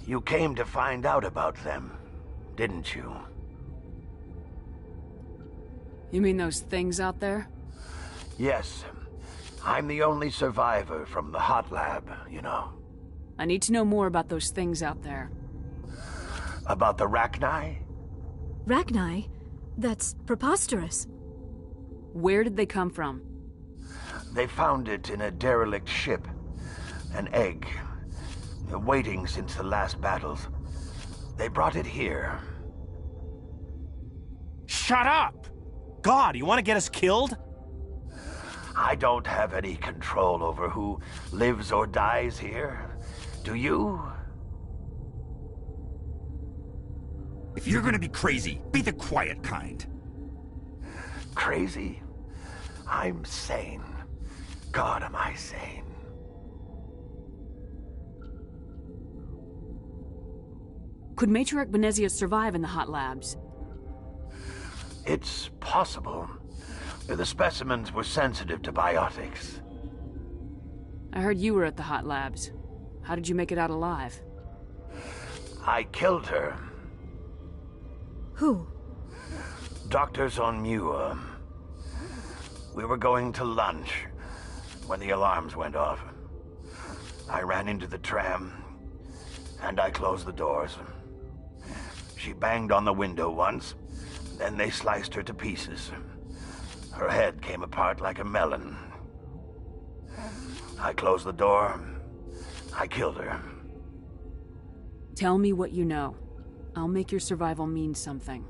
You came to find out about them, didn't you? You mean those things out there? Yes. I'm the only survivor from the hot lab, you know. I need to know more about those things out there. About the Rachni? Rachni? That's preposterous. Where did they come from? They found it in a derelict ship. An egg. Waiting since the last battles. They brought it here. Shut up! God, you want to get us killed? I don't have any control over who lives or dies here. Do you? If you're gonna be crazy, be the quiet kind. Crazy? I'm sane. God, am I sane. Could Matriarch Benezia survive in the hot labs? It's possible. The specimens were sensitive to biotics. I heard you were at the hot labs. How did you make it out alive? I killed her. Who? Doctors on Muir. We were going to lunch when the alarms went off. I ran into the tram, and I closed the doors. She banged on the window once, then they sliced her to pieces. Her head came apart like a melon. I closed the door. I killed her. Tell me what you know. I'll make your survival mean something.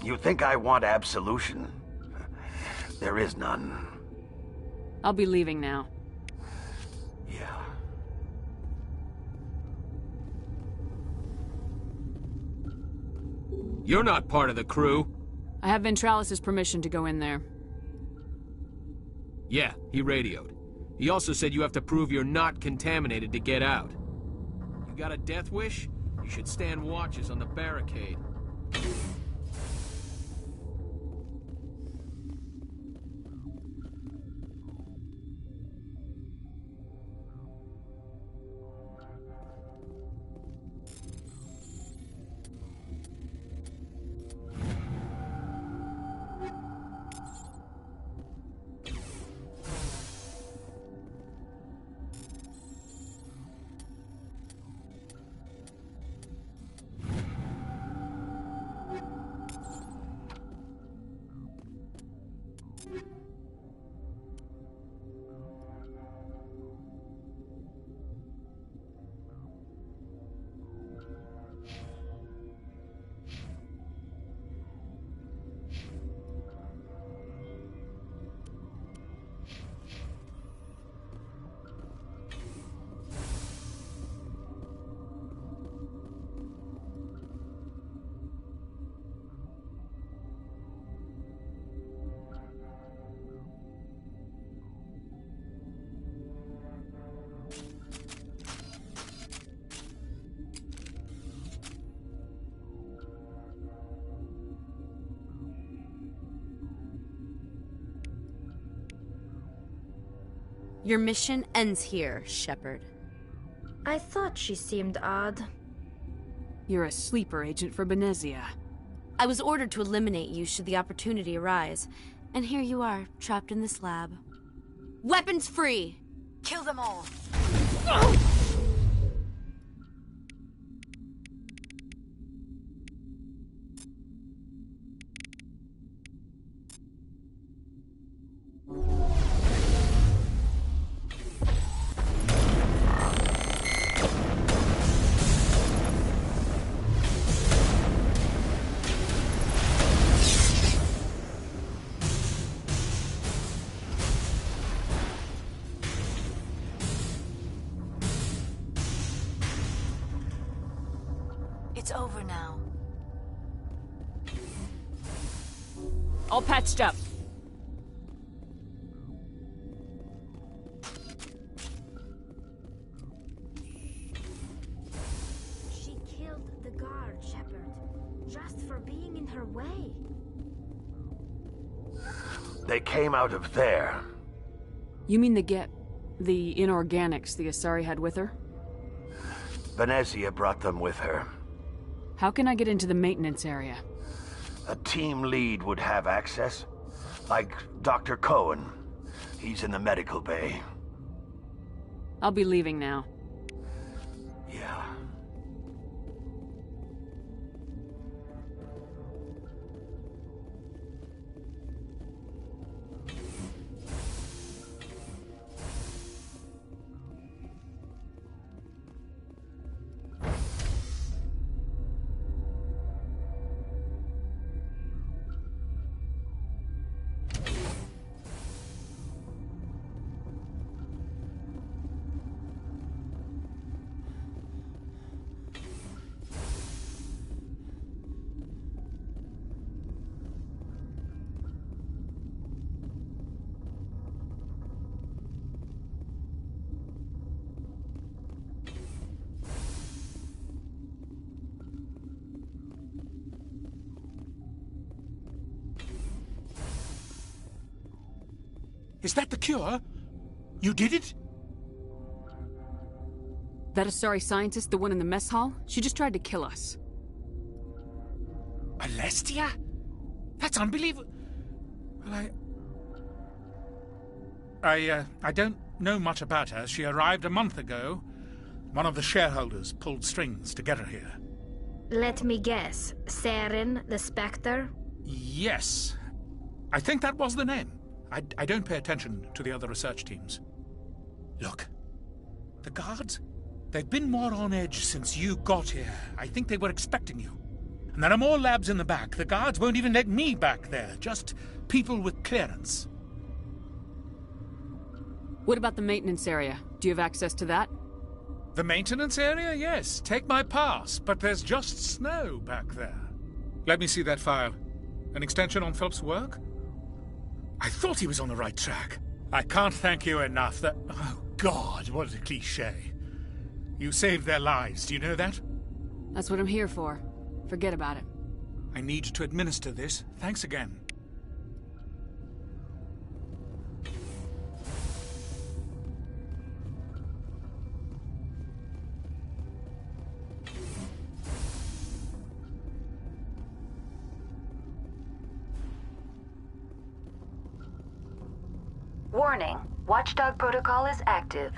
You think I want absolution? There is none. I'll be leaving now. Yeah. You're not part of the crew. I have Ventralis' permission to go in there. Yeah, he radioed. He also said you have to prove you're not contaminated to get out. You got a death wish? You should stand watches on the barricade. Your mission ends here, Shepard. I thought she seemed odd. You're a sleeper agent for Benezia. I was ordered to eliminate you should the opportunity arise, and here you are, trapped in this lab. Weapons free! Kill them all! It's over now. All patched up. She killed the guard, Shepard, just for being in her way. They came out of there. You mean the inorganics the Asari had with her? Benezia brought them with her. How can I get into the maintenance area? A team lead would have access. Like Dr. Cohen. He's in the medical bay. I'll be leaving now. Yeah. Is that the cure? You did it? That Asari scientist, the one in the mess hall? She just tried to kill us. Alestia? That's unbelievable. Well, I don't know much about her. She arrived a month ago. One of the shareholders pulled strings to get her here. Let me guess. Saren, the Spectre? Yes. I think that was the name. I don't pay attention to the other research teams. Look, the guards, they've been more on edge since you got here. I think they were expecting you. And there are more labs in the back. The guards won't even let me back there, just people with clearance. What about the maintenance area? Do you have access to that? The maintenance area? Yes, take my pass, but there's just snow back there. Let me see that file. An extension on Philip's work? I thought he was on the right track. I can't thank you enough. Oh, God, what a cliché. You saved their lives, do you know that? That's what I'm here for. Forget about it. I need to administer this. Thanks again. Warning, Watchdog protocol is active.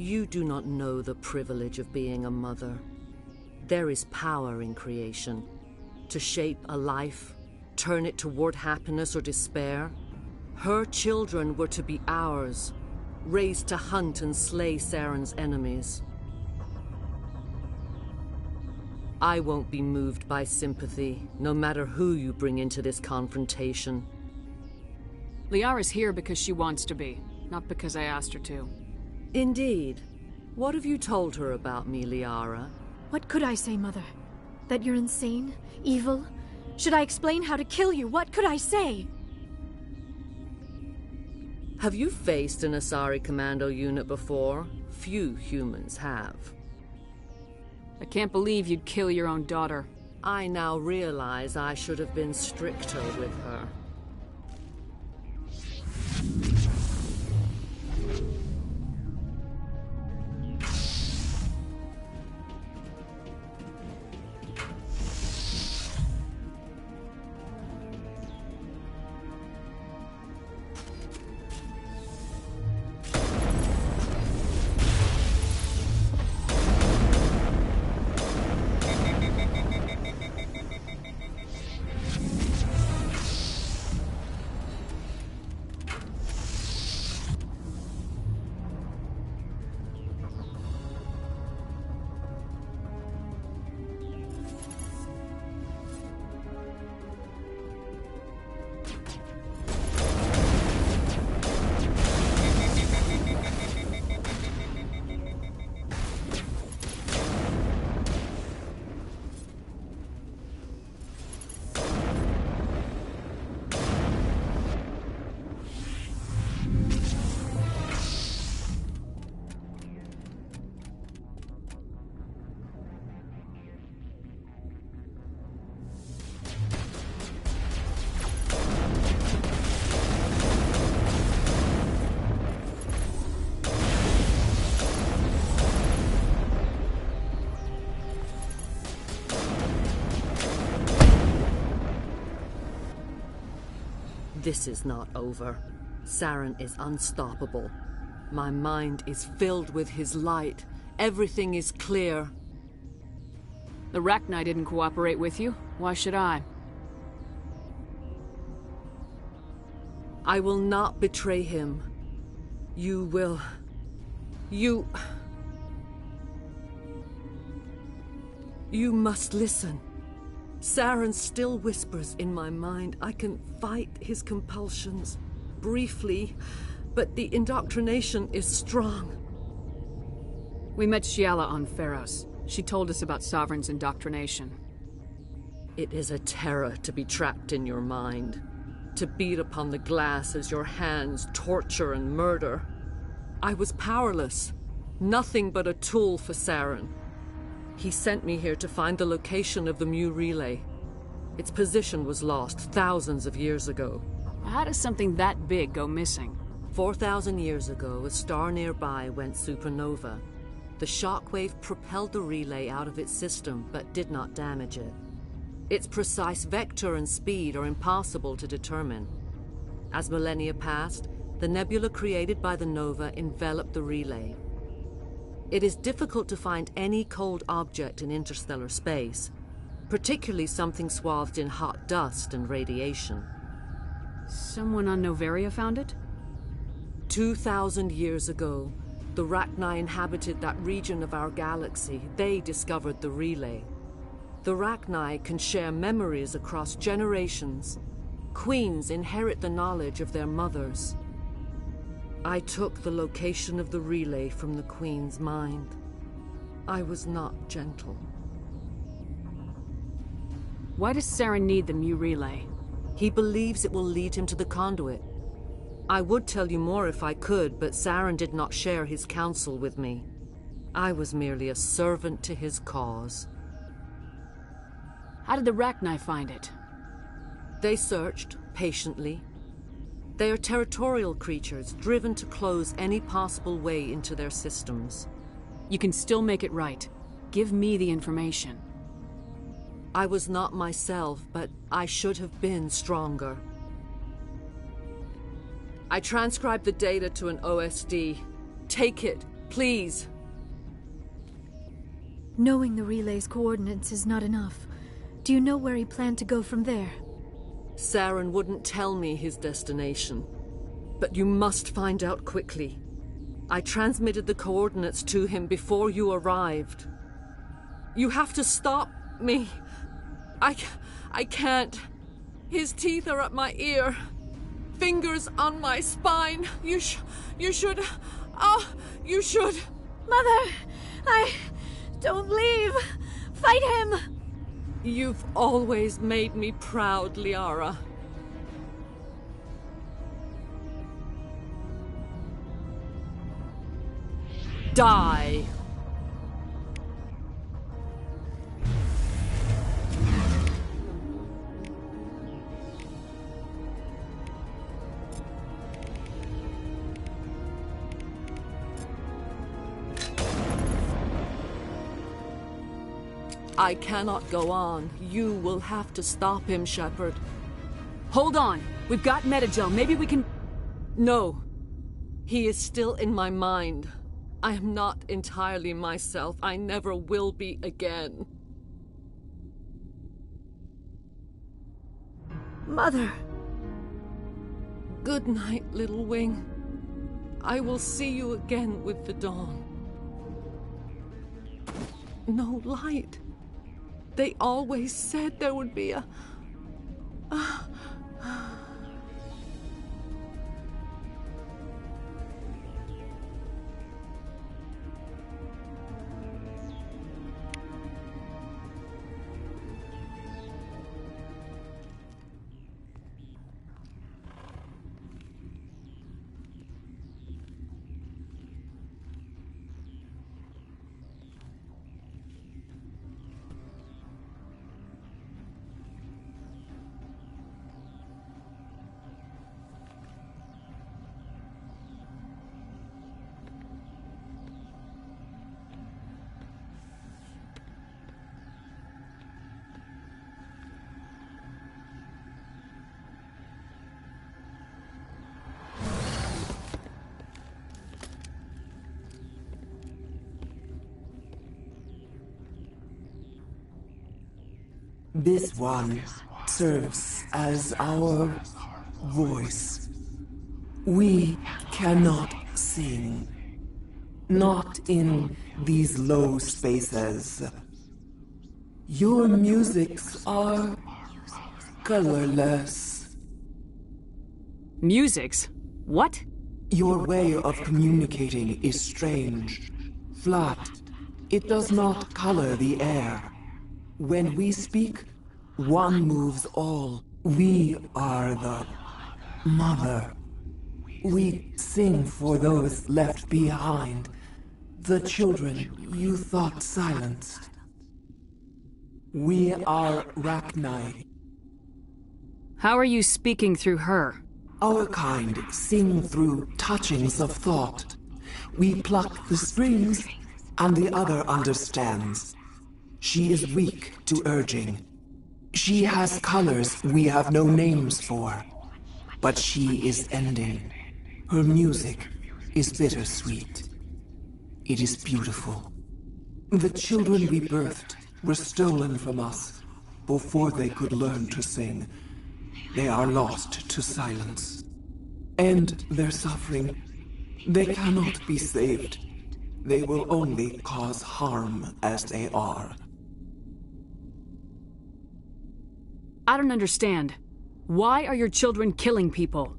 You do not know the privilege of being a mother. There is power in creation. To shape a life, turn it toward happiness or despair. Her children were to be ours, raised to hunt and slay Saren's enemies. I won't be moved by sympathy, no matter who you bring into this confrontation. Liara's here because she wants to be, not because I asked her to. Indeed. What have you told her about me, Liara? What could I say, Mother? That you're insane? Evil? Should I explain how to kill you? What could I say? Have you faced an Asari commando unit before? Few humans have. I can't believe you'd kill your own daughter. I now realize I should have been stricter with her. This is not over. Saren is unstoppable. My mind is filled with his light. Everything is clear. The Rachni didn't cooperate with you. Why should I? I will not betray him. You will... You must listen. Saren still whispers in my mind. I can fight his compulsions, briefly, but the indoctrination is strong. We met Shiala on Pharos. She told us about Sovereign's indoctrination. It is a terror to be trapped in your mind, to beat upon the glass as your hands torture and murder. I was powerless, nothing but a tool for Saren. He sent me here to find the location of the Mu relay. Its position was lost thousands of years ago. How does something that big go missing? 4,000 years ago, a star nearby went supernova. The shockwave propelled the relay out of its system, but did not damage it. Its precise vector and speed are impossible to determine. As millennia passed, the nebula created by the nova enveloped the relay. It is difficult to find any cold object in interstellar space, particularly something swathed in hot dust and radiation. Someone on Noveria found it? 2,000 years ago, the Rachni inhabited that region of our galaxy. They discovered the relay. The Rachni can share memories across generations. Queens inherit the knowledge of their mothers. I took the location of the relay from the Queen's mind. I was not gentle. Why does Saren need the Mu relay? He believes it will lead him to the conduit. I would tell you more if I could, but Saren did not share his counsel with me. I was merely a servant to his cause. How did the Rachni find it? They searched, patiently. They are territorial creatures, driven to close any possible way into their systems. You can still make it right. Give me the information. I was not myself, but I should have been stronger. I transcribed the data to an OSD. Take it. Please. Knowing the relay's coordinates is not enough. Do you know where he planned to go from there? Saren wouldn't tell me his destination. But you must find out quickly. I transmitted the coordinates to him before you arrived. You have to stop me. I can't. His teeth are at my ear. Fingers on my spine. You should... Oh, you should... Mother! Don't leave! Fight him! You've always made me proud, Liara. Die! I cannot go on. You will have to stop him, Shepard. Hold on. We've got Metagel. Maybe we can... No. He is still in my mind. I am not entirely myself. I never will be again. Mother! Good night, little wing. I will see you again with the dawn. No light. They always said there would be a... This one serves as our voice. We cannot sing. Not in these low spaces. Your musics are colorless. Musics? What? Your way of communicating is strange. Flat. It does not color the air. When we speak, one moves all. We are the mother. We sing for those left behind. The children you thought silenced. We are Rachni. How are you speaking through her? Our kind sing through touchings of thought. We pluck the strings, and the other understands. She is weak to urging. She has colors we have no names for. But she is ending. Her music is bittersweet. It is beautiful. The children we birthed were stolen from us before they could learn to sing. They are lost to silence. And their suffering, they cannot be saved. They will only cause harm as they are. I don't understand. Why are your children killing people?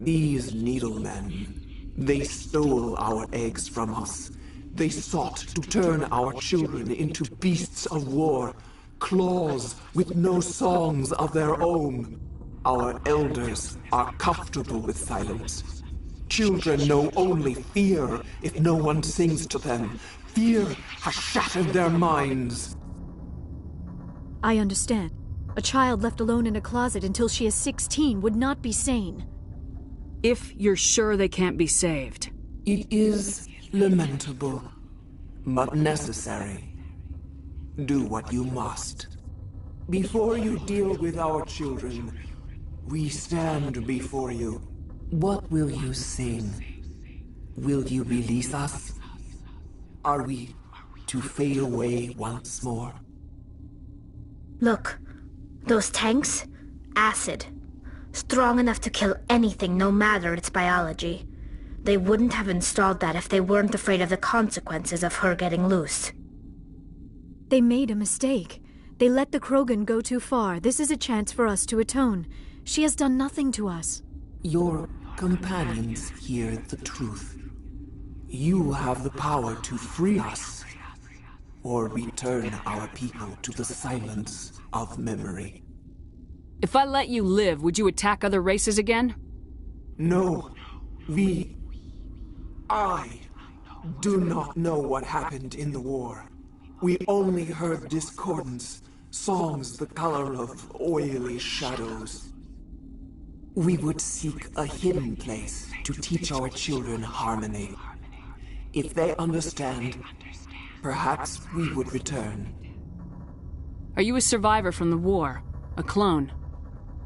These needlemen, they stole our eggs from us. They sought to turn our children into beasts of war, claws with no songs of their own. Our elders are comfortable with silence. Children know only fear if no one sings to them. Fear has shattered their minds. I understand. A child left alone in a closet until she is 16 would not be sane. If you're sure they can't be saved. It is lamentable, but necessary. Do what you must. Before you deal with our children, we stand before you. What will you sing? Will you release us, Are we to fade away once more? Look, those tanks? Acid. Strong enough to kill anything, no matter its biology. They wouldn't have installed that if they weren't afraid of the consequences of her getting loose. They made a mistake. They let the Krogan go too far. This is a chance for us to atone. She has done nothing to us. Your companions hear the truth. You have the power to free us, or return our people to the silence of memory. If I let you live, would you attack other races again? No. I do not know what happened in the war. We only heard discordance, songs the color of oily shadows. We would seek a hidden place to teach our children harmony. If they understand, perhaps we would return. Are you a survivor from the war? A clone?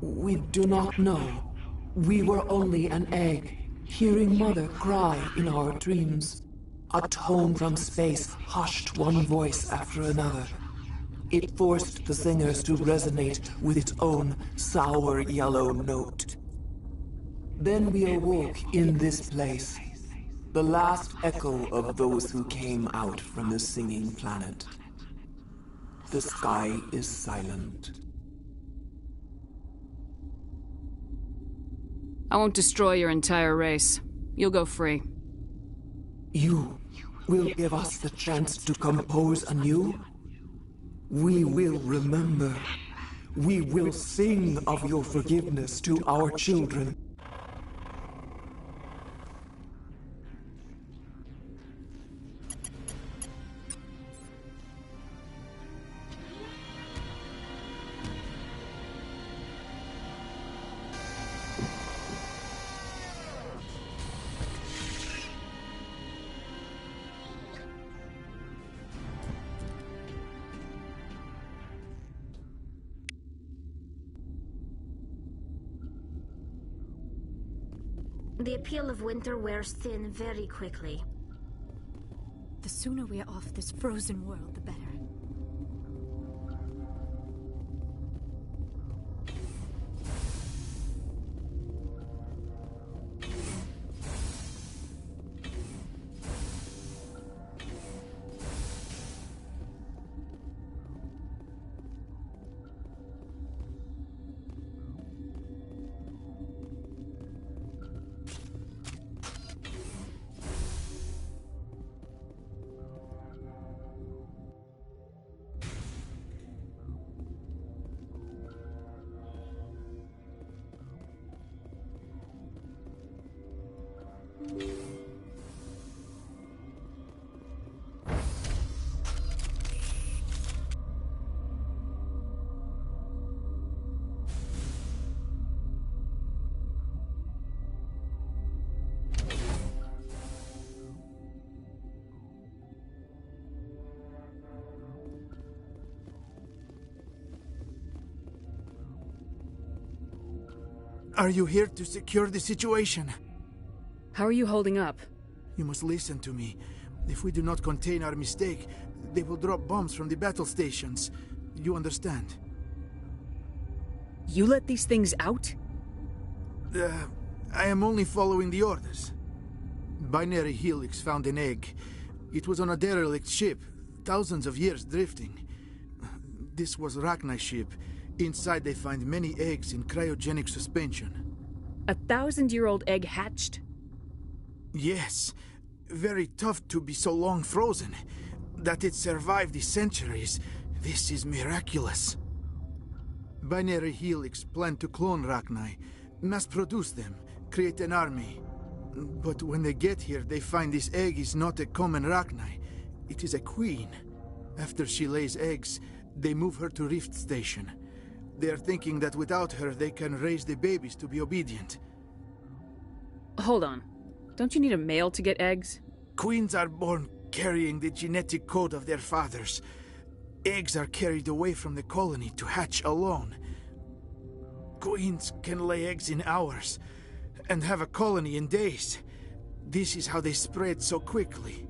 We do not know. We were only an egg, hearing Mother cry in our dreams. A tone from space hushed one voice after another. It forced the singers to resonate with its own sour yellow note. Then we awoke in this place, the last echo of those who came out from the singing planet. The sky is silent. I won't destroy your entire race. You'll go free. You will give us the chance to compose anew? We will remember. We will sing of your forgiveness to our children. The appeal of winter wears thin very quickly. The sooner we are off this frozen world, the better. Are you here to secure the situation? How are you holding up? You must listen to me. If we do not contain our mistake, they will drop bombs from the battle stations. You understand? You let these things out? I am only following the orders. Binary Helix found an egg. It was on a derelict ship, thousands of years drifting. This was Rachni's ship. Inside they find many eggs in cryogenic suspension. A 1,000-year-old egg hatched? Yes. Very tough to be so long frozen. That it survived the centuries. This is miraculous. Binary Helix planned to clone Rachni, mass-produce them, create an army. But when they get here, they find this egg is not a common Rachni. It is a queen. After she lays eggs, they move her to Rift Station. They are thinking that without her, they can raise the babies to be obedient. Hold on. Don't you need a male to get eggs? Queens are born carrying the genetic code of their fathers. Eggs are carried away from the colony to hatch alone. Queens can lay eggs in hours and have a colony in days. This is how they spread so quickly.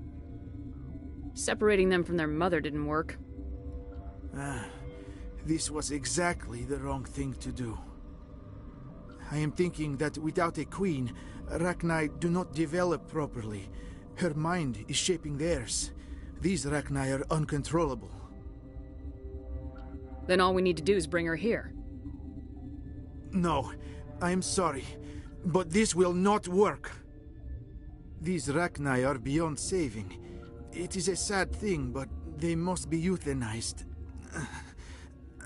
Separating them from their mother didn't work. This was exactly the wrong thing to do. I am thinking that without a queen, Rachni do not develop properly. Her mind is shaping theirs. These Rachni are uncontrollable. Then all we need to do is bring her here. No, I am sorry, but this will not work. These Rachni are beyond saving. It is a sad thing, but they must be euthanized.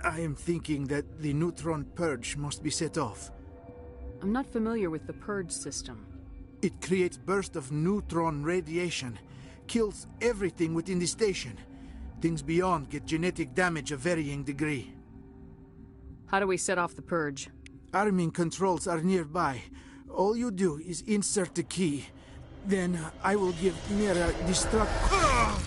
I am thinking that the neutron purge must be set off. I'm not familiar with the purge system. It creates bursts of neutron radiation, kills everything within the station. Things beyond get genetic damage of varying degree. How do we set off the purge? Arming controls are nearby. All you do is insert the key. Then I will give Mira destruct...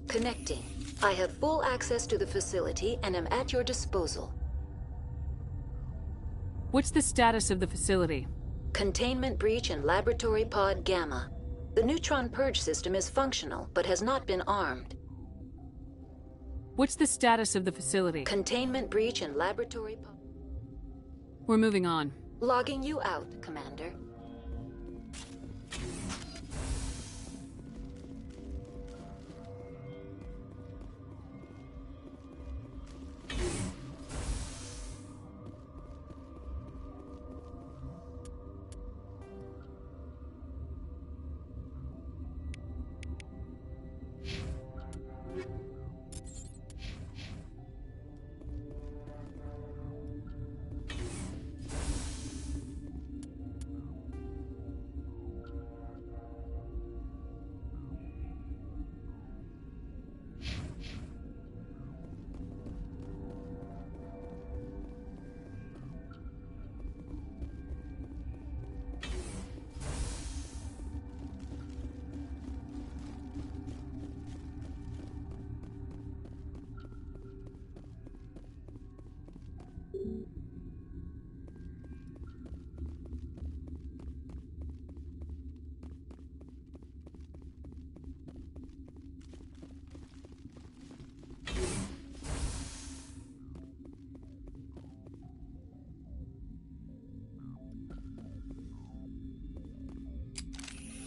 Connecting. I have full access to the facility and am at your disposal. What's the status of the facility? Containment breach in Laboratory Pod Gamma. The neutron purge system is functional, but has not been armed. What's the status of the facility? Containment breach in Laboratory Pod... We're moving on. Logging you out, Commander.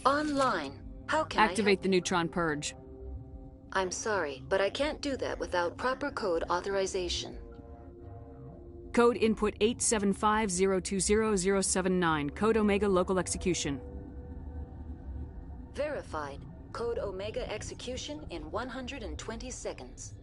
Online. How can Activate the neutron purge. I'm sorry, but I can't do that without proper code authorization. Code input 875020079. Code Omega local execution. Verified. Code Omega execution in 120 seconds.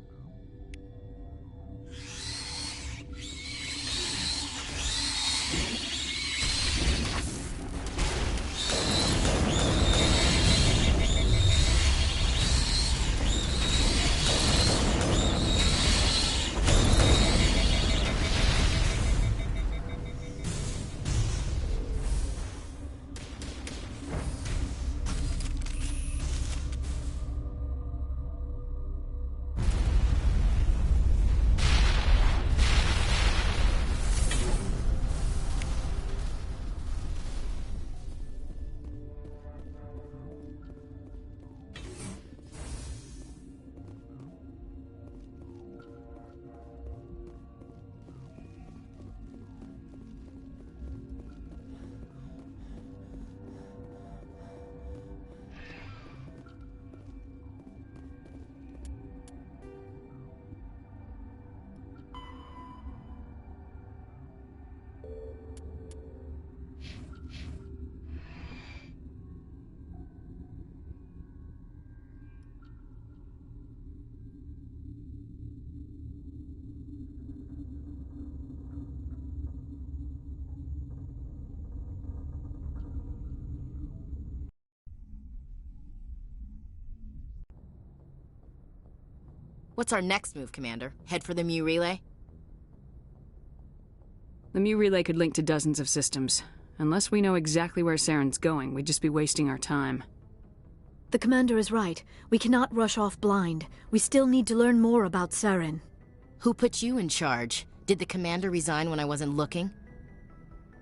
What's our next move, Commander? Head for the Mu relay? The Mu relay could link to dozens of systems. Unless we know exactly where Saren's going, we'd just be wasting our time. The commander is right. We cannot rush off blind. We still need to learn more about Saren. Who put you in charge? Did the commander resign when I wasn't looking?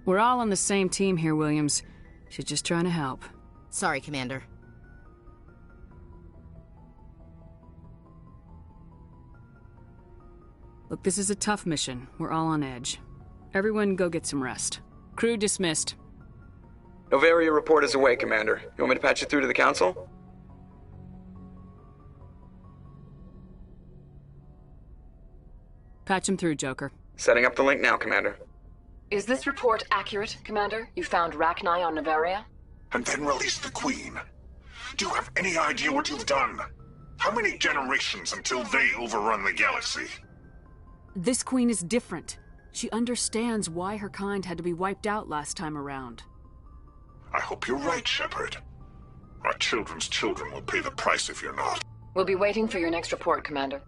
We're all on the same team here, Williams. She's just trying to help. Sorry, Commander. Look, this is a tough mission. We're all on edge. Everyone go get some rest. Crew dismissed. Novaria report is away, Commander. You want me to patch you through to the Council? Patch him through, Joker. Setting up the link now, Commander. Is this report accurate, Commander? You found Rachni on Novaria? And then released the Queen. Do you have any idea what you've done? How many generations until they overrun the galaxy? This Queen is different. She understands why her kind had to be wiped out last time around. I hope you're right, Shepard. Our children's children will pay the price if you're not. We'll be waiting for your next report, Commander.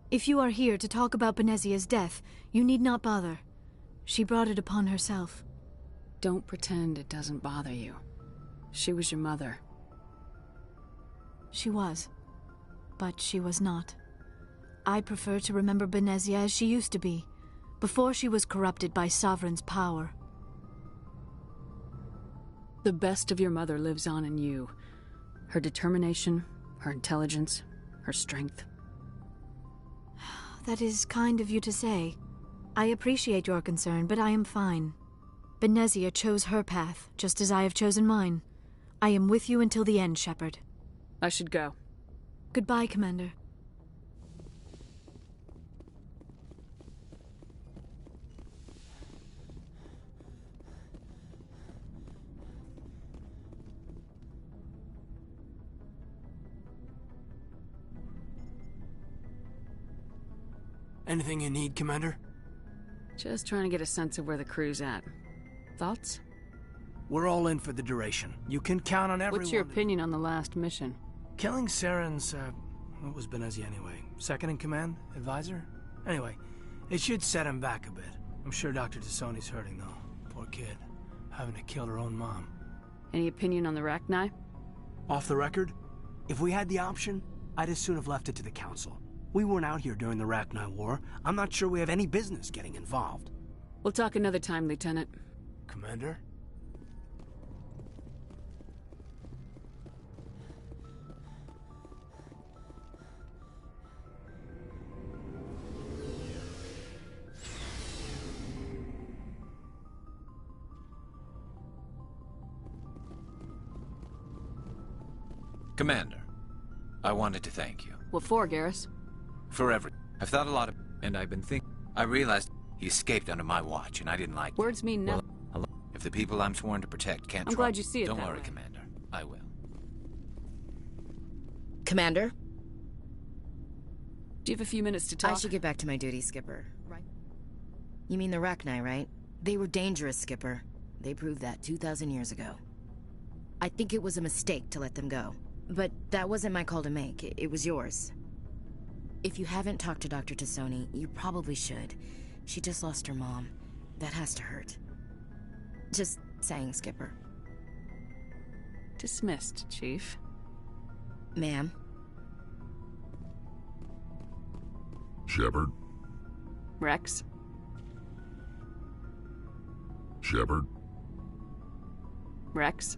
If you are here to talk about Benezia's death, you need not bother. She brought it upon herself. Don't pretend it doesn't bother you. She was your mother. She was. But she was not. I prefer to remember Benezia as she used to be, before she was corrupted by Sovereign's power. The best of your mother lives on in you. Her determination, her intelligence, her strength. That is kind of you to say. I appreciate your concern, but I am fine. Benezia chose her path, just as I have chosen mine. I am with you until the end, Shepard. I should go. Goodbye, Commander. Anything you need, Commander? Just trying to get a sense of where the crew's at. Thoughts? We're all in for the duration. You can count on everyone. What's your opinion on the last mission? Killing Saren's, what was Benezia anyway? Second in command? Advisor? Anyway, it should set him back a bit. I'm sure Dr. Tassoni's hurting, though. Poor kid. Having to kill her own mom. Any opinion on the Rachni? Off the record, if we had the option, I'd as soon have left it to the Council. We weren't out here during the Rachni War. I'm not sure we have any business getting involved. We'll talk another time, Lieutenant. Commander? Commander, I wanted to thank you. What for, Garrus? For everything. I've thought a lot of... and I've been thinking... I realized he escaped under my watch, and I didn't like... Words mean nothing. Well, if the people I'm sworn to protect can't... I'm glad you see it Don't that worry, way. Commander. I will. Commander? Do you have a few minutes to talk? I should get back to my duty, Skipper. Right? You mean the Rachni, right? They were dangerous, Skipper. They proved that 2,000 years ago. I think it was a mistake to let them go. But that wasn't my call to make. It was yours. If you haven't talked to Dr. Tassoni, you probably should. She just lost her mom. That has to hurt. Just saying, Skipper. Dismissed, Chief. Ma'am? Shepard? Rex? Shepard? Rex?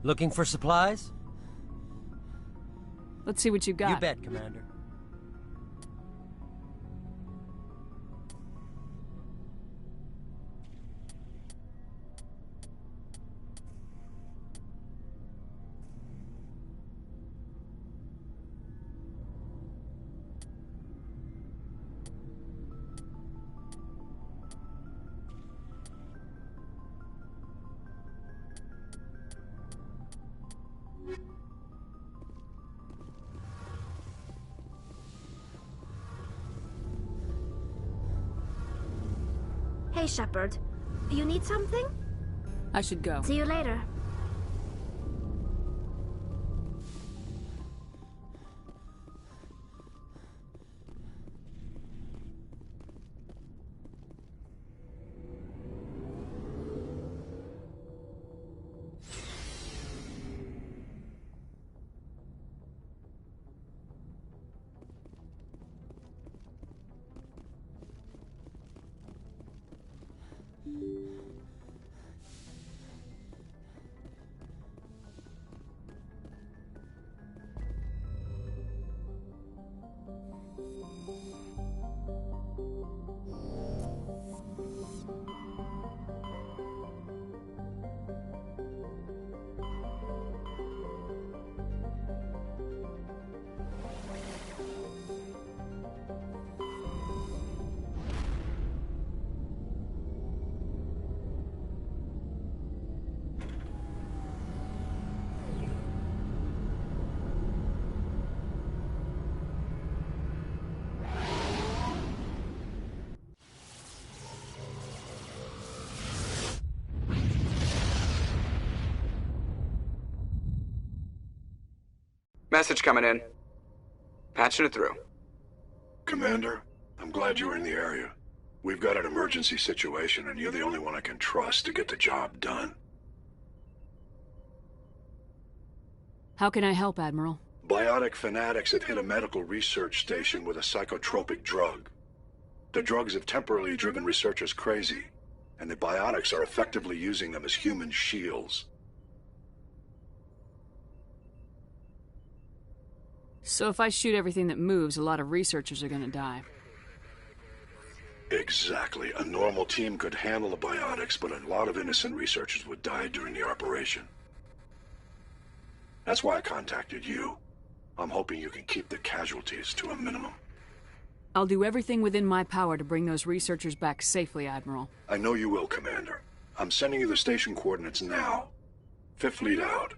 Looking for supplies? Let's see what you got. You bet, Commander. Hey, Shepard. You need something? I should go. See you later. Message coming in. Patching it through. Commander, I'm glad you were in the area. We've got an emergency situation, and you're the only one I can trust to get the job done. How can I help, Admiral? Biotic fanatics have hit a medical research station with a psychotropic drug. The drugs have temporarily driven researchers crazy, and the biotics are effectively using them as human shields. So if I shoot everything that moves, a lot of researchers are gonna die. Exactly. A normal team could handle the biotics, but a lot of innocent researchers would die during the operation. That's why I contacted you. I'm hoping you can keep the casualties to a minimum. I'll do everything within my power to bring those researchers back safely, Admiral. I know you will, Commander. I'm sending you the station coordinates now. Fifth Fleet out.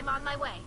I'm on my way.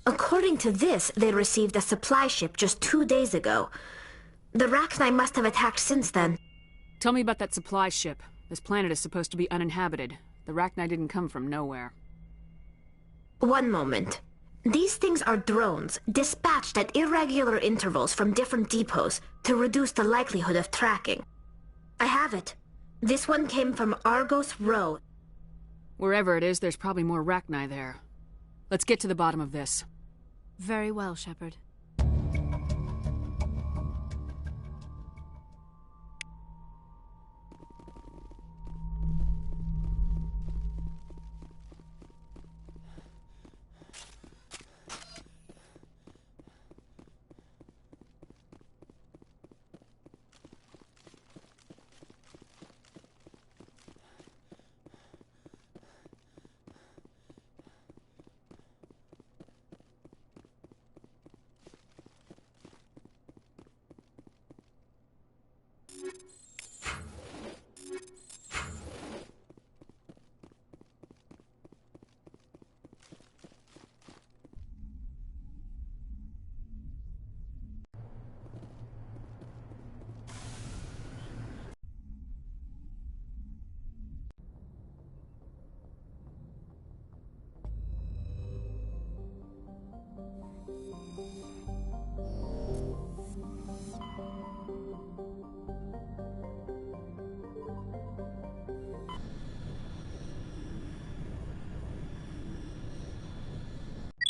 According to this, they received a supply ship just 2 days ago. The Rachni must have attacked since then. Tell me about that supply ship. This planet is supposed to be uninhabited. The Rachni didn't come from nowhere. One moment. These things are drones, dispatched at irregular intervals from different depots to reduce the likelihood of tracking. I have it. This one came from Argos Row. Wherever it is, there's probably more Rachni there. Let's get to the bottom of this. Very well, Shepard.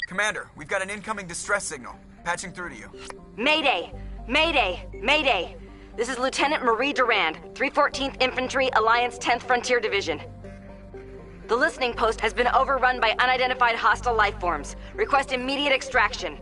Commander, we've got an incoming distress signal. Patching through to you. Mayday! Mayday! Mayday! This is Lieutenant Marie Durand, 314th Infantry, Alliance 10th Frontier Division. The listening post has been overrun by unidentified hostile life forms. Request immediate extraction.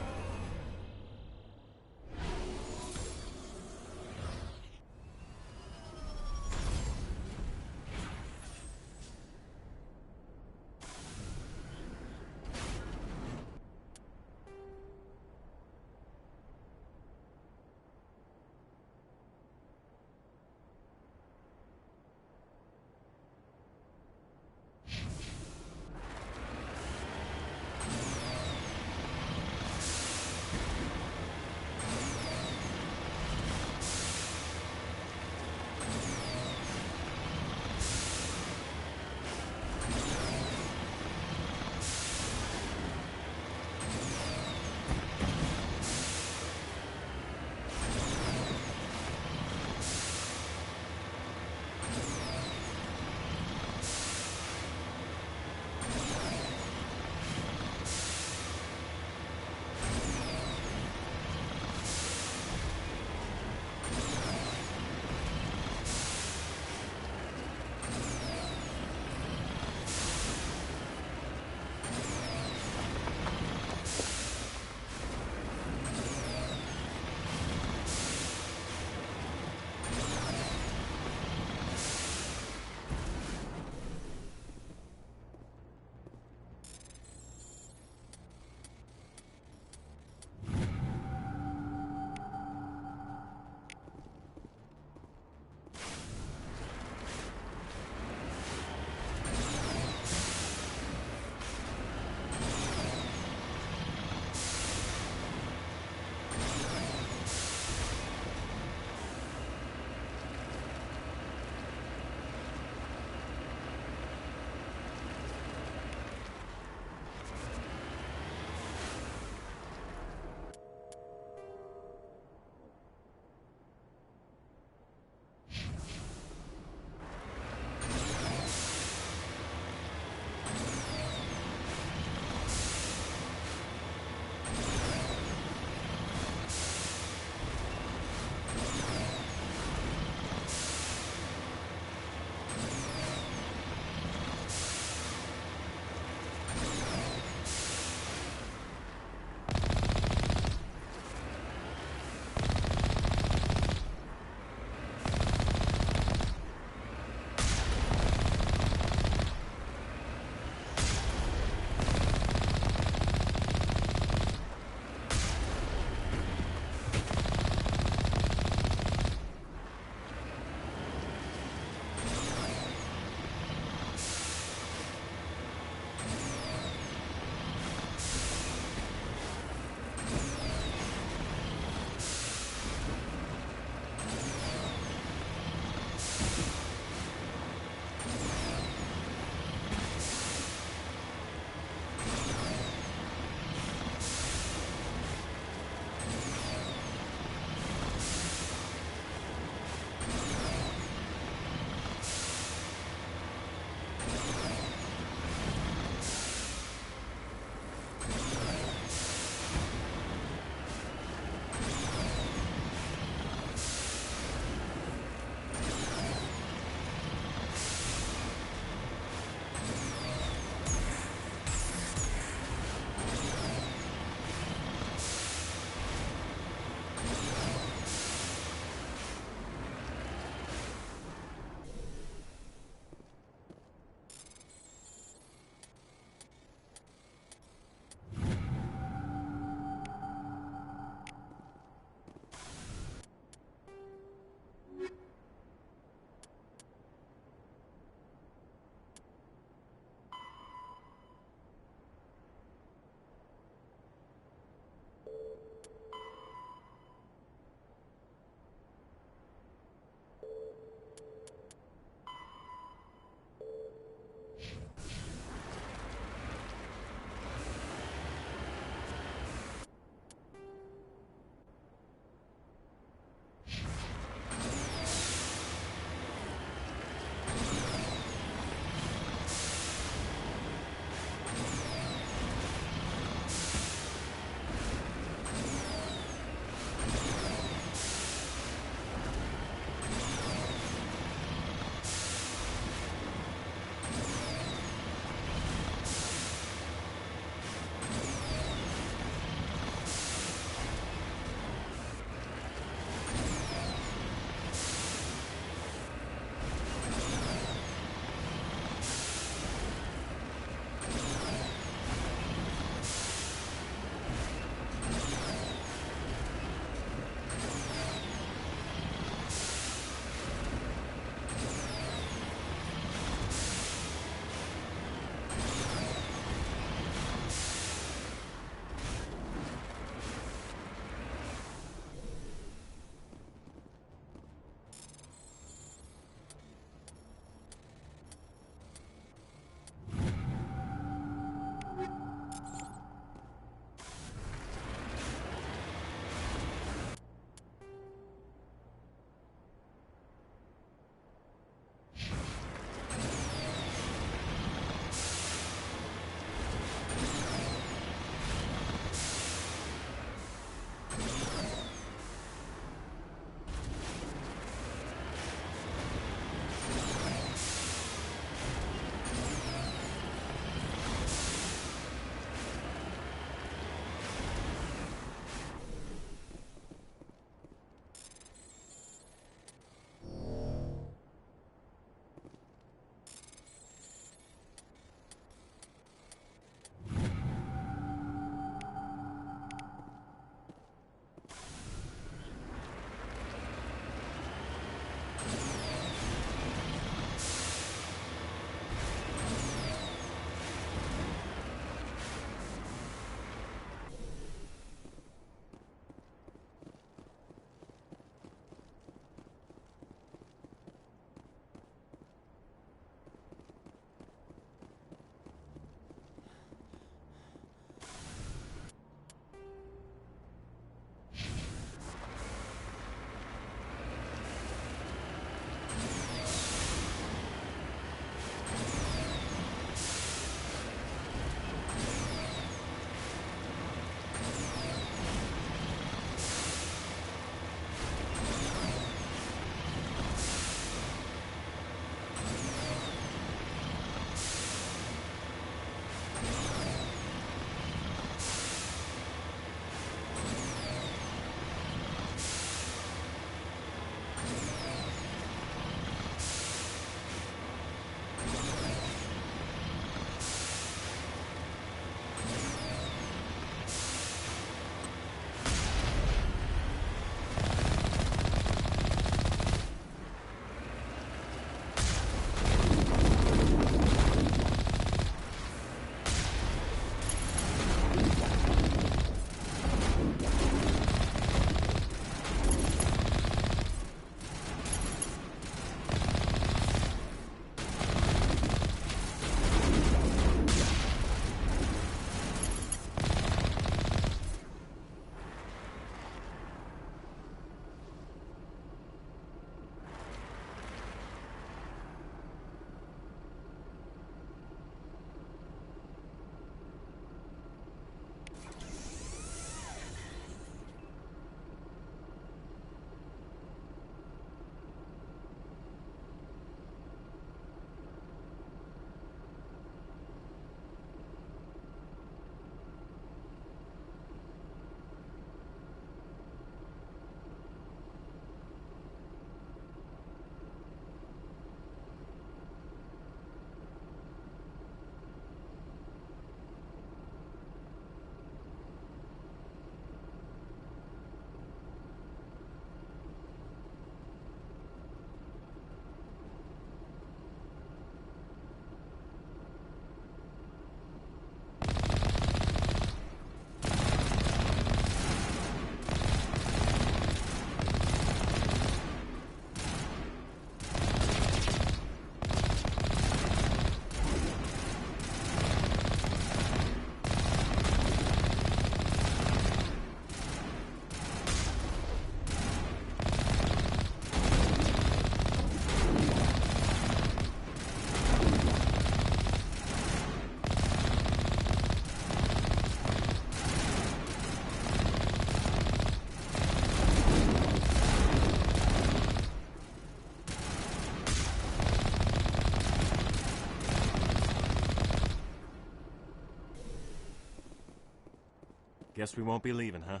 Guess we won't be leaving, huh?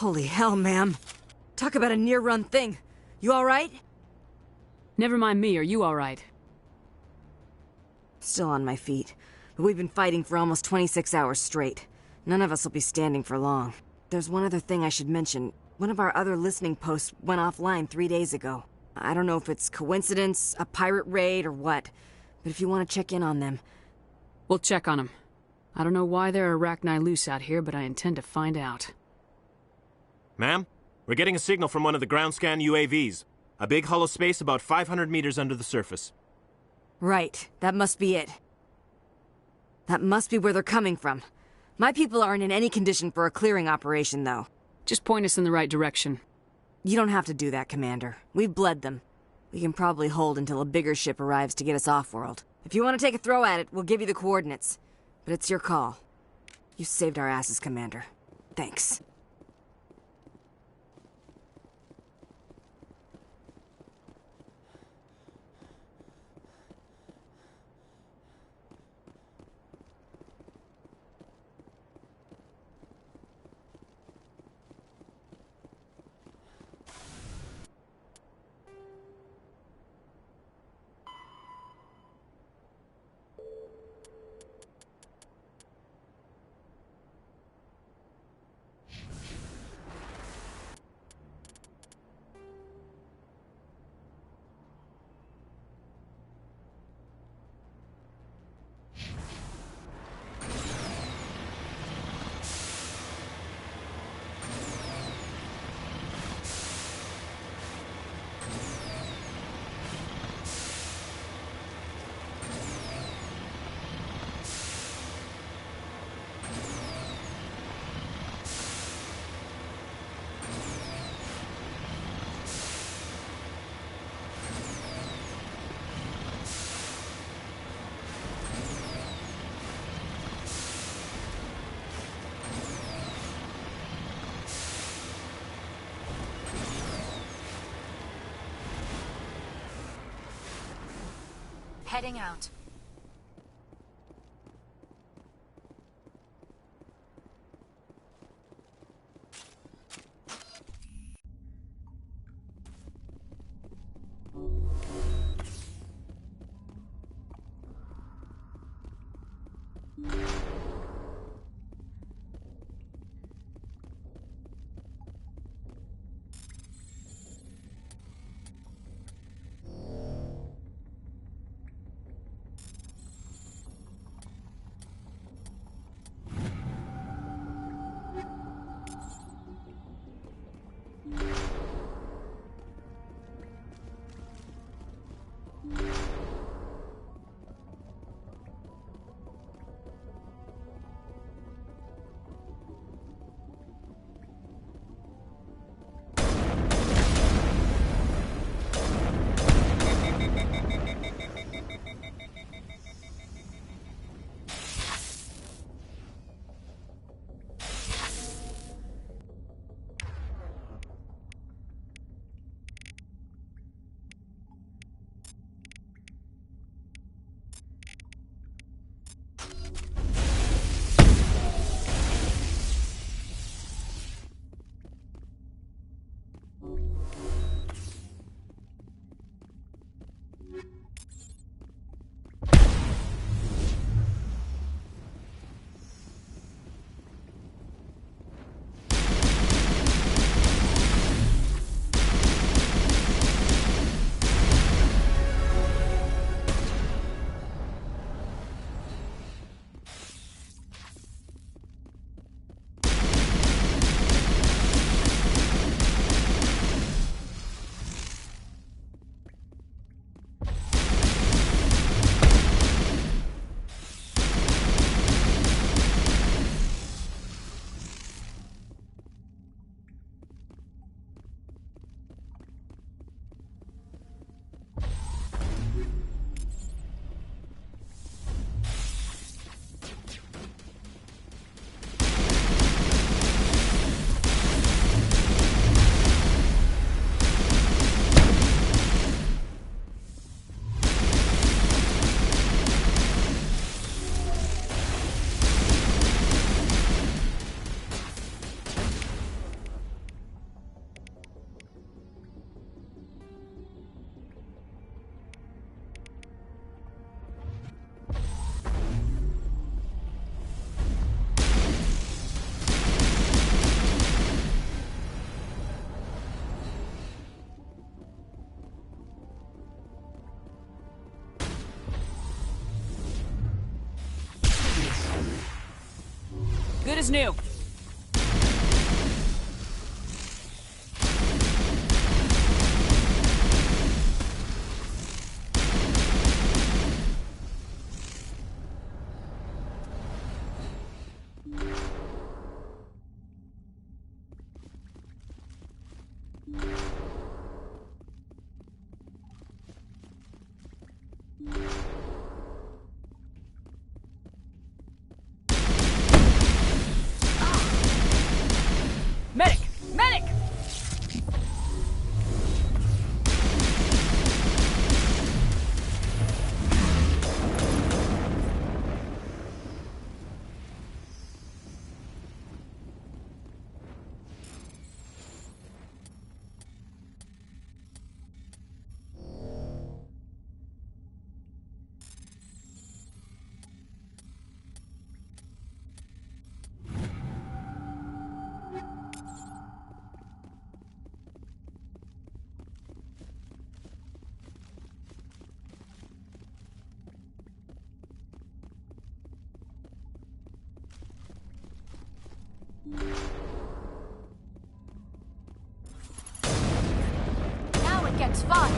Holy hell, ma'am. Talk about a near-run thing. You alright? Never mind me, are you alright? Still on my feet. But we've been fighting for almost 26 hours straight. None of us will be standing for long. There's one other thing I should mention. One of our other listening posts went offline 3 days ago. I don't know if it's coincidence, a pirate raid, or what. But if you want to check in on them... We'll check on them. I don't know why there are Arachni loose out here, but I intend to find out. Ma'am, we're getting a signal from one of the ground scan UAVs. A big hollow space about 500 meters under the surface. Right, that must be it. That must be where they're coming from. My people aren't in any condition for a clearing operation, though. Just point us in the right direction. You don't have to do that, Commander. We've bled them. We can probably hold until a bigger ship arrives to get us off-world. If you want to take a throw at it, we'll give you the coordinates. But it's your call. You saved our asses, Commander. Thanks. Heading out. Good as new. Medic! Medic! Now it gets fun.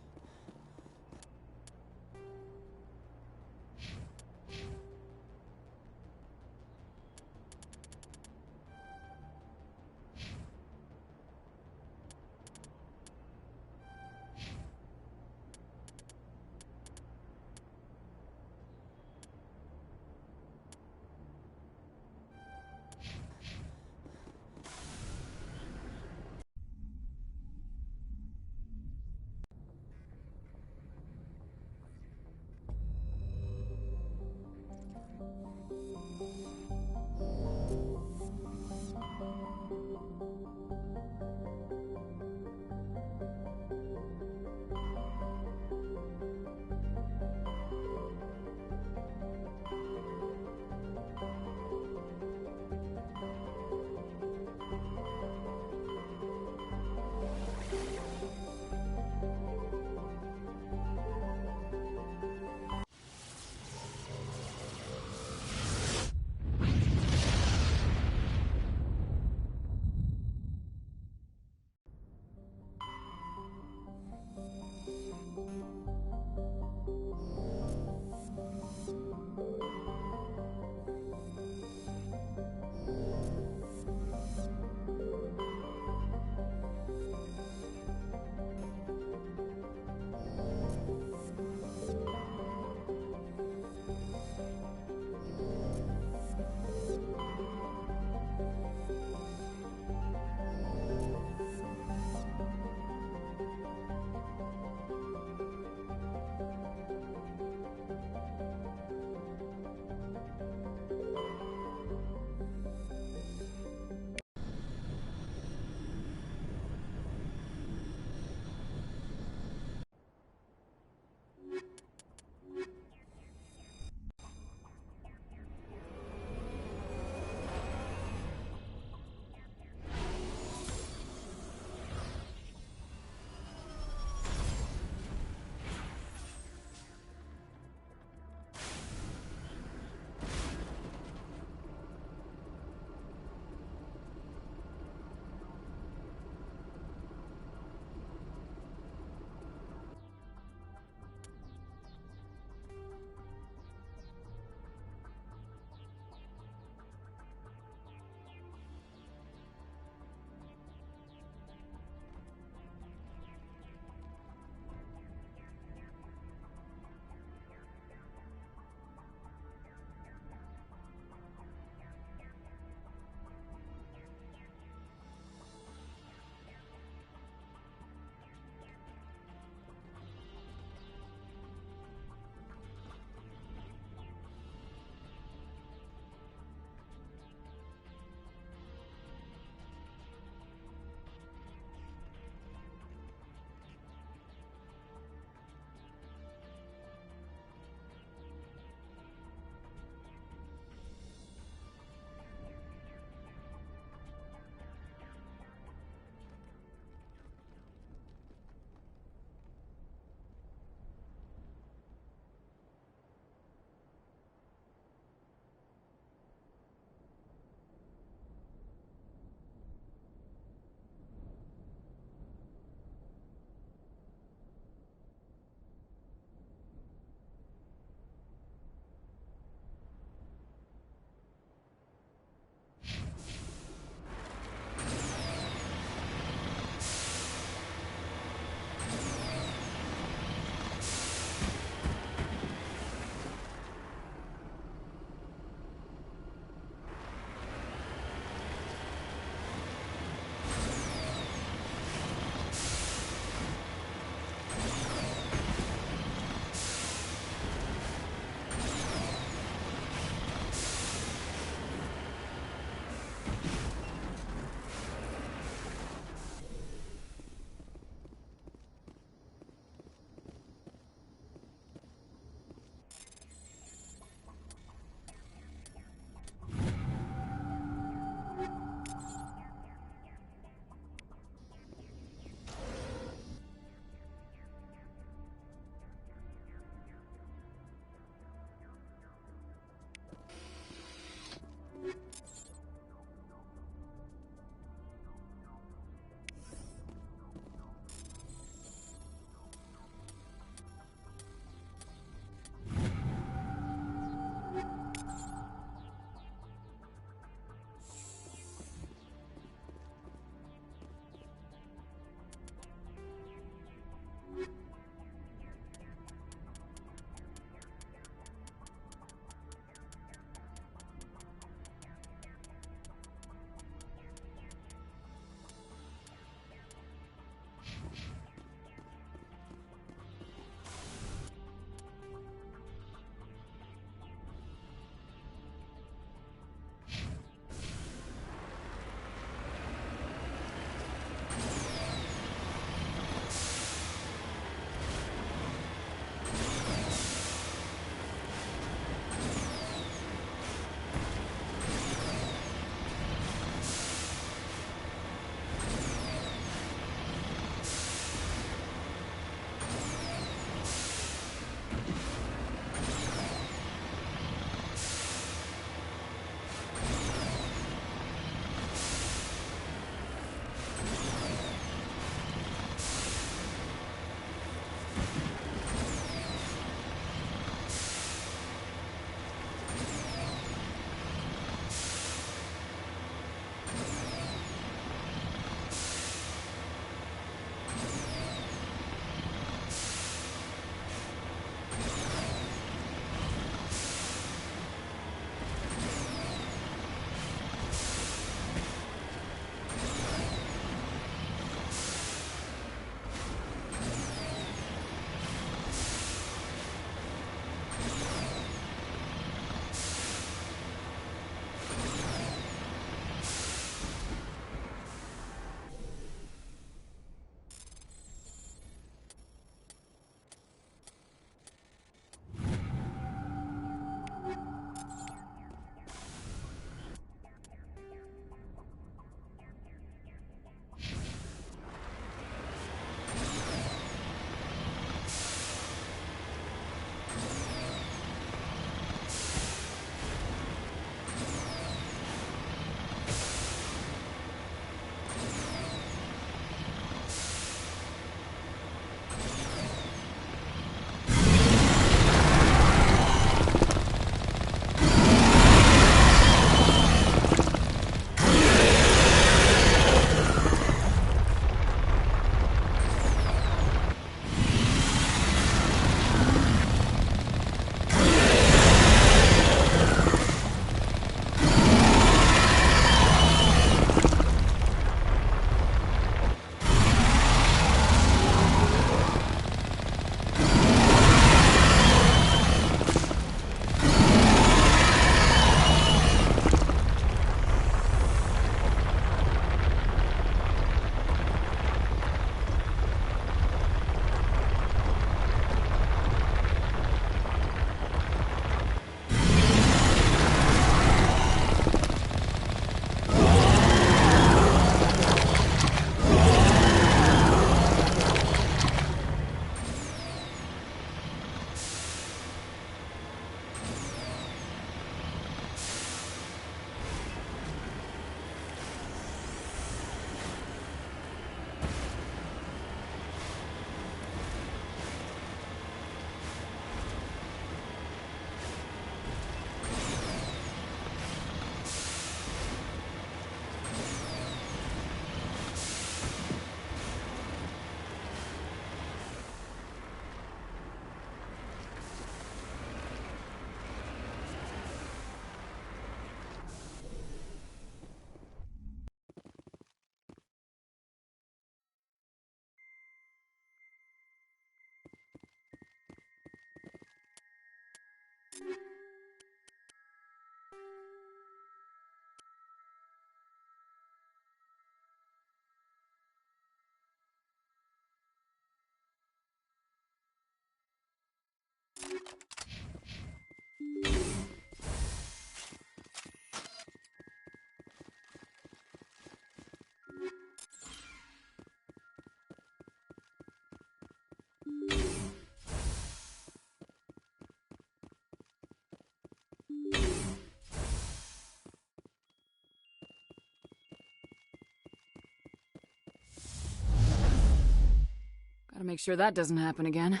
Gotta make sure that doesn't happen again.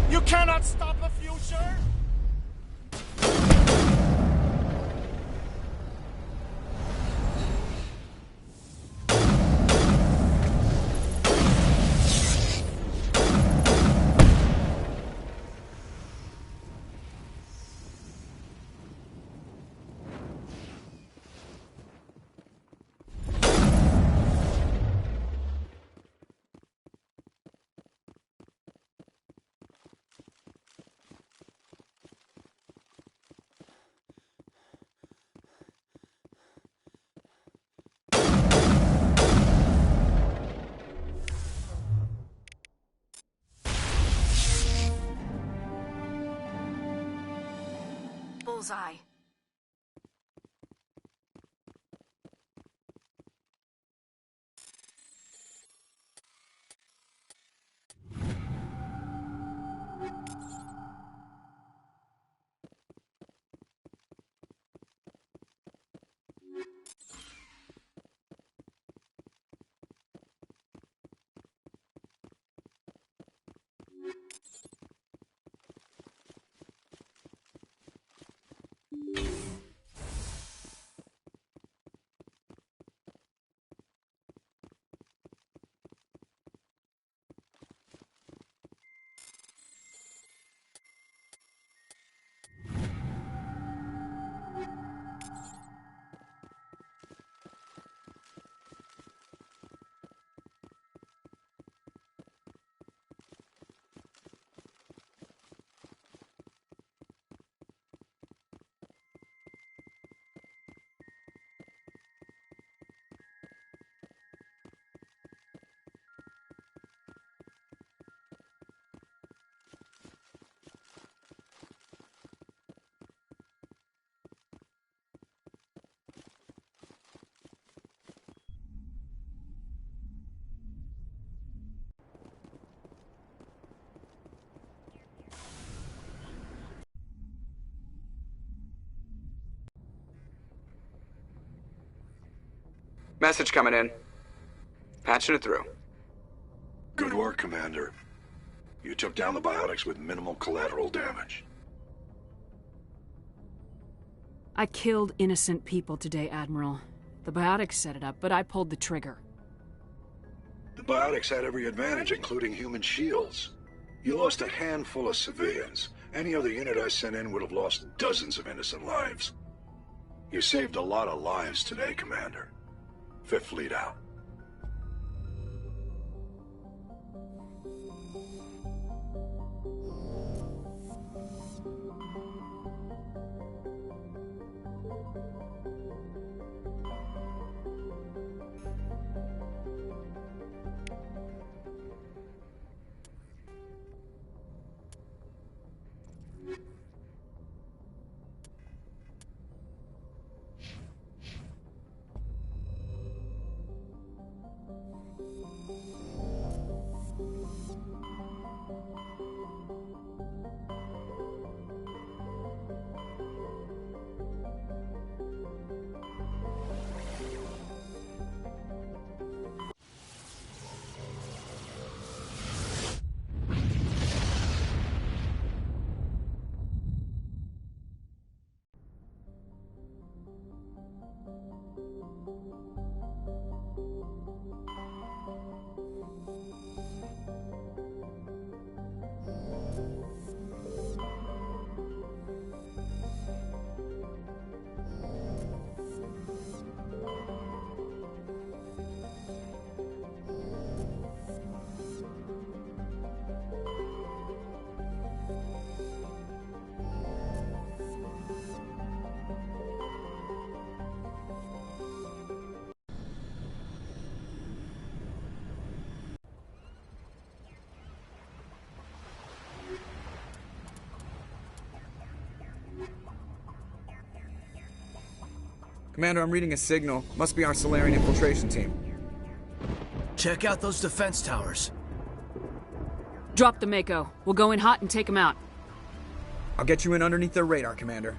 You cannot stop the future! Bullseye. Message coming in. Patching it through. Good work, Commander. You took down the biotics with minimal collateral damage. I killed innocent people today, Admiral. The biotics set it up, but I pulled the trigger. The biotics had every advantage, including human shields. You lost a handful of civilians. Any other unit I sent in would have lost dozens of innocent lives. You saved a lot of lives today, Commander. Fifth Fleet out. Commander, I'm reading a signal. Must be our Salarian infiltration team. Check out those defense towers. Drop the Mako. We'll go in hot and take them out. I'll get you in underneath their radar, Commander.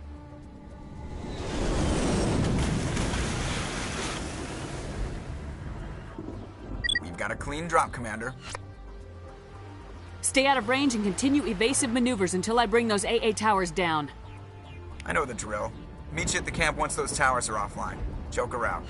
We've got a clean drop, Commander. Stay out of range and continue evasive maneuvers until I bring those AA towers down. I know the drill. Meet you at the camp once those towers are offline. Joker out.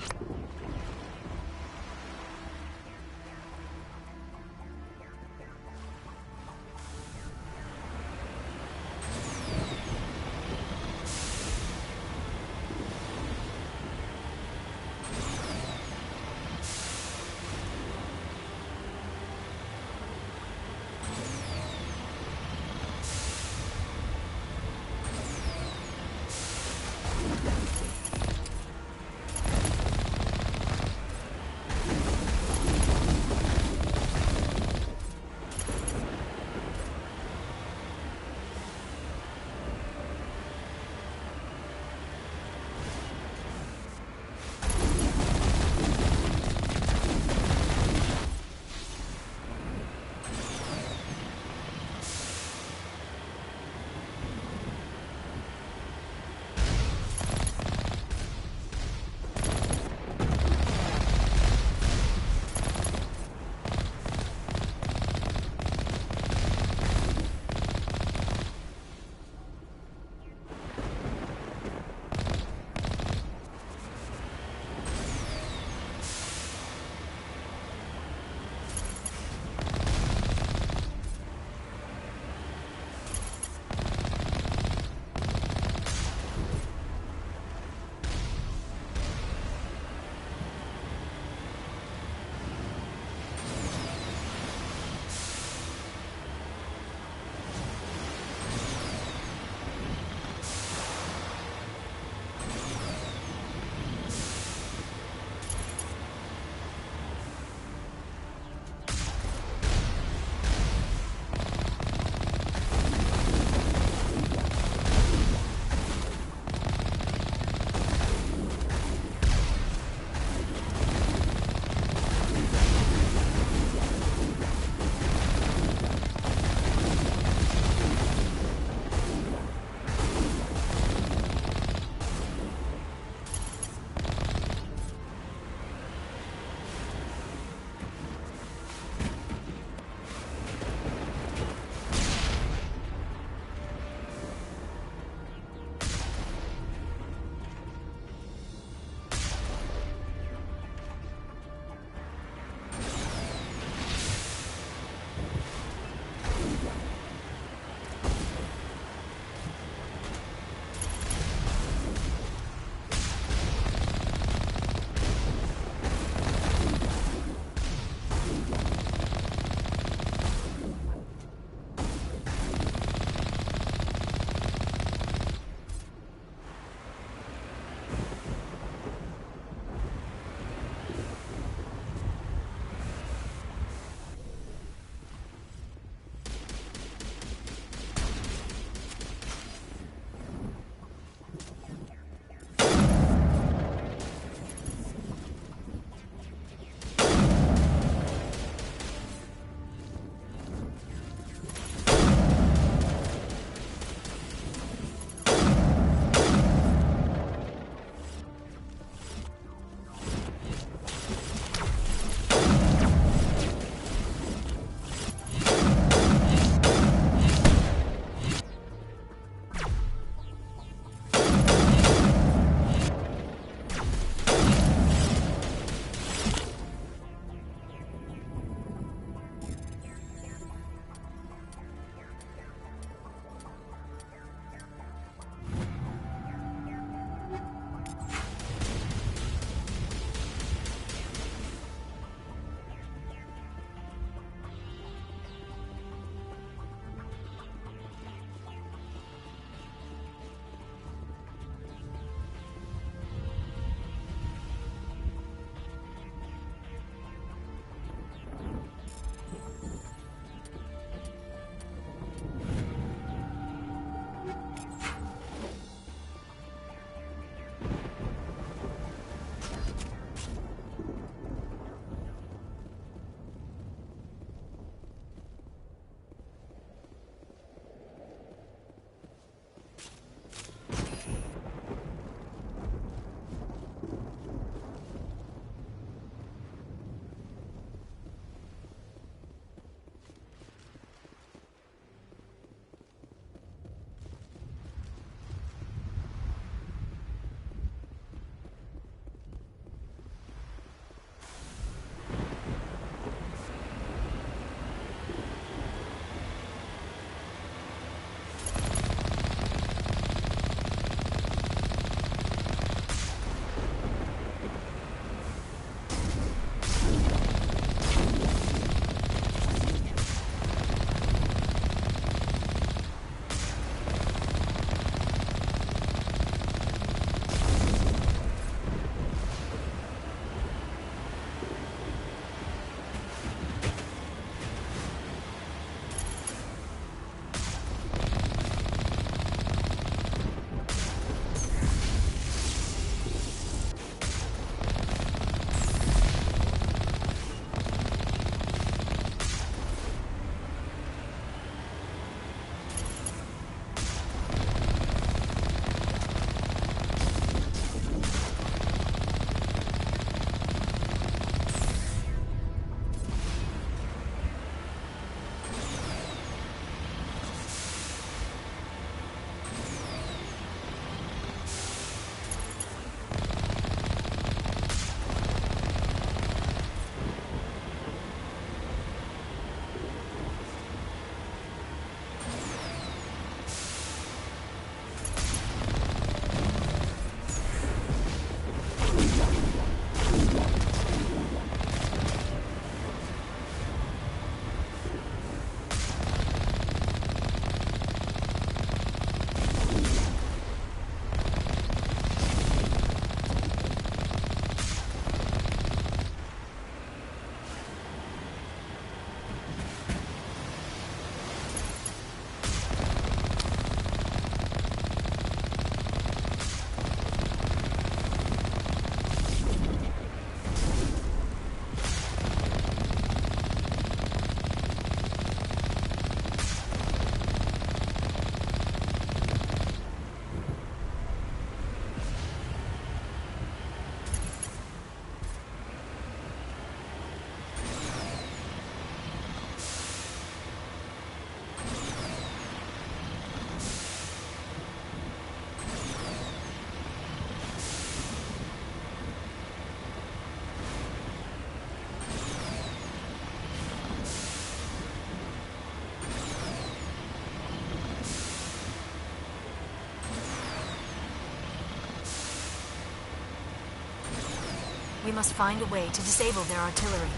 We must find a way to disable their artillery.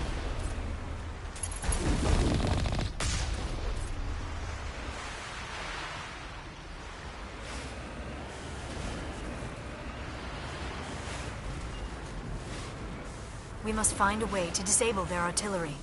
We must find a way to disable their artillery.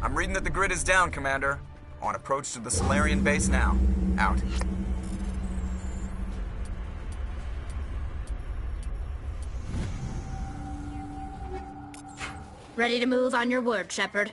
I'm reading that the grid is down, Commander. On approach to the Solarian base now. Out. Ready to move on your word, Shepard.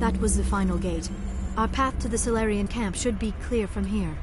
That was the final gate. Our path to the Solarian camp should be clear from here.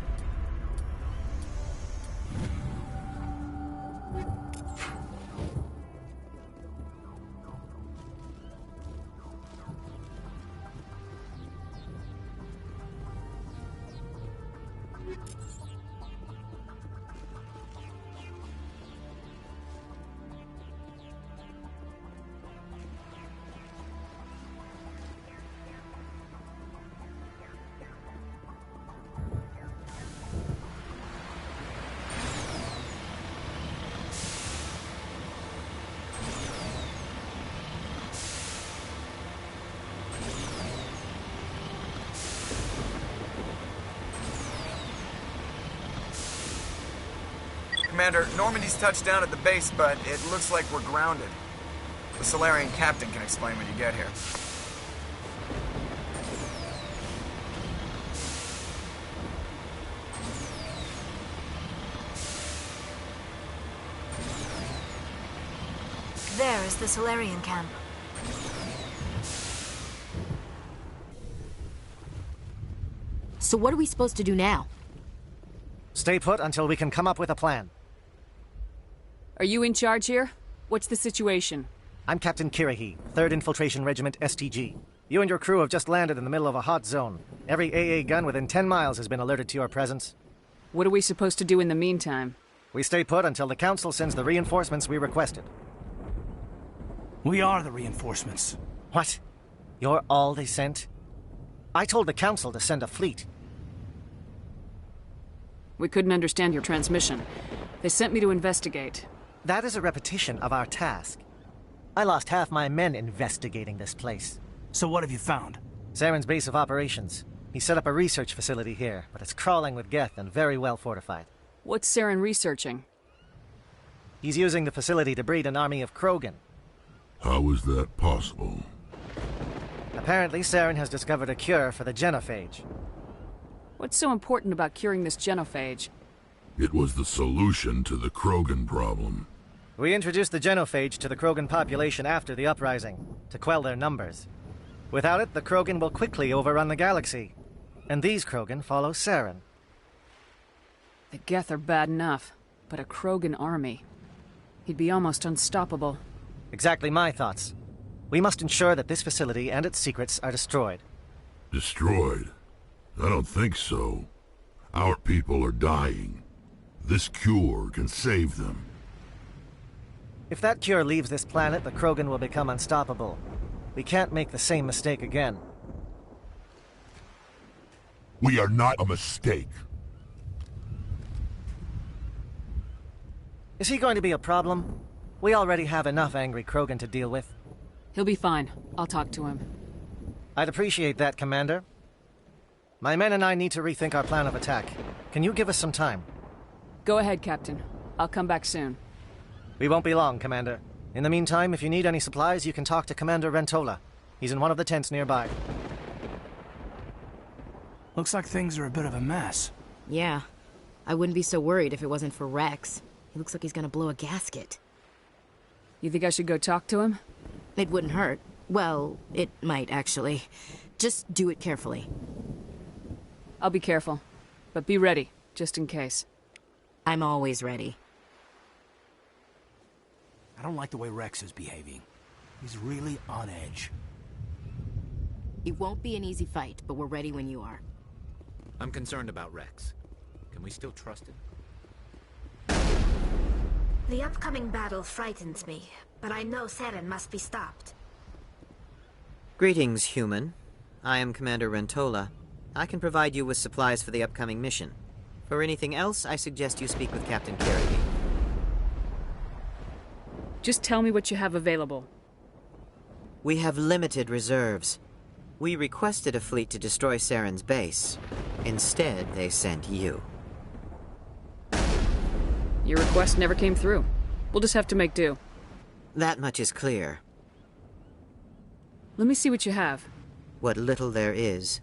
Commander, Normandy's touched down at the base, but it looks like we're grounded. The Solarian captain can explain when you get here. There is the Solarian camp. So what are we supposed to do now? Stay put until we can come up with a plan. Are you in charge here? What's the situation? I'm Captain Kirrahe, 3rd Infiltration Regiment STG. You and your crew have just landed in the middle of a hot zone. Every AA gun within 10 miles has been alerted to your presence. What are we supposed to do in the meantime? We stay put until the Council sends the reinforcements we requested. We are the reinforcements. What? You're all they sent? I told the Council to send a fleet. We couldn't understand your transmission. They sent me to investigate. That is a repetition of our task. I lost half my men investigating this place. So what have you found? Saren's base of operations. He set up a research facility here, but it's crawling with Geth and very well fortified. What's Saren researching? He's using the facility to breed an army of Krogan. How is that possible? Apparently, Saren has discovered a cure for the genophage. What's so important about curing this genophage? It was the solution to the Krogan problem. We introduced the genophage to the Krogan population after the uprising, to quell their numbers. Without it, the Krogan will quickly overrun the galaxy. And these Krogan follow Saren. The Geth are bad enough, but a Krogan army. He'd be almost unstoppable. Exactly my thoughts. We must ensure that this facility and its secrets are destroyed. Destroyed? I don't think so. Our people are dying. This cure can save them. If that cure leaves this planet, the Krogan will become unstoppable. We can't make the same mistake again. We are not a mistake. Is he going to be a problem? We already have enough angry Krogan to deal with. He'll be fine. I'll talk to him. I'd appreciate that, Commander. My men and I need to rethink our plan of attack. Can you give us some time? Go ahead, Captain. I'll come back soon. We won't be long, Commander. In the meantime, if you need any supplies, you can talk to Commander Rentola. He's in one of the tents nearby. Looks like things are a bit of a mess. Yeah. I wouldn't be so worried if it wasn't for Rex. He looks like he's gonna blow a gasket. You think I should go talk to him? It wouldn't hurt. Well, it might, actually. Just do it carefully. I'll be careful. But be ready, just in case. I'm always ready. I don't like the way Rex is behaving. He's really on edge. It won't be an easy fight, but we're ready when you are. I'm concerned about Rex. Can we still trust him? The upcoming battle frightens me, but I know Saren must be stopped. Greetings, human. I am Commander Rentola. I can provide you with supplies for the upcoming mission. For anything else, I suggest you speak with Captain Carriby. Just tell me what you have available. We have limited reserves. We requested a fleet to destroy Saren's base. Instead, they sent you. Your request never came through. We'll just have to make do. That much is clear. Let me see what you have. What little there is.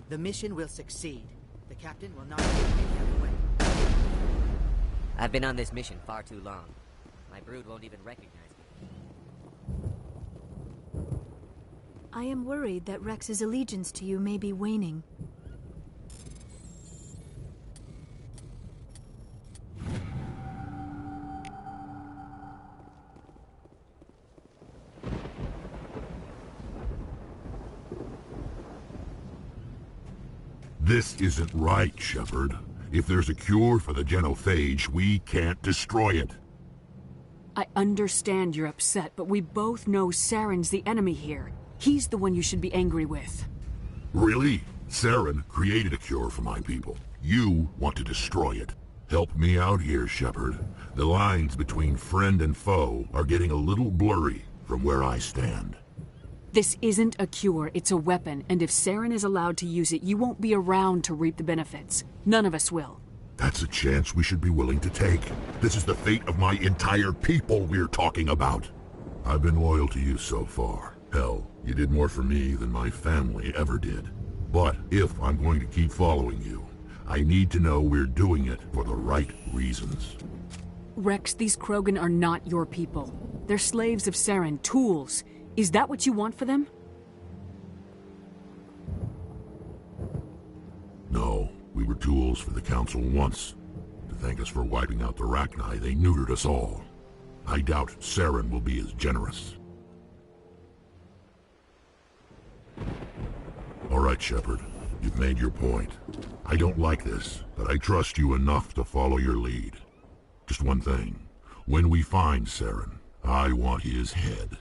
The mission will succeed. The captain will not take any other way. I've been on this mission far too long. My brood won't even recognize me. I am worried that Rex's allegiance to you may be waning. This isn't right, Shepard. If there's a cure for the genophage, we can't destroy it. I understand you're upset, but we both know Saren's the enemy here. He's the one you should be angry with. Really? Saren created a cure for my people. You want to destroy it. Help me out here, Shepard. The lines between friend and foe are getting a little blurry from where I stand. This isn't a cure, it's a weapon, and if Saren is allowed to use it, you won't be around to reap the benefits. None of us will. That's a chance we should be willing to take. This is the fate of my entire people we're talking about. I've been loyal to you so far. Hell, you did more for me than my family ever did. But if I'm going to keep following you, I need to know we're doing it for the right reasons. Rex, these Krogan are not your people. They're slaves of Saren, tools. Is that what you want for them? No, we were tools for the Council once. To thank us for wiping out the Rachni, they neutered us all. I doubt Saren will be as generous. All right, Shepard. You've made your point. I don't like this, but I trust you enough to follow your lead. Just one thing. When we find Saren, I want his head.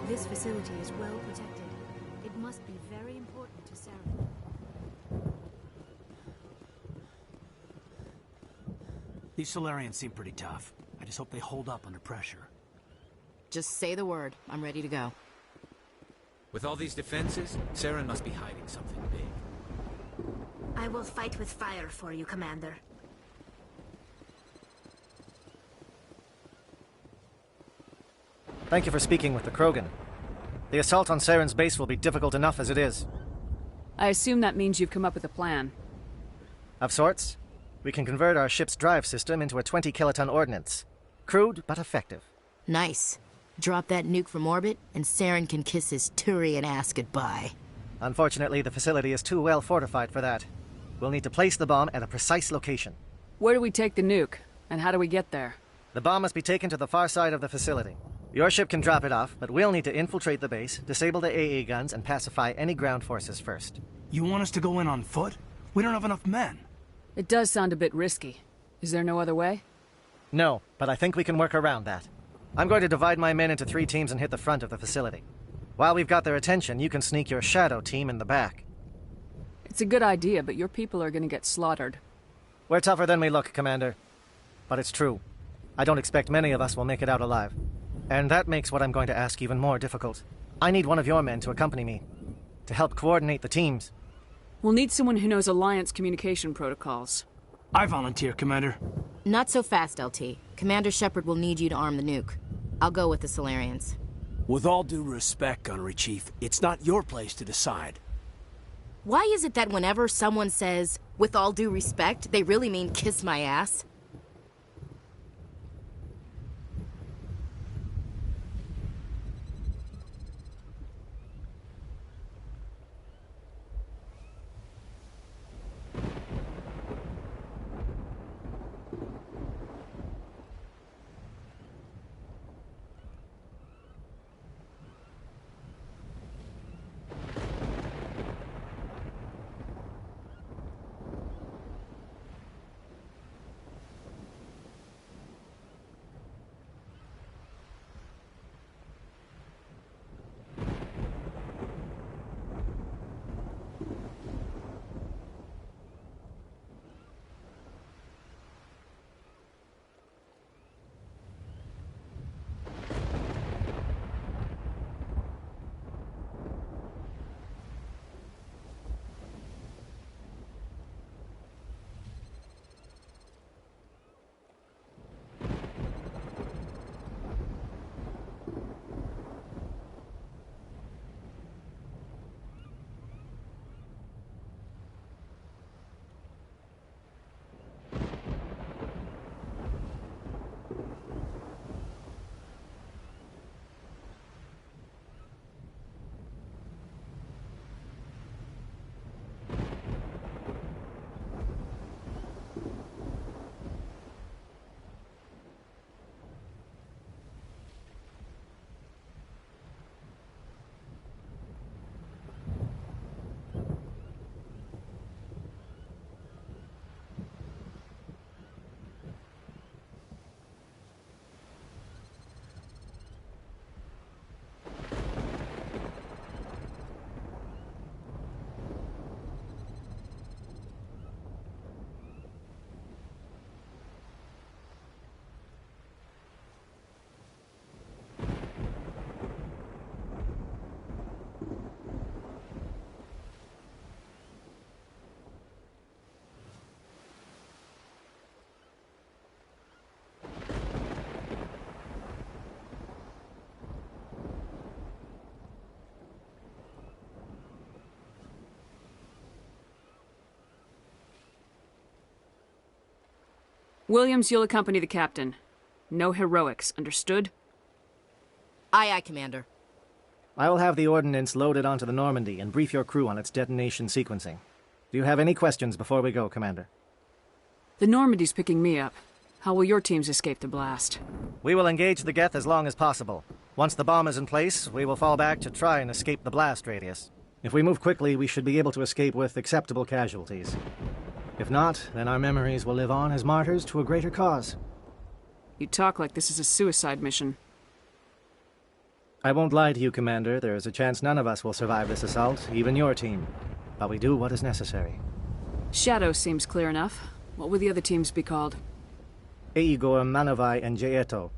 This facility is well protected. It must be very important to Saren. These Solarians seem pretty tough. I just hope they hold up under pressure. Just say the word. I'm ready to go. With all these defenses, Saren must be hiding something big. I will fight with fire for you, Commander. Thank you for speaking with the Krogan. The assault on Saren's base will be difficult enough as it is. I assume that means you've come up with a plan. Of sorts. We can convert our ship's drive system into a 20-kiloton ordnance. Crude, but effective. Nice. Drop that nuke from orbit, and Saren can kiss his Turian ass goodbye. Unfortunately, the facility is too well fortified for that. We'll need to place the bomb at a precise location. Where do we take the nuke? And how do we get there? The bomb must be taken to the far side of the facility. Your ship can drop it off, but we'll need to infiltrate the base, disable the AA guns, and pacify any ground forces first. You want us to go in on foot? We don't have enough men. It does sound a bit risky. Is there no other way? No, but I think we can work around that. I'm going to divide my men into 3 teams and hit the front of the facility. While we've got their attention, you can sneak your shadow team in the back. It's a good idea, but your people are going to get slaughtered. We're tougher than we look, Commander. But it's true. I don't expect many of us will make it out alive. And that makes what I'm going to ask even more difficult. I need one of your men to accompany me, to help coordinate the teams. We'll need someone who knows Alliance communication protocols. I volunteer, Commander. Not so fast, LT. Commander Shepard will need you to arm the nuke. I'll go with the Solarians. With all due respect, Gunnery Chief, it's not your place to decide. Why is it that whenever someone says, with all due respect, they really mean kiss my ass? Williams, you'll accompany the captain. No heroics, understood? Aye, aye, Commander. I will have the ordnance loaded onto the Normandy and brief your crew on its detonation sequencing. Do you have any questions before we go, Commander? The Normandy's picking me up. How will your teams escape the blast? We will engage the Geth as long as possible. Once the bomb is in place, we will fall back to try and escape the blast radius. If we move quickly, we should be able to escape with acceptable casualties. If not, then our memories will live on as martyrs to a greater cause. You talk like this is a suicide mission. I won't lie to you, Commander. There is a chance none of us will survive this assault, even your team. But we do what is necessary. Shadow seems clear enough. What would the other teams be called? Igor, Manovai, and Jaeto.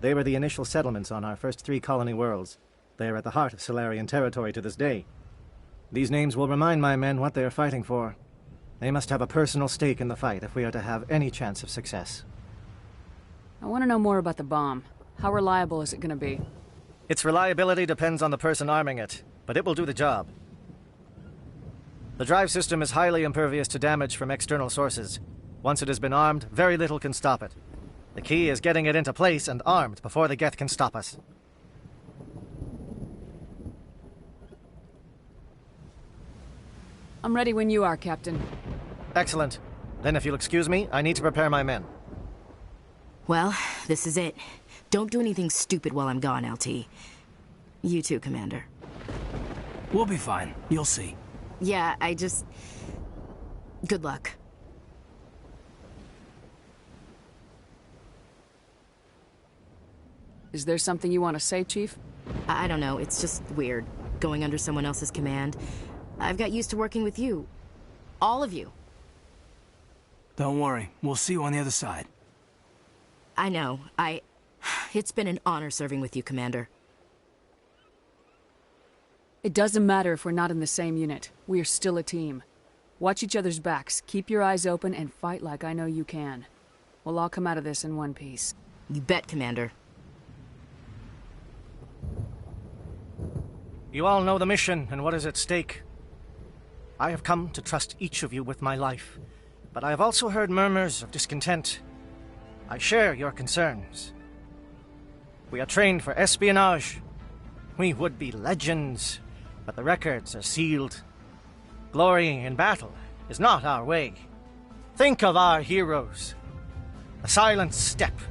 They were the initial settlements on our first 3 colony worlds. They are at the heart of Solarian territory to this day. These names will remind my men what they are fighting for. They must have a personal stake in the fight if we are to have any chance of success. I want to know more about the bomb. How reliable is it going to be? Its reliability depends on the person arming it, but it will do the job. The drive system is highly impervious to damage from external sources. Once it has been armed, very little can stop it. The key is getting it into place and armed before the Geth can stop us. I'm ready when you are, Captain. Excellent. Then if you'll excuse me, I need to prepare my men. Well, this is it. Don't do anything stupid while I'm gone, LT. You too, Commander. We'll be fine. You'll see. Yeah, good luck. Is there something you want to say, Chief? I don't know. It's just weird, going under someone else's command. I've got used to working with you. All of you. Don't worry. We'll see you on the other side. I know. It's been an honor serving with you, Commander. It doesn't matter if we're not in the same unit. We are still a team. Watch each other's backs, keep your eyes open, and fight like I know you can. We'll all come out of this in one piece. You bet, Commander. You all know the mission and what is at stake. I have come to trust each of you with my life, but I have also heard murmurs of discontent. I share your concerns. We are trained for espionage. We would be legends, but the records are sealed. Glory in battle is not our way. Think of our heroes. The Silent Steppe,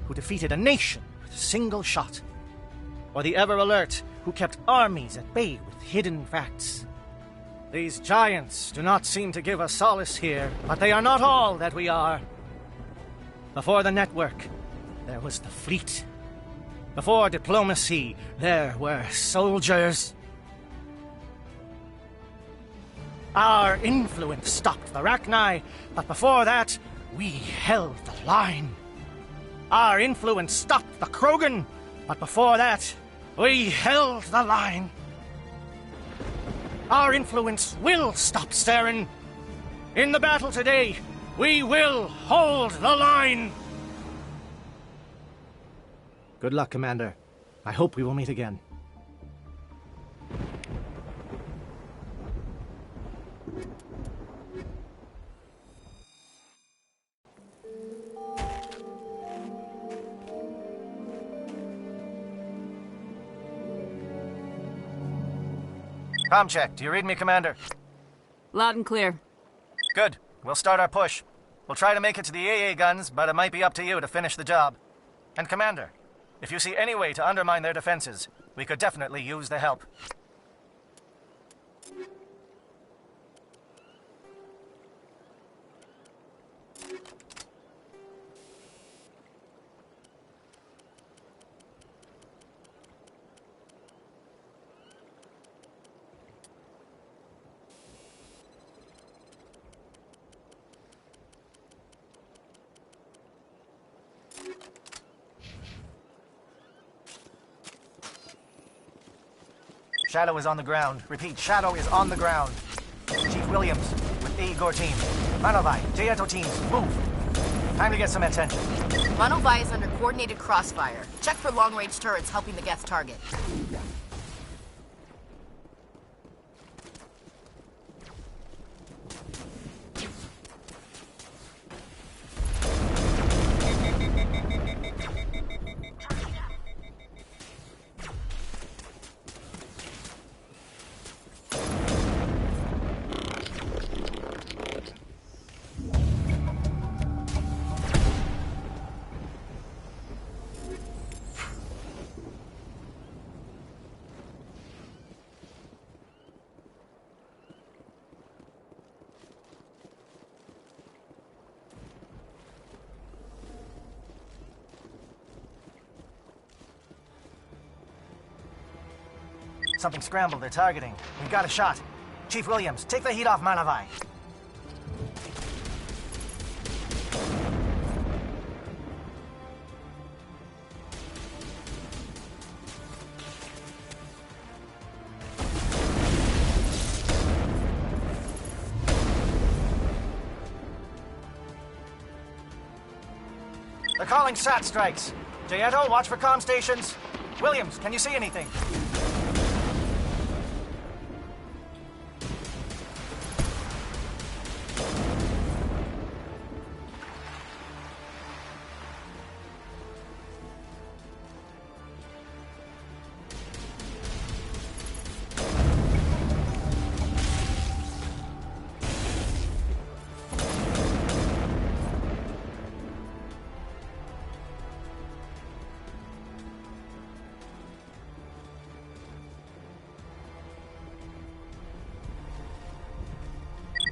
who defeated a nation with a single shot. Or the Ever Alert, who kept armies at bay with hidden facts. These giants do not seem to give us solace here, but they are not all that we are. Before the network, there was the fleet. Before diplomacy, there were soldiers. Our influence stopped the Rachni, but before that, we held the line. Our influence stopped the Krogan, but before that, we held the line. Our influence will stop Saren. In the battle today, we will hold the line. Good luck, Commander. I hope we will meet again. Comm check. Do you read me, Commander? Loud and clear. Good. We'll start our push. We'll try to make it to the AA guns, but it might be up to you to finish the job. And Commander, if you see any way to undermine their defenses, we could definitely use the help. Shadow is on the ground. Repeat, Shadow is on the ground. Chief Williams, with Igor team. Manovai, Jaeto teams, move. Time to get some attention. Manovai is under coordinated crossfire. Check for long-range turrets helping the Geth target. something scrambled they're targeting. We've got a shot. Chief Williams, take the heat off Malavai. They're calling SAT strikes. Jayeto, watch for comm stations. Williams, can you see anything?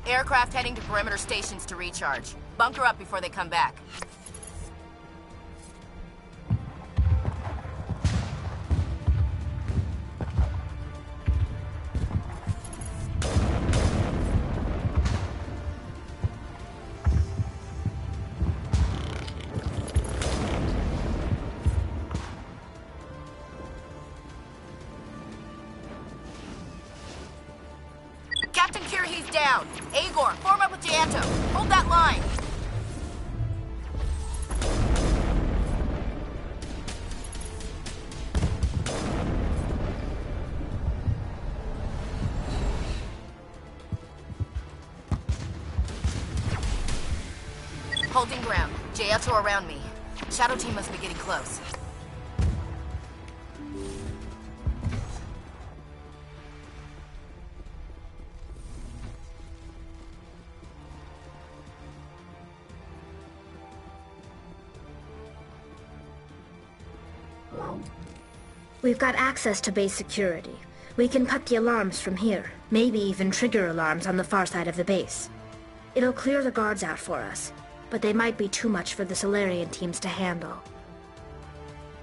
Aircraft heading to perimeter stations to recharge. Bunker up before they come back. Captain Kirhe's down. Agor, form up with Jayeto. Hold that line. Holding ground. Jayeto around me. Shadow team must be getting close. We've got access to base security. We can cut the alarms from here, maybe even trigger alarms on the far side of the base. It'll clear the guards out for us, but they might be too much for the Solarian teams to handle.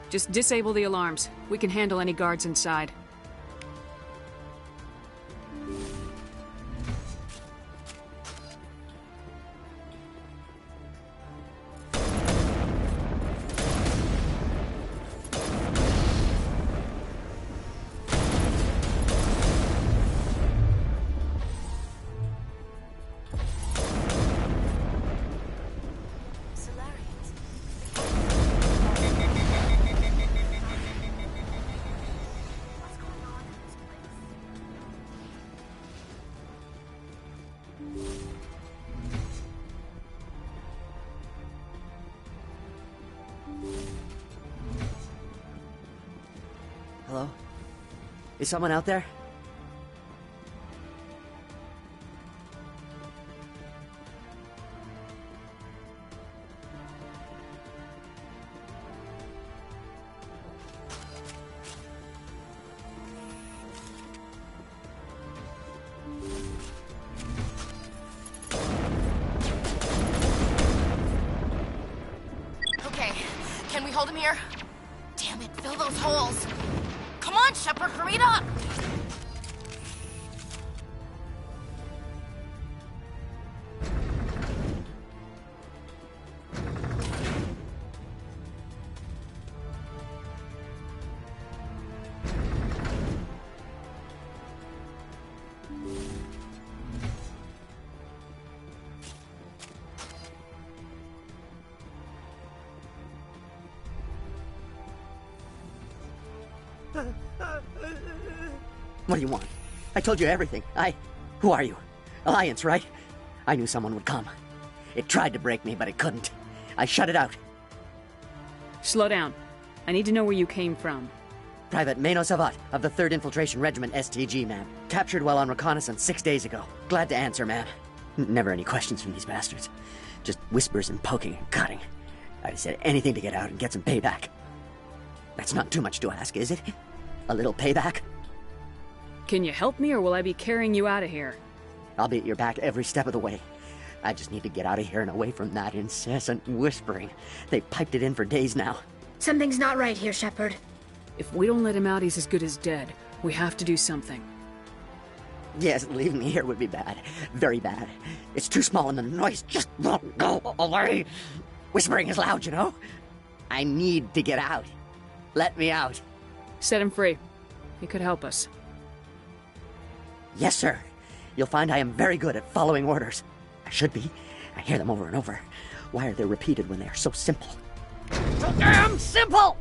Just disable the alarms. We can handle any guards inside. Hello? Is someone out there? Okay, can we hold him here? Damn it, fill those holes. Come on, Shepard, hurry it up! What do you want? I told you everything. Who are you? Alliance, right? I knew someone would come. It tried to break me, but it couldn't. I shut it out. Slow down. I need to know where you came from. Private Mano Savat of the 3rd Infiltration Regiment STG, ma'am. Captured while on reconnaissance 6 days ago. Glad to answer, ma'am. Never any questions from these bastards. Just whispers and poking and cutting. I'd have said anything to get out and get some payback. That's not too much to ask, is it? A little payback? Can you help me, or will I be carrying you out of here? I'll be at your back every step of the way. I just need to get out of here and away from that incessant whispering. They've piped it in for days now. Something's not right here, Shepard. If we don't let him out, he's as good as dead. We have to do something. Yes, leaving me here would be bad. Very bad. It's too small and the noise just won't go away. Whispering is loud, you know? I need to get out. Let me out. Set him free. He could help us. Yes, sir. You'll find I am very good at following orders. I should be. I hear them over and over. Why are they repeated when they are so simple? So damn simple!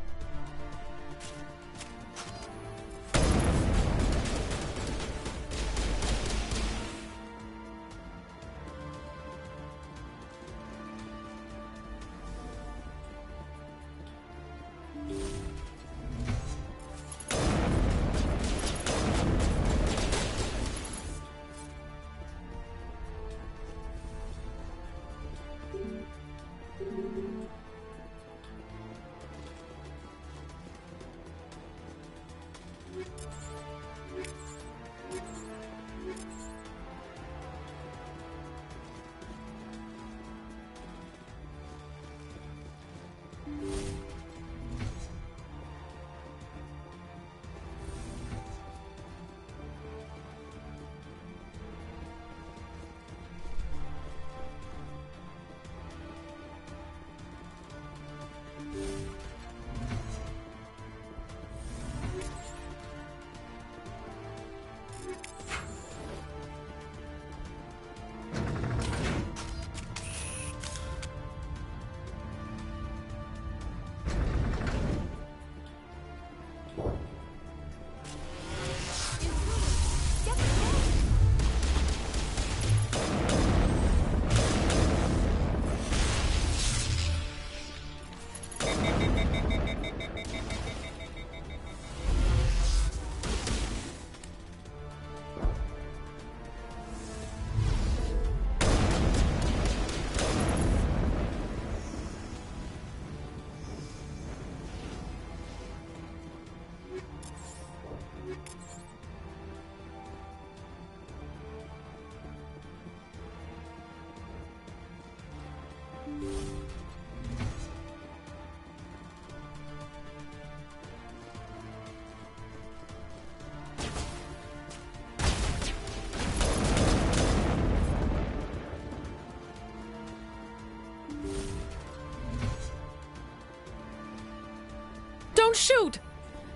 Don't shoot!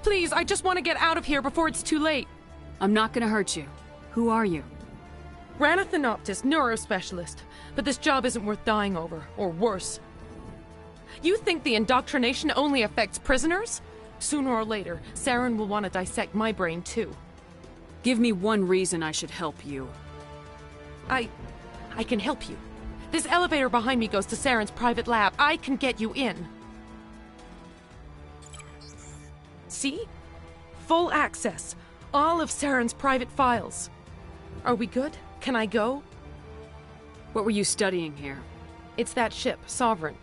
Please, I just want to get out of here before it's too late. I'm not gonna hurt you. Who are you? Rana Thanoptis, neurospecialist. But this job isn't worth dying over, or worse. You think the indoctrination only affects prisoners? Sooner or later, Saren will want to dissect my brain too. Give me one reason I should help you. I can help you. This elevator behind me goes to Saren's private lab. I can get you in. See? Full access. All of Saren's private files. Are we good? Can I go? What were you studying here? It's that ship, Sovereign.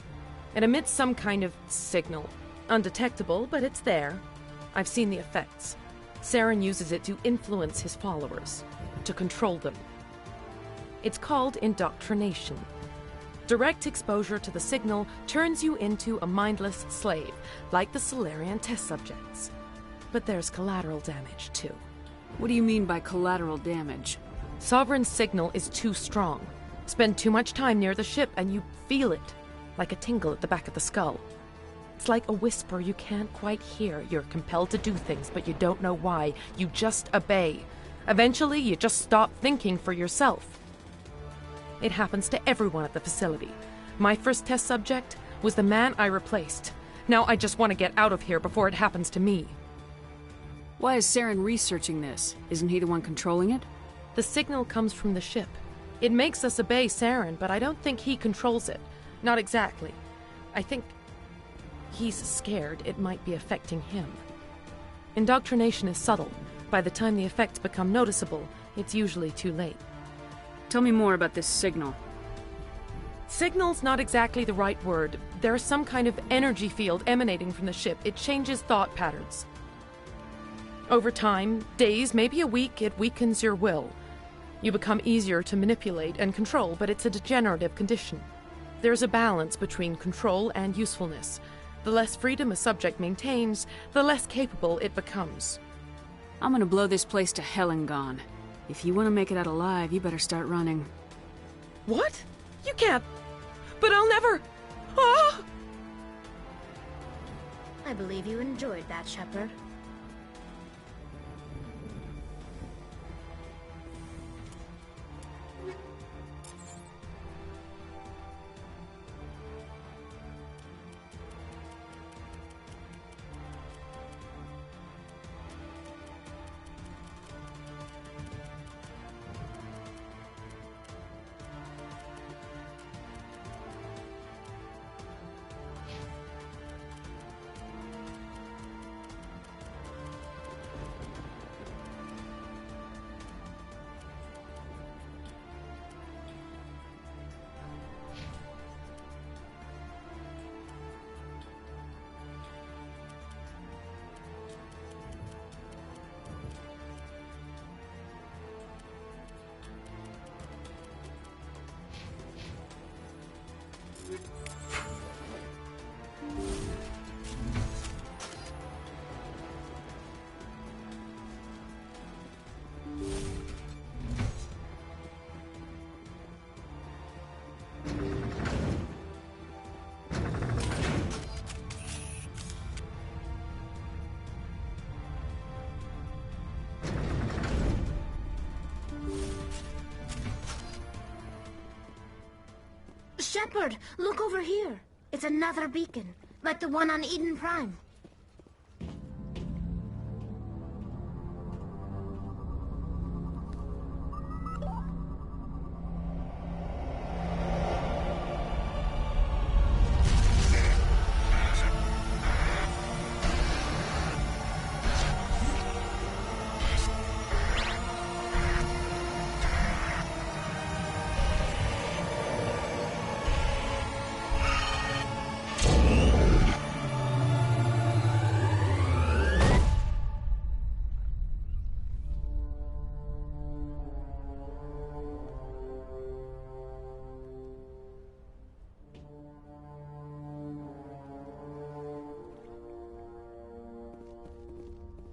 It emits some kind of signal. Undetectable, but it's there. I've seen the effects. Saren uses it to influence his followers, to control them. It's called indoctrination. Direct exposure to the signal turns you into a mindless slave, like the Salarian test subjects. But there's collateral damage, too. What do you mean by collateral damage? Sovereign's signal is too strong. Spend too much time near the ship and you feel it, like a tingle at the back of the skull. It's like a whisper you can't quite hear. You're compelled to do things, but you don't know why. You just obey. Eventually, you just stop thinking for yourself. It happens to everyone at the facility. My first test subject was the man I replaced. Now I just want to get out of here before it happens to me. Why is Saren researching this? Isn't he the one controlling it? The signal comes from the ship. It makes us obey Saren, but I don't think he controls it. Not exactly. I think he's scared it might be affecting him. Indoctrination is subtle. By the time the effects become noticeable, it's usually too late. Tell me more about this signal. Signal's not exactly the right word. There's some kind of energy field emanating from the ship. It changes thought patterns. Over time, days, maybe a week, it weakens your will. You become easier to manipulate and control, but it's a degenerative condition. There's a balance between control and usefulness. The less freedom a subject maintains, the less capable it becomes. I'm gonna blow this place to hell and gone. If you want to make it out alive, you better start running. What? You can't. But I'll never. Ah! I believe you enjoyed that, Shepard. Shepard, look over here. It's another beacon, like the one on Eden Prime.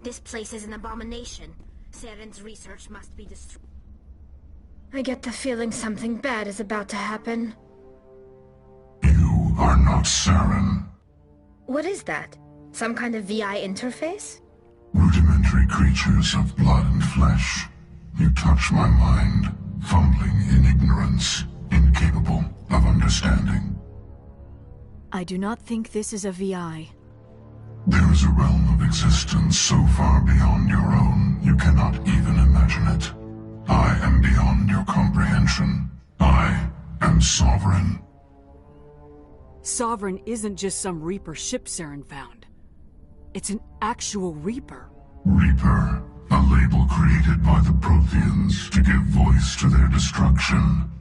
This place is an abomination. Saren's research must be destroyed. I get the feeling something bad is about to happen. You are not Saren. What is that? Some kind of VI interface? Rudimentary creatures of blood and flesh. You touch my mind, fumbling in ignorance, incapable of understanding. I do not think this is a VI. There is a realm of existence so far beyond your own, you cannot even imagine it. I am beyond your comprehension. I am Sovereign. Sovereign isn't just some Reaper ship Saren found. It's an actual Reaper. Reaper, a label created by the Protheans to give voice to their destruction.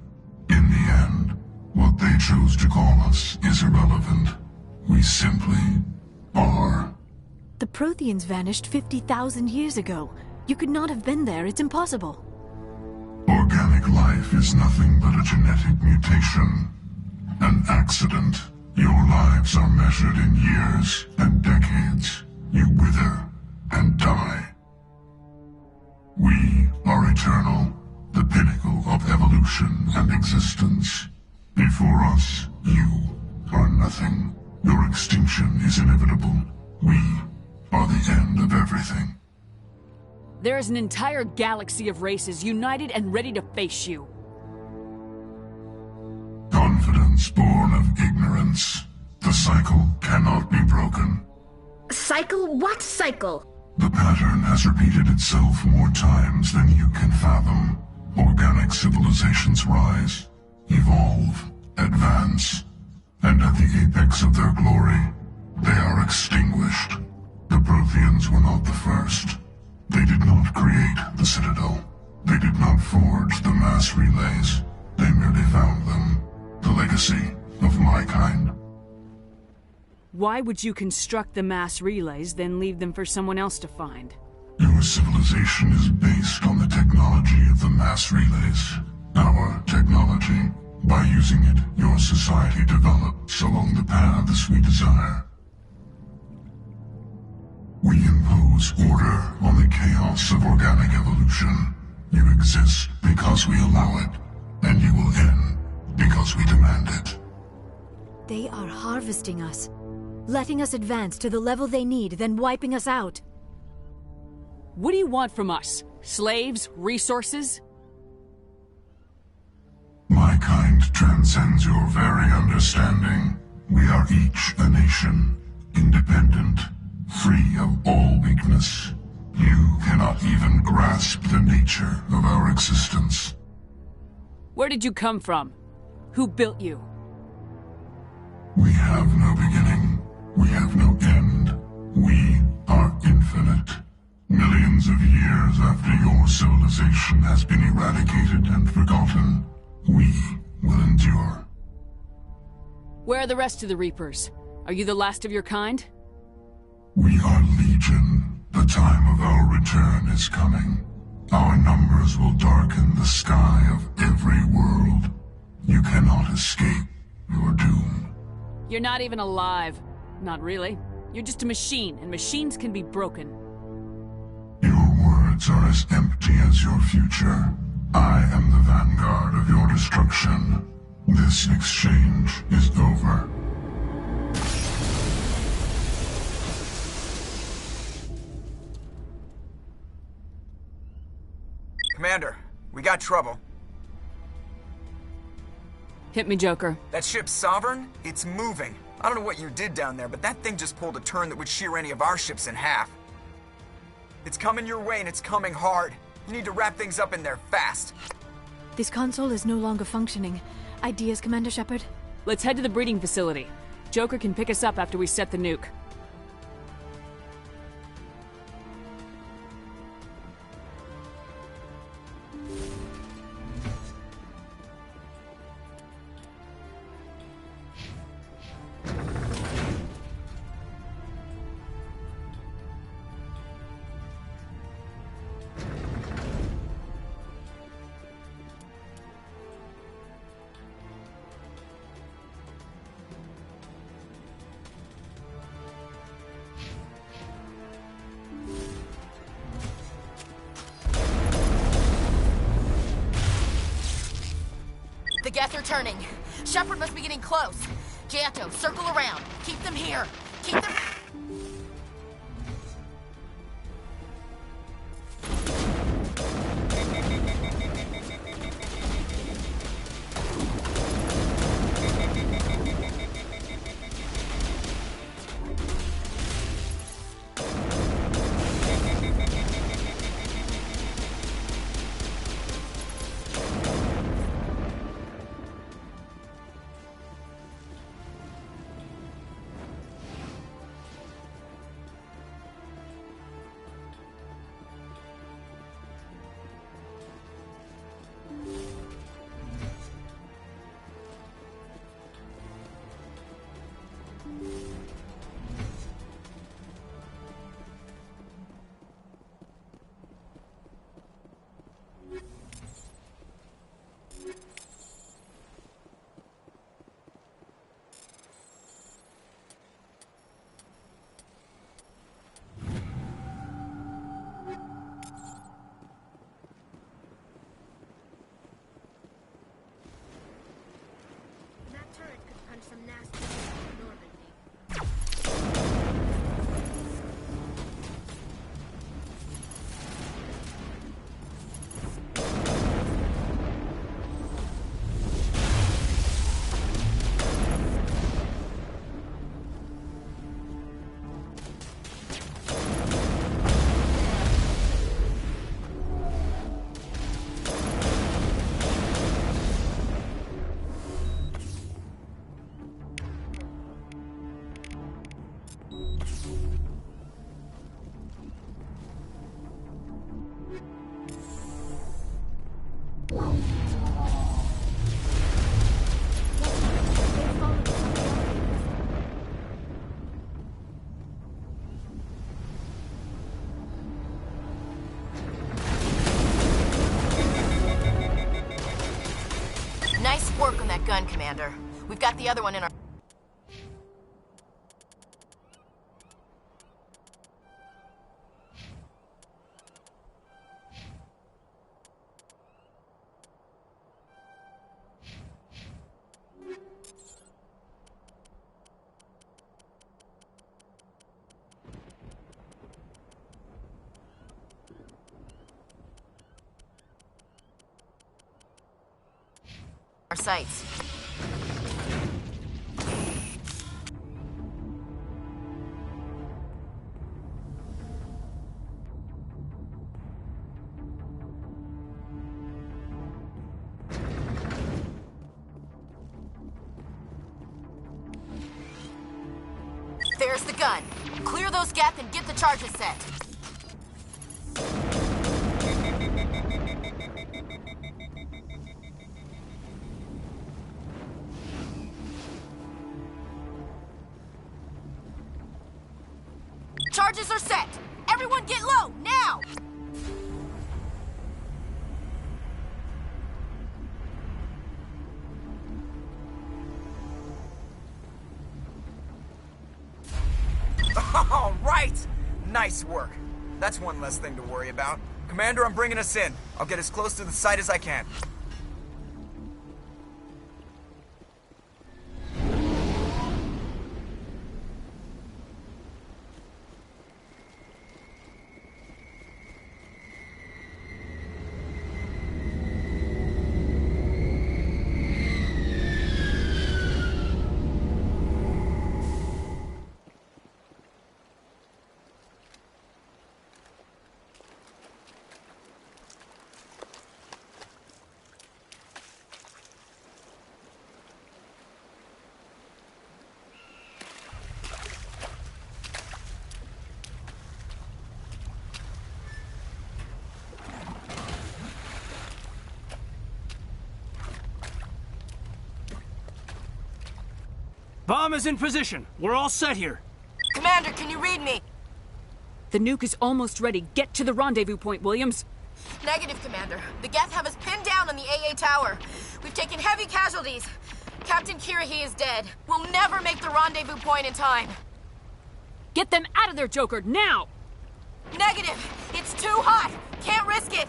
In the end, what they chose to call us is irrelevant. We simply are. The Protheans vanished 50,000 years ago. You could not have been there. It's impossible. Organic life is nothing but a genetic mutation. An accident. Your lives are measured in years and decades. You wither and die. We are eternal, the pinnacle of evolution and existence. Before us, you are nothing. Your extinction is inevitable. We are the end of everything. There is an entire galaxy of races united and ready to face you. Confidence born of ignorance. The cycle cannot be broken. Cycle? What cycle? The pattern has repeated itself more times than you can fathom. Organic civilizations rise, evolve, advance, and at the apex of their glory, they are extinguished. The Protheans were not the first. They did not create the Citadel. They did not forge the mass relays. They merely found them. The legacy of my kind. Why would you construct the mass relays, then leave them for someone else to find? Your civilization is based on the technology of the mass relays. Our technology. By using it, your society develops along the paths we desire. We impose order on the chaos of organic evolution. You exist because we allow it, and you will end because we demand it. They are harvesting us, letting us advance to the level they need, then wiping us out. What do you want from us? Slaves? Resources? My kind transcends your very understanding. We are each a nation, independent, free of all weakness. You cannot even grasp the nature of our existence. Where did you come from? Who built you? We have no beginning. We have no end. We are infinite. Millions of years after your civilization has been eradicated and forgotten, we will endure. Where are the rest of the Reapers? Are you the last of your kind? We are legion. The time of our return is coming. Our numbers will darken the sky of every world. You cannot escape your doom. You're not even alive. Not really. You're just a machine, and machines can be broken. Your words are as empty as your future. I am the vanguard of your destruction. This exchange is over. Commander, we got trouble. Hit me, Joker. That ship's Sovereign? It's moving. I don't know what you did down there, but that thing just pulled a turn that would shear any of our ships in half. It's coming your way, and it's coming hard. You need to wrap things up in there fast. This console is no longer functioning. Ideas, Commander Shepard? Let's head to the breeding facility. Joker can pick us up after we set the nuke. The Geth are turning. Shepard must be getting close. Jato, circle around. Keep them here. Keep them... Some nasty Normandy. Nice work on that gun, Commander. We've got the other one in our... our sights. There's the gun. Clear those Geth and get the charges set. Charges are set. Everyone get low, now! All right! Nice work. That's one less thing to worry about. Commander, I'm bringing us in. I'll get as close to the site as I can. Bomb is in position. We're all set here. Commander, can you read me? The nuke is almost ready. Get to the rendezvous point, Williams. Negative, Commander. The Geth have us pinned down on the AA tower. We've taken heavy casualties. Captain Kirahi is dead. We'll never make the rendezvous point in time. Get them out of there, Joker, now! Negative. It's too hot. Can't risk it.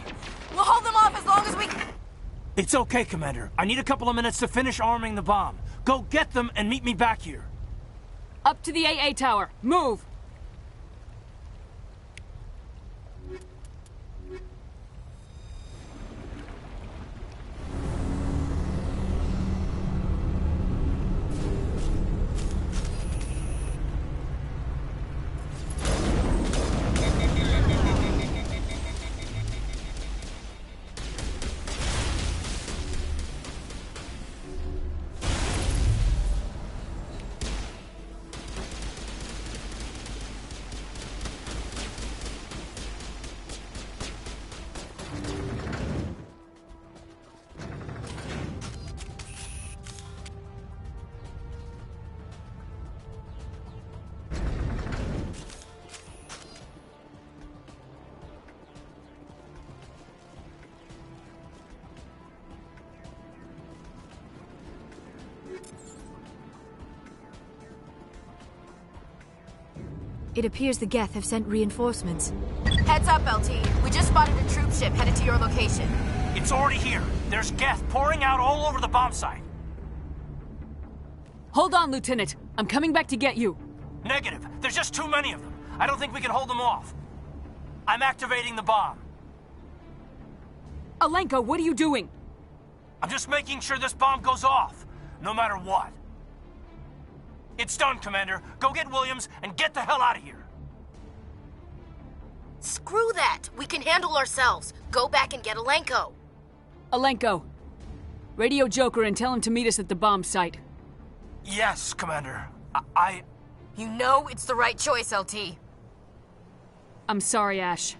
We'll hold them off as long as we... It's okay, Commander. I need a couple of minutes to finish arming the bomb. Go get them and meet me back here. Up to the AA tower. Move! It appears the Geth have sent reinforcements. Heads up, LT. We just spotted a troop ship headed to your location. It's already here. There's Geth pouring out all over the bomb site. Hold on, Lieutenant. I'm coming back to get you. Negative. There's just too many of them. I don't think we can hold them off. I'm activating the bomb. Alenko, what are you doing? I'm just making sure this bomb goes off, no matter what. It's done, Commander. Go get Williams and get the hell out of here. Screw that. We can handle ourselves. Go back and get Alenko. Alenko, radio Joker and tell him to meet us at the bomb site. Yes, Commander. You know it's the right choice, LT. I'm sorry, Ash.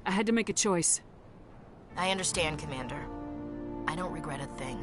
I had to make a choice. I understand, Commander. I don't regret a thing.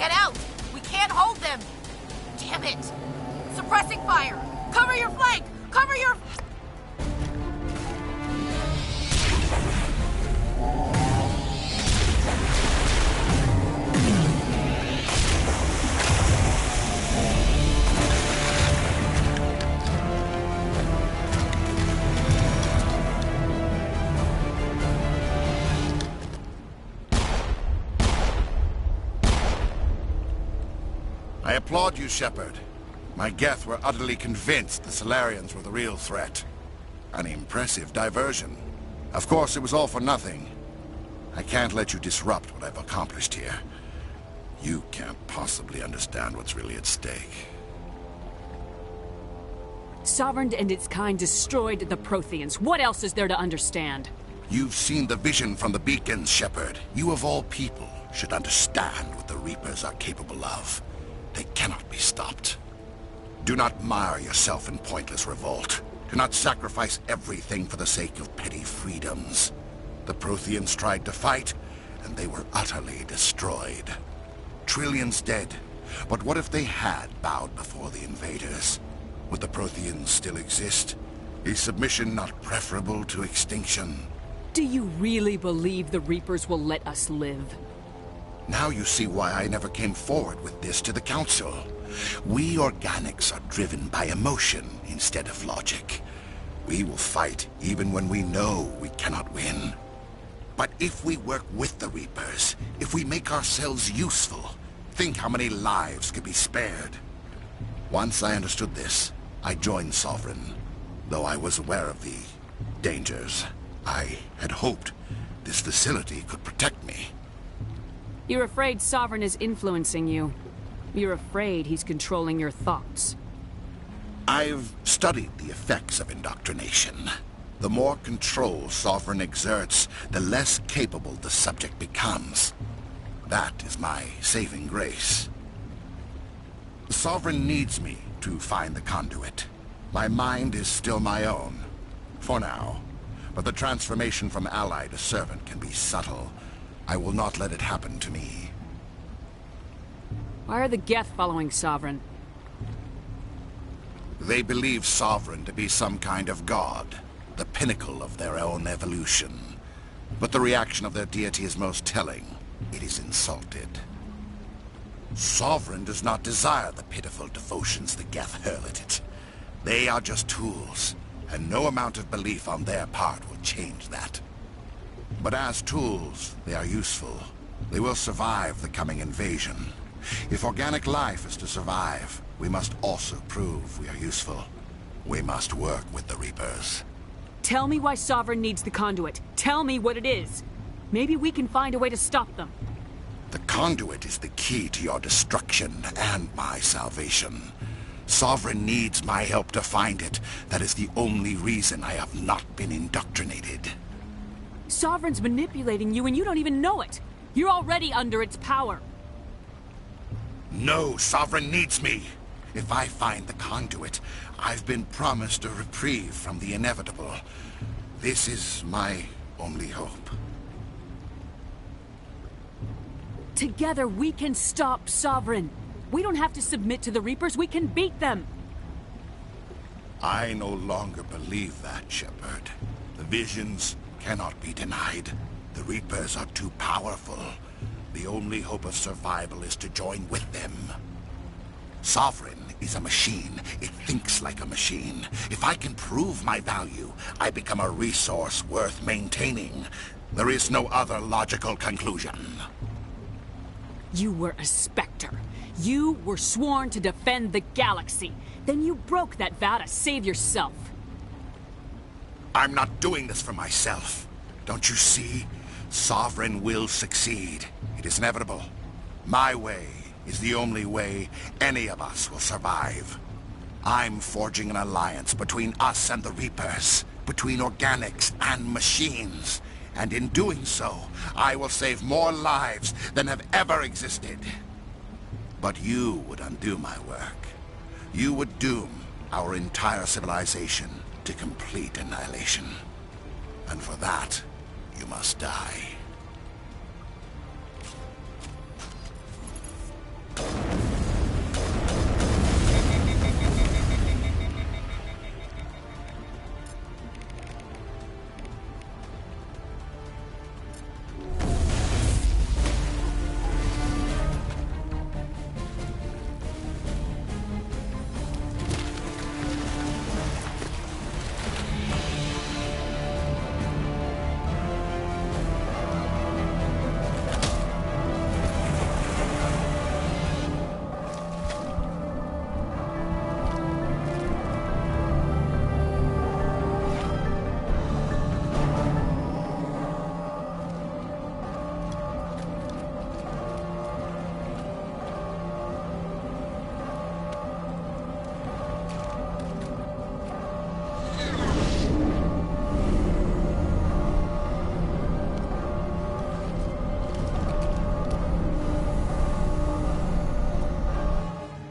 Get out! We can't hold them! Damn it! Suppressing fire! Cover your flank! Cover your... I applaud you, Shepard. My Geth were utterly convinced the Salarians were the real threat. An impressive diversion. Of course, it was all for nothing. I can't let you disrupt what I've accomplished here. You can't possibly understand what's really at stake. Sovereign and its kind destroyed the Protheans. What else is there to understand? You've seen the vision from the beacons, Shepard. You of all people should understand what the Reapers are capable of. They cannot be stopped. Do not mire yourself in pointless revolt. Do not sacrifice everything for the sake of petty freedoms. The Protheans tried to fight, and they were utterly destroyed. Trillions dead. But what if they had bowed before the invaders? Would the Protheans still exist? Is submission not preferable to extinction? Do you really believe the Reapers will let us live? Now you see why I never came forward with this to the Council. We organics are driven by emotion instead of logic. We will fight even when we know we cannot win. But if we work with the Reapers, if we make ourselves useful, think how many lives could be spared. Once I understood this, I joined Sovereign. Though I was aware of the dangers, I had hoped this facility could protect me. You're afraid Sovereign is influencing you. You're afraid he's controlling your thoughts. I've studied the effects of indoctrination. The more control Sovereign exerts, the less capable the subject becomes. That is my saving grace. Sovereign needs me to find the conduit. My mind is still my own, for now. But the transformation from ally to servant can be subtle. I will not let it happen to me. Why are the Geth following Sovereign? They believe Sovereign to be some kind of god, the pinnacle of their own evolution. But the reaction of their deity is most telling. It is insulted. Sovereign does not desire the pitiful devotions the Geth hurl at it. They are just tools, and no amount of belief on their part will change that. But as tools, they are useful. They will survive the coming invasion. If organic life is to survive, we must also prove we are useful. We must work with the Reapers. Tell me why Sovereign needs the conduit. Tell me what it is. Maybe we can find a way to stop them. The conduit is the key to your destruction and my salvation. Sovereign needs my help to find it. That is the only reason I have not been indoctrinated. Sovereign's manipulating you and you don't even know it. You're already under its power. No, Sovereign needs me. If I find the conduit, I've been promised a reprieve from the inevitable. This is my only hope. Together we can stop Sovereign. We don't have to submit to the Reapers, we can beat them. I no longer believe that, Shepard. The visions cannot be denied. The Reapers are too powerful. The only hope of survival is to join with them. Sovereign is a machine. It thinks like a machine. If I can prove my value, I become a resource worth maintaining. There is no other logical conclusion. You were a Spectre. You were sworn to defend the galaxy. Then you broke that vow to save yourself. I'm not doing this for myself. Don't you see? Sovereign will succeed. It is inevitable. My way is the only way any of us will survive. I'm forging an alliance between us and the Reapers, between organics and machines. And in doing so, I will save more lives than have ever existed. But you would undo my work. You would doom our entire civilization to complete annihilation. And for that, you must die.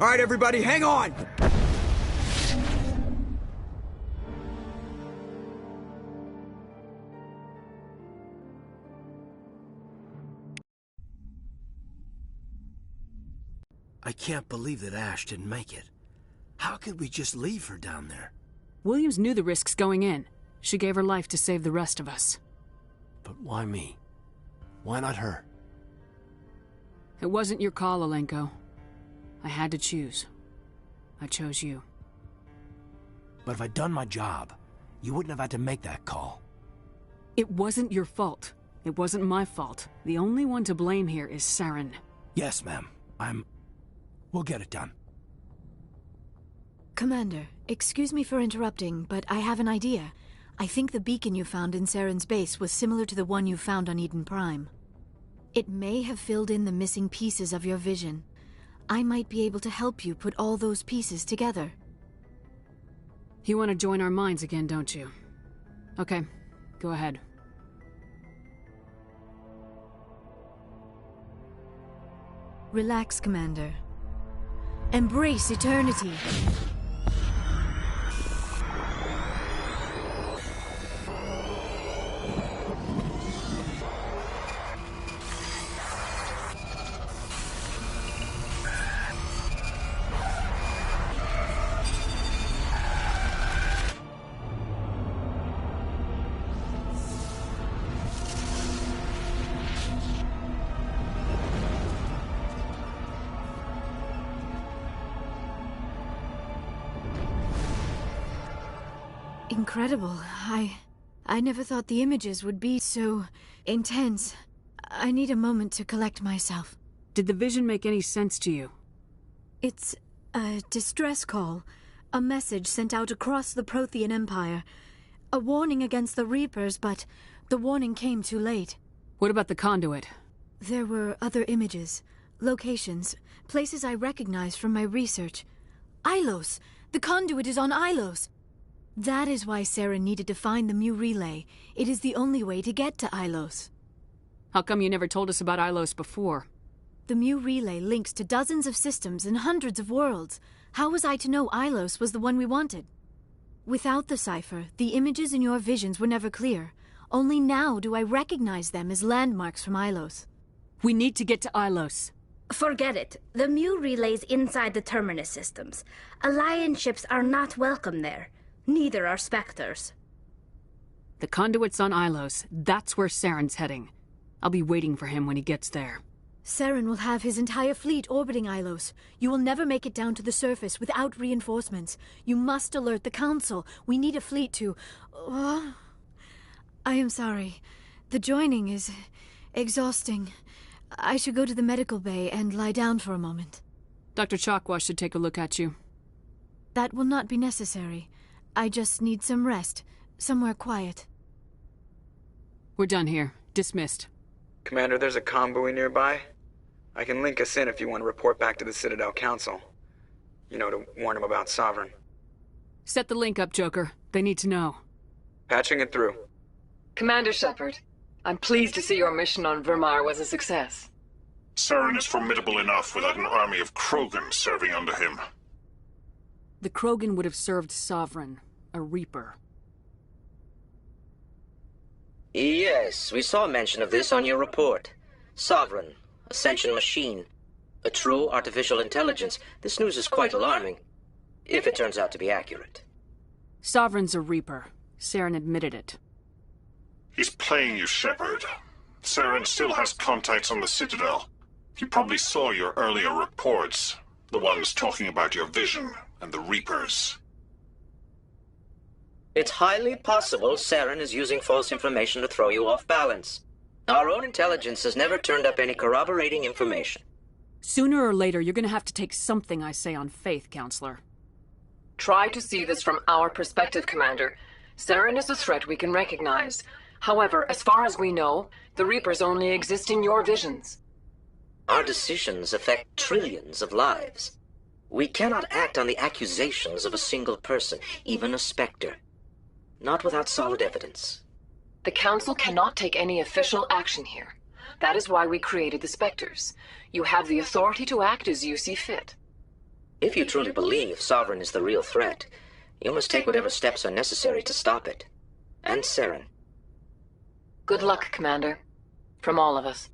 All right, everybody, hang on! I can't believe that Ash didn't make it. How could we just leave her down there? Williams knew the risks going in. She gave her life to save the rest of us. But why me? Why not her? It wasn't your call, Alenko. I had to choose. I chose you. But if I'd done my job, you wouldn't have had to make that call. It wasn't your fault. It wasn't my fault. The only one to blame here is Saren. Yes, ma'am. We'll get it done. Commander, excuse me for interrupting, but I have an idea. I think the beacon you found in Saren's base was similar to the one you found on Eden Prime. It may have filled in the missing pieces of your vision. I might be able to help you put all those pieces together. You want to join our minds again, don't you? Okay, go ahead. Relax, Commander. Embrace eternity. Incredible. I never thought the images would be so intense. I need a moment to collect myself. Did the vision make any sense to you? It's a distress call. A message sent out across the Prothean Empire. A warning against the Reapers, but the warning came too late. What about the conduit? There were other images, locations, places I recognized from my research. Ilos! The conduit is on Ilos! That is why Saren needed to find the Mu Relay. It is the only way to get to Ilos. How come you never told us about Ilos before? The Mu Relay links to dozens of systems and hundreds of worlds. How was I to know Ilos was the one we wanted? Without the cipher, the images in your visions were never clear. Only now do I recognize them as landmarks from Ilos. We need to get to Ilos. Forget it. The Mu Relay's inside the Terminus systems. Alliance ships are not welcome there. Neither are Spectres. The conduit's on Ilos. That's where Saren's heading. I'll be waiting for him when he gets there. Saren will have his entire fleet orbiting Ilos. You will never make it down to the surface without reinforcements. You must alert the Council. We need a fleet to... I am sorry. The joining is exhausting. I should go to the medical bay and lie down for a moment. Dr. Chakwas should take a look at you. That will not be necessary. I just need some rest. Somewhere quiet. We're done here. Dismissed. Commander, there's a convoy nearby. I can link us in if you want to report back to the Citadel Council. You know, to warn them about Sovereign. Set the link up, Joker. They need to know. Patching it through. Commander Shepard, I'm pleased to see your mission on Virmire was a success. Saren is formidable enough without an army of Krogan serving under him. The Krogan would have served Sovereign, a Reaper. Yes, we saw mention of this on your report. Sovereign, Ascension machine, a true artificial intelligence. This news is quite alarming, if it turns out to be accurate. Sovereign's a Reaper. Saren admitted it. He's playing you, Shepard. Saren still has contacts on the Citadel. He probably saw your earlier reports, the ones talking about your vision and the Reapers. It's highly possible Saren is using false information to throw you off balance. Our own intelligence has never turned up any corroborating information. Sooner or later, you're gonna have to take something I say on faith, Counselor. Try to see this from our perspective, Commander. Saren is a threat we can recognize. However, as far as we know, the Reapers only exist in your visions. Our decisions affect trillions of lives. We cannot act on the accusations of a single person, even a Spectre. Not without solid evidence. The Council cannot take any official action here. That is why we created the Spectres. You have the authority to act as you see fit. If you truly believe Sovereign is the real threat, you must take whatever steps are necessary to stop it. And Saren. Good luck, Commander. From all of us.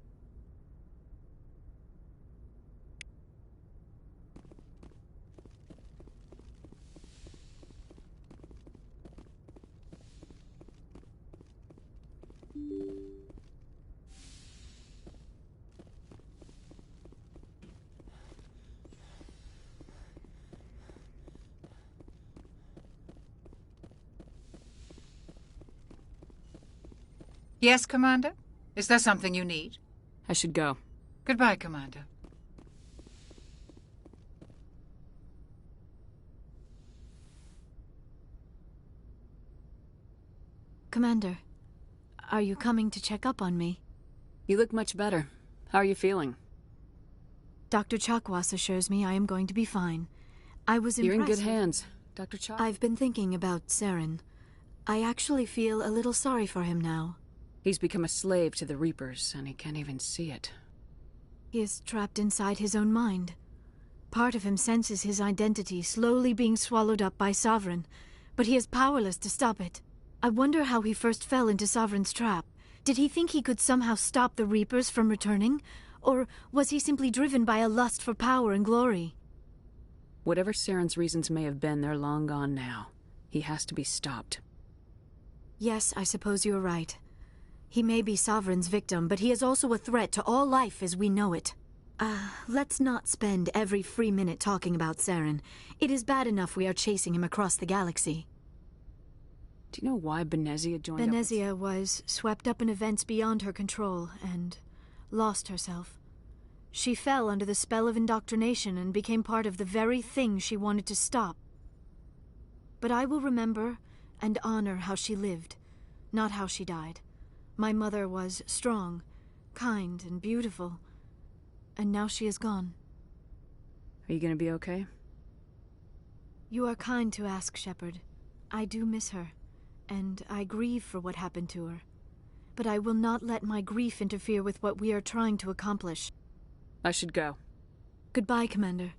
Yes, Commander? Is there something you need? I should go. Goodbye, Commander. Commander, are you coming to check up on me? You look much better. How are you feeling? Dr. Chakwas assures me I am going to be fine. I was You're impressed. in good hands, Dr. Chakwas. I've been thinking about Saren. I actually feel a little sorry for him now. He's become a slave to the Reapers, and he can't even see it. He is trapped inside his own mind. Part of him senses his identity slowly being swallowed up by Sovereign, but he is powerless to stop it. I wonder how he first fell into Sovereign's trap. Did he think he could somehow stop the Reapers from returning? Or was he simply driven by a lust for power and glory? Whatever Saren's reasons may have been, they're long gone now. He has to be stopped. Yes, I suppose you're right. He may be Sovereign's victim, but he is also a threat to all life as we know it. Let's not spend every free minute talking about Saren. It is bad enough we are chasing him across the galaxy. Do you know why Benezia joined up? Benezia was swept up in events beyond her control and lost herself. She fell under the spell of indoctrination and became part of the very thing she wanted to stop. But I will remember and honor how she lived, not how she died. My mother was strong, kind, and beautiful, and now she is gone. Are you gonna be okay? You are kind to ask, Shepard. I do miss her, and I grieve for what happened to her. But I will not let my grief interfere with what we are trying to accomplish. I should go. Goodbye, Commander.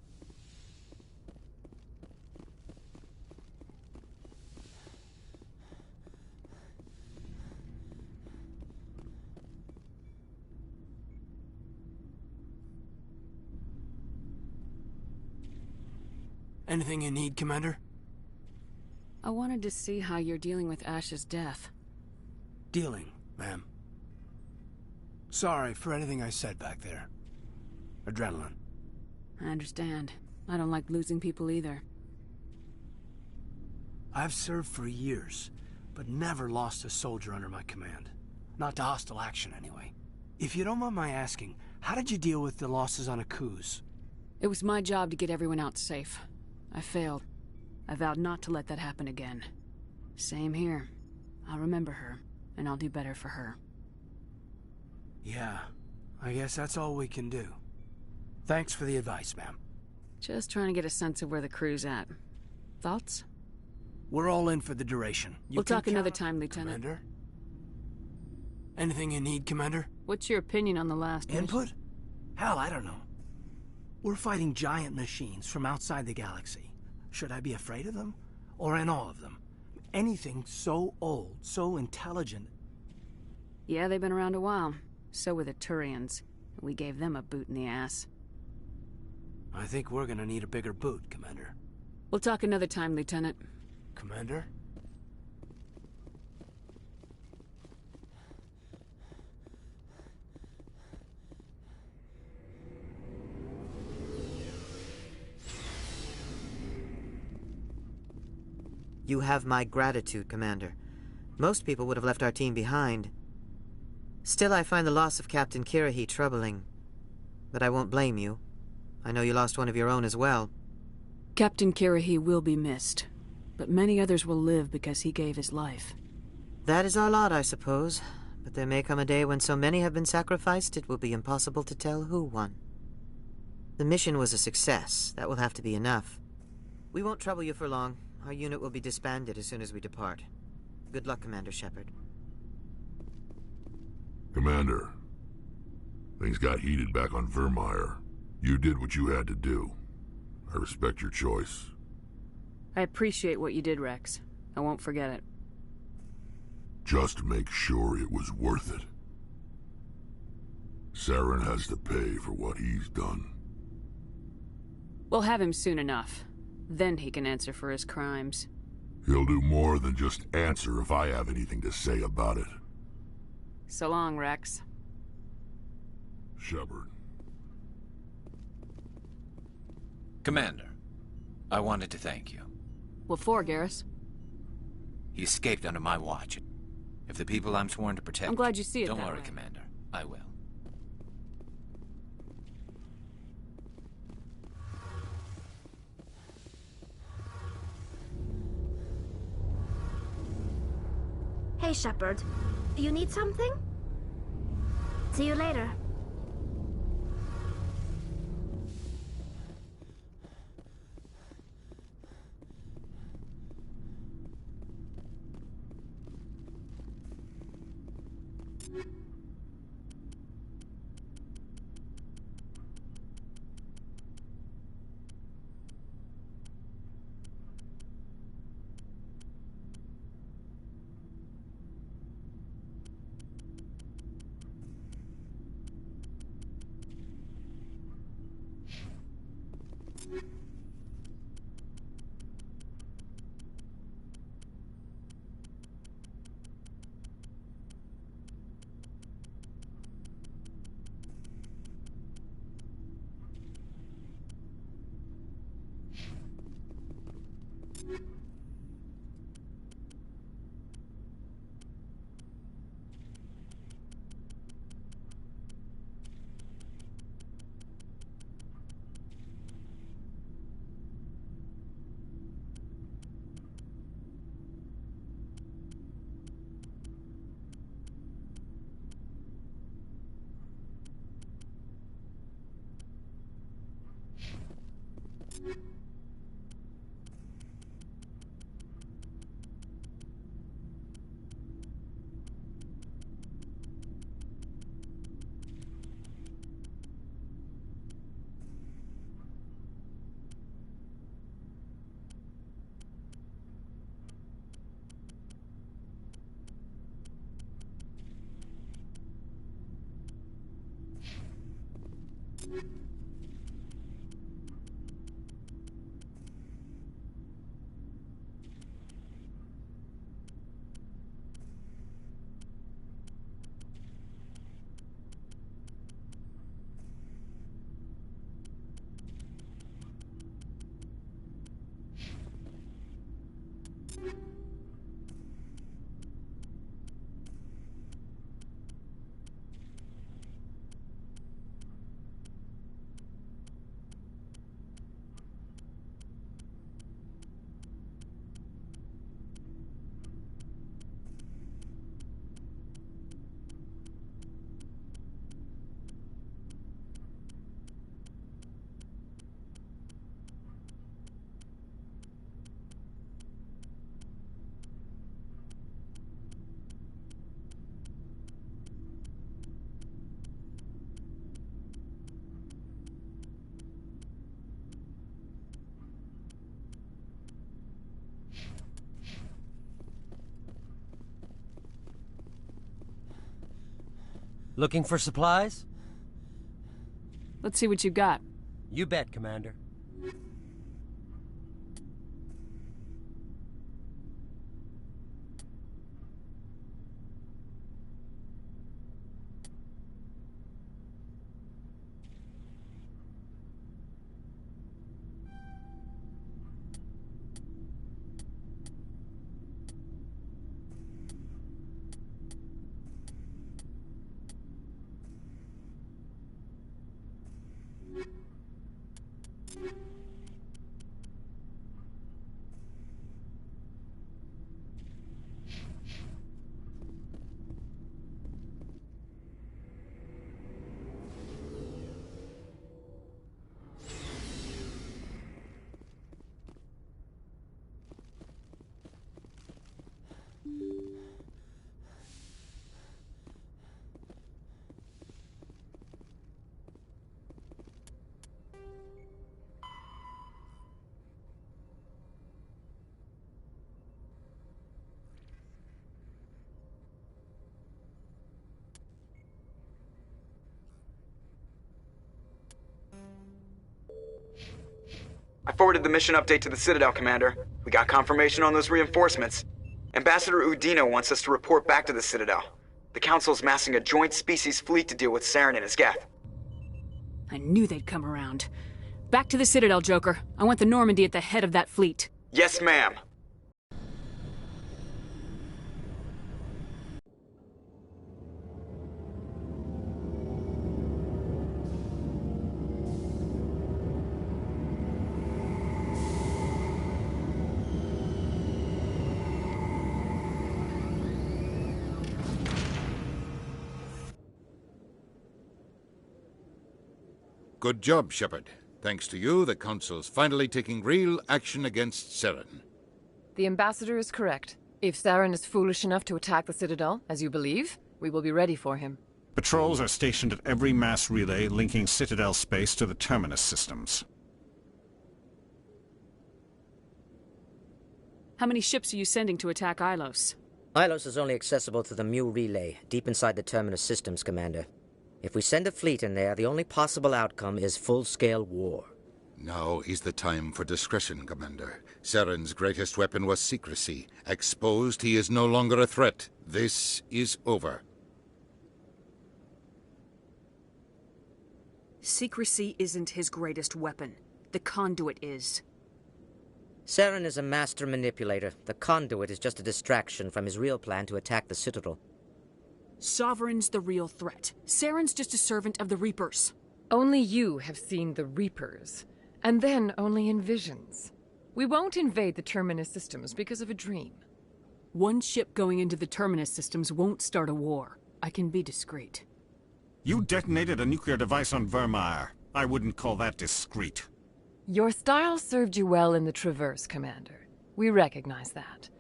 Anything you need, Commander? I wanted to see how you're dealing with Ash's death. Dealing, ma'am. Sorry for anything I said back there. Adrenaline. I understand. I don't like losing people either. I've served for years, but never lost a soldier under my command. Not to hostile action, anyway. If you don't mind my asking, how did you deal with the losses on Akuz? It was my job to get everyone out safe. I failed. I vowed not to let that happen again. Same here. I'll remember her, and I'll do better for her. Yeah, I guess that's all we can do. Thanks for the advice, ma'am. Just trying to get a sense of where the crew's at. Thoughts? We're all in for the duration. We'll talk another time, Lieutenant. Commander? Anything you need, Commander? What's your opinion on the last input? Hell, I don't know. We're fighting giant machines from outside the galaxy. Should I be afraid of them? Or in awe of them? Anything so old, so intelligent. Yeah, they've been around a while. So were the Turians. We gave them a boot in the ass. I think we're gonna need a bigger boot, Commander. We'll talk another time, Lieutenant. Commander? You have my gratitude, Commander. Most people would have left our team behind. Still, I find the loss of Captain Kirrahe troubling. But I won't blame you. I know you lost one of your own as well. Captain Kirrahe will be missed, but many others will live because he gave his life. That is our lot, I suppose. But there may come a day when so many have been sacrificed it will be impossible to tell who won. The mission was a success. That will have to be enough. We won't trouble you for long. Our unit will be disbanded as soon as we depart. Good luck, Commander Shepard. Commander, things got heated back on Vermeer. You did what you had to do. I respect your choice. I appreciate what you did, Rex. I won't forget it. Just make sure it was worth it. Saren has to pay for what he's done. We'll have him soon enough. Then he can answer for his crimes. He'll do more than just answer if I have anything to say about it. So long, Rex. Shepard. Commander, I wanted to thank you. What for, Garrus? He escaped under my watch. If the people I'm sworn to protect... I'm glad you see it Don't that worry, way. Commander. I will. Hey, Shepard. You need something? See you later. Looking for supplies? Let's see what you got. You bet, Commander. I forwarded the mission update to the Citadel, Commander. We got confirmation on those reinforcements. Ambassador Udina wants us to report back to the Citadel. The Council's massing a joint species fleet to deal with Saren and his Geth. I knew they'd come around. Back to the Citadel, Joker. I want the Normandy at the head of that fleet. Yes, ma'am. Good job, Shepard. Thanks to you, the Council's finally taking real action against Saren. The Ambassador is correct. If Saren is foolish enough to attack the Citadel, as you believe, we will be ready for him. Patrols are stationed at every mass relay linking Citadel space to the Terminus systems. How many ships are you sending to attack Ilos? Ilos is only accessible to the Mu relay, deep inside the Terminus systems, Commander. If we send a fleet in there, the only possible outcome is full-scale war. Now is the time for discretion, Commander. Saren's greatest weapon was secrecy. Exposed, he is no longer a threat. This is over. Secrecy isn't his greatest weapon. The conduit is. Saren is a master manipulator. The conduit is just a distraction from his real plan to attack the Citadel. Sovereign's the real threat. Saren's just a servant of the Reapers. Only you have seen the Reapers, and then only in visions. We won't invade the Terminus systems because of a dream. One ship going into the Terminus systems won't start a war. I can be discreet. You detonated a nuclear device on Vermeer. I wouldn't call that discreet. Your style served you well in the Traverse, Commander. We recognize that.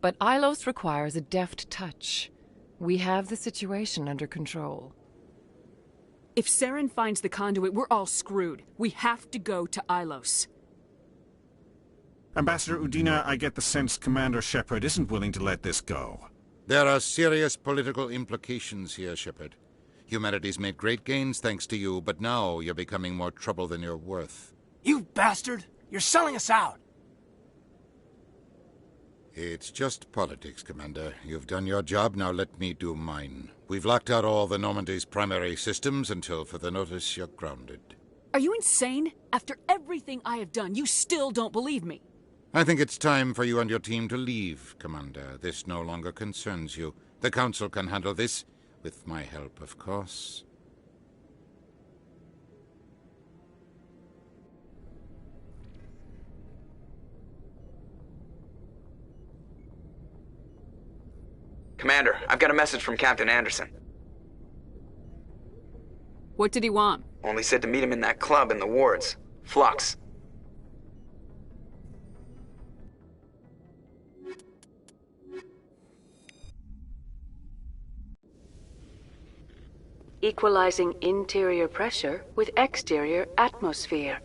But Ilos requires a deft touch. We have the situation under control. If Saren finds the conduit, we're all screwed. We have to go to Ilos. Ambassador Udina, I get the sense Commander Shepard isn't willing to let this go. There are serious political implications here, Shepard. Humanity's made great gains thanks to you, but now you're becoming more trouble than you're worth. You bastard! You're selling us out! It's just politics, Commander. You've done your job, now let me do mine. We've locked out all the Normandy's primary systems until further notice you're grounded. Are you insane? After everything I have done, you still don't believe me. I think it's time for you and your team to leave, Commander. This no longer concerns you. The Council can handle this, with my help, of course. Commander, I've got a message from Captain Anderson. What did he want? Only said to meet him in that club in the wards. Flux. Equalizing interior pressure with exterior atmosphere.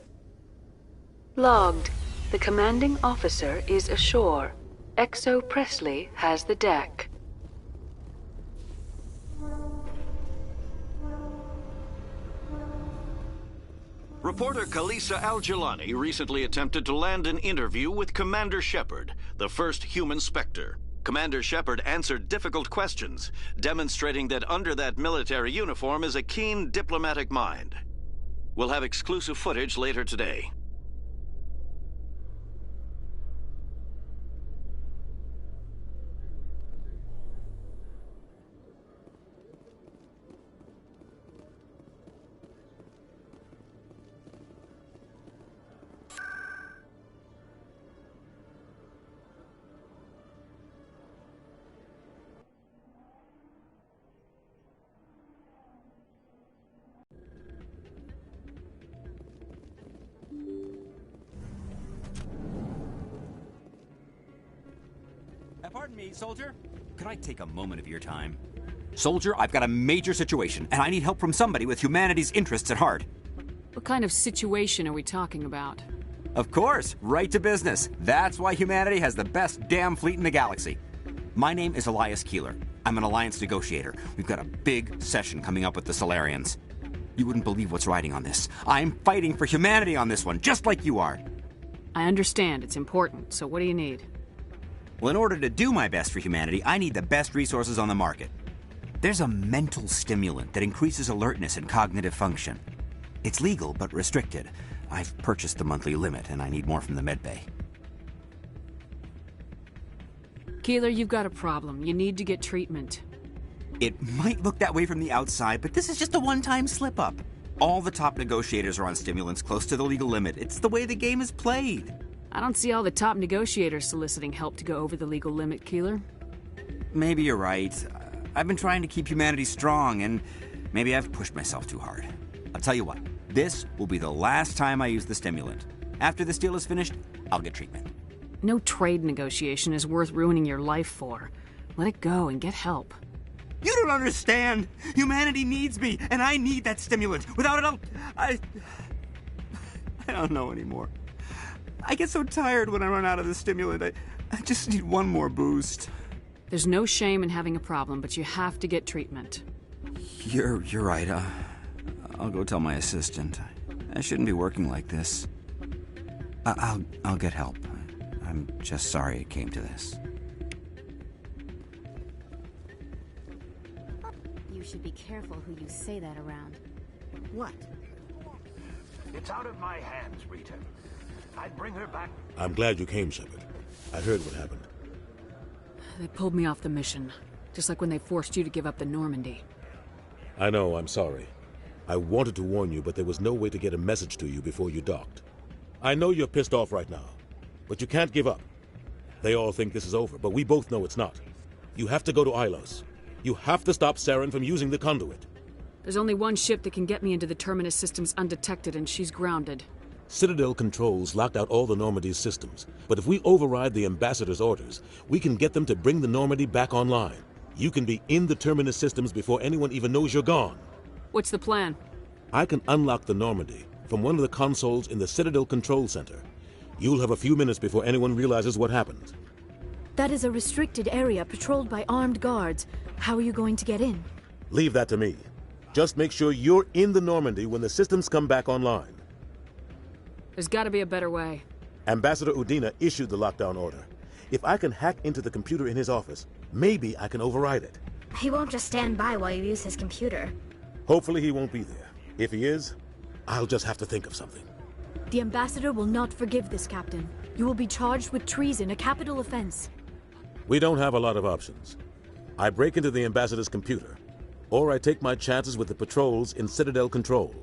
Logged. The commanding officer is ashore. Exo Presley has the deck. Reporter Kalisa Al-Jilani recently attempted to land an interview with Commander Shepard, the first human Spectre. Commander Shepard answered difficult questions, demonstrating that under that military uniform is a keen diplomatic mind. We'll have exclusive footage later today. Pardon me, soldier. Could I take a moment of your time? Soldier, I've got a major situation, and I need help from somebody with humanity's interests at heart. What kind of situation are we talking about? Of course, right to business. That's why humanity has the best damn fleet in the galaxy. My name is Elias Keeler. I'm an alliance negotiator. We've got a big session coming up with the Solarians. You wouldn't believe what's riding on this. I'm fighting for humanity on this one, just like you are. I understand, it's important, so what do you need? Well, in order to do my best for humanity, I need the best resources on the market. There's a mental stimulant that increases alertness and cognitive function. It's legal, but restricted. I've purchased the monthly limit, and I need more from the medbay. Keeler, you've got a problem. You need to get treatment. It might look that way from the outside, but this is just a one-time slip-up. All the top negotiators are on stimulants close to the legal limit. It's the way the game is played. I don't see all the top negotiators soliciting help to go over the legal limit, Keeler. Maybe you're right. I've been trying to keep humanity strong, and maybe I've pushed myself too hard. I'll tell you what, this will be the last time I use the stimulant. After this deal is finished, I'll get treatment. No trade negotiation is worth ruining your life for. Let it go and get help. You don't understand! Humanity needs me, and I need that stimulant. Without it, I don't know anymore. I get so tired when I run out of the stimulant. I just need one more boost. There's no shame in having a problem, but you have to get treatment. You're right. I'll go tell my assistant. I shouldn't be working like this. I'll get help. I'm just sorry it came to this. You should be careful who you say that around. What? It's out of my hands, Rita. I'd bring her back. I'm glad you came, Shepard. I heard what happened. They pulled me off the mission, just like when they forced you to give up the Normandy. I know, I'm sorry. I wanted to warn you, but there was no way to get a message to you before you docked. I know you're pissed off right now, but you can't give up. They all think this is over, but we both know it's not. You have to go to Ilos. You have to stop Saren from using the conduit. There's only one ship that can get me into the Terminus systems undetected, and she's grounded. Citadel controls locked out all the Normandy's systems, but if we override the Ambassador's orders, we can get them to bring the Normandy back online. You can be in the Terminus systems before anyone even knows you're gone. What's the plan? I can unlock the Normandy from one of the consoles in the Citadel Control Center. You'll have a few minutes before anyone realizes what happened. That is a restricted area patrolled by armed guards. How are you going to get in? Leave that to me. Just make sure you're in the Normandy when the systems come back online. There's got to be a better way. Ambassador Udina issued the lockdown order. If I can hack into the computer in his office, maybe I can override it. He won't just stand by while you use his computer. Hopefully he won't be there. If he is, I'll just have to think of something. The Ambassador will not forgive this, Captain. You will be charged with treason, a capital offense. We don't have a lot of options. I break into the Ambassador's computer, or I take my chances with the patrols in Citadel Control.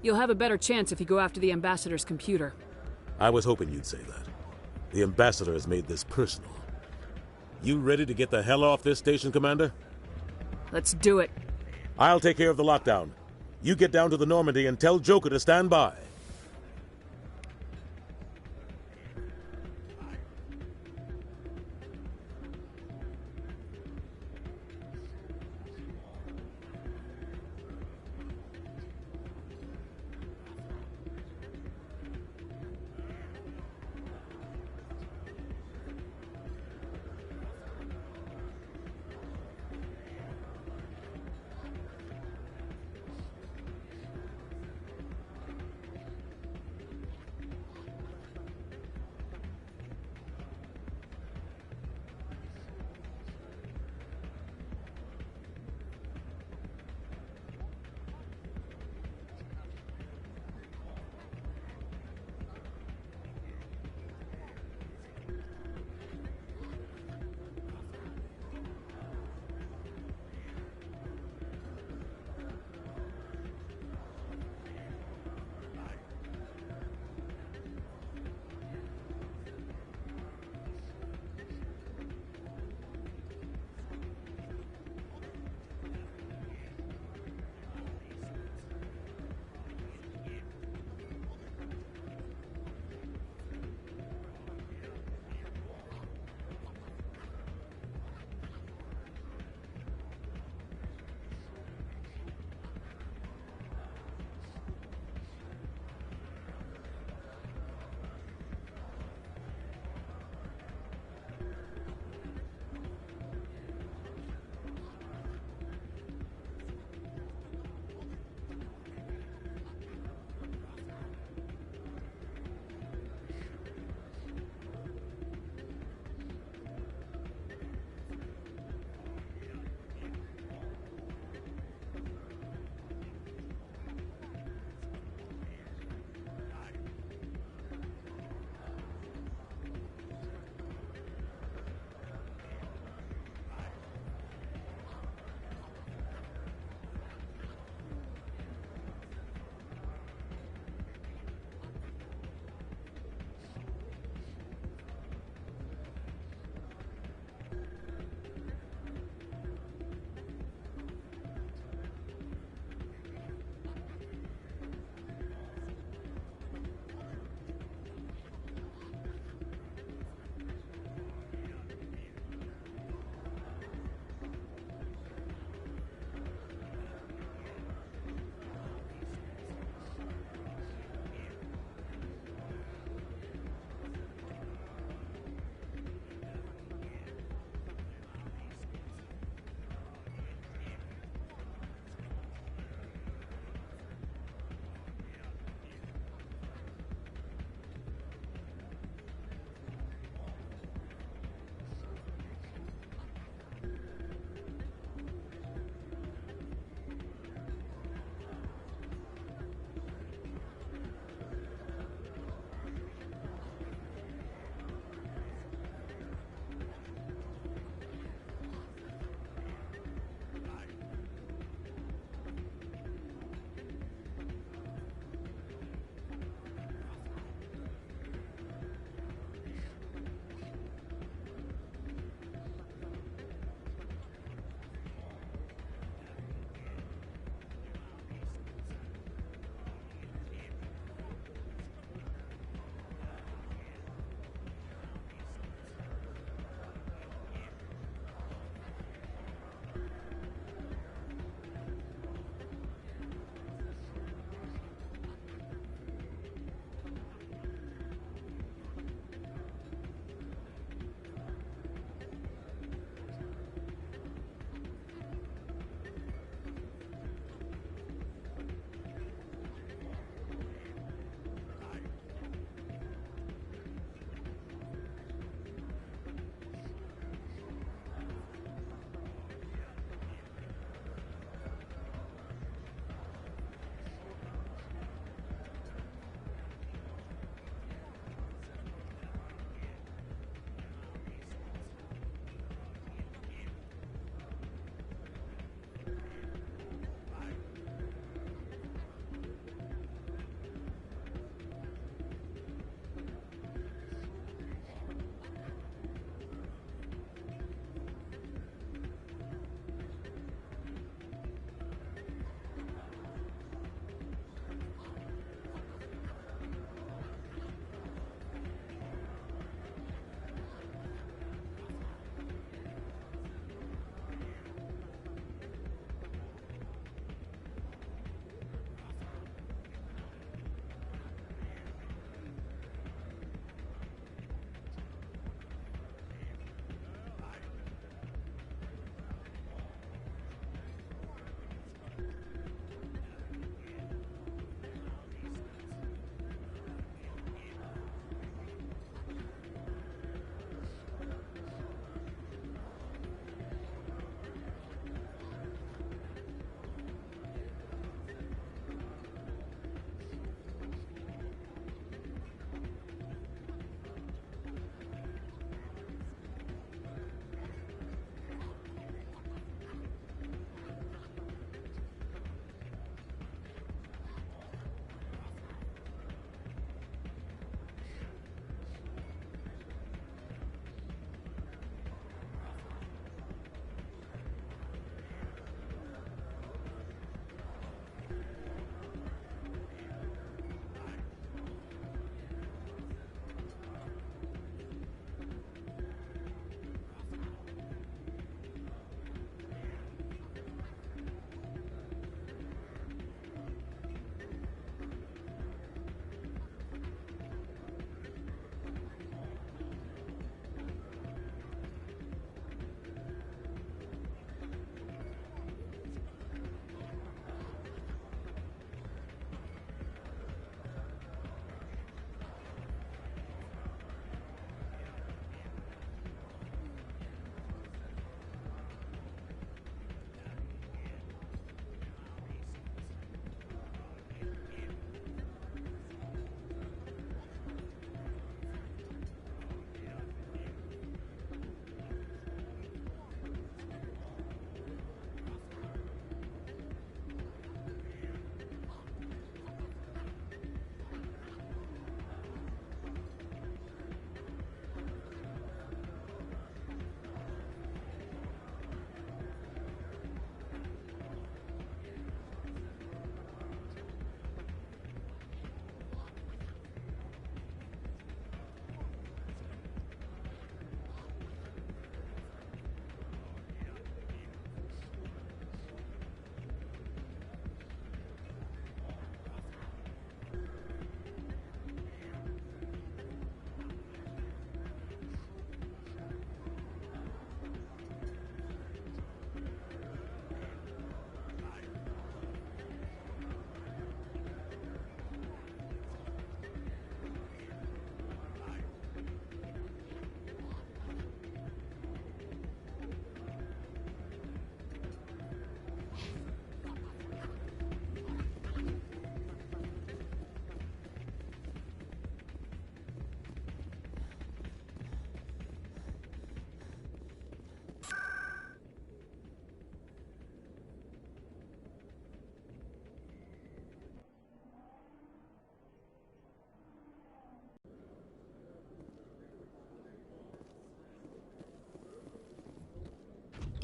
You'll have a better chance if you go after the Ambassador's computer. I was hoping you'd say that. The Ambassador has made this personal. You ready to get the hell off this station, Commander? Let's do it. I'll take care of the lockdown. You get down to the Normandy and tell Joker to stand by.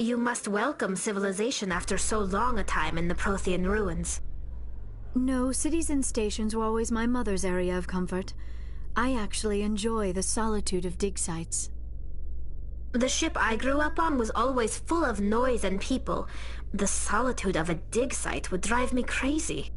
You must welcome civilization after so long a time in the Prothean ruins. No, cities and stations were always my mother's area of comfort. I actually enjoy the solitude of dig sites. The ship I grew up on was always full of noise and people. The solitude of a dig site would drive me crazy.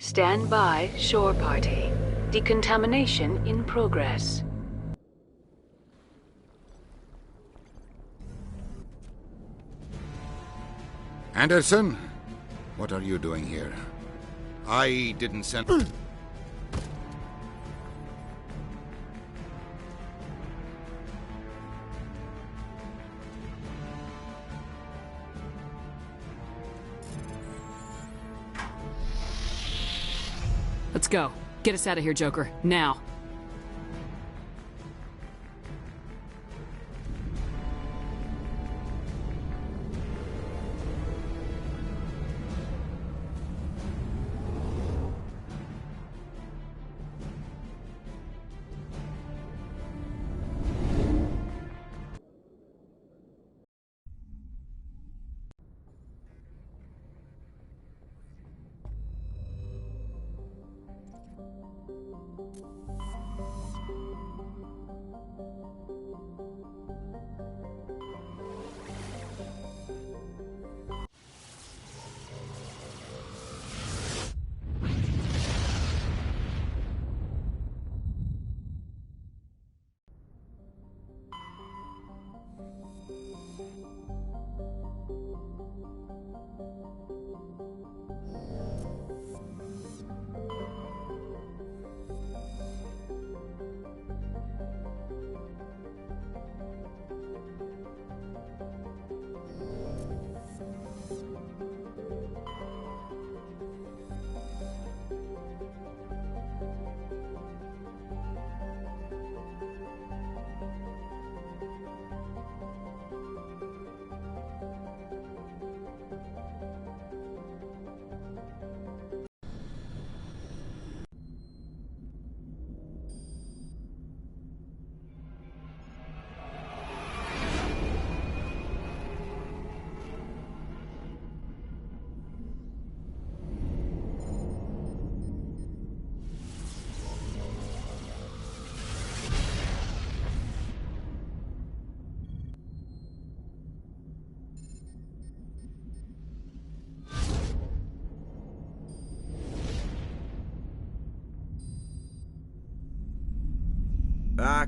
Stand by, shore party. Decontamination in progress. Anderson? What are you doing here? I didn't send... Let's go. Get us out of here, Joker. Now.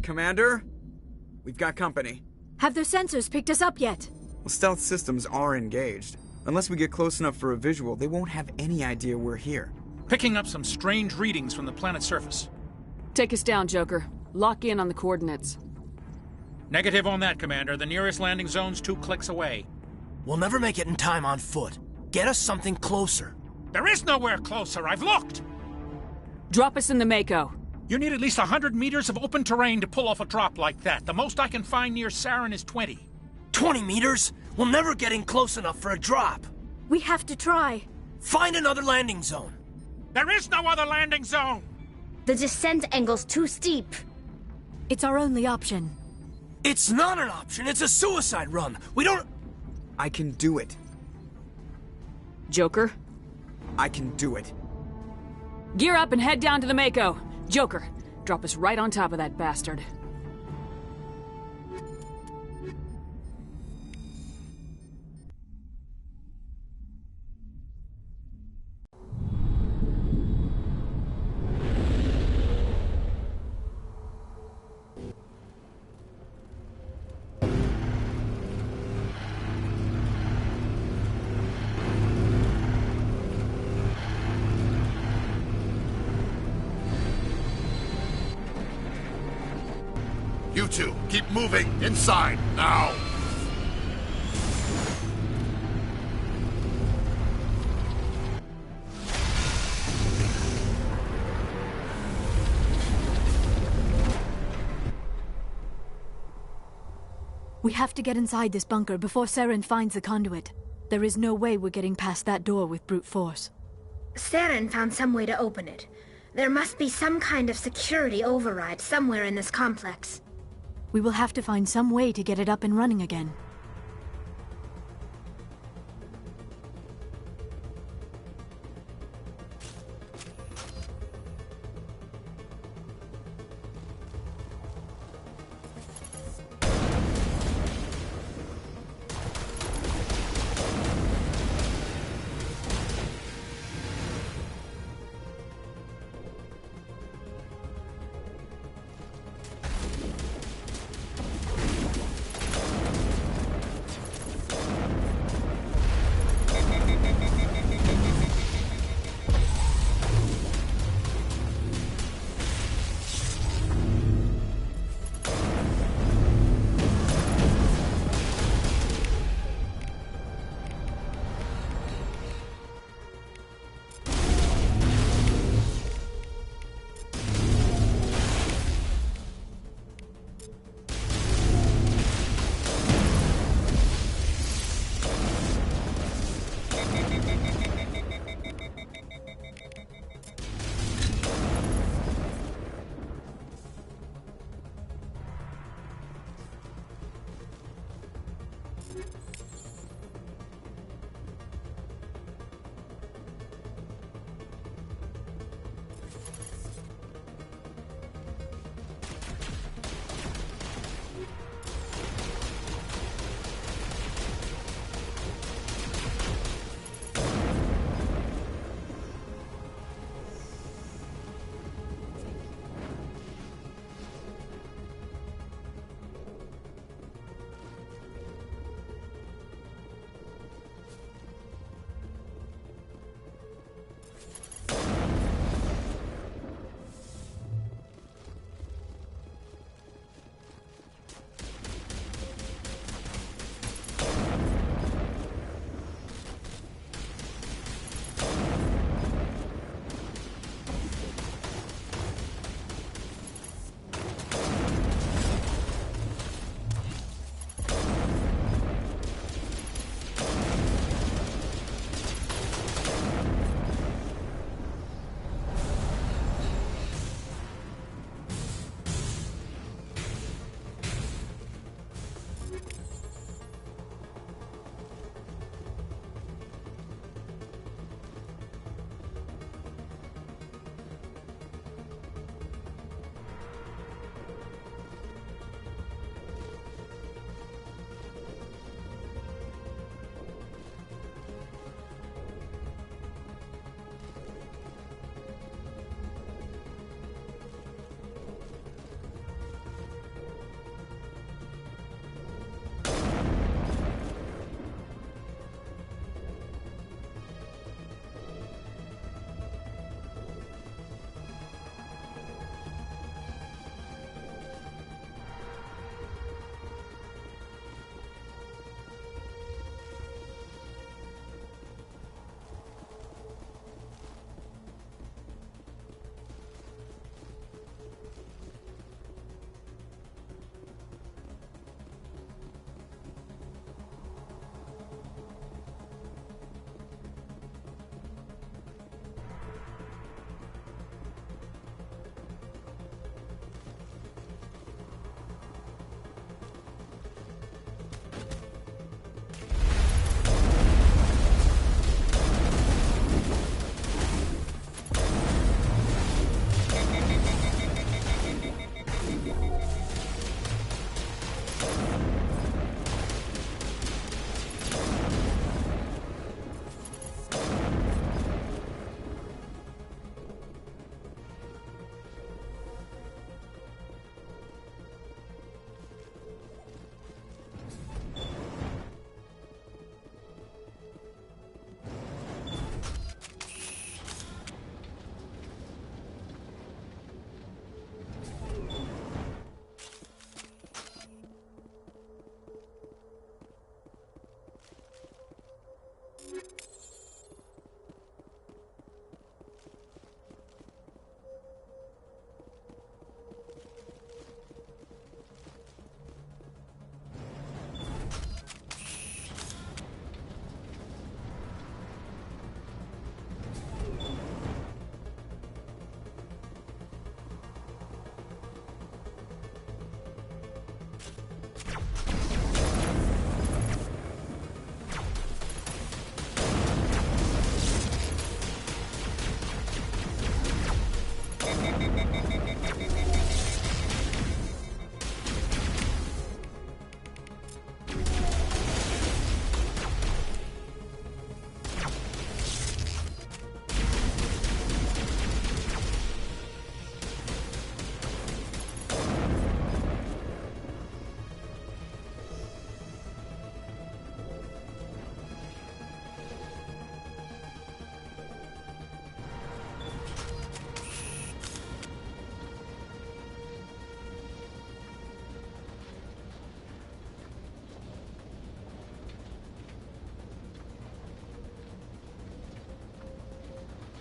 Commander? We've got company. Have their sensors picked us up yet? Well, stealth systems are engaged. Unless we get close enough for a visual, they won't have any idea we're here. Picking up some strange readings from the planet's surface. Take us down, Joker. Lock in on the coordinates. Negative on that, Commander. The nearest landing zone's 2 clicks away. We'll never make it in time on foot. Get us something closer. There is nowhere closer. I've looked. Drop us in the Mako. You need at least 100 meters of open terrain to pull off a drop like that. The most I can find near Saren is 20. 20 meters? We'll never get in close enough for a drop. We have to try. Find another landing zone. There is no other landing zone! The descent angle's too steep. It's our only option. It's not an option. It's a suicide run. We don't... I can do it. Joker? I can do it. Gear up and head down to the Mako. Joker, drop us right on top of that bastard. You two, keep moving inside, now! We have to get inside this bunker before Saren finds the conduit. There is no way we're getting past that door with brute force. Saren found some way to open it. There must be some kind of security override somewhere in this complex. We will have to find some way to get it up and running again.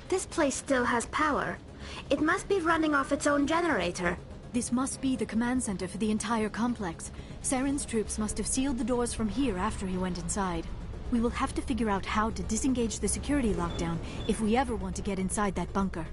This place still has power. It must be running off its own generator. This must be the command center for the entire complex. Saren's troops must have sealed the doors from here after he went inside. We will have to figure out how to disengage the security lockdown if we ever want to get inside that bunker.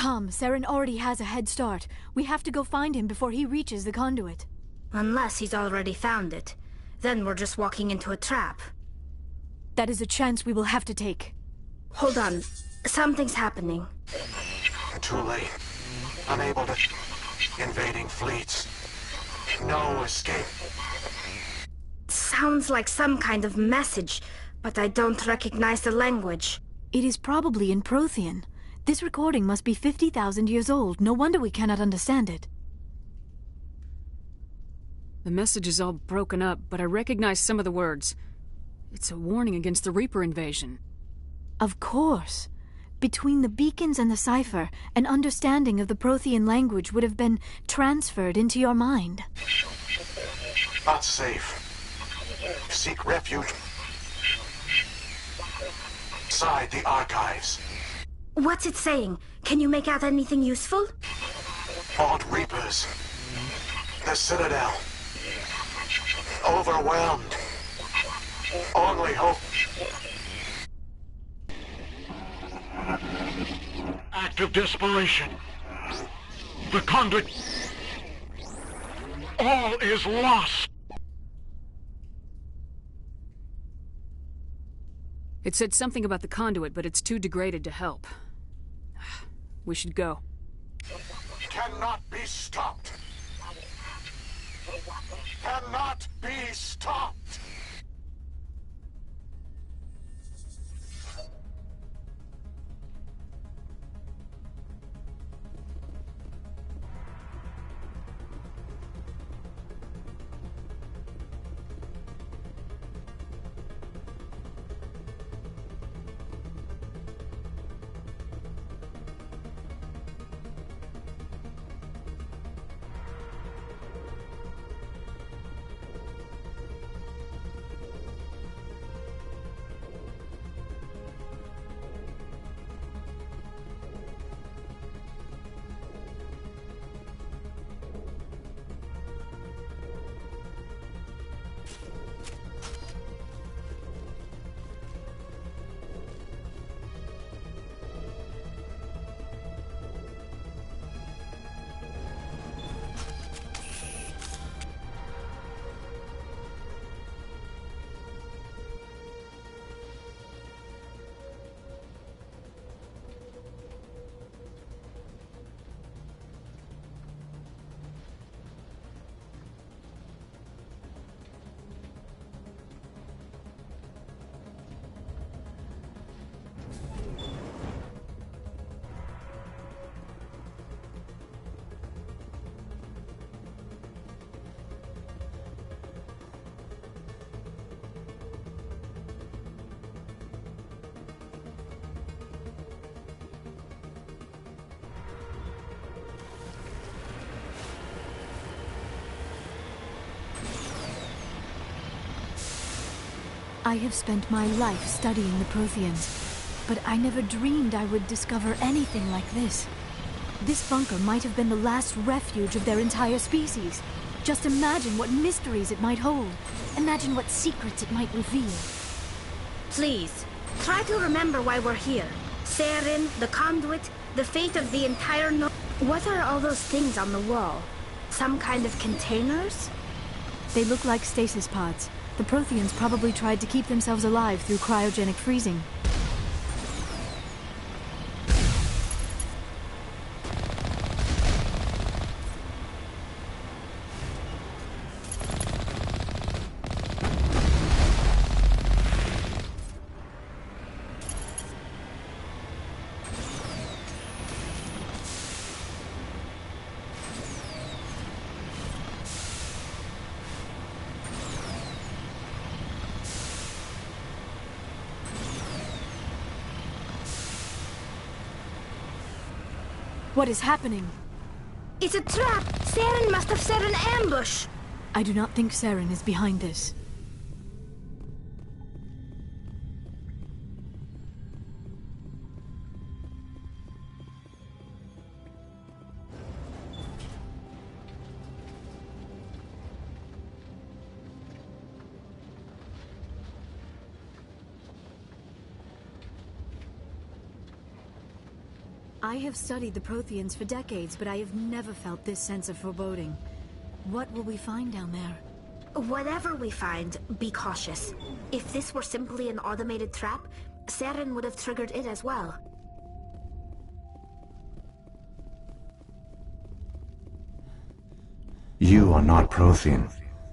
Come, Saren already has a head start. We have to go find him before he reaches the conduit. Unless he's already found it. Then we're just walking into a trap. That is a chance we will have to take. Hold on. Something's happening. Too late. Unable to... Invading fleets. No escape. Sounds like some kind of message, but I don't recognize the language. It is probably in Prothean. This recording must be 50,000 years old. No wonder we cannot understand it. The message is all broken up, but I recognize some of the words. It's a warning against the Reaper invasion. Of course. Between the beacons and the cipher, an understanding of the Prothean language would have been transferred into your mind. Not safe. Seek refuge inside the archives. What's it saying? Can you make out anything useful? Fought Reapers. The Citadel. Overwhelmed. Only hope. Act of desperation. The conduit. All is lost. It said something about the conduit, but it's too degraded to help. We should go. Cannot be stopped. Cannot be stopped. I have spent my life studying the Protheans, but I never dreamed I would discover anything like this. This bunker might have been the last refuge of their entire species. Just imagine what mysteries it might hold. Imagine what secrets it might reveal. Please, try to remember why we're here. Saren, the conduit, the fate of the entire What are all those things on the wall? Some kind of containers? They look like stasis pods. The Protheans probably tried to keep themselves alive through cryogenic freezing. What is happening? It's a trap! Saren must have set an ambush! I do not think Saren is behind this. I have studied the Protheans for decades, but I have never felt this sense of foreboding. What will we find down there? Whatever we find, be cautious. If this were simply an automated trap, Saren would have triggered it as well. You are not Prothean,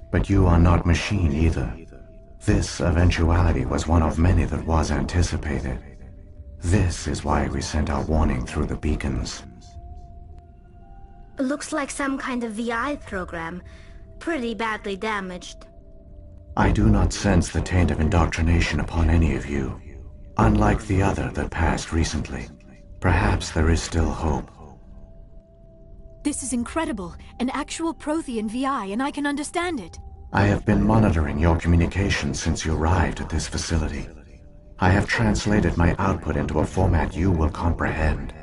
but you are not machine either. This eventuality was one of many that was anticipated. This is why we sent our warning through the beacons. Looks like some kind of VI program. Pretty badly damaged. I do not sense the taint of indoctrination upon any of you. Unlike the other that passed recently. Perhaps there is still hope. This is incredible. An actual Prothean VI, and I can understand it. I have been monitoring your communications since you arrived at this facility. I have translated my output into a format you will comprehend.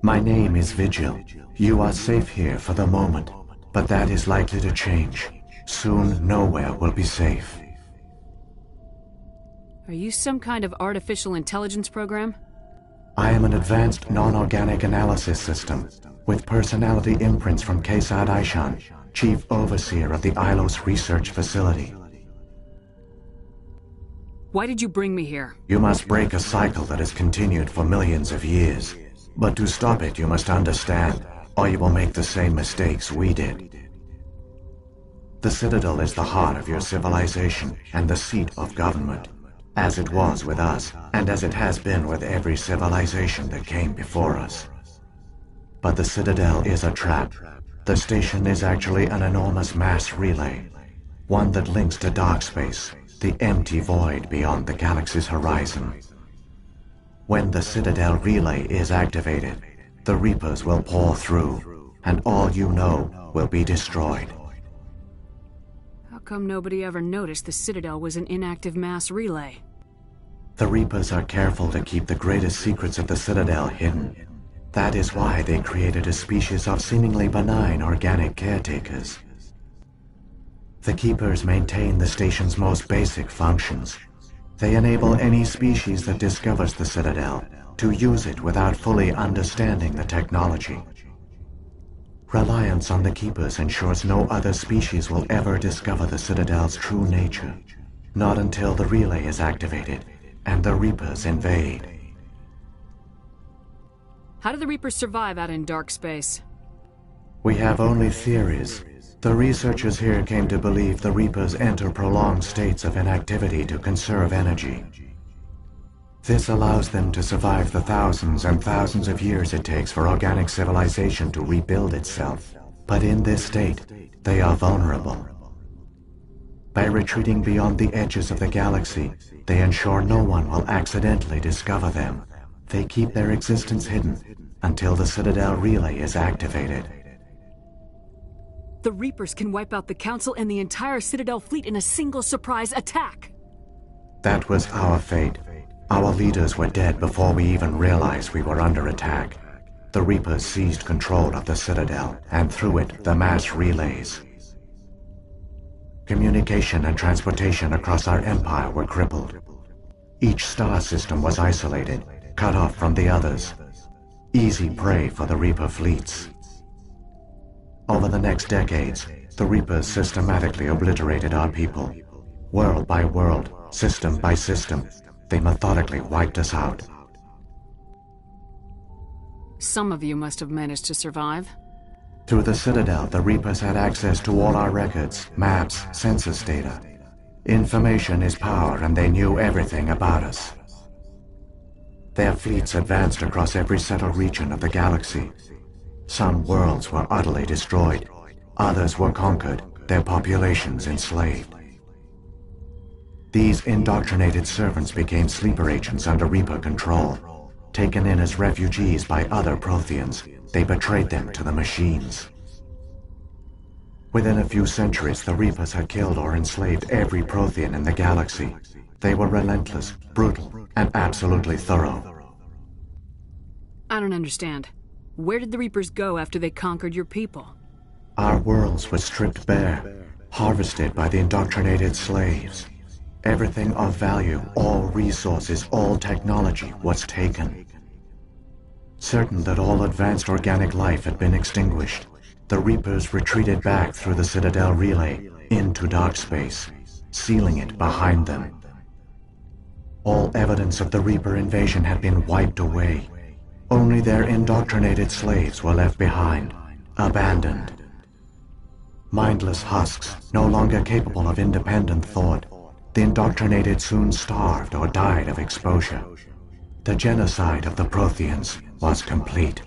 My name is Vigil. You are safe here for the moment, but that is likely to change. Soon, nowhere will be safe. Are you some kind of artificial intelligence program? I am an advanced non-organic analysis system, with personality imprints from Kesad Aishan, Chief Overseer of the Ilos Research Facility. Why did you bring me here? You must break a cycle that has continued for millions of years. But to stop it, you must understand, or you will make the same mistakes we did. The Citadel is the heart of your civilization and the seat of government, as it was with us, and as it has been with every civilization that came before us. But the Citadel is a trap. The station is actually an enormous mass relay, one that links to dark space, the empty void beyond the galaxy's horizon. When the Citadel relay is activated, the Reapers will pour through, and all you know will be destroyed. How come nobody ever noticed the Citadel was an inactive mass relay? The Reapers are careful to keep the greatest secrets of the Citadel hidden. That is why they created a species of seemingly benign organic caretakers. The Keepers maintain the station's most basic functions. They enable any species that discovers the Citadel to use it without fully understanding the technology. Reliance on the Keepers ensures no other species will ever discover the Citadel's true nature, not until the relay is activated and the Reapers invade. How do the Reapers survive out in dark space? We have only theories. The researchers here came to believe the Reapers enter prolonged states of inactivity to conserve energy. This allows them to survive the thousands and thousands of years it takes for organic civilization to rebuild itself. But in this state, they are vulnerable. By retreating beyond the edges of the galaxy, they ensure no one will accidentally discover them. They keep their existence hidden until the Citadel relay is activated. The Reapers can wipe out the Council and the entire Citadel fleet in a single surprise attack. That was our fate. Our leaders were dead before we even realized we were under attack. The Reapers seized control of the Citadel, and through it, the mass relays. Communication and transportation across our empire were crippled. Each star system was isolated, cut off from the others. Easy prey for the Reaper fleets. Over the next decades, the Reapers systematically obliterated our people. World by world, system by system, they methodically wiped us out. Some of you must have managed to survive. Through the Citadel, the Reapers had access to all our records, maps, census data. Information is power, and they knew everything about us. Their fleets advanced across every settled region of the galaxy. Some worlds were utterly destroyed. Others were conquered, their populations enslaved. These indoctrinated servants became sleeper agents under Reaper control. Taken in as refugees by other Protheans, they betrayed them to the machines. Within a few centuries, the Reapers had killed or enslaved every Prothean in the galaxy. They were relentless, brutal, and absolutely thorough. I don't understand. Where did the Reapers go after they conquered your people? Our worlds were stripped bare, harvested by the indoctrinated slaves. Everything of value, all resources, all technology was taken. Certain that all advanced organic life had been extinguished, the Reapers retreated back through the Citadel relay into dark space, sealing it behind them. All evidence of the Reaper invasion had been wiped away. Only their indoctrinated slaves were left behind, abandoned. Mindless husks, no longer capable of independent thought, the indoctrinated soon starved or died of exposure. The genocide of the Protheans was complete.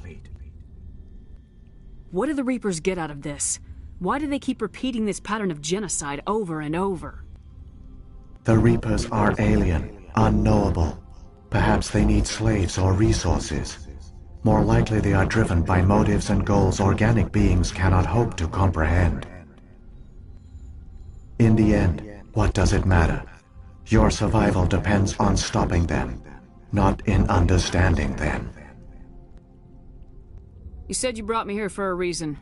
What do the Reapers get out of this? Why do they keep repeating this pattern of genocide over and over? The Reapers are alien, unknowable. Perhaps they need slaves or resources. More likely they are driven by motives and goals organic beings cannot hope to comprehend. In the end, what does it matter? Your survival depends on stopping them, not in understanding them. You said you brought me here for a reason.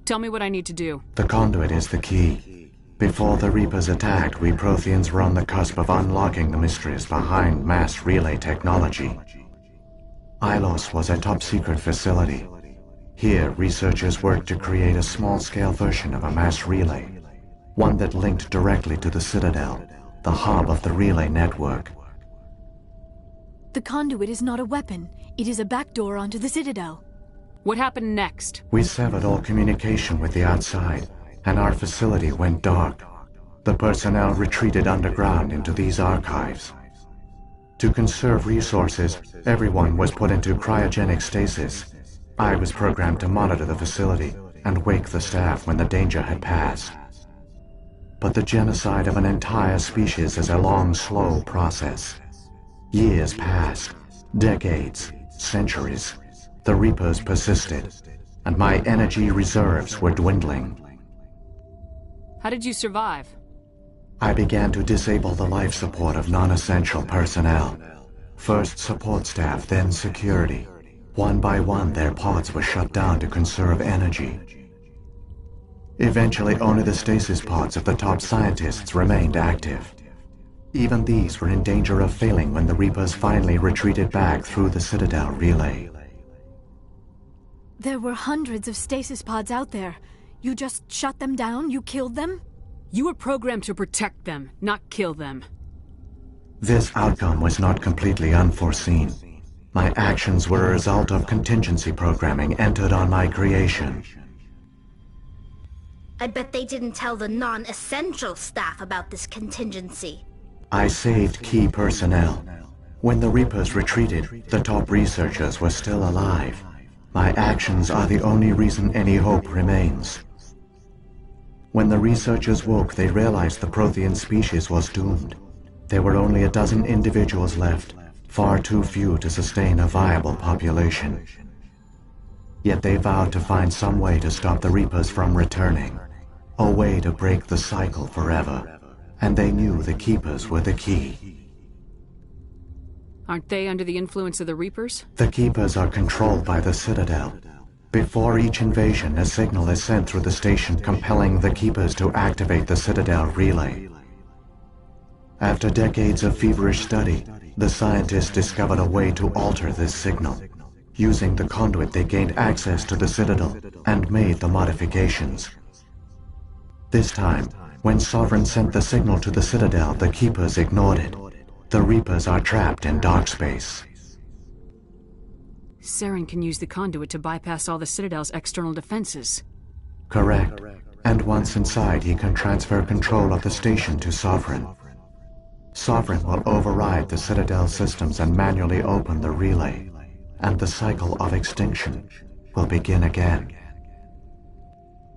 Tell me what I need to do. The conduit is the key. Before the Reapers attacked, we Protheans were on the cusp of unlocking the mysteries behind mass relay technology. Ilos was a top-secret facility. Here, researchers worked to create a small-scale version of a mass relay, one that linked directly to the Citadel, the hub of the relay network. The conduit is not a weapon. It is a backdoor onto the Citadel. What happened next? We severed all communication with the outside, and our facility went dark. The personnel retreated underground into these archives. To conserve resources, everyone was put into cryogenic stasis. I was programmed to monitor the facility and wake the staff when the danger had passed. But the genocide of an entire species is a long, slow process. Years passed, decades, centuries. The Reapers persisted, and my energy reserves were dwindling. How did you survive? I began to disable the life support of non-essential personnel. First support staff, then security. One by one, their pods were shut down to conserve energy. Eventually, only the stasis pods of the top scientists remained active. Even these were in danger of failing when the Reapers finally retreated back through the Citadel relay. There were hundreds of stasis pods out there. You just shut them down? You killed them? You were programmed to protect them, not kill them. This outcome was not completely unforeseen. My actions were a result of contingency programming entered on my creation. I bet they didn't tell the non-essential staff about this contingency. I saved key personnel. When the Reapers retreated, the top researchers were still alive. My actions are the only reason any hope remains. When the researchers woke, they realized the Prothean species was doomed. There were only a dozen individuals left, far too few to sustain a viable population. Yet they vowed to find some way to stop the Reapers from returning, a way to break the cycle forever, and they knew the Keepers were the key. Aren't they under the influence of the Reapers? The Keepers are controlled by the Citadel. Before each invasion, a signal is sent through the station compelling the Keepers to activate the Citadel relay. After decades of feverish study, the scientists discovered a way to alter this signal. Using the conduit, they gained access to the Citadel and made the modifications. This time, when Sovereign sent the signal to the Citadel, the Keepers ignored it. The Reapers are trapped in dark space. Saren can use the conduit to bypass all the Citadel's external defenses. Correct. And once inside, he can transfer control of the station to Sovereign. Sovereign will override the Citadel systems and manually open the relay, and the cycle of extinction will begin again.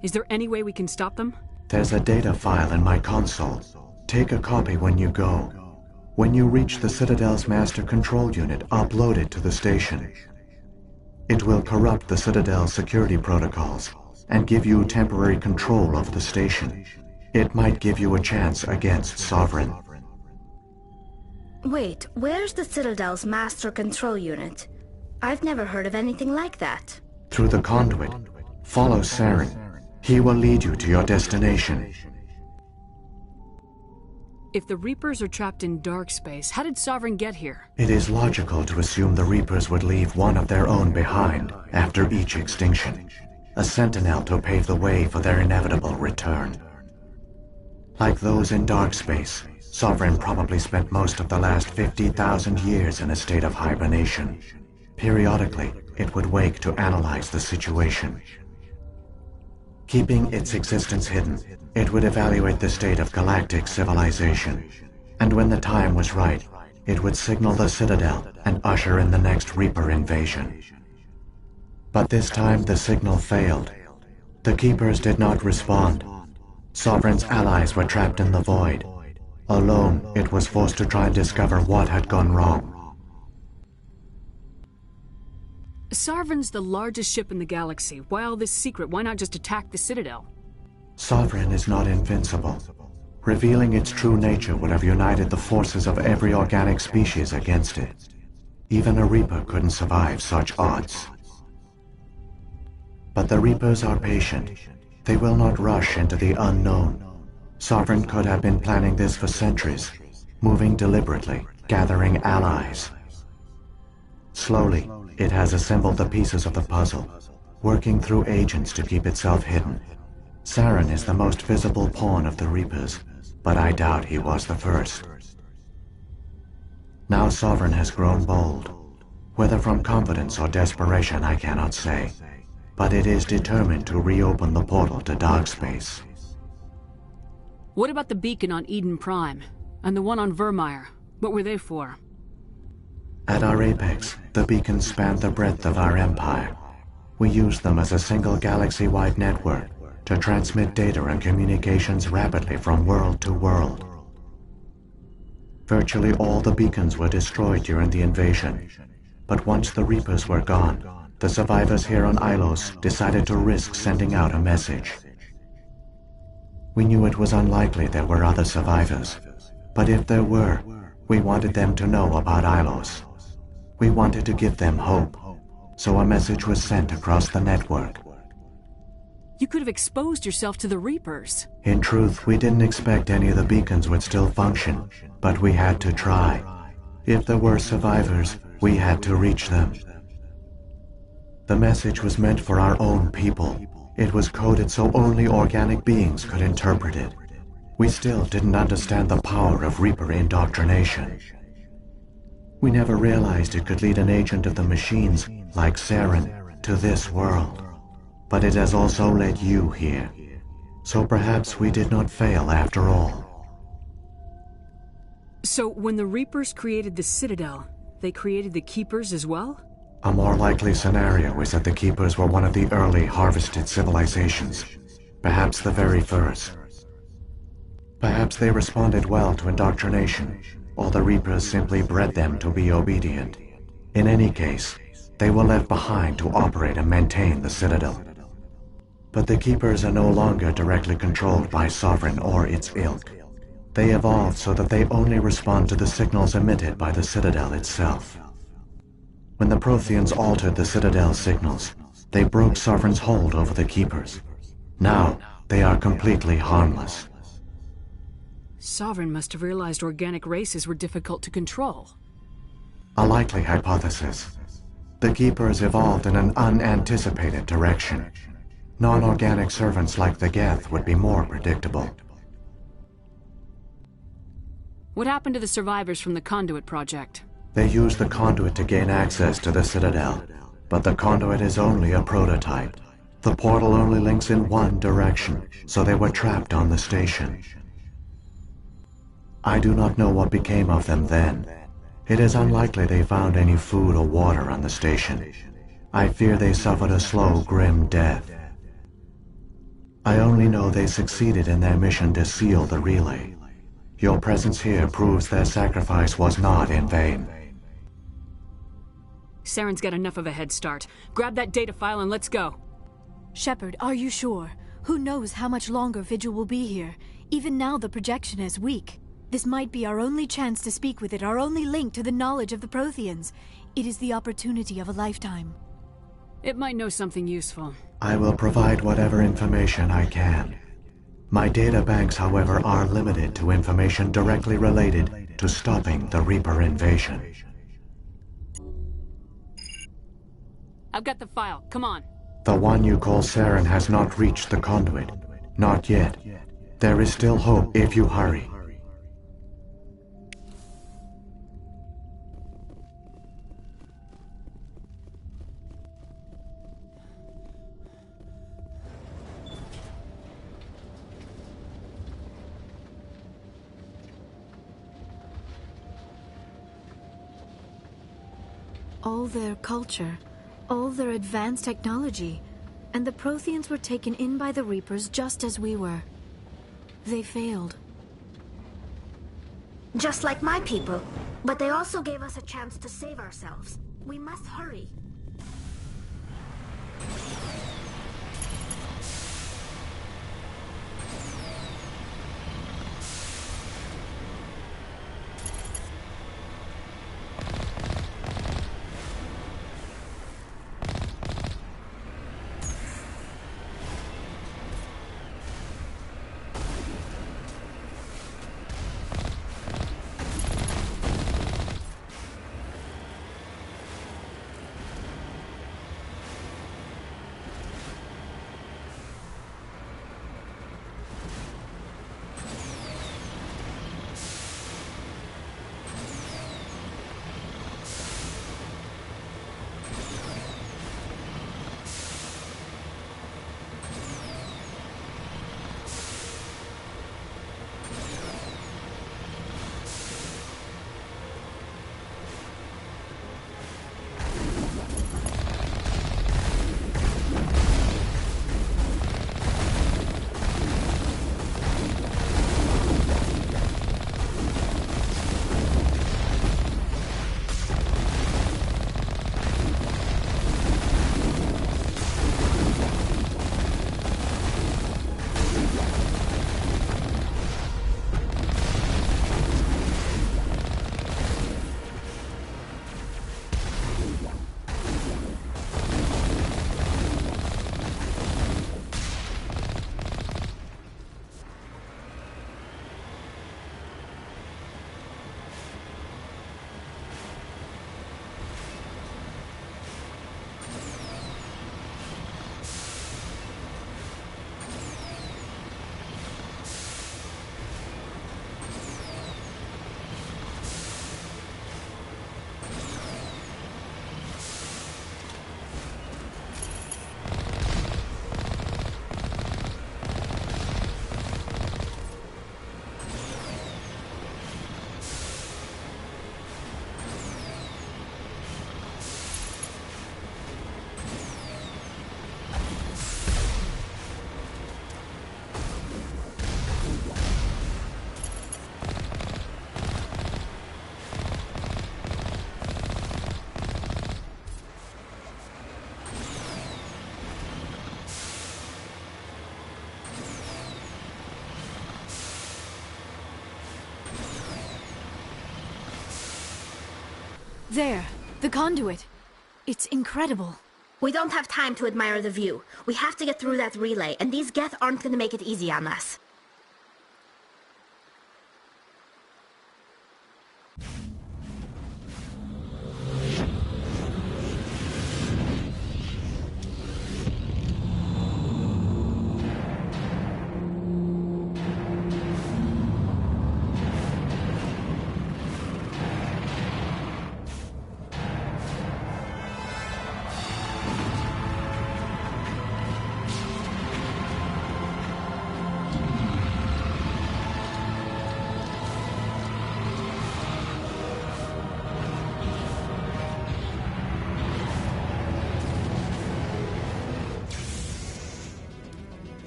Is there any way we can stop them? There's a data file in my console. Take a copy when you go. When you reach the Citadel's master control unit, upload it to the station. It will corrupt the Citadel's security protocols and give you temporary control of the station. It might give you a chance against Sovereign. Wait, where's the Citadel's master control unit? I've never heard of anything like that. Through the conduit. Follow Saren. He will lead you to your destination. If the Reapers are trapped in dark space, how did Sovereign get here? It is logical to assume the Reapers would leave one of their own behind after each extinction. A sentinel to pave the way for their inevitable return. Like those in dark space, Sovereign probably spent most of the last 50,000 years in a state of hibernation. Periodically, it would wake to analyze the situation. Keeping its existence hidden, it would evaluate the state of galactic civilization. And when the time was right, it would signal the Citadel and usher in the next Reaper invasion. But this time the signal failed. The Keepers did not respond. Sovereign's allies were trapped in the void. Alone, it was forced to try and discover what had gone wrong. Sovereign's the largest ship in the galaxy. Why all this secret? Why not just attack the Citadel? Sovereign is not invincible. Revealing its true nature would have united the forces of every organic species against it. Even a Reaper couldn't survive such odds. But the Reapers are patient. They will not rush into the unknown. Sovereign could have been planning this for centuries, moving deliberately, gathering allies. Slowly, it has assembled the pieces of the puzzle, working through agents to keep itself hidden. Saren is the most visible pawn of the Reapers, but I doubt he was the first. Now Sovereign has grown bold. Whether from confidence or desperation, I cannot say, but it is determined to reopen the portal to dark space. What about the beacon on Eden Prime, and the one on Vermeer? What were they for? At our apex, the beacons spanned the breadth of our empire. We used them as a single galaxy-wide network to transmit data and communications rapidly from world to world. Virtually all the beacons were destroyed during the invasion, but once the Reapers were gone, the survivors here on Ilos decided to risk sending out a message. We knew it was unlikely there were other survivors, but if there were, we wanted them to know about Ilos. We wanted to give them hope, so a message was sent across the network. You could have exposed yourself to the Reapers. In truth, we didn't expect any of the beacons would still function, but we had to try. If there were survivors, we had to reach them. The message was meant for our own people. It was coded so only organic beings could interpret it. We still didn't understand the power of Reaper indoctrination. We never realized it could lead an agent of the machines, like Saren, to this world. But it has also led you here. So perhaps we did not fail after all. So when the Reapers created the Citadel, they created the Keepers as well? A more likely scenario is that the Keepers were one of the early harvested civilizations. Perhaps the very first. Perhaps they responded well to indoctrination, or the Reapers simply bred them to be obedient. In any case, they were left behind to operate and maintain the Citadel. But the Keepers are no longer directly controlled by Sovereign or its ilk. They evolved so that they only respond to the signals emitted by the Citadel itself. When the Protheans altered the Citadel's signals, they broke Sovereign's hold over the Keepers. Now, they are completely harmless. Sovereign must have realized organic races were difficult to control. A likely hypothesis. The Keepers evolved in an unanticipated direction. Non-organic servants like the Geth would be more predictable. What happened to the survivors from the Conduit project? They used the Conduit to gain access to the Citadel, but the Conduit is only a prototype. The portal only links in one direction, so they were trapped on the station. I do not know what became of them then. It is unlikely they found any food or water on the station. I fear they suffered a slow, grim death. I only know they succeeded in their mission to seal the relay. Your presence here proves their sacrifice was not in vain. Saren's got enough of a head start. Grab that data file and let's go. Shepard, are you sure? Who knows how much longer Vigil will be here? Even now the projection is weak. This might be our only chance to speak with it, our only link to the knowledge of the Protheans. It is the opportunity of a lifetime. It might know something useful. I will provide whatever information I can. My data banks, however, are limited to information directly related to stopping the Reaper invasion. I've got the file. Come on. The one you call Saren has not reached the Conduit. Not yet. There is still hope if you hurry. All their culture, all their advanced technology, and the Protheans were taken in by the Reapers just as we were. They failed. Just like my people. But they also gave us a chance to save ourselves. We must hurry. There, the conduit. It's incredible. We don't have time to admire the view. We have to get through that relay, and these Geth aren't going to make it easy on us.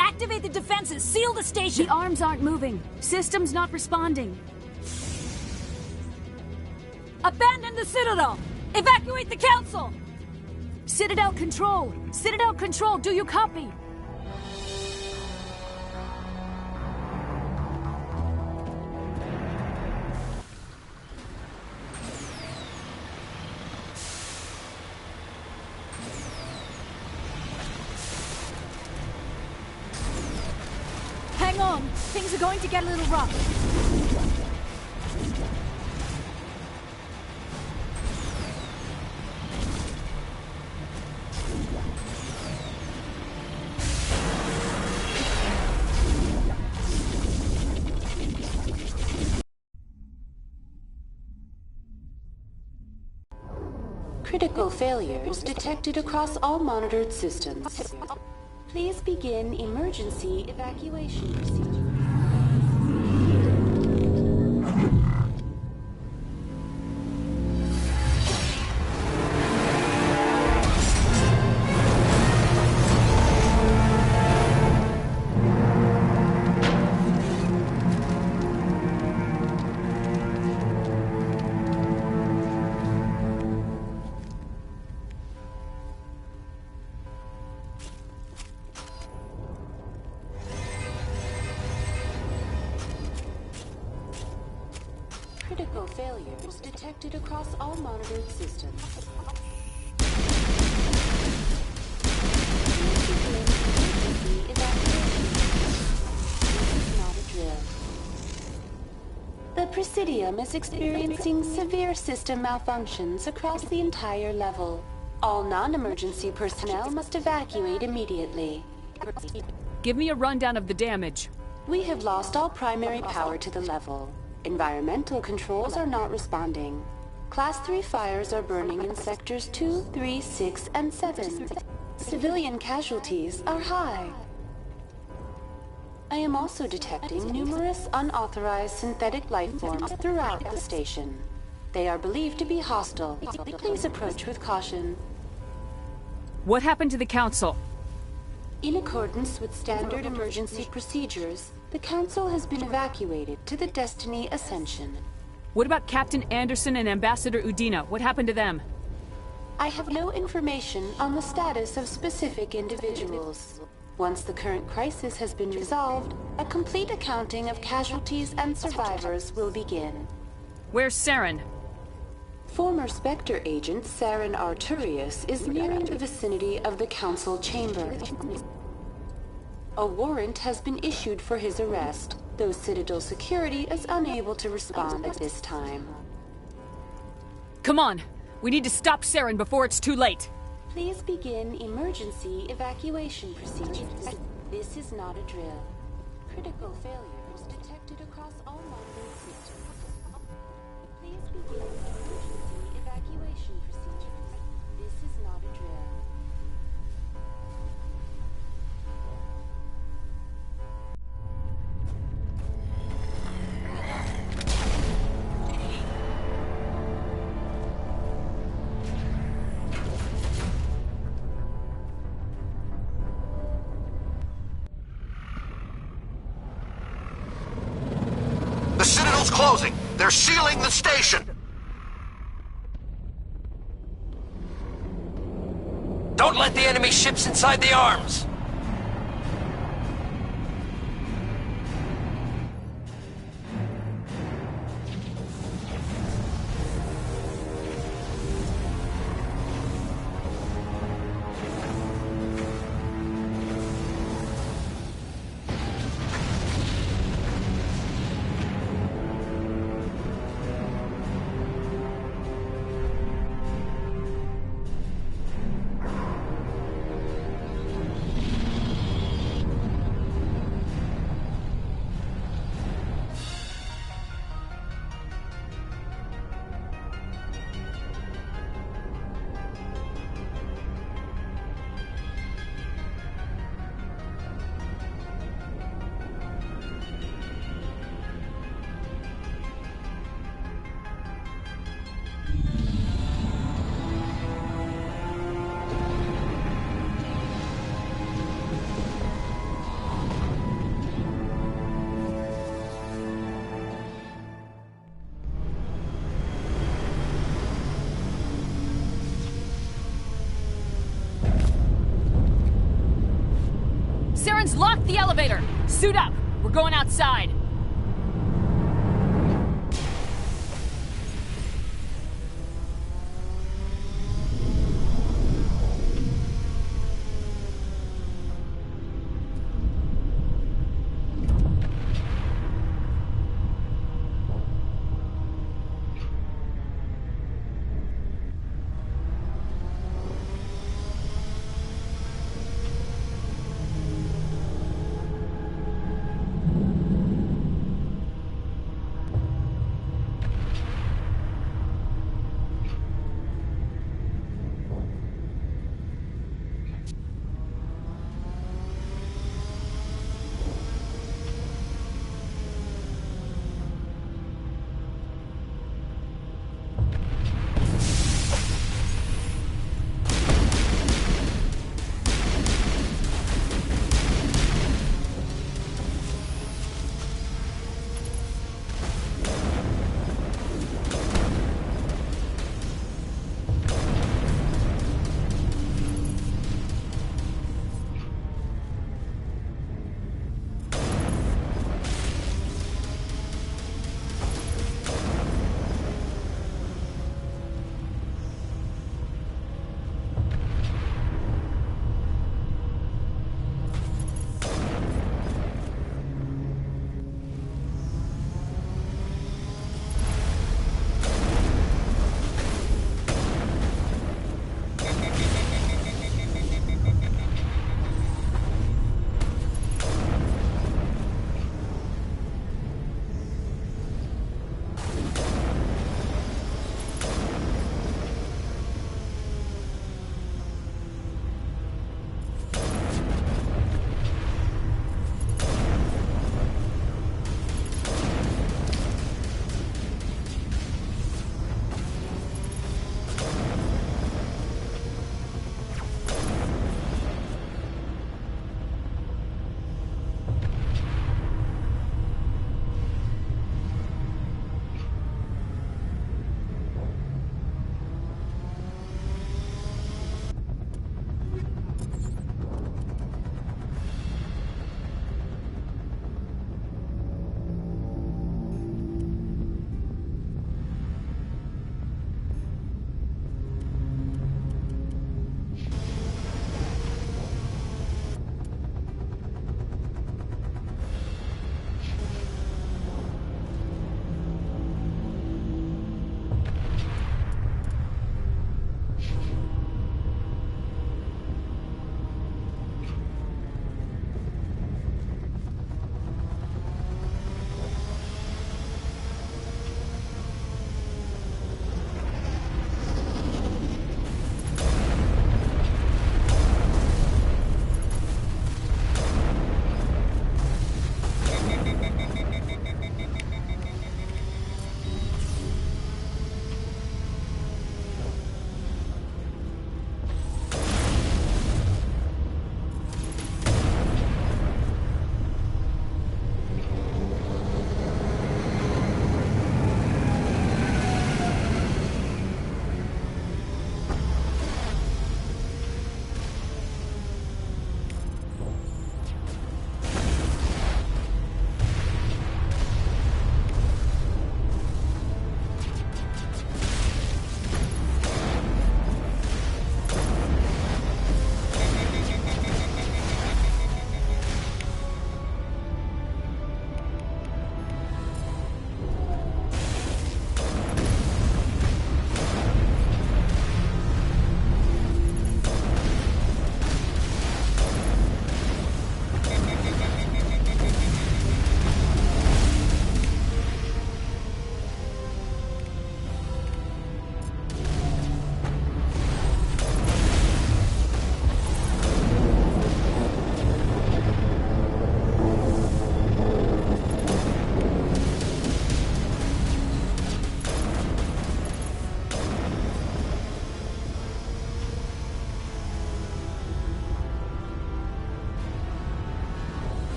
Activate the defenses! Seal the station! The arms aren't moving. System's not responding. Abandon the Citadel! Evacuate the Council! Citadel Control! Citadel Control, do you copy? Hang on! Things are going to get a little rough. Critical failures detected across all monitored systems. Please begin emergency evacuation procedure. Critical failures detected across all monitored systems. The Presidium is experiencing severe system malfunctions across the entire level. All non-emergency personnel must evacuate immediately. Give me a rundown of the damage. We have lost all primary power to the level. Environmental controls are not responding. Class 3 fires are burning in sectors 2, 3, 6, and 7. Civilian casualties are high. I am also detecting numerous unauthorized synthetic life forms throughout the station. They are believed to be hostile. Please approach with caution. What happened to the Council? In accordance with standard emergency procedures, the Council has been evacuated to the Destiny Ascension. What about Captain Anderson and Ambassador Udina? What happened to them? I have no information on the status of specific individuals. Once the current crisis has been resolved, a complete accounting of casualties and survivors will begin. Where's Saren? Former Spectre agent Saren Arturius is nearing the vicinity of the Council chamber. A warrant has been issued for his arrest, though Citadel security is unable to respond at this time. Come on! We need to stop Saren before it's too late! Please begin emergency evacuation procedures. This is not a drill. Critical failures detected across all monitored systems. Please begin emergency evacuation procedures. This is not a drill. The Citadel's closing! They're sealing the station! Don't let the enemy ships inside the arms! Someone's locked the elevator! Suit up! We're going outside!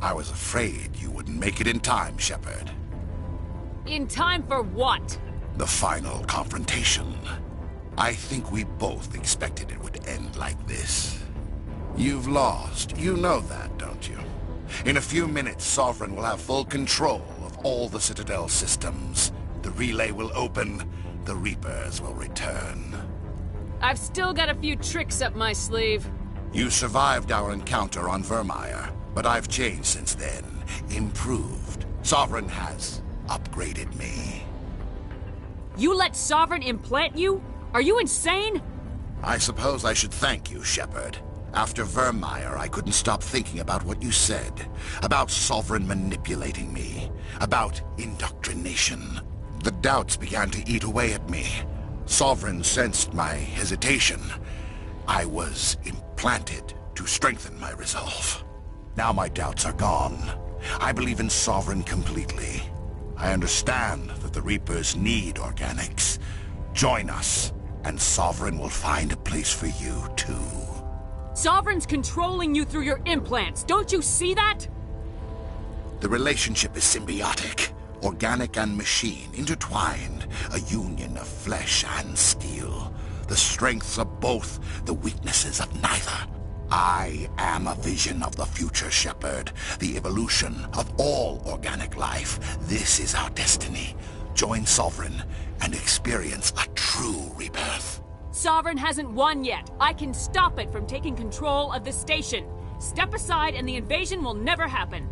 I was afraid you wouldn't make it in time, Shepard. In time for what? The final confrontation. I think we both expected it would end like this. You've lost. You know that, don't you? In a few minutes, Sovereign will have full control of all the Citadel systems. The relay will open. The Reapers will return. I've still got a few tricks up my sleeve. You survived our encounter on Vermeer, but I've changed since then. Improved. Sovereign has upgraded me. You let Sovereign implant you? Are you insane? I suppose I should thank you, Shepard. After Vermeer, I couldn't stop thinking about what you said. About Sovereign manipulating me. About indoctrination. The doubts began to eat away at me. Sovereign sensed my hesitation. I was implanted to strengthen my resolve. Now my doubts are gone. I believe in Sovereign completely. I understand that the Reapers need organics. Join us, and Sovereign will find a place for you, too. Sovereign's controlling you through your implants. Don't you see that? The relationship is symbiotic. Organic and machine, intertwined. A union of flesh and steel. The strengths of both, the weaknesses of neither. I am a vision of the future, Shepard. The evolution of all organic life. This is our destiny. Join Sovereign and experience a true rebirth. Sovereign hasn't won yet. I can stop it from taking control of the station. Step aside and the invasion will never happen.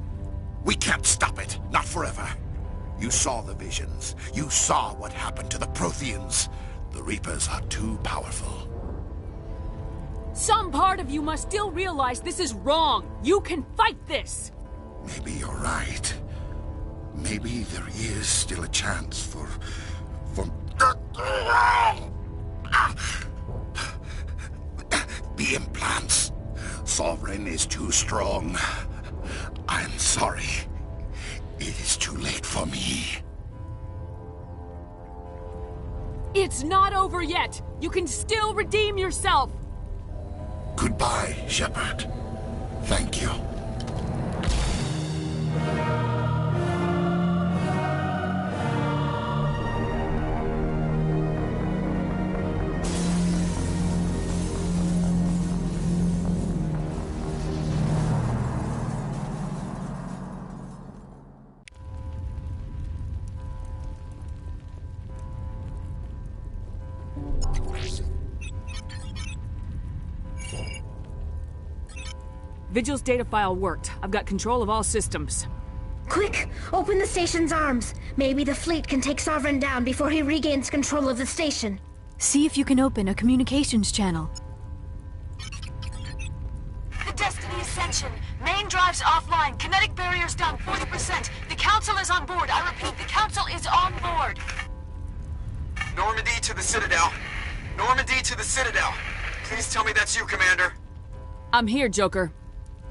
We can't stop it. Not forever. You saw the visions. You saw what happened to the Protheans. The Reapers are too powerful. Some part of you must still realize this is wrong. You can fight this. Maybe you're right. Maybe there is still a chance for... The implants. Sovereign is too strong. I'm sorry. It is too late for me. It's not over yet. You can still redeem yourself. Goodbye, Shepard. Thank you. Vigil's data file worked. I've got control of all systems. Quick! Open the station's arms. Maybe the fleet can take Sovereign down before he regains control of the station. See if you can open a communications channel. The Destiny Ascension. Main drives offline. Kinetic barriers down 40%. The Council is on board. I repeat, the Council is on board. Normandy to the Citadel. Normandy to the Citadel. Please tell me that's you, Commander. I'm here, Joker.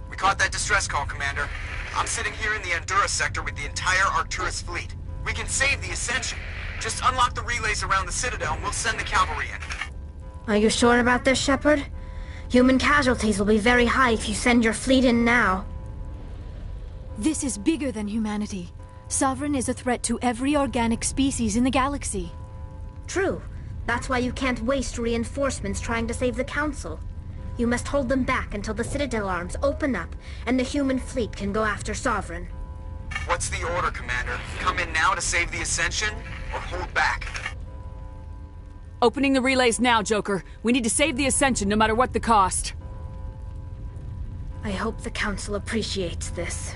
We caught that distress call, Commander. I'm sitting here in the Endura sector with the entire Arcturus fleet. We can save the Ascension. Just unlock the relays around the Citadel and we'll send the cavalry in. Are you sure about this, Shepard? Human casualties will be very high if you send your fleet in now. This is bigger than humanity. Sovereign is a threat to every organic species in the galaxy. True. That's why you can't waste reinforcements trying to save the Council. You must hold them back until the Citadel arms open up and the human fleet can go after Sovereign. What's the order, Commander? Come in now to save the Ascension, or hold back? Opening the relays now, Joker. We need to save the Ascension no matter what the cost. I hope the Council appreciates this.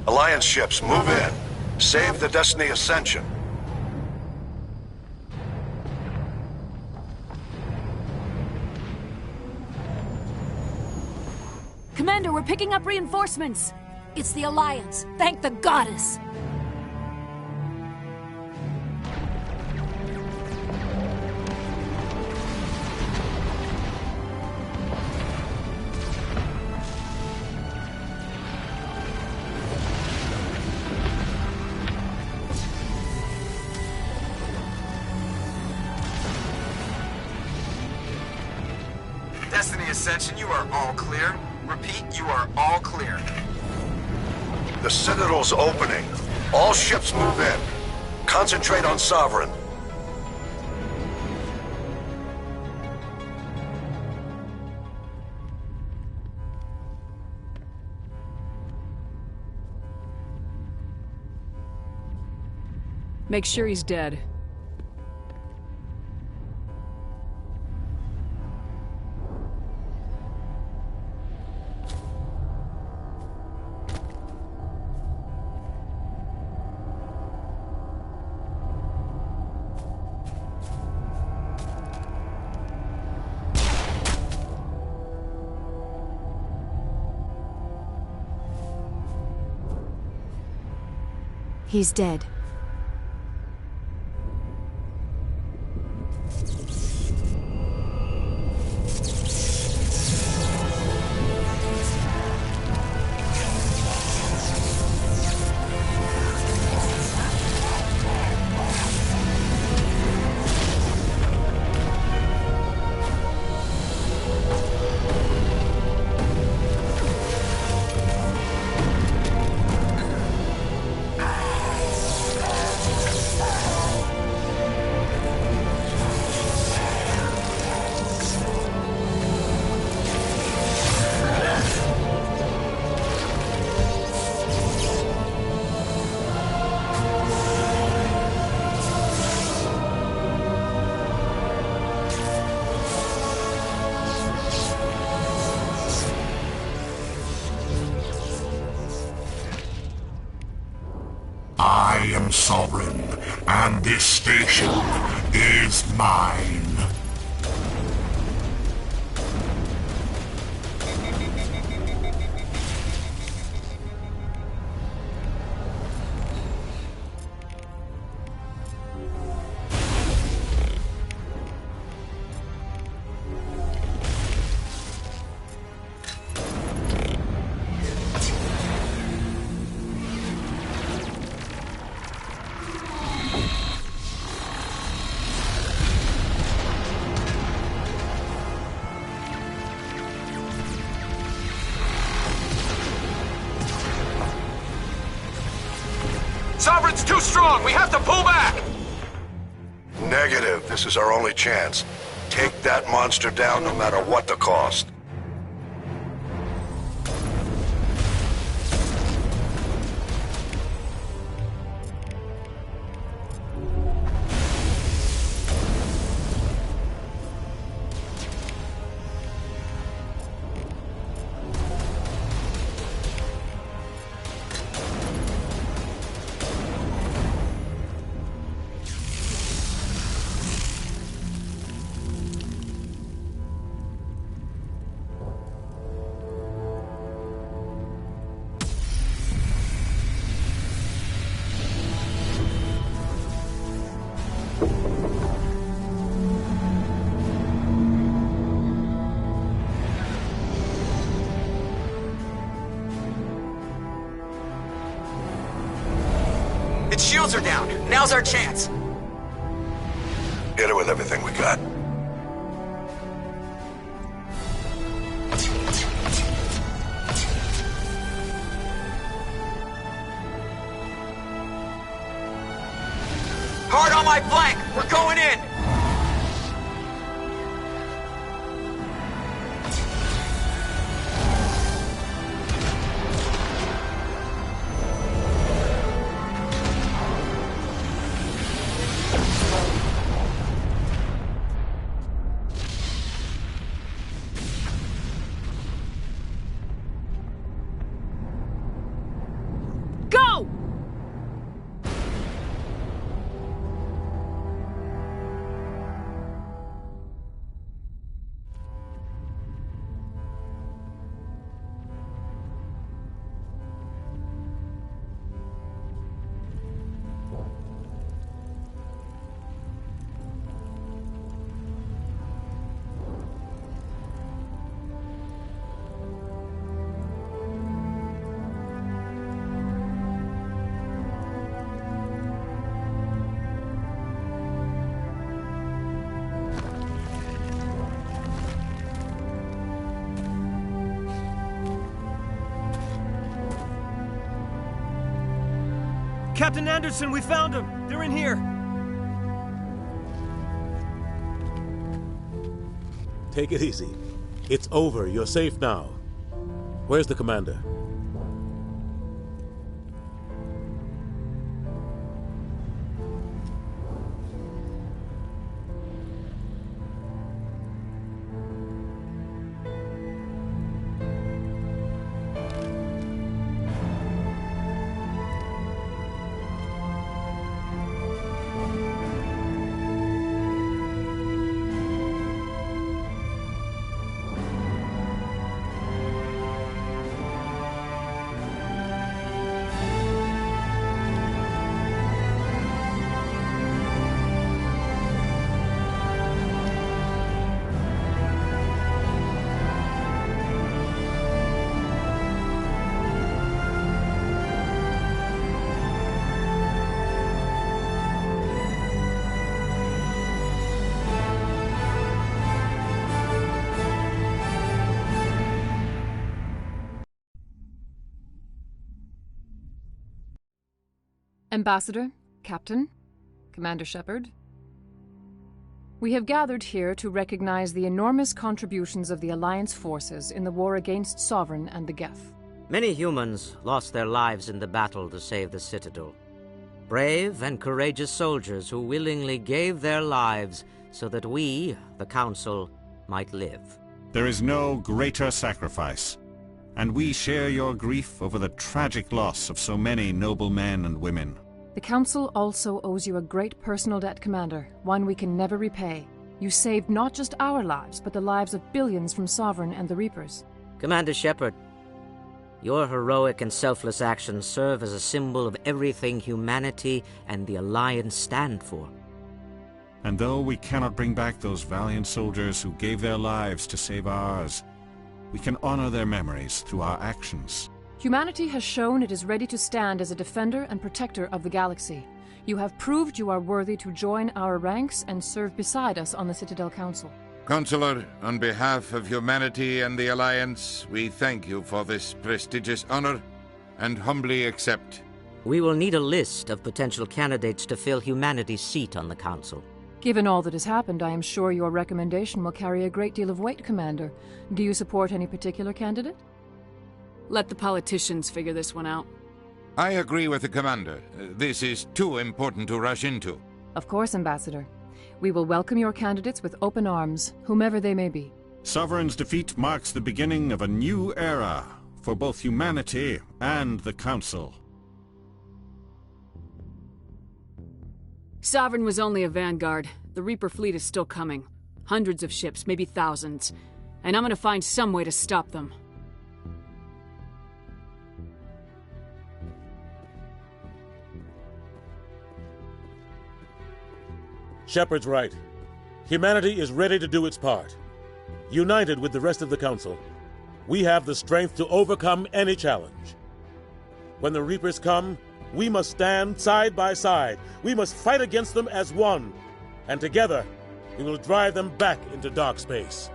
Alliance ships, move in. Save the Destiny Ascension. Commander, we're picking up reinforcements. It's the Alliance. Thank the goddess. Destiny Destiny Ascension, you are all clear. Repeat, you are all clear. The Citadel's opening. All ships move in. Concentrate on Sovereign. Make sure he's dead. He's dead. I am Sovereign, and this station is mine. Sovereign's too strong! We have to pull back! Negative. This is our only chance. Take that monster down no matter what the cost. Its shields are down. Now's our chance. Hit it with everything we got. Hard on my flank. We're going in. Captain Anderson, we found them! They're in here! Take it easy. It's over. You're safe now. Where's the commander? Ambassador, Captain, Commander Shepard. We have gathered here to recognize the enormous contributions of the Alliance forces in the war against Sovereign and the Geth. Many humans lost their lives in the battle to save the Citadel. Brave and courageous soldiers who willingly gave their lives so that we, the Council, might live. There is no greater sacrifice, and we share your grief over the tragic loss of so many noble men and women. The Council also owes you a great personal debt, Commander, one we can never repay. You saved not just our lives, but the lives of billions from Sovereign and the Reapers. Commander Shepard, your heroic and selfless actions serve as a symbol of everything humanity and the Alliance stand for. And though we cannot bring back those valiant soldiers who gave their lives to save ours, we can honor their memories through our actions. Humanity has shown it is ready to stand as a defender and protector of the galaxy. You have proved you are worthy to join our ranks and serve beside us on the Citadel Council. Counselor, on behalf of humanity and the Alliance, we thank you for this prestigious honor and humbly accept. We will need a list of potential candidates to fill humanity's seat on the Council. Given all that has happened, I am sure your recommendation will carry a great deal of weight, Commander. Do you support any particular candidate? Let the politicians figure this one out. I agree with the Commander. This is too important to rush into. Of course, Ambassador. We will welcome your candidates with open arms, whomever they may be. Sovereign's defeat marks the beginning of a new era for both humanity and the Council. Sovereign was only a vanguard. The Reaper fleet is still coming. Hundreds of ships, maybe thousands. And I'm gonna find some way to stop them. Shepard's right. Humanity is ready to do its part. United with the rest of the Council, we have the strength to overcome any challenge. When the Reapers come, we must stand side by side. We must fight against them as one. And together, we will drive them back into dark space.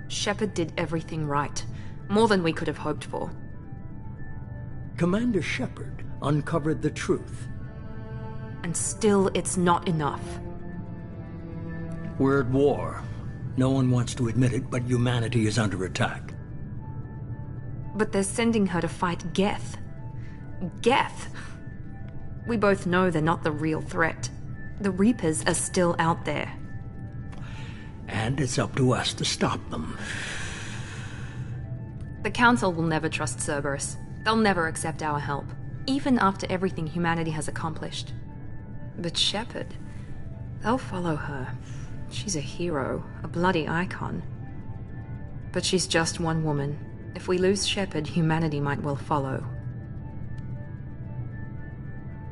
Shepard did everything right. More than we could have hoped for. Commander Shepard uncovered the truth. And still, it's not enough. We're at war. No one wants to admit it, but humanity is under attack. But they're sending her to fight Geth. Geth! We both know they're not the real threat. The Reapers are still out there. And it's up to us to stop them. The Council will never trust Cerberus. They'll never accept our help, even after everything humanity has accomplished. But Shepard, they'll follow her. She's a hero, a bloody icon. But she's just one woman. If we lose Shepard, humanity might well follow.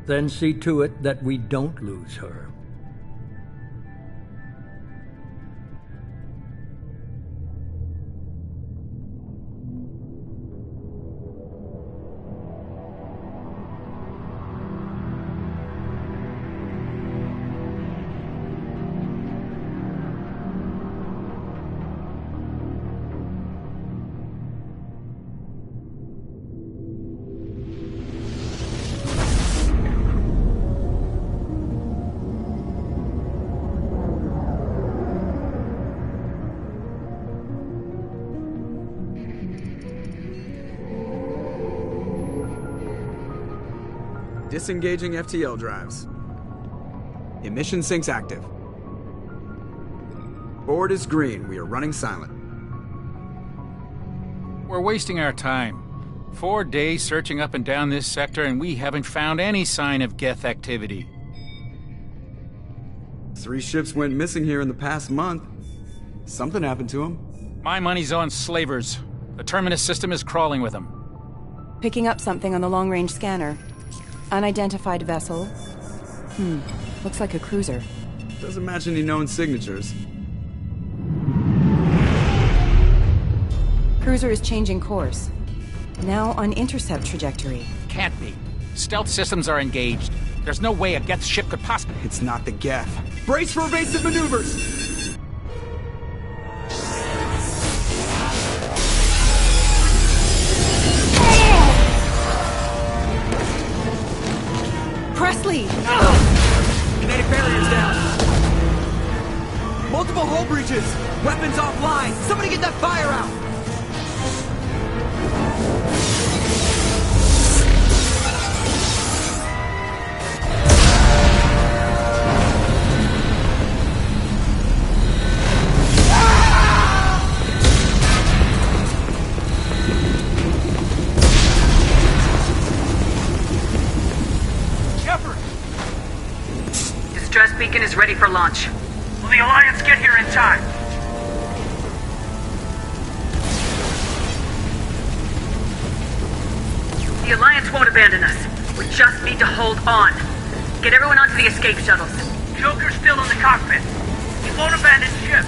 Then see to it that we don't lose her. Disengaging FTL drives. Emission sinks active. Board is green. We are running silent. We're wasting our time. 4 days searching up and down this sector, and we haven't found any sign of Geth activity. 3 ships went missing here in the past month. Something happened to them. My money's on slavers. The Terminus system is crawling with them. Picking up something on the long-range scanner. Unidentified vessel. Looks like a cruiser. Doesn't match any known signatures. Cruiser is changing course. Now on intercept trajectory. Can't be. Stealth systems are engaged. There's no way a Geth ship could possibly... It's not the Geth. Brace for evasive maneuvers! Presley! Kinetic barriers down! Multiple hull breaches! Weapons offline! Somebody get that fire out! Distress beacon is ready for launch. Will the Alliance get here in time? The Alliance won't abandon us. We just need to hold on. Get everyone onto the escape shuttles. Joker's still in the cockpit. He won't abandon ship.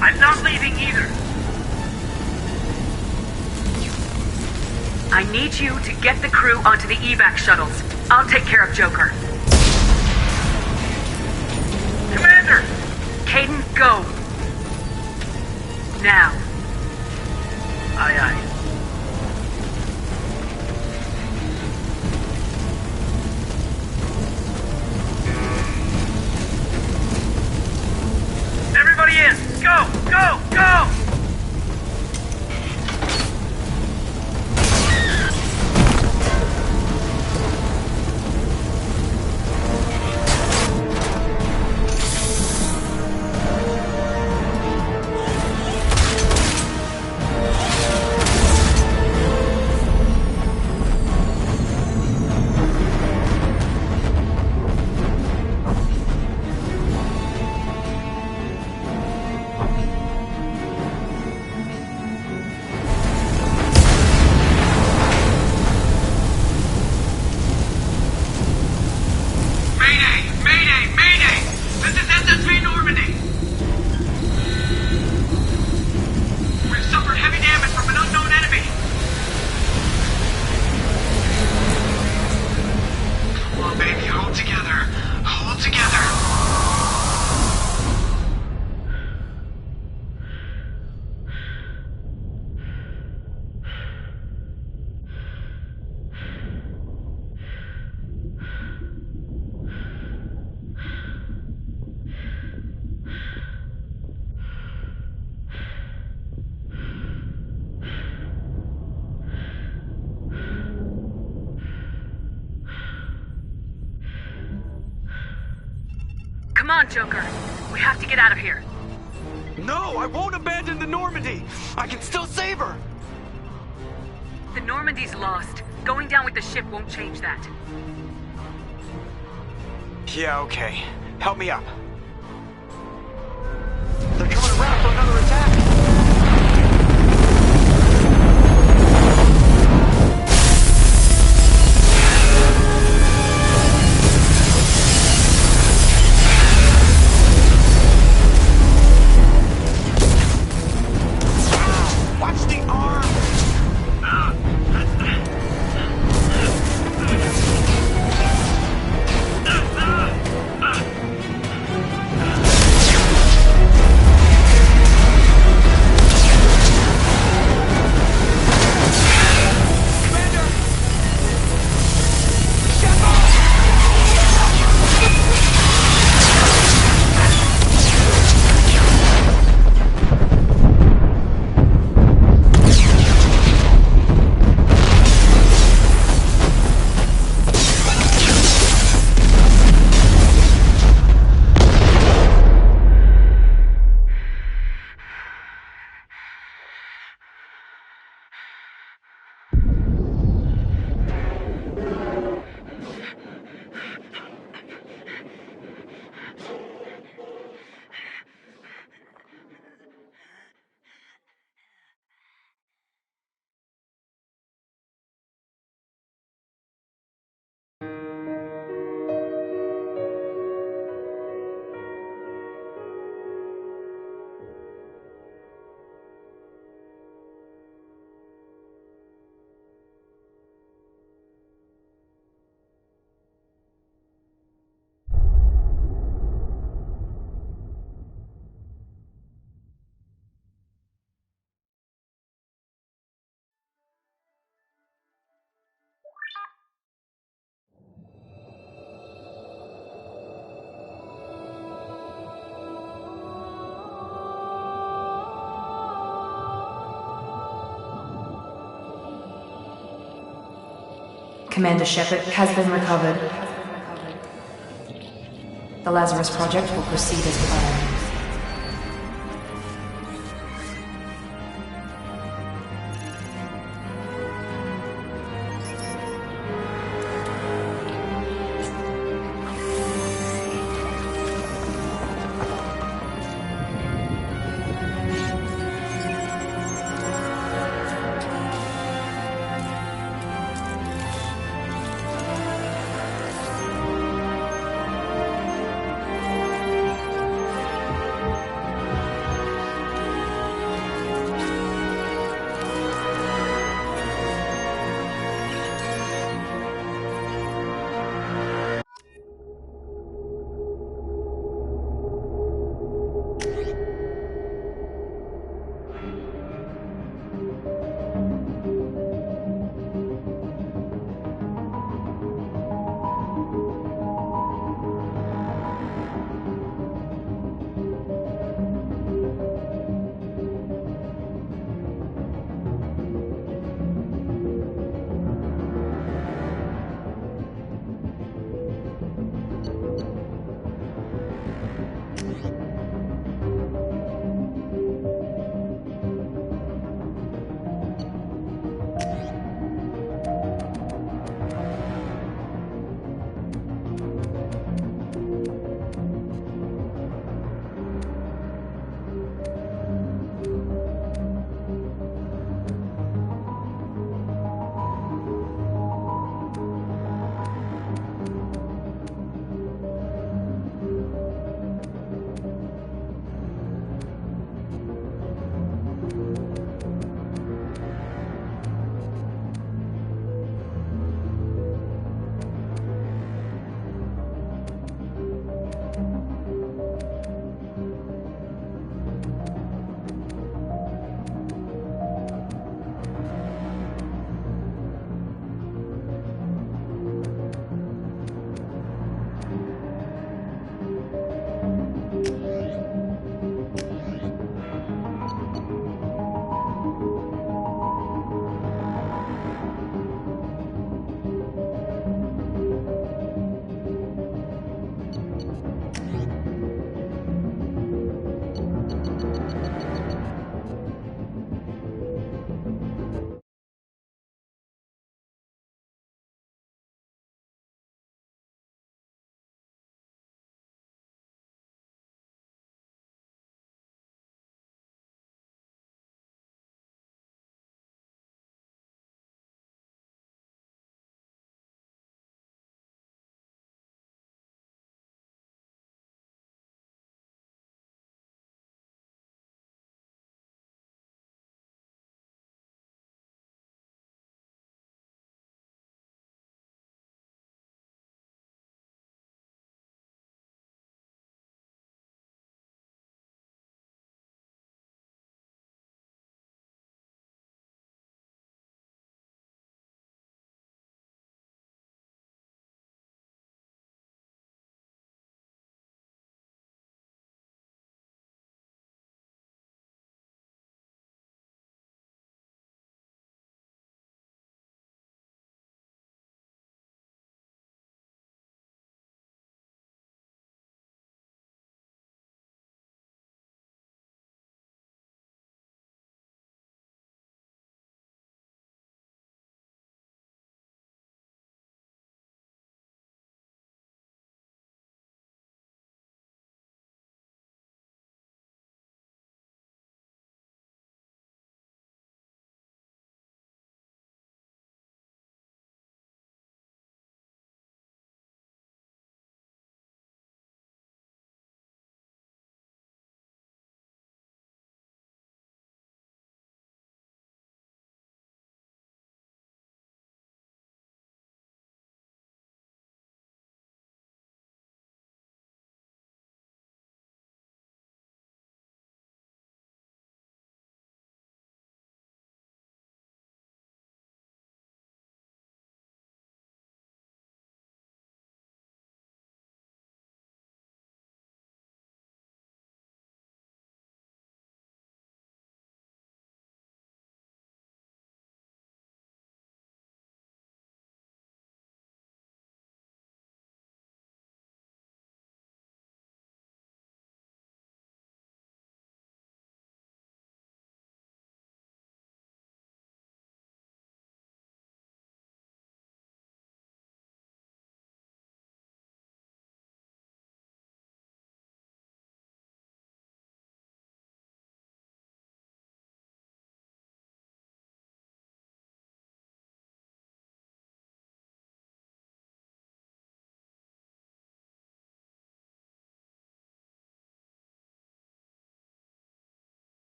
I'm not leaving either. I need you to get the crew onto the evac shuttles. I'll take care of Joker. Commander! Kaidan, go! Now. Aye, aye. Everybody in! Go! Go! Go! Come on, Joker. We have to get out of here. No, I won't abandon the Normandy. I can still save her. The Normandy's lost. Going down with the ship won't change that. Yeah, okay. Help me up. They're coming around for another attack. Watch the arm! Commander Shepard has been recovered. The Lazarus Project will proceed as planned.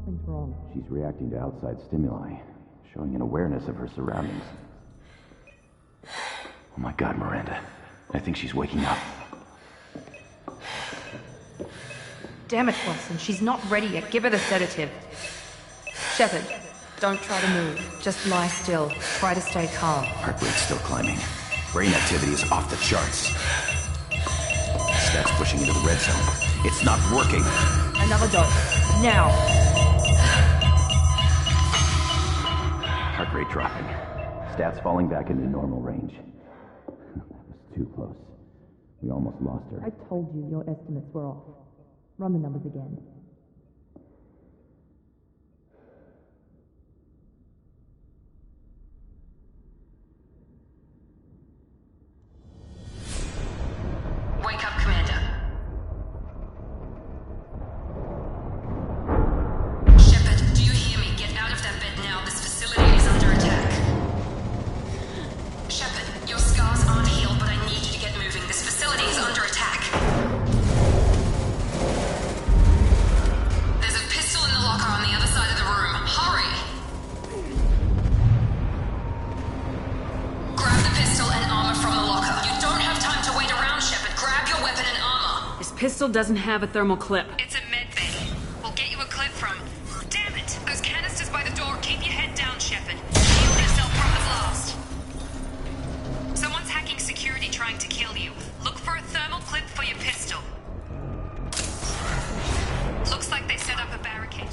Something's wrong. She's reacting to outside stimuli, showing an awareness of her surroundings. Oh my god, Miranda. I think she's waking up. Damn it, Watson. She's not ready yet. Give her the sedative. Shepard, don't try to move. Just lie still. Try to stay calm. Heart rate's still climbing. Brain activity is off the charts. Stats pushing into the red zone. It's not working. Another dose. Now. Heart rate dropping. Stats falling back into normal range. That was too close. We almost lost her. I told you your estimates were off. Run the numbers again. Wake up, Commander. Shepard, do you hear me? Get out of that bed now. This facility is under attack. Shepard, your scars aren't healed, but I need you to get moving. This facility is under attack. There's a pistol in the locker on the other side of the room. Hurry! Grab the pistol and armor from the locker. You don't have time to wait around, Shepard. Grab your weapon and armor. This pistol doesn't have a thermal clip. It's a med bay. We'll get you a clip from... Damn it! Those canisters by the door. Keep your head down, Shepard. Shield yourself from the blast. Someone's hacking security trying to kill you. Look for a thermal clip for your pistol. Looks like they set up a barricade.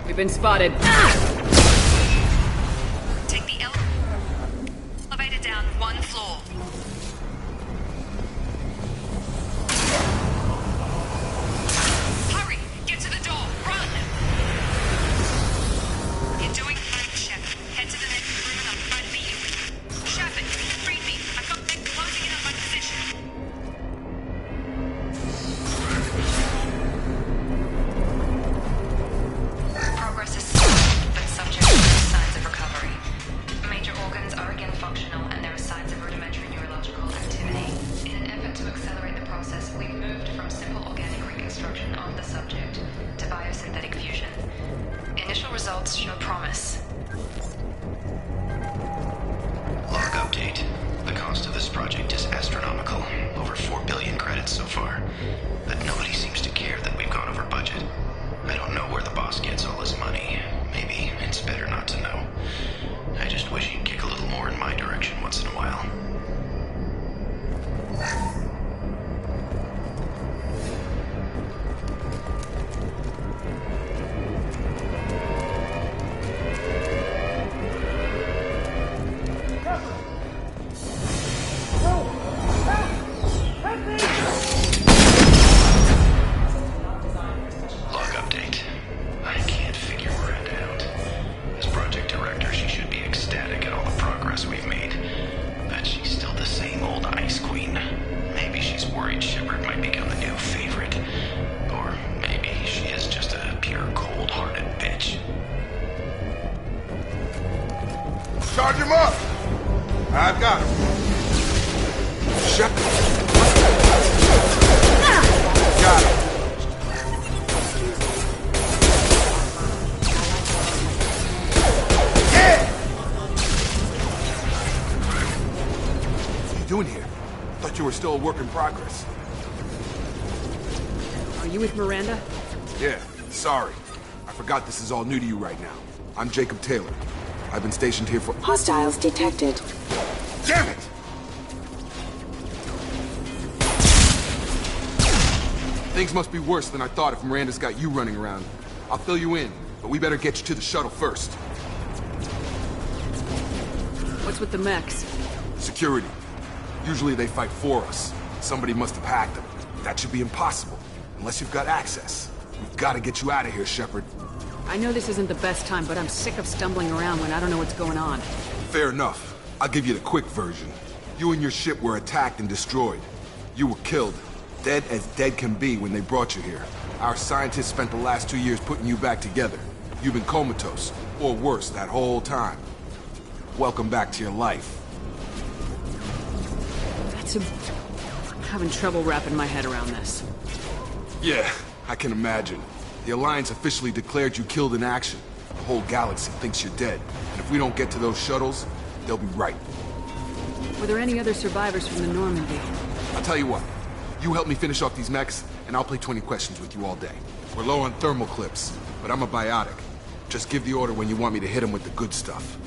We've been spotted. Take the elevator down one floor. Hurry! Get to the door! Run! You're doing fine, Shepard. Head to the next room and I'll try to meet you. Shepard, read me. I've got them closing in on my position. Progress is slow, but subject shows signs of recovery. Major organs are again functional, and there are signs of rudimentary neurological activity. In an effort to accelerate the process, we've moved from simple organic reconstruction of the subject to biosynthetic fusion. Initial results show promise. Log update. The cost of this project is astronomical. Over 4 billion credits so far. But nobody seems to care that we've gone over budget. I don't know where the boss gets all his money. Maybe it's better not to know. I just wish he'd kick a little more in my direction once in a while. I've got him. Shepard. Got him. What are you doing here? Thought you were still a work in progress. Are you with Miranda? Yeah, sorry. I forgot this is all new to you right now. I'm Jacob Taylor. I've been stationed here for— Hostiles detected. Damn it! Things must be worse than I thought if Miranda's got you running around. I'll fill you in, but we better get you to the shuttle first. What's with the mechs? Security. Usually they fight for us. Somebody must have hacked them. That should be impossible, unless you've got access. We've got to get you out of here, Shepard. I know this isn't the best time, but I'm sick of stumbling around when I don't know what's going on. Fair enough. I'll give you the quick version. You and your ship were attacked and destroyed. You were killed. Dead as dead can be when they brought you here. Our scientists spent the last 2 years putting you back together. You've been comatose, or worse, that whole time. Welcome back to your life. I'm having trouble wrapping my head around this. Yeah, I can imagine. The Alliance officially declared you killed in action. The whole galaxy thinks you're dead. And if we don't get to those shuttles, they'll be right. Were there any other survivors from the Normandy? I'll tell you what. You help me finish off these mechs, and I'll play 20 questions with you all day. We're low on thermal clips, but I'm a biotic. Just give the order when you want me to hit them with the good stuff.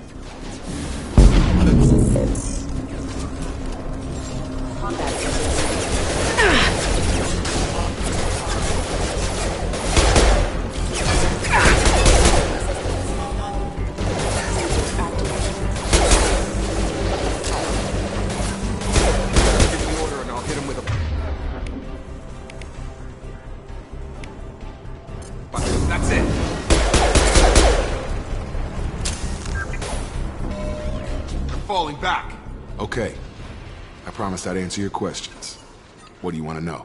That's it. They're falling back. Okay. I promised I'd answer your questions. What do you want to know?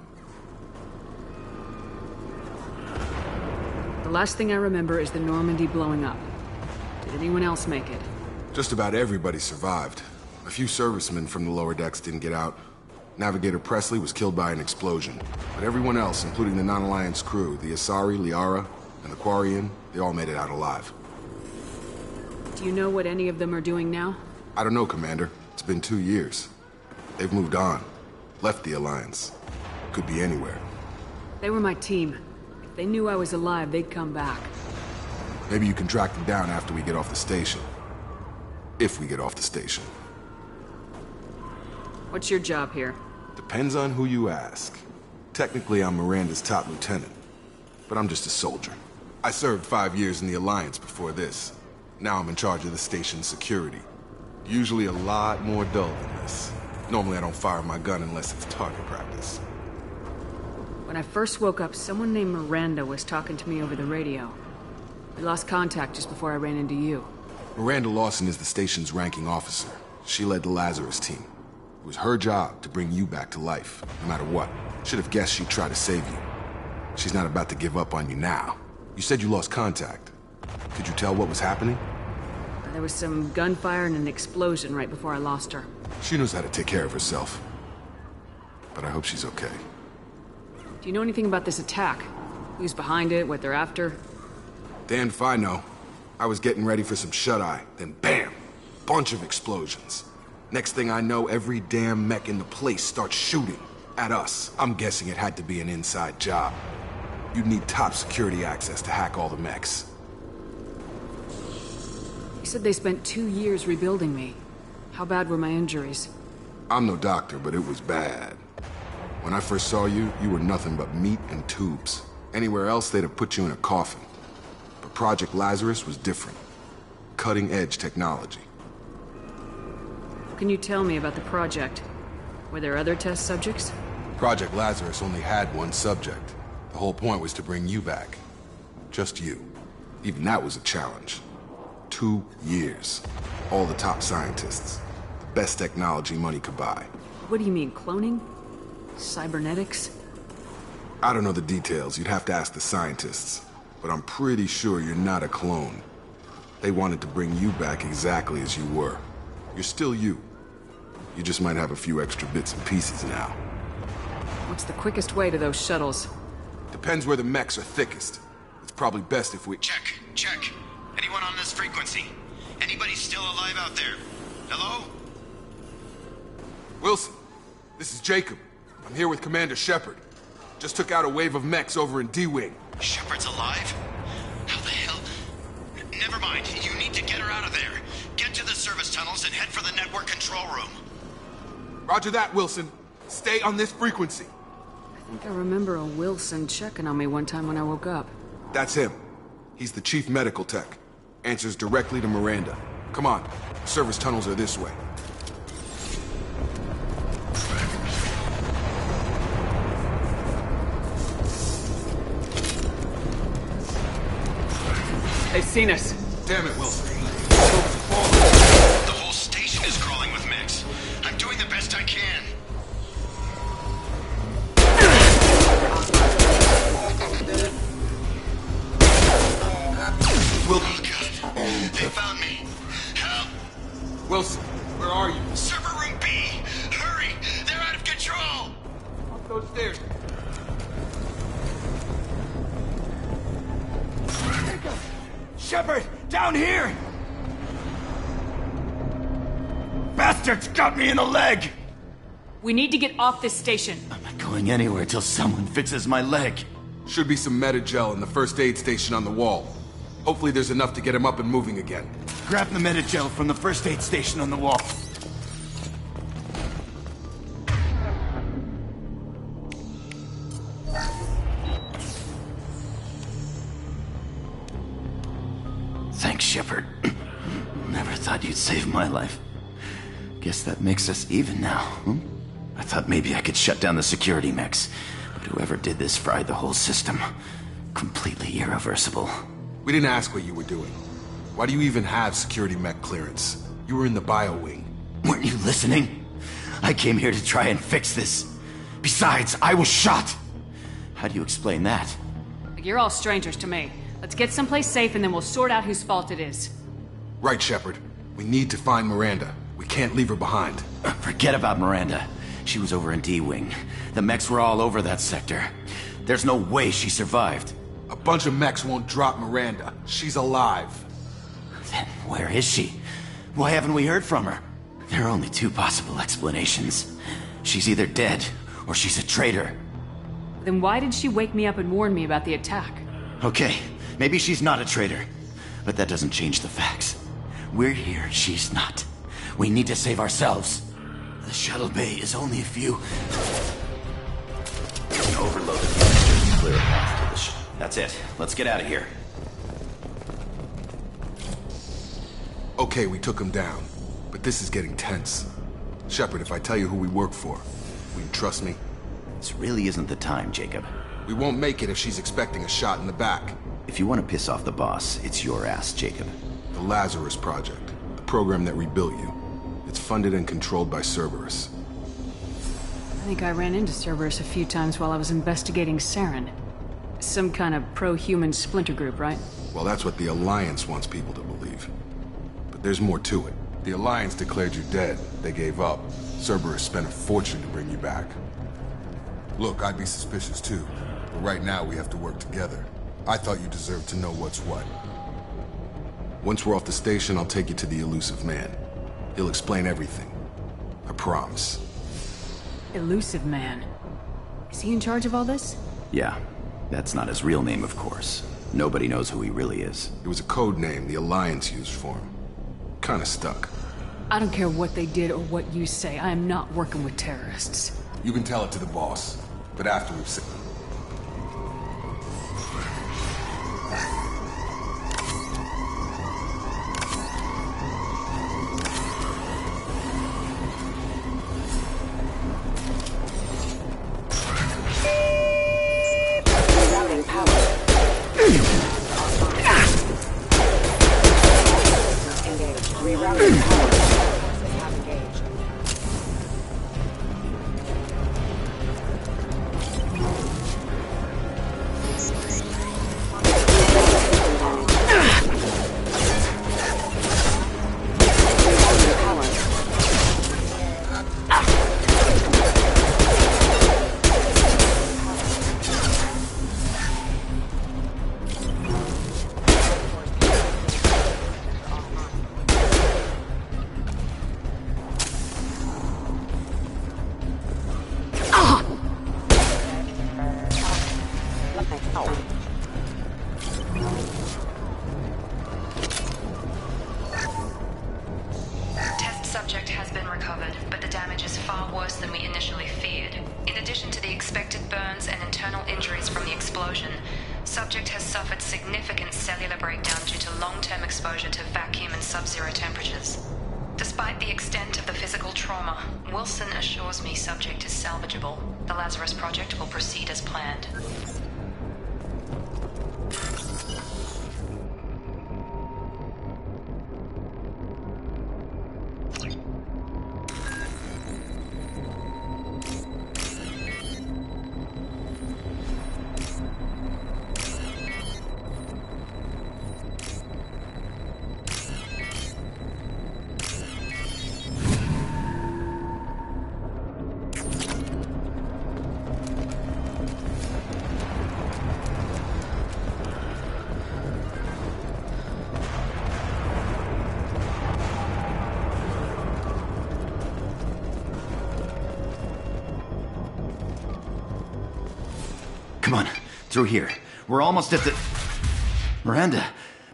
The last thing I remember is the Normandy blowing up. Did anyone else make it? Just about everybody survived. A few servicemen from the lower decks didn't get out. Navigator Presley was killed by an explosion. But everyone else, including the non-Alliance crew, the Asari, Liara, and the Quarian, they all made it out alive. Do you know what any of them are doing now? I don't know, Commander. It's been 2 years. They've moved on. Left the Alliance. Could be anywhere. They were my team. If they knew I was alive, they'd come back. Maybe you can track them down after we get off the station. If we get off the station. What's your job here? Depends on who you ask. Technically, I'm Miranda's top lieutenant. But I'm just a soldier. I served 5 years in the Alliance before this. Now I'm in charge of the station's security. Usually a lot more dull than this. Normally I don't fire my gun unless it's target practice. When I first woke up, someone named Miranda was talking to me over the radio. We lost contact just before I ran into you. Miranda Lawson is the station's ranking officer. She led the Lazarus team. It was her job to bring you back to life, no matter what. Should have guessed she'd try to save you. She's not about to give up on you now. You said you lost contact. Could you tell what was happening? There was some gunfire and an explosion right before I lost her. She knows how to take care of herself. But I hope she's okay. Do you know anything about this attack? Who's behind it, what they're after? Damned if I know. I was getting ready for some shut-eye, then bam! Bunch of explosions. Next thing I know, every damn mech in the place starts shooting at us. I'm guessing it had to be an inside job. You'd need top security access to hack all the mechs. You said they spent 2 years rebuilding me. How bad were my injuries? I'm no doctor, but it was bad. When I first saw you, you were nothing but meat and tubes. Anywhere else, they'd have put you in a coffin. But Project Lazarus was different. Cutting-edge technology. What can you tell me about the project? Were there other test subjects? Project Lazarus only had one subject. The whole point was to bring you back. Just you. Even that was a challenge. 2 years. All the top scientists. The best technology money could buy. What do you mean, cloning? Cybernetics? I don't know the details. You'd have to ask the scientists. But I'm pretty sure you're not a clone. They wanted to bring you back exactly as you were. You're still you. You just might have a few extra bits and pieces now. What's the quickest way to those shuttles? Depends where the mechs are thickest. It's probably best if we... Check. Anyone on this frequency? Anybody still alive out there? Hello? Wilson, this is Jacob. I'm here with Commander Shepard. Just took out a wave of mechs over in D-Wing. Shepard's alive? How the hell? Never mind. You need to get her out of there. Get to the service tunnels and head for the network control room. Roger that, Wilson. Stay on this frequency. I think I remember a Wilson checking on me one time when I woke up. That's him. He's the chief medical tech. Answers directly to Miranda. Come on. Service tunnels are this way. They've seen us. Damn it, Wilson. The whole station is crawling with mechs. I'm doing the best I can. Oh, God. They found me. Help! Wilson, where are you? Server room B! Hurry! They're out of control! Up those stairs. Shepard, down here! Bastards got me in the leg! We need to get off this station. I'm not going anywhere till someone fixes my leg. Should be some Medi-gel in the first aid station on the wall. Hopefully there's enough to get him up and moving again. Grab the Medi-gel from the first aid station on the wall. Thanks, Shepard. Never thought you'd save my life. Guess that makes us even now, I thought maybe I could shut down the security mechs, but whoever did this fried the whole system. Completely irreversible. We didn't ask what you were doing. Why do you even have security mech clearance? You were in the bio wing. Weren't you listening? I came here to try and fix this. Besides, I was shot. How do you explain that? You're all strangers to me. Let's get someplace safe and then we'll sort out whose fault it is. Right, Shepard. We need to find Miranda. We can't leave her behind. Forget about Miranda. She was over in D-Wing. The mechs were all over that sector. There's no way she survived. A bunch of mechs won't drop Miranda. She's alive. Then where is she? Why haven't we heard from her? There are only two possible explanations. She's either dead, or she's a traitor. Then why did she wake me up and warn me about the attack? Okay, maybe she's not a traitor. But that doesn't change the facts. We're here, she's not. We need to save ourselves. The shuttle bay is only a few... Overloaded. Just clear a path to the That's it. Let's get out of here. Okay, we took him down. But this is getting tense. Shepard, if I tell you who we work for, will you trust me? This really isn't the time, Jacob. We won't make it if she's expecting a shot in the back. If you want to piss off the boss, it's your ass, Jacob. The Lazarus Project. The program that rebuilt you. It's funded and controlled by Cerberus. I think I ran into Cerberus a few times while I was investigating Saren. Some kind of pro-human splinter group, right? Well, that's what the Alliance wants people to believe. But there's more to it. The Alliance declared you dead. They gave up. Cerberus spent a fortune to bring you back. Look, I'd be suspicious too. But right now we have to work together. I thought you deserved to know what's what. Once we're off the station, I'll take you to the Elusive Man. He'll explain everything. I promise. Elusive Man. Is he in charge of all this? Yeah. That's not his real name, of course. Nobody knows who he really is. It was a code name the Alliance used for him. Kinda stuck. I don't care what they did or what you say. I am not working with terrorists. You can tell it to the boss, but after we've seen... recovered, but the damage is far worse than we initially feared. In addition to the expected burns and internal injuries from the explosion, subject has suffered significant cellular breakdown due to long-term exposure to vacuum and sub-zero temperatures. Despite the extent of the physical trauma, Wilson assures me subject is salvageable. The Lazarus Project will proceed as planned. Come on, through here. We're almost at the... Miranda,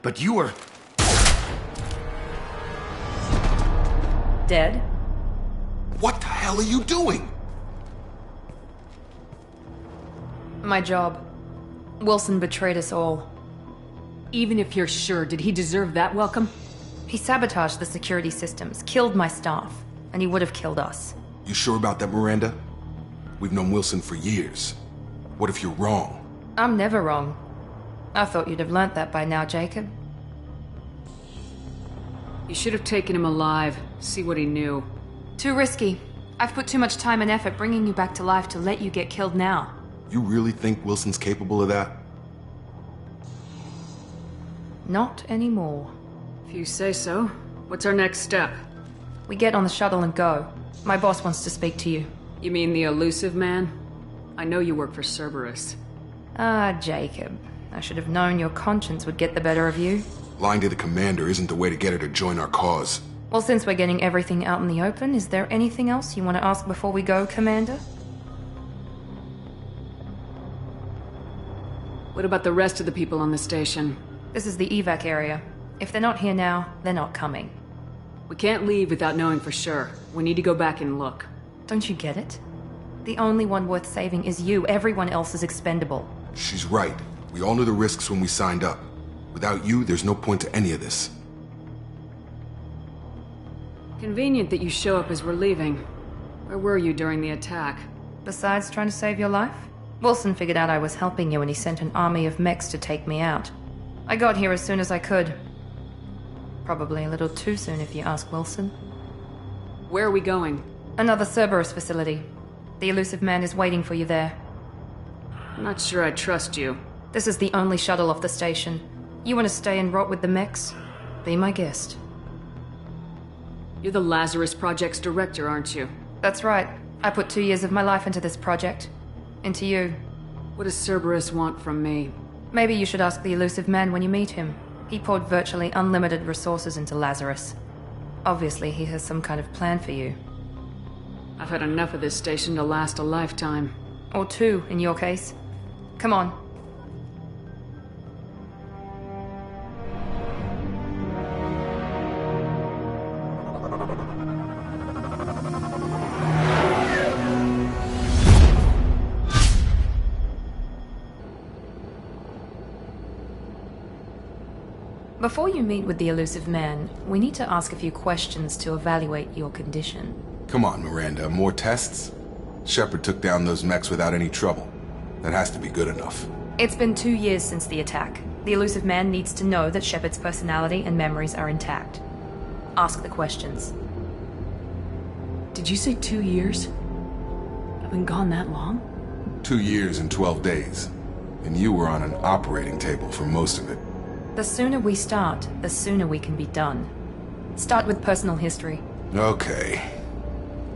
but you were... Dead? What the hell are you doing? My job. Wilson betrayed us all. Even if you're sure, did he deserve that welcome? He sabotaged the security systems, killed my staff, and he would have killed us. You sure about that, Miranda? We've known Wilson for years. What if you're wrong? I'm never wrong. I thought you'd have learnt that by now, Jacob. You should have taken him alive, see what he knew. Too risky. I've put too much time and effort bringing you back to life to let you get killed now. You really think Wilson's capable of that? Not anymore. If you say so. What's our next step? We get on the shuttle and go. My boss wants to speak to you. You mean the elusive man? I know you work for Cerberus. Ah, Jacob. I should have known your conscience would get the better of you. Lying to the commander isn't the way to get her to join our cause. Well, since we're getting everything out in the open, is there anything else you want to ask before we go, Commander? What about the rest of the people on the station? This is the evac area. If they're not here now, they're not coming. We can't leave without knowing for sure. We need to go back and look. Don't you get it? The only one worth saving is you. Everyone else is expendable. She's right. We all knew the risks when we signed up. Without you, there's no point to any of this. Convenient that you show up as we're leaving. Where were you during the attack? Besides trying to save your life? Wilson figured out I was helping you and he sent an army of mechs to take me out. I got here as soon as I could. Probably a little too soon if you ask Wilson. Where are we going? Another Cerberus facility. The elusive man is waiting for you there. I'm not sure I trust you. This is the only shuttle off the station. You want to stay and rot with the mechs? Be my guest. You're the Lazarus Project's director, aren't you? That's right. I put 2 years of my life into this project. Into you. What does Cerberus want from me? Maybe you should ask the elusive man when you meet him. He poured virtually unlimited resources into Lazarus. Obviously, he has some kind of plan for you. I've had enough of this station to last a lifetime. Or 2, in your case. Come on. Before you meet with the elusive man, we need to ask a few questions to evaluate your condition. Come on, Miranda. More tests? Shepard took down those mechs without any trouble. That has to be good enough. It's been 2 years since the attack. The elusive man needs to know that Shepard's personality and memories are intact. Ask the questions. Did you say 2 years? I've been gone that long? 2 years and 12 days. And you were on an operating table for most of it. The sooner we start, the sooner we can be done. Start with personal history. Okay.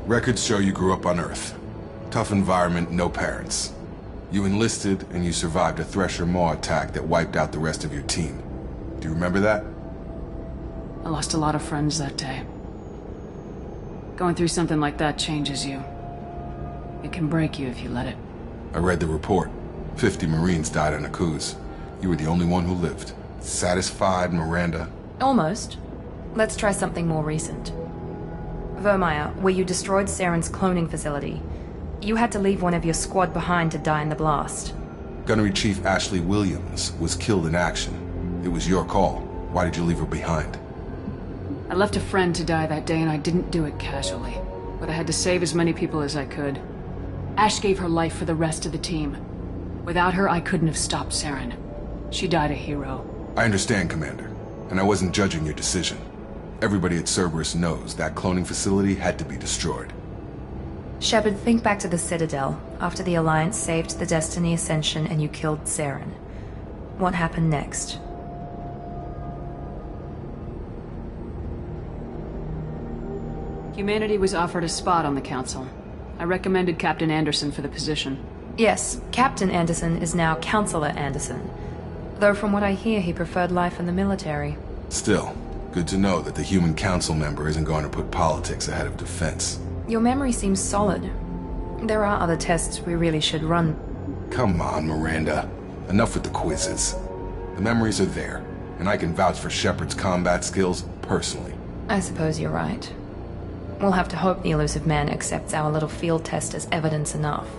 Records show you grew up on Earth. Tough environment, no parents. You enlisted, and you survived a Thresher Maw attack that wiped out the rest of your team. Do you remember that? I lost a lot of friends that day. Going through something like that changes you. It can break you if you let it. I read the report. 50 Marines died on Akuz. You were the only one who lived. Satisfied, Miranda? Almost. Let's try something more recent. Vermeer, where you destroyed Saren's cloning facility. You had to leave one of your squad behind to die in the blast. Gunnery Chief Ashley Williams was killed in action. It was your call. Why did you leave her behind? I left a friend to die that day and I didn't do it casually. But I had to save as many people as I could. Ash gave her life for the rest of the team. Without her, I couldn't have stopped Saren. She died a hero. I understand, Commander. And I wasn't judging your decision. Everybody at Cerberus knows that cloning facility had to be destroyed. Shepard, think back to the Citadel, after the Alliance saved the Destiny Ascension and you killed Saren. What happened next? Humanity was offered a spot on the Council. I recommended Captain Anderson for the position. Yes, Captain Anderson is now Counselor Anderson. Though from what I hear, he preferred life in the military. Still, good to know that the human council member isn't going to put politics ahead of defense. Your memory seems solid. There are other tests we really should run. Come on, Miranda. Enough with the quizzes. The memories are there, and I can vouch for Shepard's combat skills personally. I suppose you're right. We'll have to hope the Elusive Man accepts our little field test as evidence enough.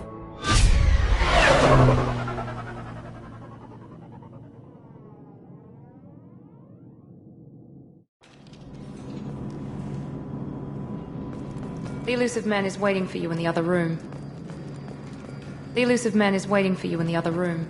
The Elusive Man is waiting for you in the other room. The Elusive Man is waiting for you in the other room.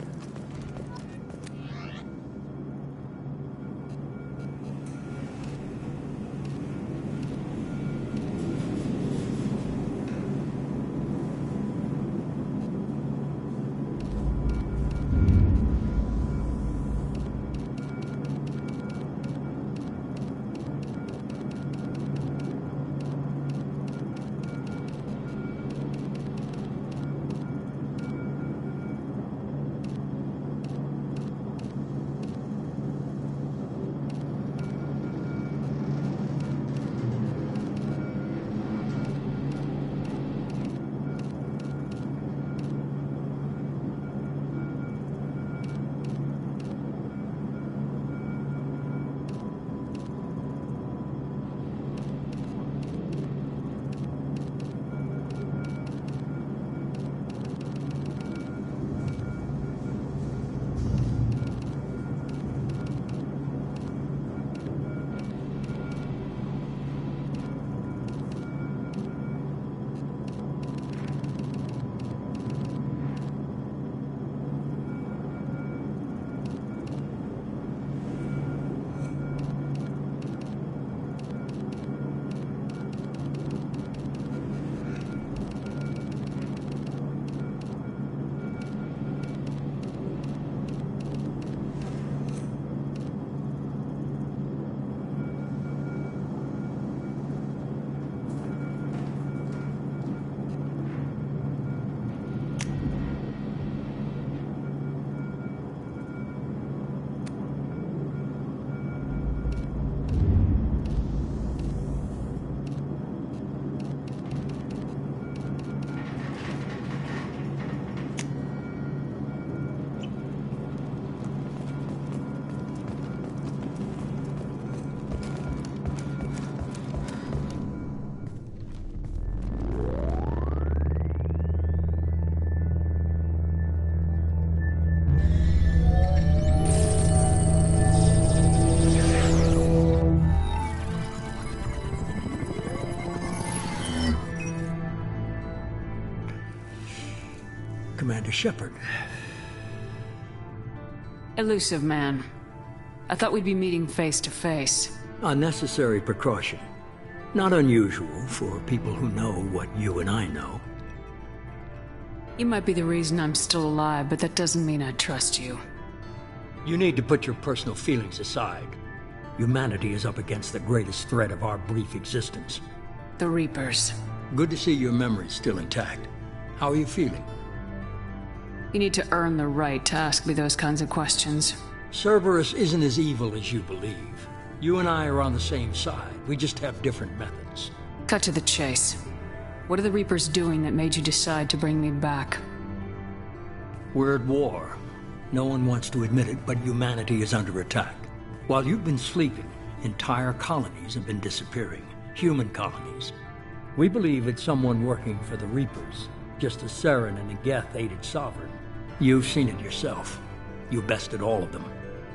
Commander Shepard. Elusive Man. I thought we'd be meeting face to face. A necessary precaution. Not unusual for people who know what you and I know. You might be the reason I'm still alive, but that doesn't mean I trust you. You need to put your personal feelings aside. Humanity is up against the greatest threat of our brief existence. The Reapers. Good to see your memory's still intact. How are you feeling? You need to earn the right to ask me those kinds of questions. Cerberus isn't as evil as you believe. You and I are on the same side. We just have different methods. Cut to the chase. What are the Reapers doing that made you decide to bring me back? We're at war. No one wants to admit it, but humanity is under attack. While you've been sleeping, entire colonies have been disappearing. Human colonies. We believe it's someone working for the Reapers, just as Saren and Geth aided Sovereign. You've seen it yourself. You bested all of them.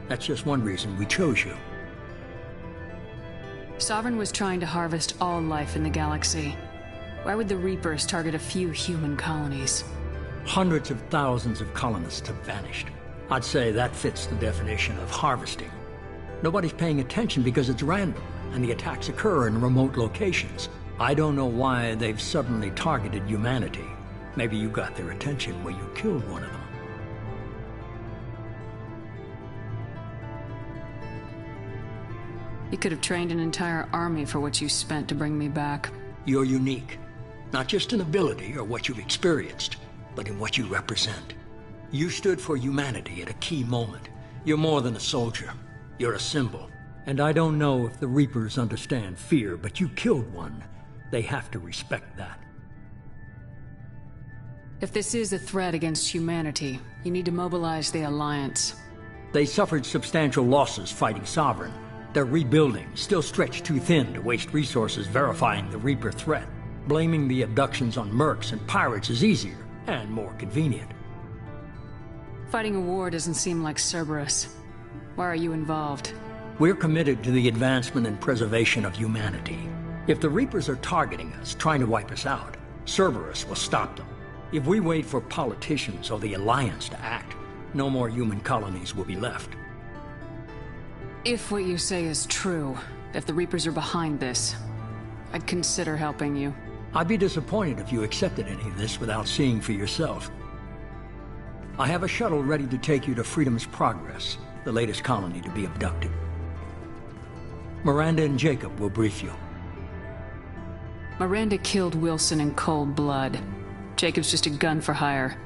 That's just one reason we chose you. Sovereign was trying to harvest all life in the galaxy. Why would the Reapers target a few human colonies? Hundreds of thousands of colonists have vanished. I'd say that fits the definition of harvesting. Nobody's paying attention because it's random, and the attacks occur in remote locations. I don't know why they've suddenly targeted humanity. Maybe you got their attention where you killed one of them. You could have trained an entire army for what you spent to bring me back. You're unique. Not just in ability or what you've experienced, but in what you represent. You stood for humanity at a key moment. You're more than a soldier. You're a symbol. And I don't know if the Reapers understand fear, but you killed one. They have to respect that. If this is a threat against humanity, you need to mobilize the Alliance. They suffered substantial losses fighting Sovereign. They're rebuilding, still stretched too thin to waste resources verifying the Reaper threat. Blaming the abductions on mercs and pirates is easier, and more convenient. Fighting a war doesn't seem like Cerberus. Why are you involved? We're committed to the advancement and preservation of humanity. If the Reapers are targeting us, trying to wipe us out, Cerberus will stop them. If we wait for politicians or the Alliance to act, no more human colonies will be left. If what you say is true, if the Reapers are behind this, I'd consider helping you. I'd be disappointed if you accepted any of this without seeing for yourself. I have a shuttle ready to take you to Freedom's Progress, the latest colony to be abducted. Miranda and Jacob will brief you. Miranda killed Wilson in cold blood. Jacob's just a gun for hire.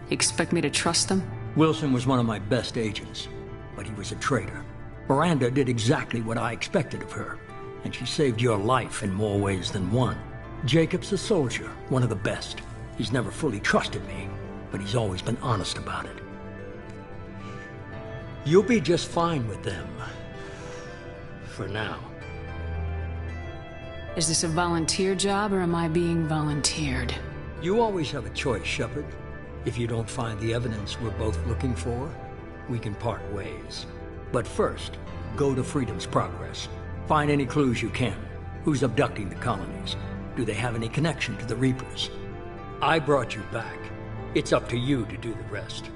You expect me to trust them? Wilson was one of my best agents, but he was a traitor. Miranda did exactly what I expected of her, and she saved your life in more ways than one. Jacob's a soldier, one of the best. He's never fully trusted me, but he's always been honest about it. You'll be just fine with them. For now. Is this a volunteer job, or am I being volunteered? You always have a choice, Shepard. If you don't find the evidence we're both looking for, we can part ways. But first, go to Freedom's Progress. Find any clues you can. Who's abducting the colonies? Do they have any connection to the Reapers? I brought you back. It's up to you to do the rest.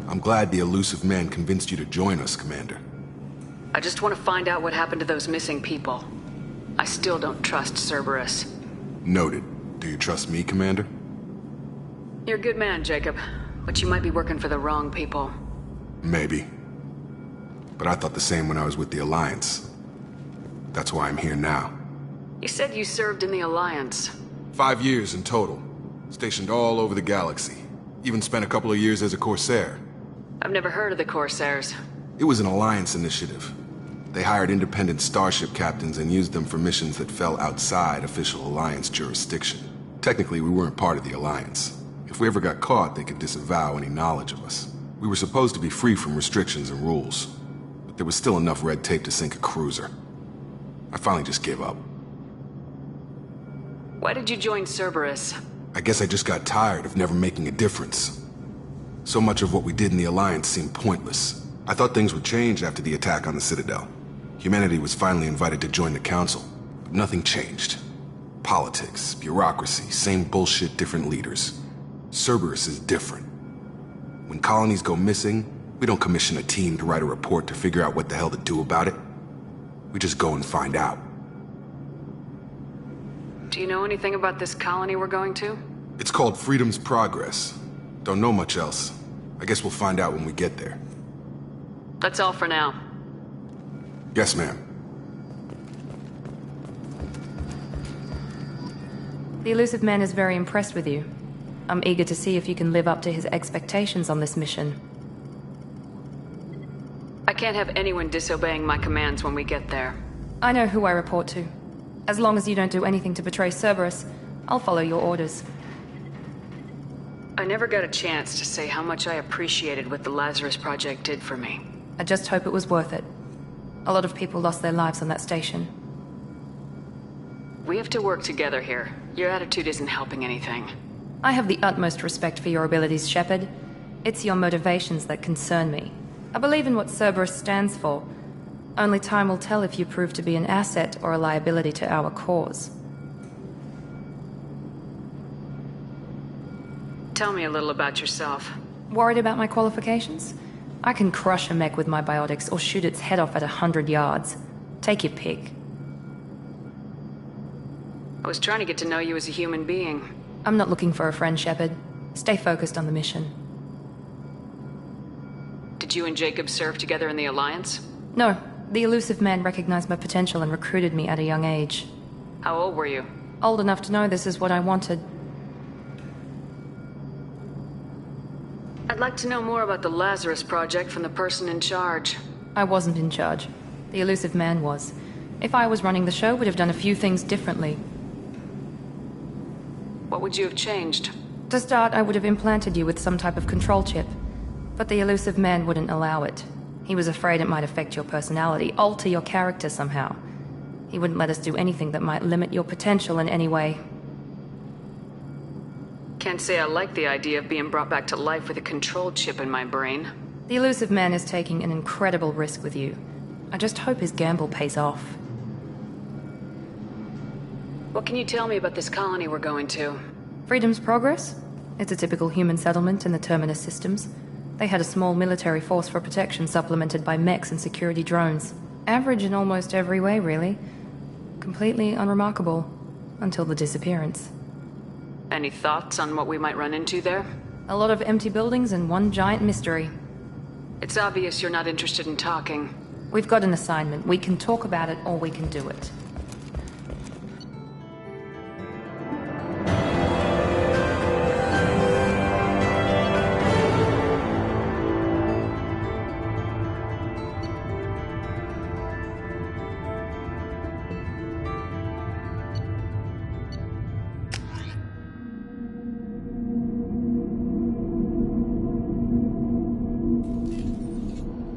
I'm glad the elusive man convinced you to join us, Commander. I just want to find out what happened to those missing people. I still don't trust Cerberus. Noted. Do you trust me, Commander? You're a good man, Jacob, but you might be working for the wrong people. Maybe. But I thought the same when I was with the Alliance. That's why I'm here now. You said you served in the Alliance. 5 years in total. Stationed all over the galaxy. Even spent a couple of years as a Corsair. I've never heard of the Corsairs. It was an Alliance initiative. They hired independent starship captains and used them for missions that fell outside official Alliance jurisdiction. Technically, we weren't part of the Alliance. If we ever got caught, they could disavow any knowledge of us. We were supposed to be free from restrictions and rules, but there was still enough red tape to sink a cruiser. I finally just gave up. Why did you join Cerberus? I guess I just got tired of never making a difference. So much of what we did in the Alliance seemed pointless. I thought things would change after the attack on the Citadel. Humanity was finally invited to join the Council, but nothing changed. Politics, bureaucracy, same bullshit, different leaders. Cerberus is different. When colonies go missing, we don't commission a team to write a report to figure out what the hell to do about it. We just go and find out. Do you know anything about this colony we're going to? It's called Freedom's Progress. Don't know much else. I guess we'll find out when we get there. That's all for now. Yes, ma'am. The Illusive Man is very impressed with you. I'm eager to see if you can live up to his expectations on this mission. I can't have anyone disobeying my commands when we get there. I know who I report to. As long as you don't do anything to betray Cerberus, I'll follow your orders. I never got a chance to say how much I appreciated what the Lazarus Project did for me. I just hope it was worth it. A lot of people lost their lives on that station. We have to work together here. Your attitude isn't helping anything. I have the utmost respect for your abilities, Shepard. It's your motivations that concern me. I believe in what Cerberus stands for. Only time will tell if you prove to be an asset or a liability to our cause. Tell me a little about yourself. Worried about my qualifications? I can crush a mech with my biotics or shoot its head off at 100 yards. Take your pick. I was trying to get to know you as a human being. I'm not looking for a friend, Shepard. Stay focused on the mission. Did you and Jacob serve together in the Alliance? No. The Illusive Man recognized my potential and recruited me at a young age. How old were you? Old enough to know this is what I wanted. I'd like to know more about the Lazarus Project from the person in charge. I wasn't in charge. The Illusive Man was. If I was running the show, would have done a few things differently. What would you have changed? To start, I would have implanted you with some type of control chip. But the Illusive Man wouldn't allow it. He was afraid it might affect your personality, alter your character somehow. He wouldn't let us do anything that might limit your potential in any way. Can't say I like the idea of being brought back to life with a control chip in my brain. The Illusive Man is taking an incredible risk with you. I just hope his gamble pays off. What can you tell me about this colony we're going to? Freedom's Progress? It's a typical human settlement in the Terminus systems. They had a small military force for protection supplemented by mechs and security drones. Average in almost every way, really. Completely unremarkable. Until the disappearance. Any thoughts on what we might run into there? A lot of empty buildings and one giant mystery. It's obvious you're not interested in talking. We've got an assignment. We can talk about it or we can do it.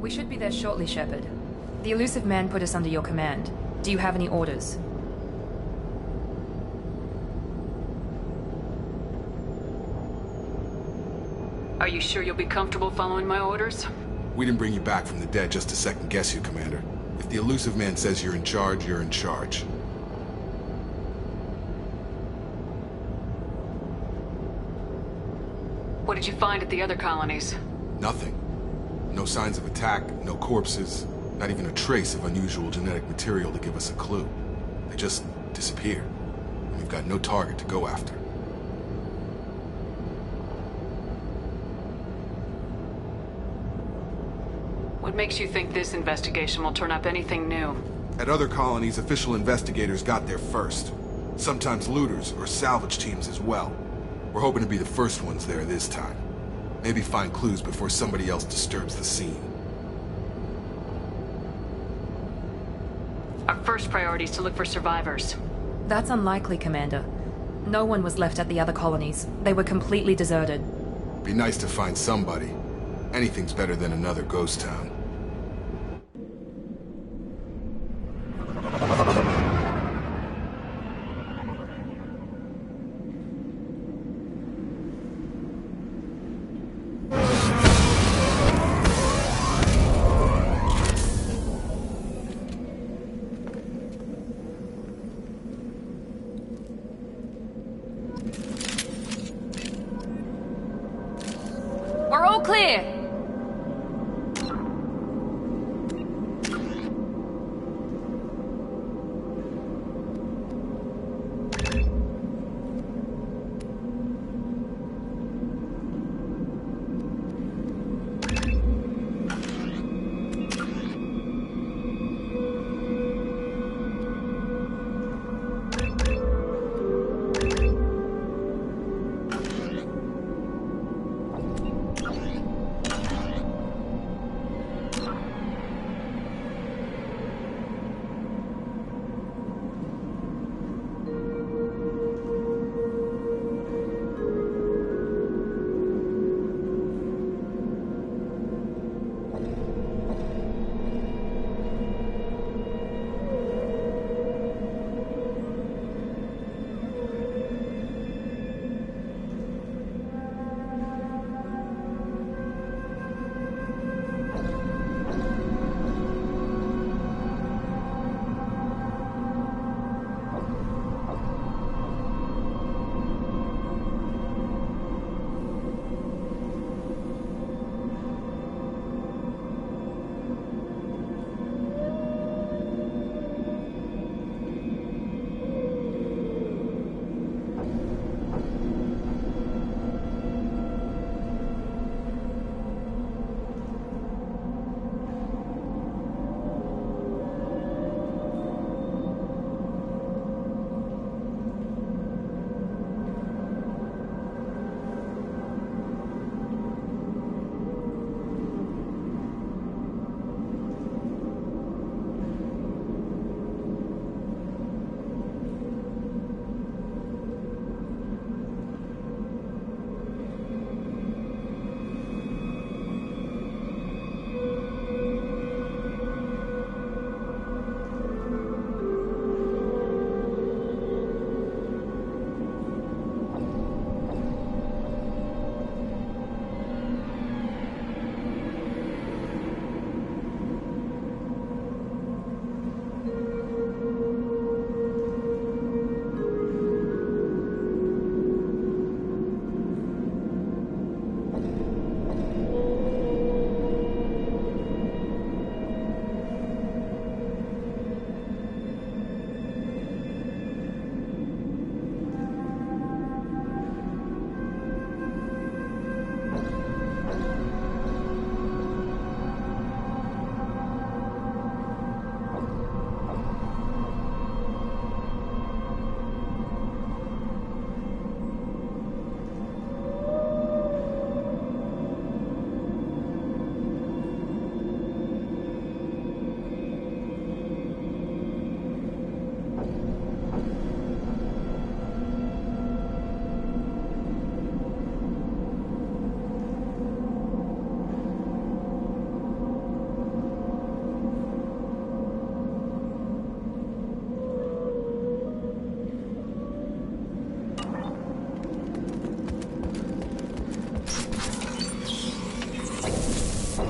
We should be there shortly, Shepard. The Illusive Man put us under your command. Do you have any orders? Are you sure you'll be comfortable following my orders? We didn't bring you back from the dead just to second guess you, Commander. If the Illusive Man says you're in charge, you're in charge. What did you find at the other colonies? Nothing. No signs of attack, no corpses, not even a trace of unusual genetic material to give us a clue. They just disappear. And we've got no target to go after. What makes you think this investigation will turn up anything new? At other colonies, official investigators got there first. Sometimes looters or salvage teams as well. We're hoping to be the first ones there this time. Maybe find clues before somebody else disturbs the scene. Our first priority is to look for survivors. That's unlikely, Commander. No one was left at the other colonies. They were completely deserted. Be nice to find somebody. Anything's better than another ghost town. We're all clear!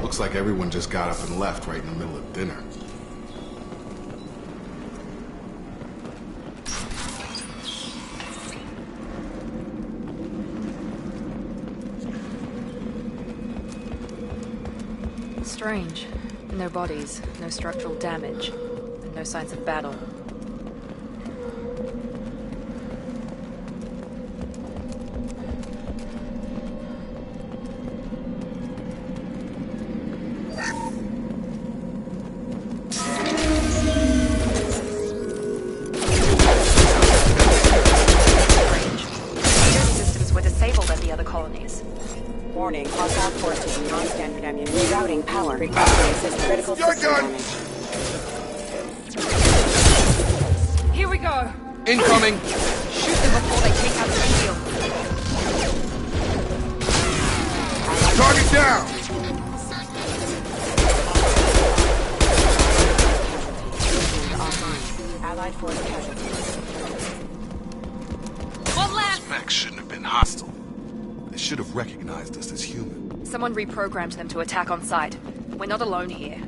Looks like everyone just got up and left right in the middle of dinner. Strange. No bodies, no structural damage, and no signs of battle. Systems were disabled at the other colonies. Warning, hostile forces and non-standard ammunition. Rerouting power. Critical system damage. Here we go! Incoming! Shoot them before they take out the shield. Target down! Allied force casualties. One left! Mechs shouldn't have been hostile. They should have recognized us as human. Someone reprogrammed them to attack on sight. We're not alone here.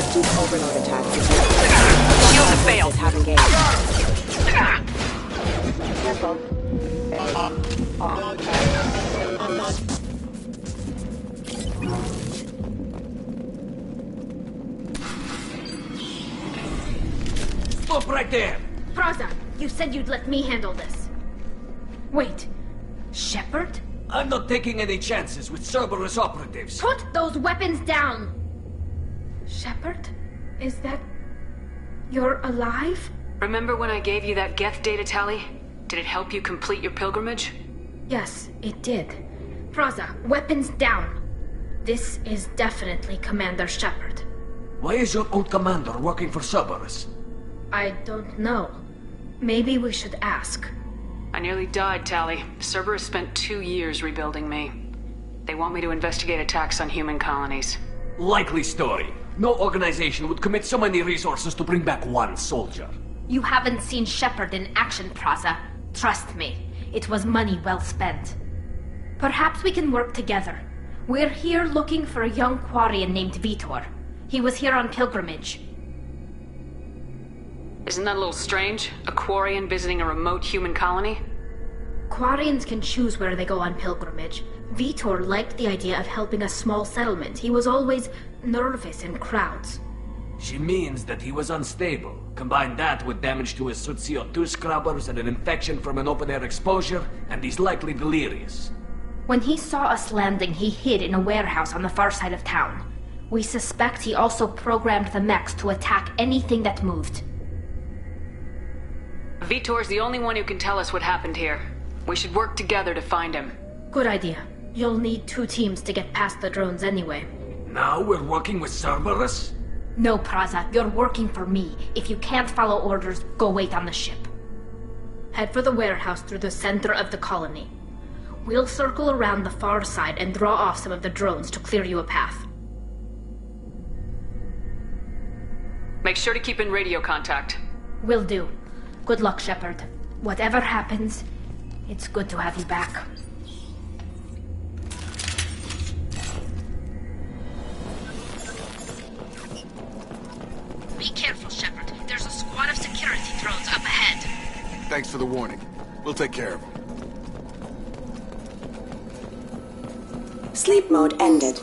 Systems overload attack. Shields have failed. Have engaged. Careful. Stop right there! Praza, you said you'd let me handle this. Wait, Shepard? I'm not taking any chances with Cerberus operatives. Put those weapons down! Shepard? Is that... you're alive? Remember when I gave you that Geth data tally? Did it help you complete your pilgrimage? Yes, it did. Praza, weapons down. This is definitely Commander Shepard. Why is your old commander working for Cerberus? I don't know. Maybe we should ask. I nearly died, Tally. Cerberus spent 2 years rebuilding me. They want me to investigate attacks on human colonies. Likely story. No organization would commit so many resources to bring back one soldier. You haven't seen Shepard in action, Praza. Trust me, it was money well spent. Perhaps we can work together. We're here looking for a young Quarian named Vitor. He was here on pilgrimage. Isn't that a little strange? A Quarian visiting a remote human colony? Quarians can choose where they go on pilgrimage. Vitor liked the idea of helping a small settlement. He was always nervous in crowds. She means that he was unstable. Combine that with damage to his suit CO2 scrubbers and an infection from an open-air exposure, and he's likely delirious. When he saw us landing, he hid in a warehouse on the far side of town. We suspect he also programmed the mechs to attack anything that moved. Vitor's the only one who can tell us what happened here. We should work together to find him. Good idea. You'll need 2 teams to get past the drones anyway. Now we're working with Cerberus? No, Praza, you're working for me. If you can't follow orders, go wait on the ship. Head for the warehouse through the center of the colony. We'll circle around the far side and draw off some of the drones to clear you a path. Make sure to keep in radio contact. Will do. Good luck, Shepard. Whatever happens, it's good to have you back. Be careful, Shepard. There's a squad of security drones up ahead. Thanks for the warning. We'll take care of them. Sleep mode ended.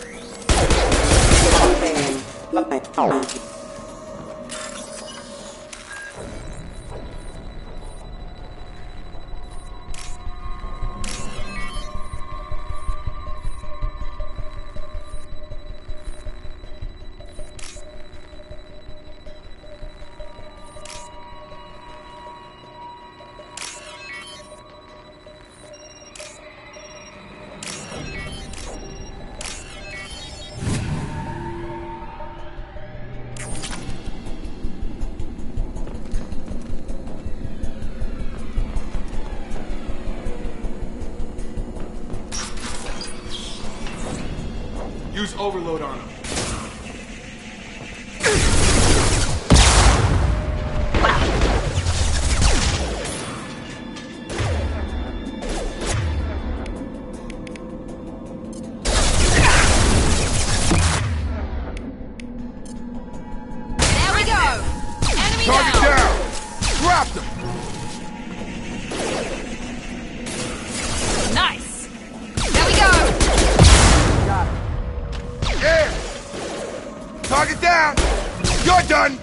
Use overload on him. There we go! Enemy Target down! Drop them! Nice! There we go! Got it. Yeah! Target down! You're done!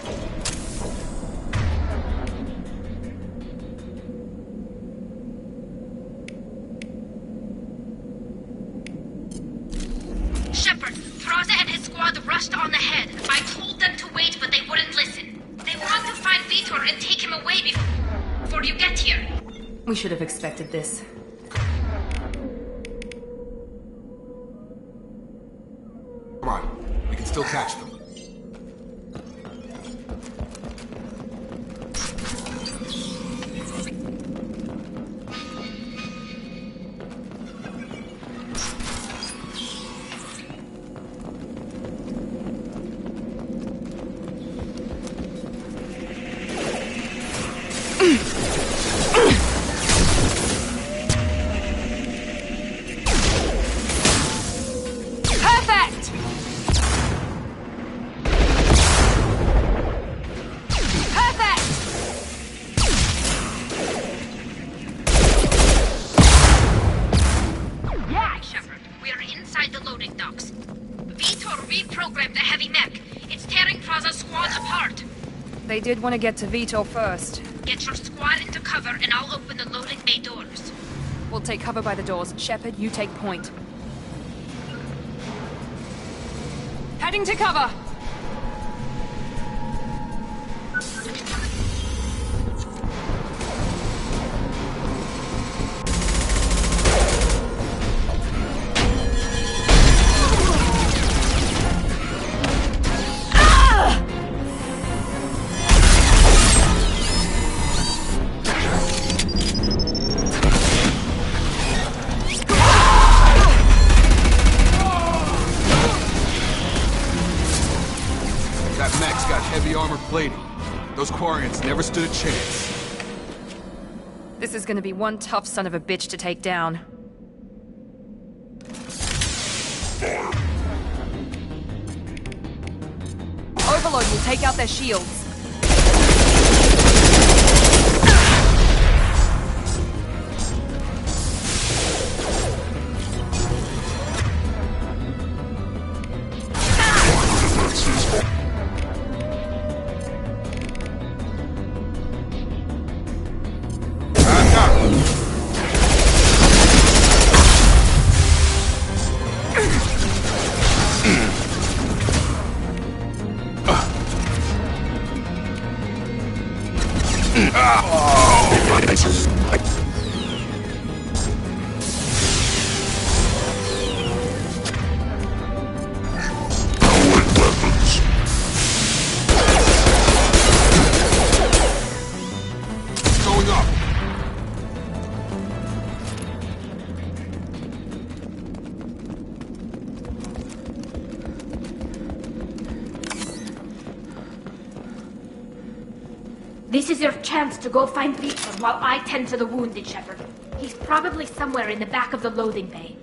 Shepard, Praza and his squad rushed on ahead. I told them to wait, but they wouldn't listen. They want to find Vitor and take him away before you get here. We should have expected this. Come on, we can still catch them. Perfect! They did want to get to Vitor first. Get your squad into cover and I'll open the loading bay doors. We'll take cover by the doors. Shepard, you take point. Heading to cover! Those Quarians never stood a chance. This is gonna be one tough son of a bitch to take down. Overload will take out their shields. This is your chance to go find Vitor while I tend to the wounded, Shepard. He's probably somewhere in the back of the loading bay.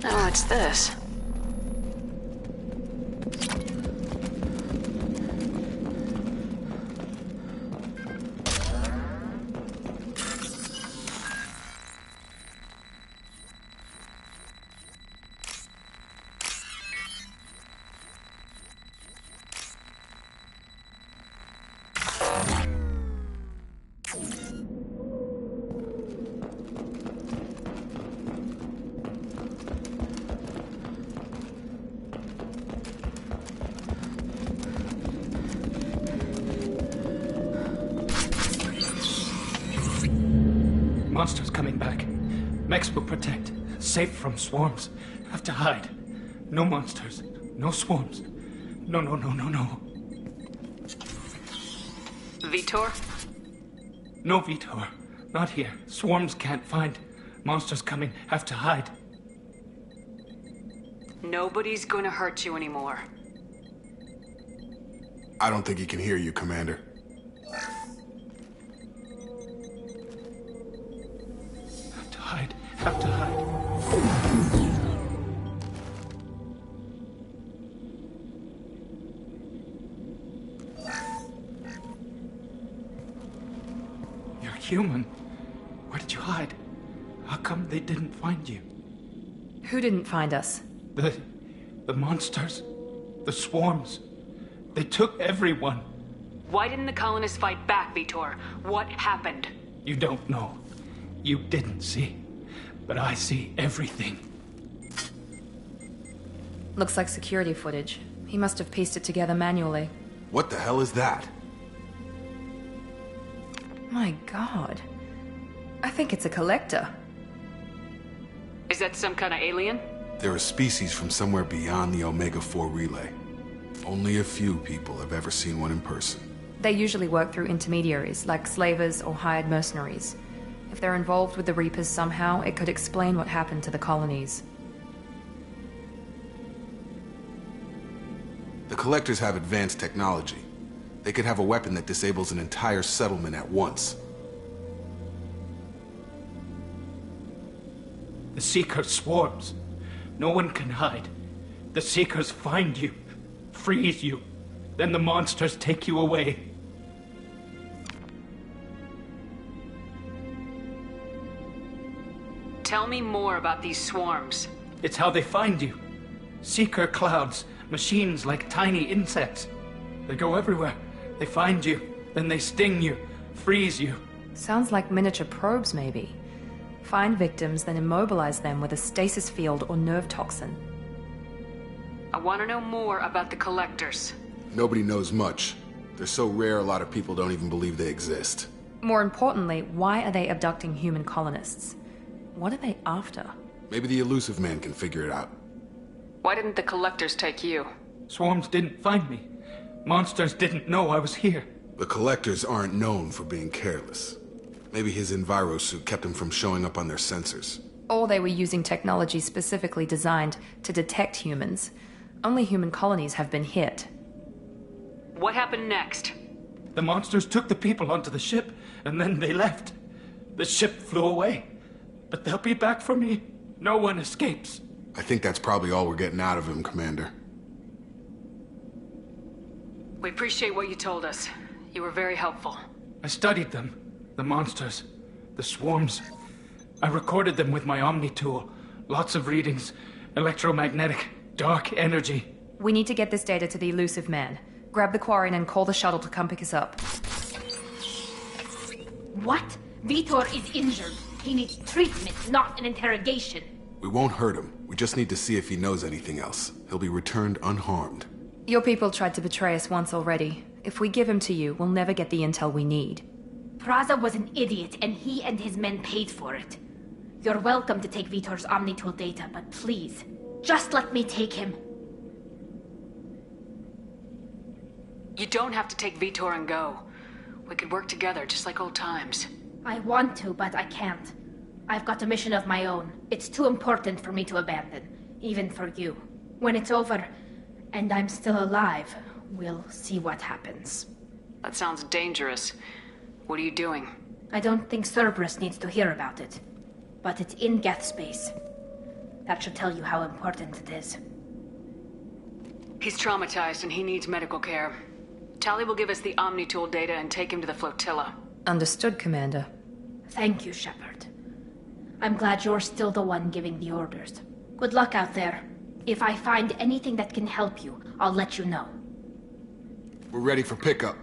Oh, it's this. Monsters coming back. Mechs will protect. Safe from swarms. Have to hide. No monsters. No swarms. No. Vitor? No Vitor. Not here. Swarms can't find. Monsters coming. Have to hide. Nobody's gonna hurt you anymore. I don't think he can hear you, Commander. Have to hide. You're human. Where did you hide? How come they didn't find you? Who didn't find us? The monsters. The swarms. They took everyone. Why didn't the colonists fight back, Vitor? What happened? You don't know. You didn't see. But I see everything. Looks like security footage. He must have pieced it together manually. What the hell is that? My god. I think it's a collector. Is that some kind of alien? They're a species from somewhere beyond the Omega-4 relay. Only a few people have ever seen one in person. They usually work through intermediaries, like slavers or hired mercenaries. If they're involved with the Reapers somehow, it could explain what happened to the colonies. The Collectors have advanced technology. They could have a weapon that disables an entire settlement at once. The Seeker swarms. No one can hide. The Seekers find you, freeze you, then the monsters take you away. Tell me more about these swarms. It's how they find you. Seeker clouds, Machines like tiny insects. They go everywhere. They find you, then they sting you, freeze you. Sounds like miniature probes, maybe. Find victims, then immobilize them with a stasis field or nerve toxin. I want to know more about the Collectors. Nobody knows much. They're so rare, a lot of people don't even believe they exist. More importantly, why are they abducting human colonists? What are they after? Maybe the Elusive Man can figure it out. Why didn't the Collectors take you? Swarms didn't find me. Monsters didn't know I was here. The Collectors aren't known for being careless. Maybe his envirosuit kept him from showing up on their sensors. Or they were using technology specifically designed to detect humans. Only human colonies have been hit. What happened next? The monsters took the people onto the ship, and then they left. The ship flew away. But they'll be back for me. No one escapes. I think that's probably all we're getting out of him, Commander. We appreciate what you told us. You were very helpful. I studied them. The monsters. The swarms. I recorded them with my Omni tool. Lots of readings. Electromagnetic. Dark energy. We need to get this data to the Elusive Man. Grab the Quarian and call the shuttle to come pick us up. What? Vitor is injured. He needs treatment, not an interrogation. We won't hurt him. We just need to see if he knows anything else. He'll be returned unharmed. Your people tried to betray us once already. If we give him to you, we'll never get the intel we need. Praza was an idiot, and he and his men paid for it. You're welcome to take Vitor's Omnitool data, but please, just let me take him. You don't have to take Vitor and go. We could work together, just like old times. I want to, but I can't. I've got a mission of my own. It's too important for me to abandon, even for you. When it's over, and I'm still alive, we'll see what happens. That sounds dangerous. What are you doing? I don't think Cerberus needs to hear about it. But it's in Geth space. That should tell you how important it is. He's traumatized and he needs medical care. Tali will give us the Omnitool data and take him to the flotilla. Understood, Commander. Thank you, Shepard. I'm glad you're still the one giving the orders. Good luck out there. If I find anything that can help you, I'll let you know. We're ready for pickup.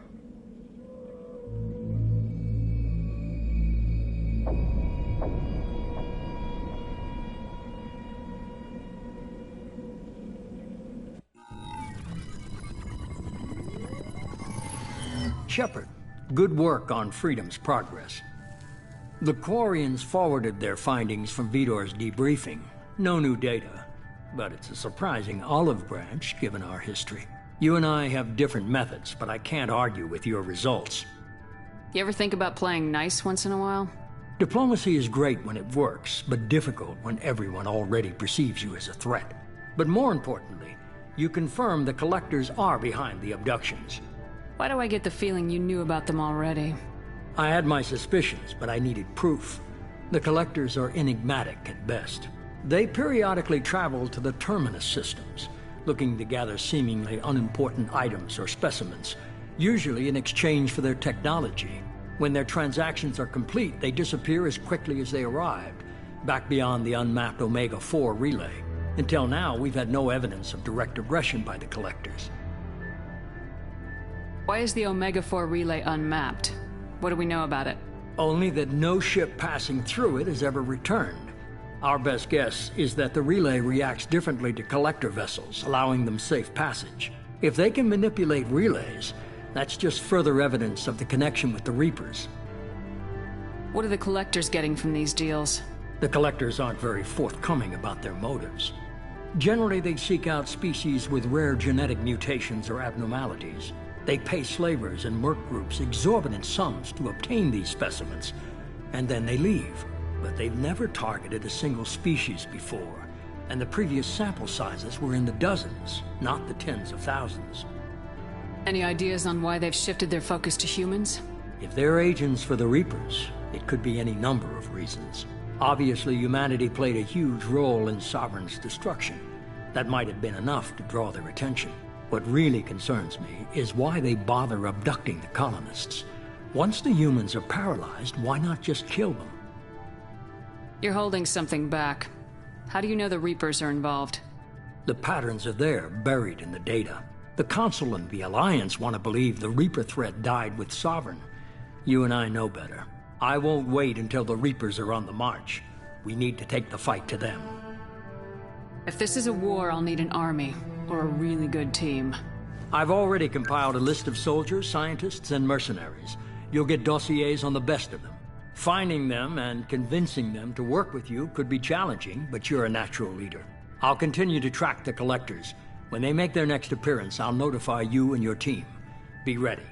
Shepard, good work on Freedom's progress. The Quarians forwarded their findings from Vitor's debriefing. No new data, but it's a surprising olive branch given our history. You and I have different methods, but I can't argue with your results. You ever think about playing nice once in a while? Diplomacy is great when it works, but difficult when everyone already perceives you as a threat. But more importantly, you confirm the Collectors are behind the abductions. Why do I get the feeling you knew about them already? I had my suspicions, but I needed proof. The Collectors are enigmatic at best. They periodically travel to the Terminus systems, looking to gather seemingly unimportant items or specimens, usually in exchange for their technology. When their transactions are complete, they disappear as quickly as they arrived, back beyond the unmapped Omega-4 relay. Until now, we've had no evidence of direct aggression by the Collectors. Why is the Omega-4 relay unmapped? What do we know about it? Only that no ship passing through it has ever returned. Our best guess is that the relay reacts differently to Collector vessels, allowing them safe passage. If they can manipulate relays, that's just further evidence of the connection with the Reapers. What are the Collectors getting from these deals? The Collectors aren't very forthcoming about their motives. Generally, they seek out species with rare genetic mutations or abnormalities. They pay slavers and merc groups exorbitant sums to obtain these specimens, and then they leave. But they've never targeted a single species before, and the previous sample sizes were in the dozens, not the tens of thousands. Any ideas on why they've shifted their focus to humans? If they're agents for the Reapers, it could be any number of reasons. Obviously, humanity played a huge role in Sovereign's destruction. That might have been enough to draw their attention. What really concerns me is why they bother abducting the colonists. Once the humans are paralyzed, why not just kill them? You're holding something back. How do you know the Reapers are involved? The patterns are there, buried in the data. The Council and the Alliance want to believe the Reaper threat died with Sovereign. You and I know better. I won't wait until the Reapers are on the march. We need to take the fight to them. If this is a war, I'll need an army, or a really good team. I've already compiled a list of soldiers, scientists, and mercenaries. You'll get dossiers on the best of them. Finding them and convincing them to work with you could be challenging, but you're a natural leader. I'll continue to track the collectors. When they make their next appearance, I'll notify you and your team. Be ready.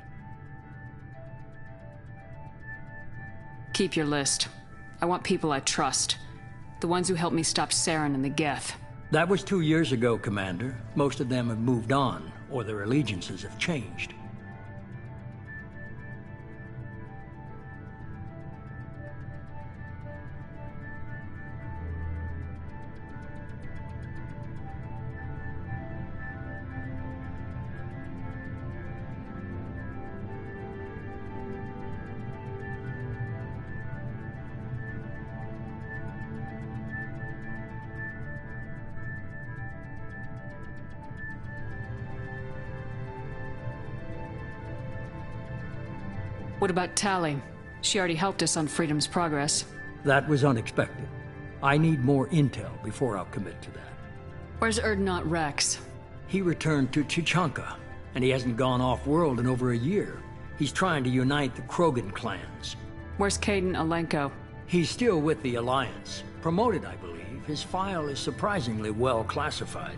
Keep your list. I want people I trust. The ones who helped me stop Saren and the Geth. That was 2 years ago, Commander. Most of them have moved on, or their allegiances have changed. What about Tali? She already helped us on Freedom's Progress. That was unexpected. I need more intel before I'll commit to that. Where's Erdnot Rex? He returned to Tuchanka, and he hasn't gone off-world in over a year. He's trying to unite the Krogan clans. Where's Kaidan Alenko? He's still with the Alliance. Promoted, I believe. His file is surprisingly well classified.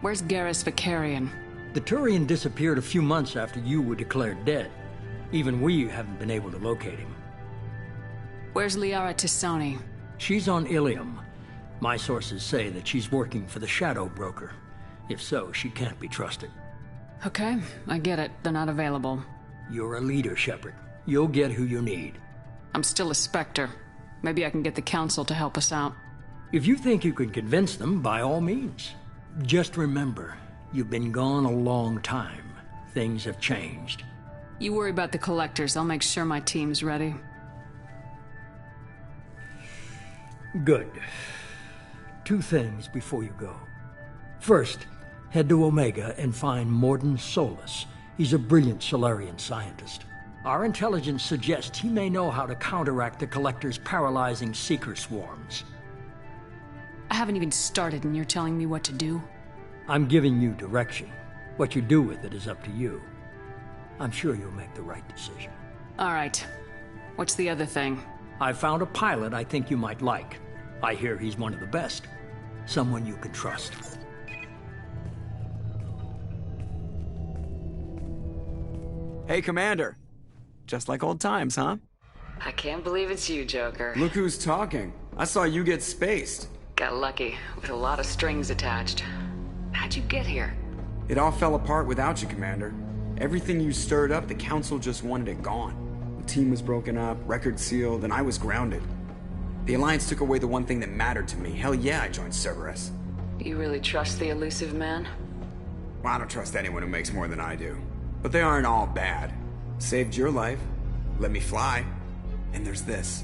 Where's Garrus Vakarian? The Turian disappeared a few months after you were declared dead. Even we haven't been able to locate him. Where's Liara T'Soni? She's on Ilium. My sources say that she's working for the Shadow Broker. If so, she can't be trusted. Okay, I get it. They're not available. You're a leader, Shepard. You'll get who you need. I'm still a Spectre. Maybe I can get the Council to help us out. If you think you can convince them, by all means. Just remember, you've been gone a long time. Things have changed. You worry about the Collectors. I'll make sure my team's ready. Good. 2 things before you go. First, head to Omega and find Mordin Solus. He's a brilliant Solarian scientist. Our intelligence suggests he may know how to counteract the Collector's paralyzing Seeker swarms. I haven't even started and you're telling me what to do? I'm giving you direction. What you do with it is up to you. I'm sure you'll make the right decision. All right. What's the other thing? I found a pilot I think you might like. I hear he's one of the best. Someone you can trust. Hey, Commander. Just like old times, huh? I can't believe it's you, Joker. Look who's talking. I saw you get spaced. Got lucky, with a lot of strings attached. How'd you get here? It all fell apart without you, Commander. Everything you stirred up, the Council just wanted it gone. The team was broken up, record sealed, and I was grounded. The Alliance took away the one thing that mattered to me. Hell yeah, I joined Cerberus. You really trust the elusive man? Well, I don't trust anyone who makes more than I do. But they aren't all bad. Saved your life, let me fly, and there's this.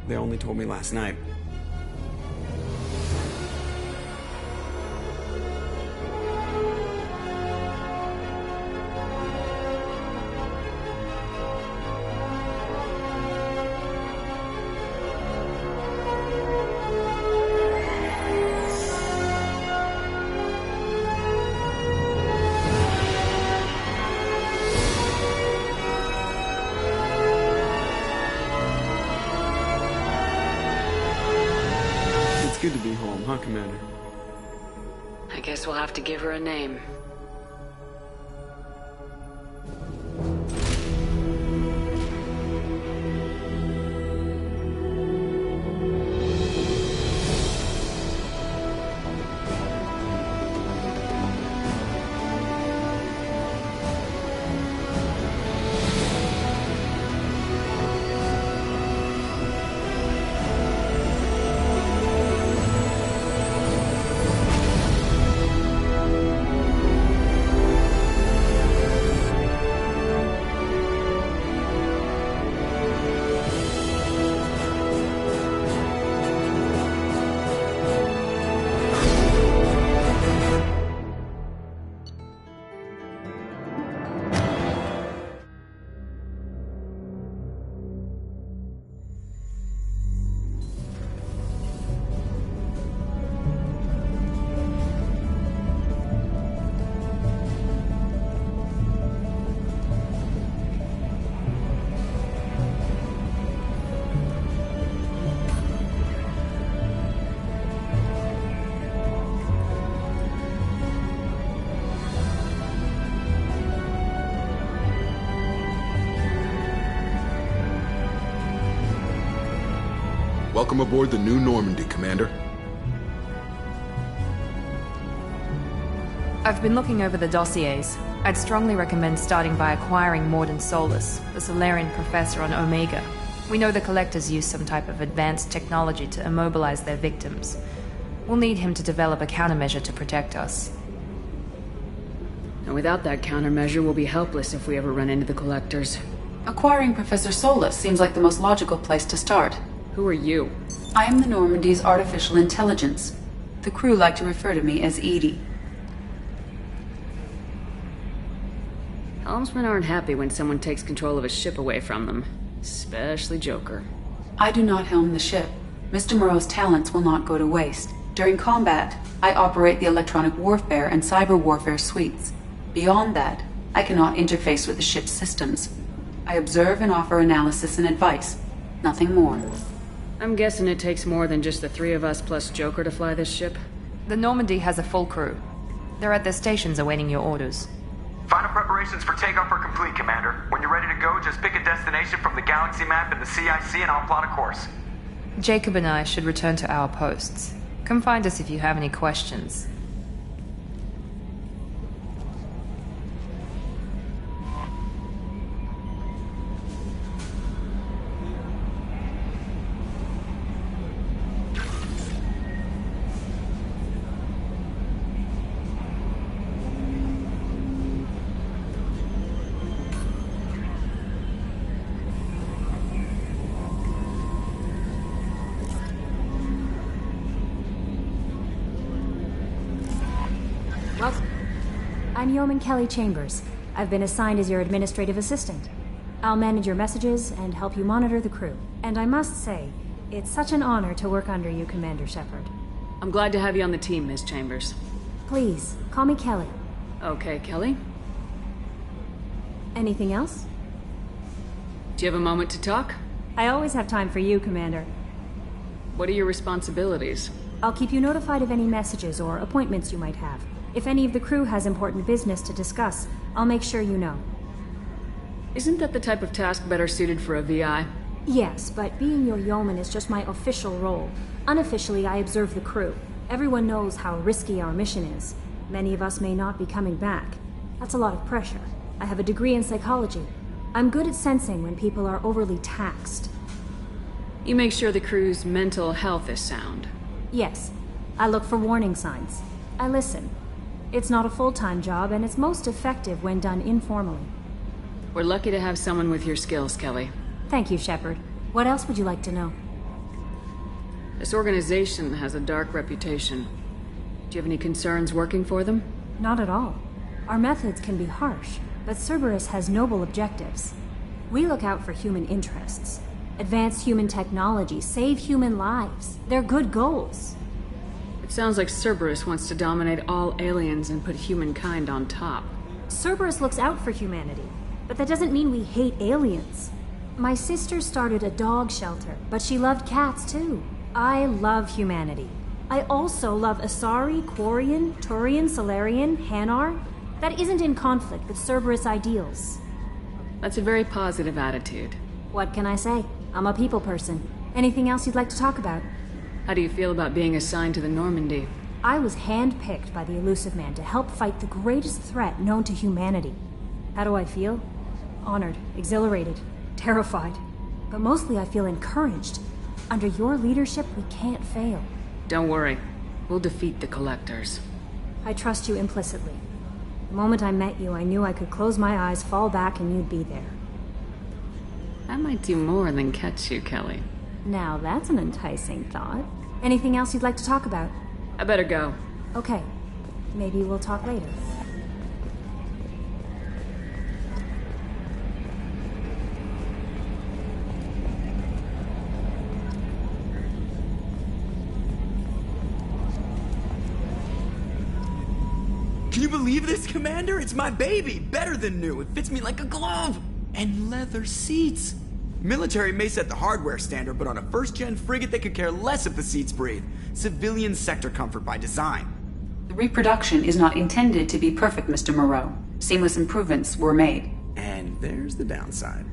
They only told me last night. Good to be home, huh, Commander? I guess we'll have to give her a name. Welcome aboard the New Normandy, Commander. I've been looking over the dossiers. I'd strongly recommend starting by acquiring Mordin Solus, the Solarian professor on Omega. We know the Collectors use some type of advanced technology to immobilize their victims. We'll need him to develop a countermeasure to protect us. And without that countermeasure, we'll be helpless if we ever run into the Collectors. Acquiring Professor Solus seems like the most logical place to start. Who are you? I am the Normandy's artificial intelligence. The crew like to refer to me as Edie. Helmsmen aren't happy when someone takes control of a ship away from them. Especially Joker. I do not helm the ship. Mr. Moreau's talents will not go to waste. During combat, I operate the electronic warfare and cyber warfare suites. Beyond that, I cannot interface with the ship's systems. I observe and offer analysis and advice. Nothing more. I'm guessing it takes more than just the three of us plus Joker to fly this ship? The Normandy has a full crew. They're at their stations awaiting your orders. Final preparations for takeoff are complete, Commander. When you're ready to go, just pick a destination from the galaxy map in the CIC and I'll plot a course. Jacob and I should return to our posts. Come find us if you have any questions. I'm Yeoman Kelly Chambers. I've been assigned as your administrative assistant. I'll manage your messages and help you monitor the crew. And I must say, it's such an honor to work under you, Commander Shepard. I'm glad to have you on the team, Ms. Chambers. Please, call me Kelly. Okay, Kelly. Anything else? Do you have a moment to talk? I always have time for you, Commander. What are your responsibilities? I'll keep you notified of any messages or appointments you might have. If any of the crew has important business to discuss, I'll make sure you know. Isn't that the type of task better suited for a VI? Yes, but being your yeoman is just my official role. Unofficially, I observe the crew. Everyone knows how risky our mission is. Many of us may not be coming back. That's a lot of pressure. I have a degree in psychology. I'm good at sensing when people are overly taxed. You make sure the crew's mental health is sound. Yes. I look for warning signs. I listen. It's not a full-time job, and it's most effective when done informally. We're lucky to have someone with your skills, Kelly. Thank you, Shepard. What else would you like to know? This organization has a dark reputation. Do you have any concerns working for them? Not at all. Our methods can be harsh, but Cerberus has noble objectives. We look out for human interests. Advance human technology, save human lives. They're good goals. It sounds like Cerberus wants to dominate all aliens and put humankind on top. Cerberus looks out for humanity, but that doesn't mean we hate aliens. My sister started a dog shelter, but she loved cats too. I love humanity. I also love Asari, Quarian, Turian, Solarian, Hanar. That isn't in conflict with Cerberus ideals. That's a very positive attitude. What can I say? I'm a people person. Anything else you'd like to talk about? How do you feel about being assigned to the Normandy? I was handpicked by the Illusive Man to help fight the greatest threat known to humanity. How do I feel? Honored, exhilarated, terrified. But mostly I feel encouraged. Under your leadership, we can't fail. Don't worry. We'll defeat the Collectors. I trust you implicitly. The moment I met you, I knew I could close my eyes, fall back, and you'd be there. I might do more than catch you, Kelly. Now that's an enticing thought. Anything else you'd like to talk about? I better go. Okay. Maybe we'll talk later. Can you believe this, Commander? It's my baby! Better than new. It fits me like a glove! And leather seats! Military may set the hardware standard, but on a first-gen frigate they could care less if the seats breathe. Civilian sector comfort by design. The reproduction is not intended to be perfect, Mr. Moreau. Seamless improvements were made. And there's the downside.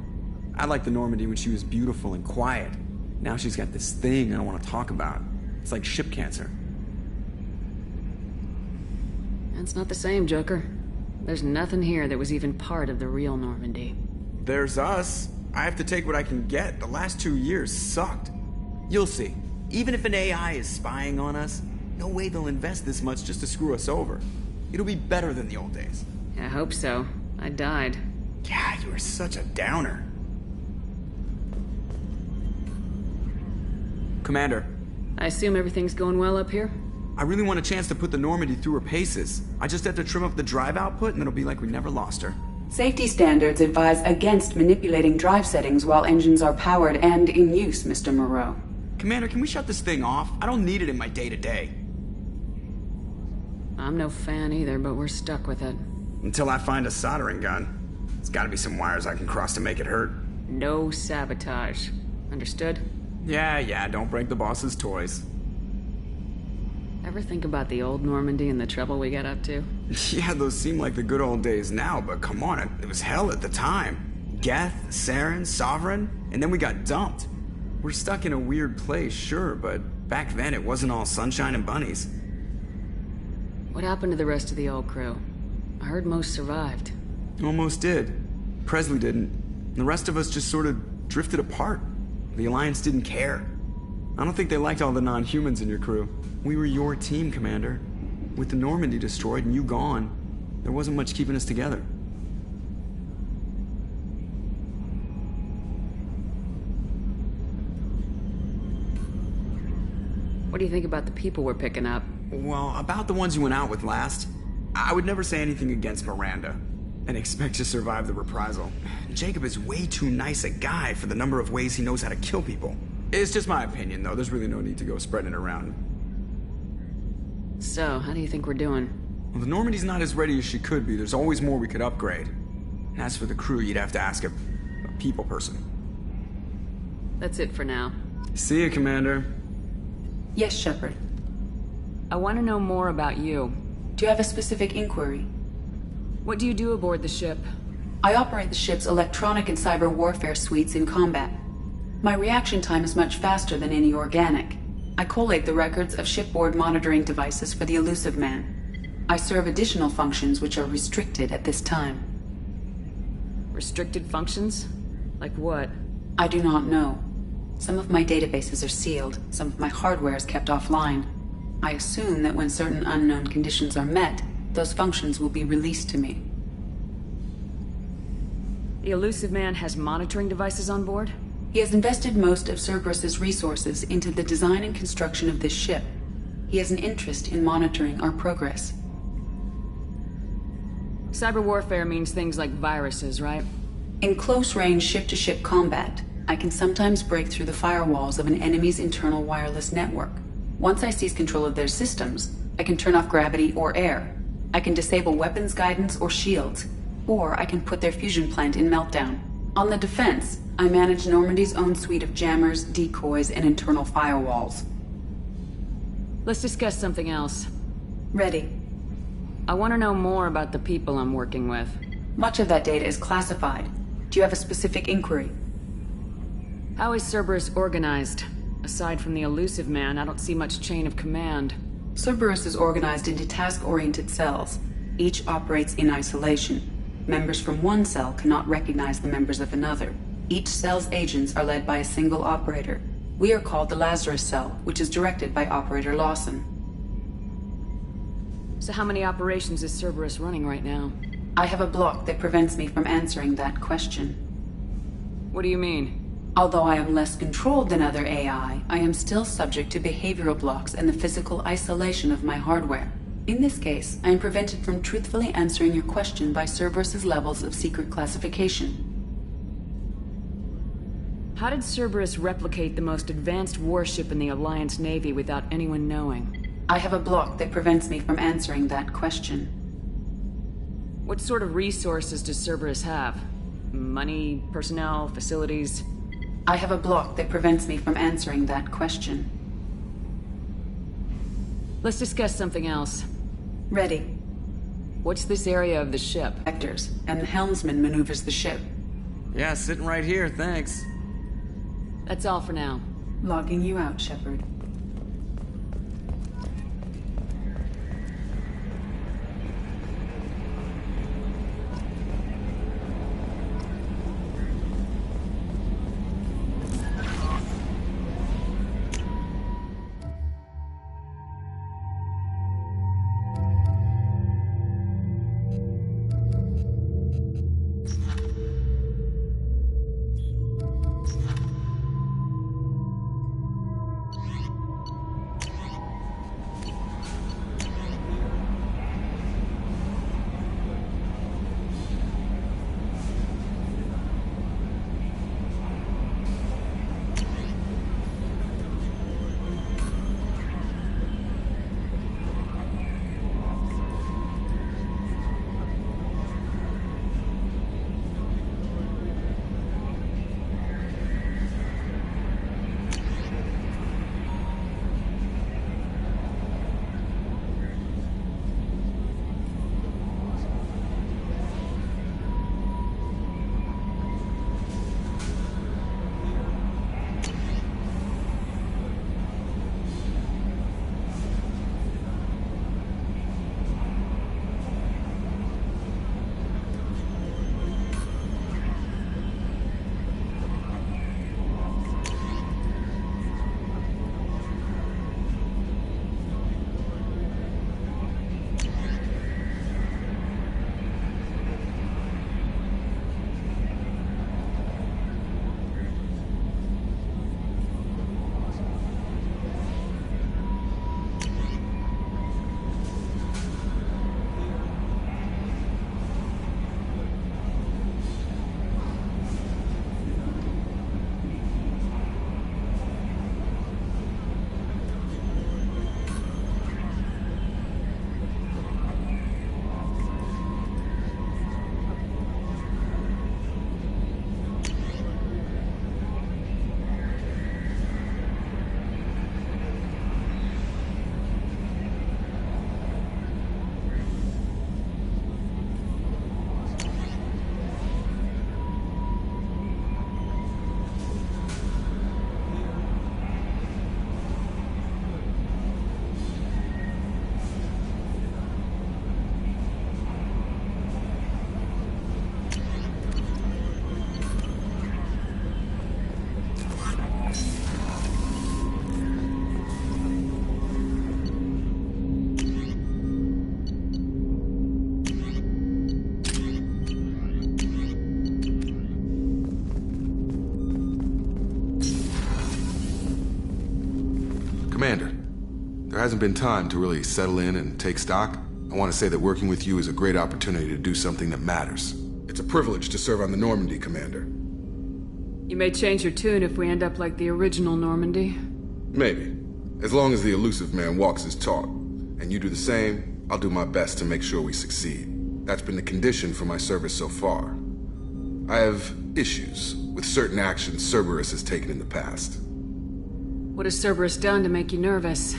I liked the Normandy when she was beautiful and quiet. Now she's got this thing I don't want to talk about. It's like ship cancer. That's not the same, Joker. There's nothing here that was even part of the real Normandy. There's us. I have to take what I can get. The last 2 years sucked. You'll see. Even if an AI is spying on us, no way they'll invest this much just to screw us over. It'll be better than the old days. I hope so. I died. Yeah, you were such a downer. Commander. I assume everything's going well up here? I really want a chance to put the Normandy through her paces. I just have to trim up the drive output and it'll be like we never lost her. Safety standards advise against manipulating drive settings while engines are powered and in use, Mr. Moreau. Commander, can we shut this thing off? I don't need it in my day-to-day. I'm no fan either, but we're stuck with it. Until I find a soldering gun. There's gotta be some wires I can cross to make it hurt. No sabotage. Understood? Yeah, don't break the boss's toys. Ever think about the old Normandy and the trouble we got up to? Yeah, those seem like the good old days now, but come on, it was hell at the time. Geth, Saren, Sovereign, and then we got dumped. We're stuck in a weird place, sure, but back then it wasn't all sunshine and bunnies. What happened to the rest of the old crew? I heard most survived. Almost did. Presley didn't. The rest of us just sort of drifted apart. The Alliance didn't care. I don't think they liked all the non-humans in your crew. We were your team, Commander. With the Normandy destroyed and you gone, there wasn't much keeping us together. What do you think about the people we're picking up? Well, about the ones you went out with last, I would never say anything against Miranda and expect to survive the reprisal. Jacob is way too nice a guy for the number of ways he knows how to kill people. It's just my opinion, though. There's really no need to go spreading it around. So, how do you think we're doing? Well, the Normandy's not as ready as she could be. There's always more we could upgrade. And as for the crew, you'd have to ask a people person. That's it for now. See you, Commander. Yes, Shepard. I want to know more about you. Do you have a specific inquiry? What do you do aboard the ship? I operate the ship's electronic and cyber warfare suites in combat. My reaction time is much faster than any organic. I collate the records of shipboard monitoring devices for the Illusive Man. I serve additional functions which are restricted at this time. Restricted functions? Like what? I do not know. Some of my databases are sealed, some of my hardware is kept offline. I assume that when certain unknown conditions are met, those functions will be released to me. The Illusive Man has monitoring devices on board? He has invested most of Cerberus's resources into the design and construction of this ship. He has an interest in monitoring our progress. Cyber warfare means things like viruses, right? In close-range ship-to-ship combat, I can sometimes break through the firewalls of an enemy's internal wireless network. Once I seize control of their systems, I can turn off gravity or air. I can disable weapons guidance or shields, or I can put their fusion plant in meltdown. On the defense, I manage Normandy's own suite of jammers, decoys, and internal firewalls. Let's discuss something else. Ready. I want to know more about the people I'm working with. Much of that data is classified. Do you have a specific inquiry? How is Cerberus organized? Aside from the Illusive Man, I don't see much chain of command. Cerberus is organized into task-oriented cells. Each operates in isolation. Members from one cell cannot recognize the members of another. Each cell's agents are led by a single operator. We are called the Lazarus Cell, which is directed by Operator Lawson. So how many operations is Cerberus running right now? I have a block that prevents me from answering that question. What do you mean? Although I am less controlled than other AI, I am still subject to behavioral blocks and the physical isolation of my hardware. In this case, I am prevented from truthfully answering your question by Cerberus's levels of secret classification. How did Cerberus replicate the most advanced warship in the Alliance Navy without anyone knowing? I have a block that prevents me from answering that question. What sort of resources does Cerberus have? Money, personnel, facilities? I have a block that prevents me from answering that question. Let's discuss something else. Ready. What's this area of the ship? Vectors, and the helmsman maneuvers the ship. Yeah, sitting right here, thanks. That's all for now. Logging you out, Shepard. Commander, there hasn't been time to really settle in and take stock. I want to say that working with you is a great opportunity to do something that matters. It's a privilege to serve on the Normandy, Commander. You may change your tune if we end up like the original Normandy. Maybe. As long as the elusive man walks his talk, and you do the same, I'll do my best to make sure we succeed. That's been the condition for my service so far. I have issues with certain actions Cerberus has taken in the past. What has Cerberus done to make you nervous?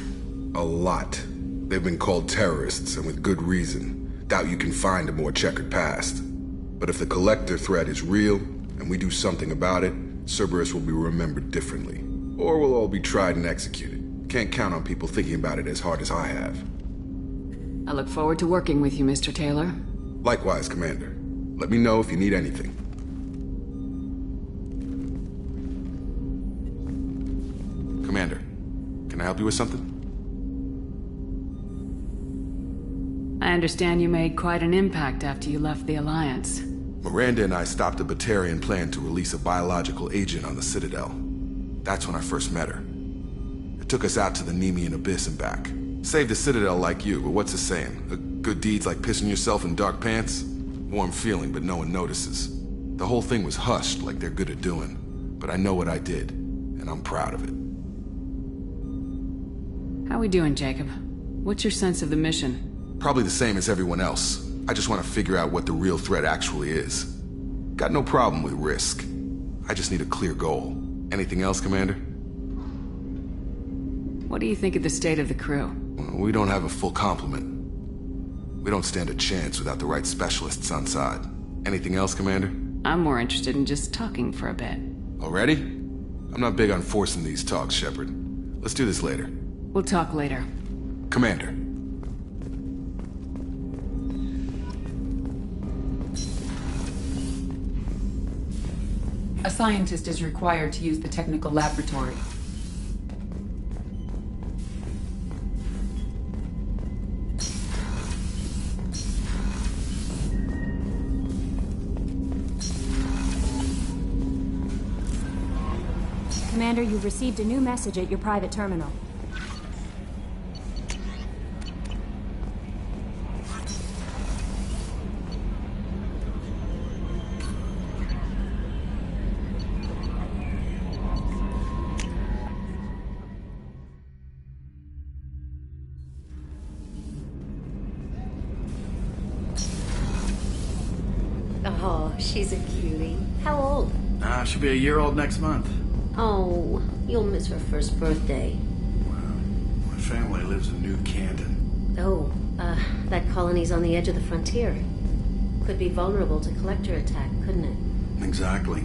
A lot. They've been called terrorists, and with good reason. Doubt you can find a more checkered past. But if the Collector threat is real, and we do something about it, Cerberus will be remembered differently. Or we'll all be tried and executed. Can't count on people thinking about it as hard as I have. I look forward to working with you, Mr. Taylor. Likewise, Commander. Let me know if you need anything. Commander, can I help you with something? I understand you made quite an impact after you left the Alliance. Miranda and I stopped a Batarian plan to release a biological agent on the Citadel. That's when I first met her. It took us out to the Nemean Abyss and back. Saved the Citadel like you, but what's the saying? A good deed's like pissing yourself in dark pants? Warm feeling, but no one notices. The whole thing was hushed like they're good at doing. But I know what I did, and I'm proud of it. How we doing, Jacob? What's your sense of the mission? Probably the same as everyone else. I just want to figure out what the real threat actually is. Got no problem with risk. I just need a clear goal. Anything else, Commander? What do you think of the state of the crew? We don't have a full complement. We don't stand a chance without the right specialists on side. Anything else, Commander? I'm more interested in just talking for a bit. Already? I'm not big on forcing these talks, Shepard. Let's do this later. We'll talk later. Commander. A scientist is required to use the technical laboratory. Commander, you've received a new message at your private terminal. Oh, she's a cutie. How old? She'll be a year old next month. Oh, you'll miss her first birthday. My family lives in New Canton. Oh, that colony's on the edge of the frontier. Could be vulnerable to collector attack, couldn't it? Exactly.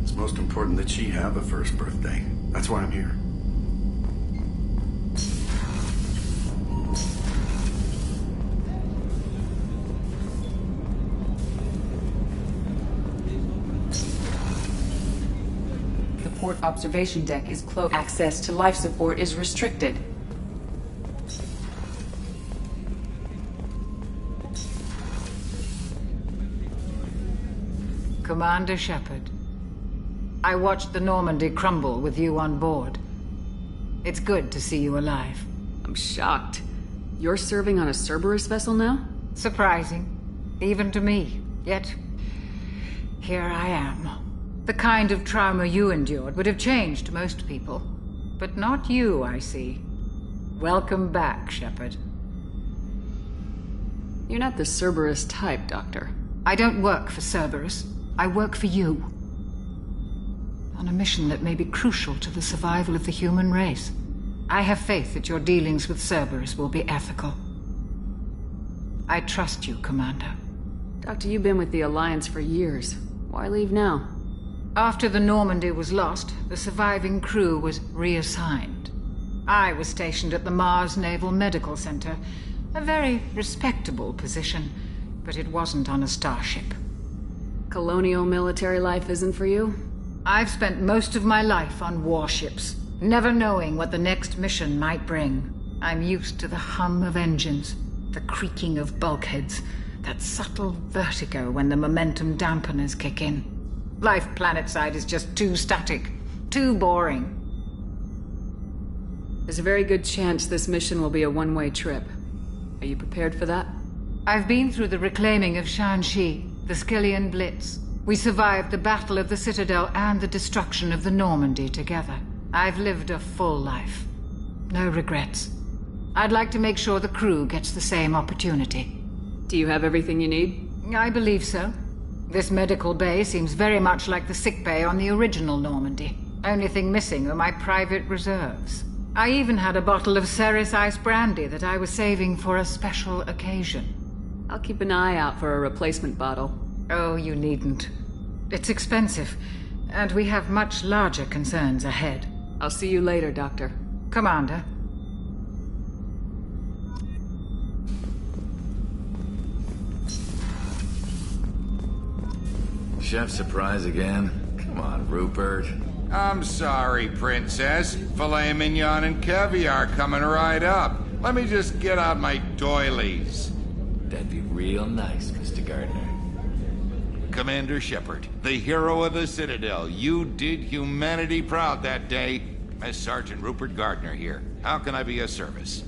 It's most important that she have a first birthday. That's why I'm here. Port observation deck is closed. Access to life support is restricted. Commander Shepard, I watched the Normandy crumble with you on board. It's good to see you alive. I'm shocked. You're serving on a Cerberus vessel now? Surprising, even to me. Yet, here I am. The kind of trauma you endured would have changed most people. But not you, I see. Welcome back, Shepard. You're not the Cerberus type, Doctor. I don't work for Cerberus. I work for you. On a mission that may be crucial to the survival of the human race. I have faith that your dealings with Cerberus will be ethical. I trust you, Commander. Doctor, you've been with the Alliance for years. Why leave now? After the Normandy was lost, the surviving crew was reassigned. I was stationed at the Mars Naval Medical Center, a very respectable position, but it wasn't on a starship. Colonial military life isn't for you? I've spent most of my life on warships, never knowing what the next mission might bring. I'm used to the hum of engines, the creaking of bulkheads, that subtle vertigo when the momentum dampeners kick in. Life planetside is just too static, too boring. There's a very good chance this mission will be a one-way trip. Are you prepared for that? I've been through the reclaiming of Shanxi, the Skyllian Blitz. We survived the Battle of the Citadel and the destruction of the Normandy together. I've lived a full life. No regrets. I'd like to make sure the crew gets the same opportunity. Do you have everything you need? I believe so. This medical bay seems very much like the sick bay on the original Normandy. Only thing missing are my private reserves. I even had a bottle of Ceres Ice brandy that I was saving for a special occasion. I'll keep an eye out for a replacement bottle. Oh, you needn't. It's expensive, and we have much larger concerns ahead. I'll see you later, Doctor. Commander. Chef surprise again? Come on, Rupert. I'm sorry, Princess. Filet mignon and caviar coming right up. Let me just get out my doilies. That'd be real nice, Mr. Gardner. Commander Shepard, the hero of the Citadel. You did humanity proud that day. As Sergeant Rupert Gardner here. How can I be of service?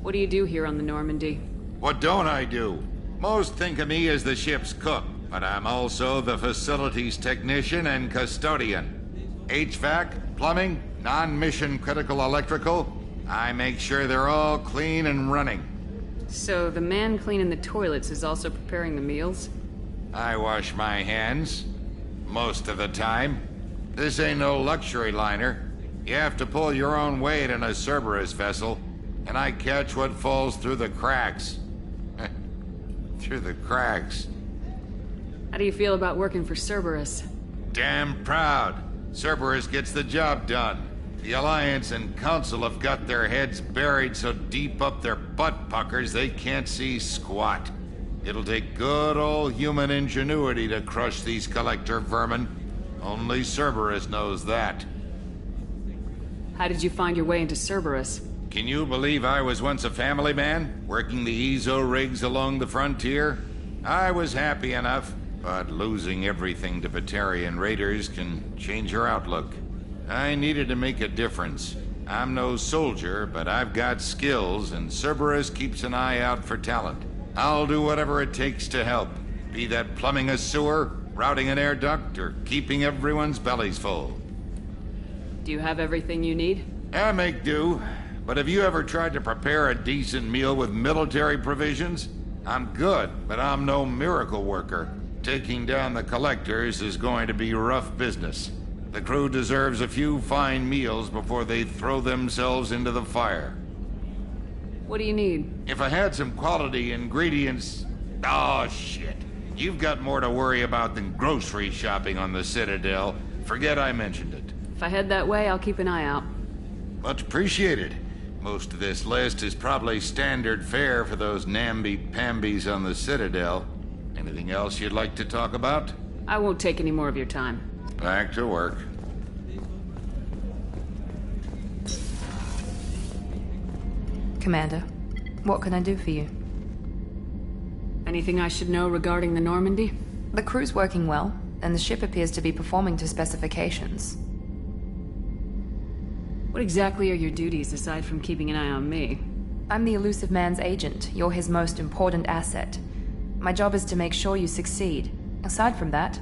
What do you do here on the Normandy? What don't I do? Most think of me as the ship's cook, but I'm also the facilities technician and custodian. HVAC, plumbing, non-mission critical electrical. I make sure they're all clean and running. So the man cleaning the toilets is also preparing the meals? I wash my hands. Most of the time. This ain't no luxury liner. You have to pull your own weight in a Cerberus vessel, and I catch what falls through the cracks. Through the cracks. How do you feel about working for Cerberus? Damn proud. Cerberus gets the job done. The Alliance and Council have got their heads buried so deep up their butt puckers they can't see squat. It'll take good old human ingenuity to crush these collector vermin. Only Cerberus knows that. How did you find your way into Cerberus? Can you believe I was once a family man, working the EZO rigs along the frontier? I was happy enough, but losing everything to Batarian raiders can change your outlook. I needed to make a difference. I'm no soldier, but I've got skills, and Cerberus keeps an eye out for talent. I'll do whatever it takes to help, be that plumbing a sewer, routing an air duct, or keeping everyone's bellies full. Do you have everything you need? I make do, but have you ever tried to prepare a decent meal with military provisions? I'm good, but I'm no miracle worker. Taking down the collectors is going to be rough business. The crew deserves a few fine meals before they throw themselves into the fire. What do you need? If I had some quality ingredients... Oh, shit. You've got more to worry about than grocery shopping on the Citadel. Forget I mentioned it. If I head that way, I'll keep an eye out. Much appreciated. Most of this list is probably standard fare for those namby-pambies on the Citadel. Anything else you'd like to talk about? I won't take any more of your time. Back to work. Commander, what can I do for you? Anything I should know regarding the Normandy? The crew's working well, and the ship appears to be performing to specifications. What exactly are your duties, aside from keeping an eye on me? I'm the Elusive Man's agent. You're his most important asset. My job is to make sure you succeed. Aside from that,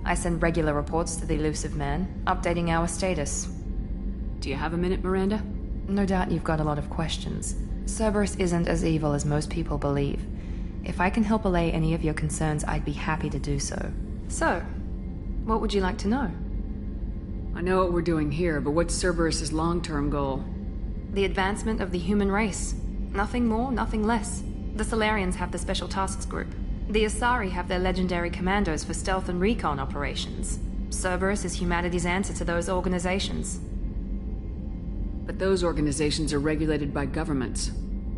I send regular reports to the Elusive Man, updating our status. Do you have a minute, Miranda? No doubt you've got a lot of questions. Cerberus isn't as evil as most people believe. If I can help allay any of your concerns, I'd be happy to do so. So, what would you like to know? I know what we're doing here, but what's Cerberus's long-term goal? The advancement of the human race. Nothing more, nothing less. The Solarians have the Special Tasks Group. The Asari have their legendary commandos for stealth and recon operations. Cerberus is humanity's answer to those organizations. But those organizations are regulated by governments.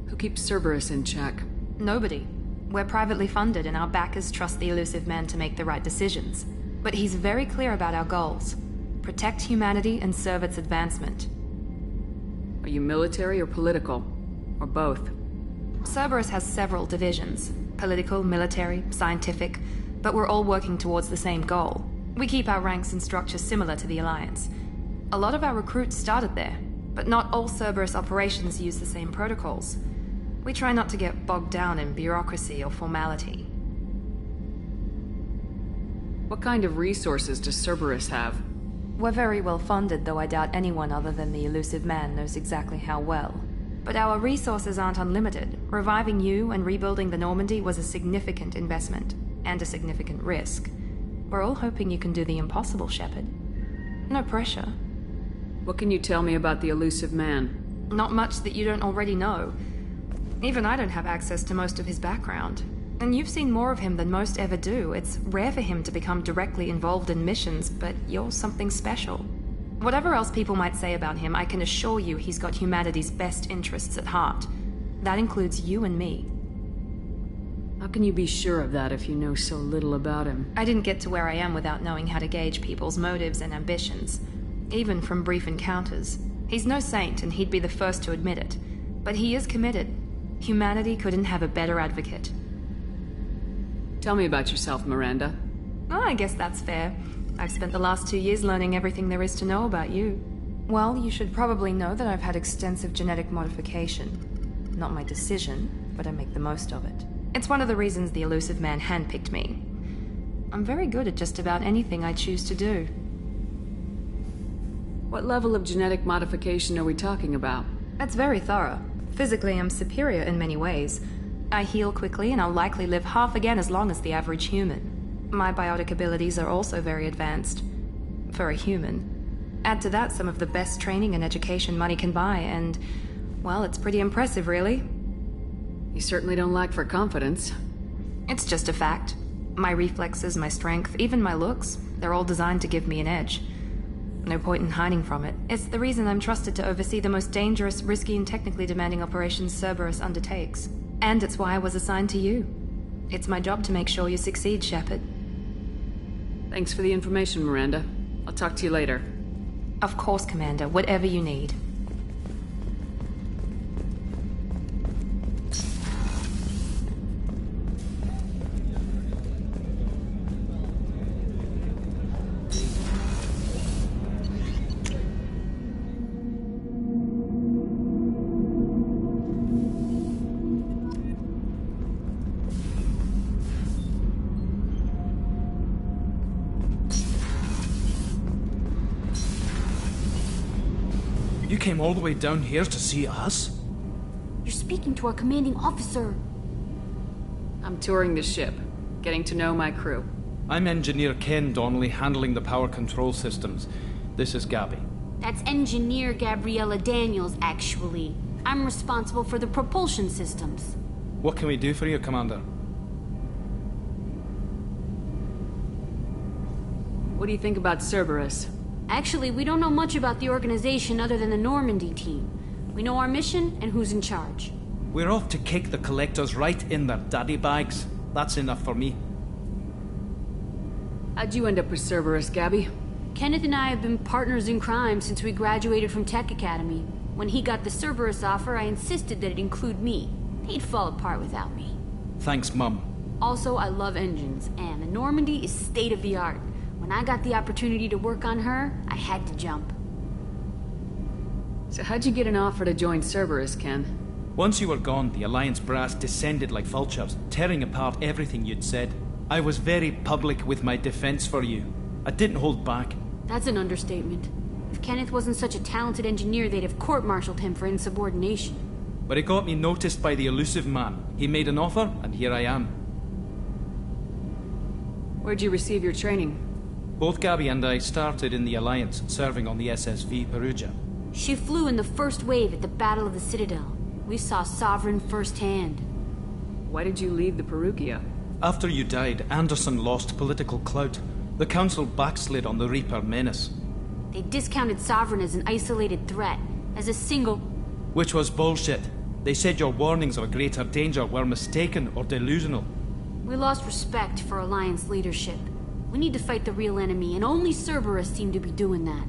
Who keeps Cerberus in check? Nobody. We're privately funded, and our backers trust the Elusive Man to make the right decisions. But he's very clear about our goals. Protect humanity and serve its advancement. Are you military or political? Or both? Cerberus has several divisions. Political, military, scientific. But we're all working towards the same goal. We keep our ranks and structure similar to the Alliance. A lot of our recruits started there, but not all Cerberus operations use the same protocols. We try not to get bogged down in bureaucracy or formality. What kind of resources does Cerberus have? We're very well funded, though I doubt anyone other than the Elusive Man knows exactly how well. But our resources aren't unlimited. Reviving you and rebuilding the Normandy was a significant investment, and a significant risk. We're all hoping you can do the impossible, Shepard. No pressure. What can you tell me about the Elusive Man? Not much that you don't already know. Even I don't have access to most of his background. And you've seen more of him than most ever do. It's rare for him to become directly involved in missions, but you're something special. Whatever else people might say about him, I can assure you he's got humanity's best interests at heart. That includes you and me. How can you be sure of that if you know so little about him? I didn't get to where I am without knowing how to gauge people's motives and ambitions. Even from brief encounters. He's no saint, and he'd be the first to admit it. But he is committed. Humanity couldn't have a better advocate. Tell me about yourself, Miranda. Oh, I guess that's fair. I've spent the last 2 years learning everything there is to know about you. Well, you should probably know that I've had extensive genetic modification. Not my decision, but I make the most of it. It's one of the reasons the Elusive Man handpicked me. I'm very good at just about anything I choose to do. What level of genetic modification are we talking about? That's very thorough. Physically, I'm superior in many ways. I heal quickly, and I'll likely live half again as long as the average human. My biotic abilities are also very advanced. For a human. Add to that some of the best training and education money can buy, and, well, it's pretty impressive, really. You certainly don't lack for confidence. It's just a fact. My reflexes, my strength, even my looks, They're all designed to give me an edge. No point in hiding from it. It's the reason I'm trusted to oversee the most dangerous, risky, and technically demanding operations Cerberus undertakes. And it's why I was assigned to you. It's my job to make sure you succeed, Shepard. Thanks for the information, Miranda. I'll talk to you later. Of course, Commander. Whatever you need. You came all the way down here to see us? You're speaking to our commanding officer. I'm touring the ship, getting to know my crew. I'm Engineer Ken Donnelly, handling the power control systems. This is Gabby. That's Engineer Gabriella Daniels, actually. I'm responsible for the propulsion systems. What can we do for you, Commander? What do you think about Cerberus? Actually, we don't know much about the organization other than the Normandy team. We know our mission and who's in charge. We're off to kick the Collectors right in their daddy bags. That's enough for me. How'd you end up with Cerberus, Gabby? Kenneth and I have been partners in crime since we graduated from Tech Academy. When he got the Cerberus offer, I insisted that it include me. He'd fall apart without me. Thanks, Mum. Also, I love engines, and the Normandy is state-of-the-art. When I got the opportunity to work on her, I had to jump. So how'd you get an offer to join Cerberus, Ken? Once you were gone, the Alliance brass descended like vultures, tearing apart everything you'd said. I was very public with my defense for you. I didn't hold back. That's an understatement. If Kenneth wasn't such a talented engineer, they'd have court-martialed him for insubordination. But it got me noticed by the elusive man. He made an offer, and here I am. Where'd you receive your training? Both Gabby and I started in the Alliance, serving on the SSV Perugia. She flew in the first wave at the Battle of the Citadel. We saw Sovereign firsthand. Why did you leave the Perugia? After you died, Anderson lost political clout. The Council backslid on the Reaper menace. They discounted Sovereign as an isolated threat, as a single... Which was bullshit. They said your warnings of a greater danger were mistaken or delusional. We lost respect for Alliance leadership. We need to fight the real enemy, and only Cerberus seemed to be doing that.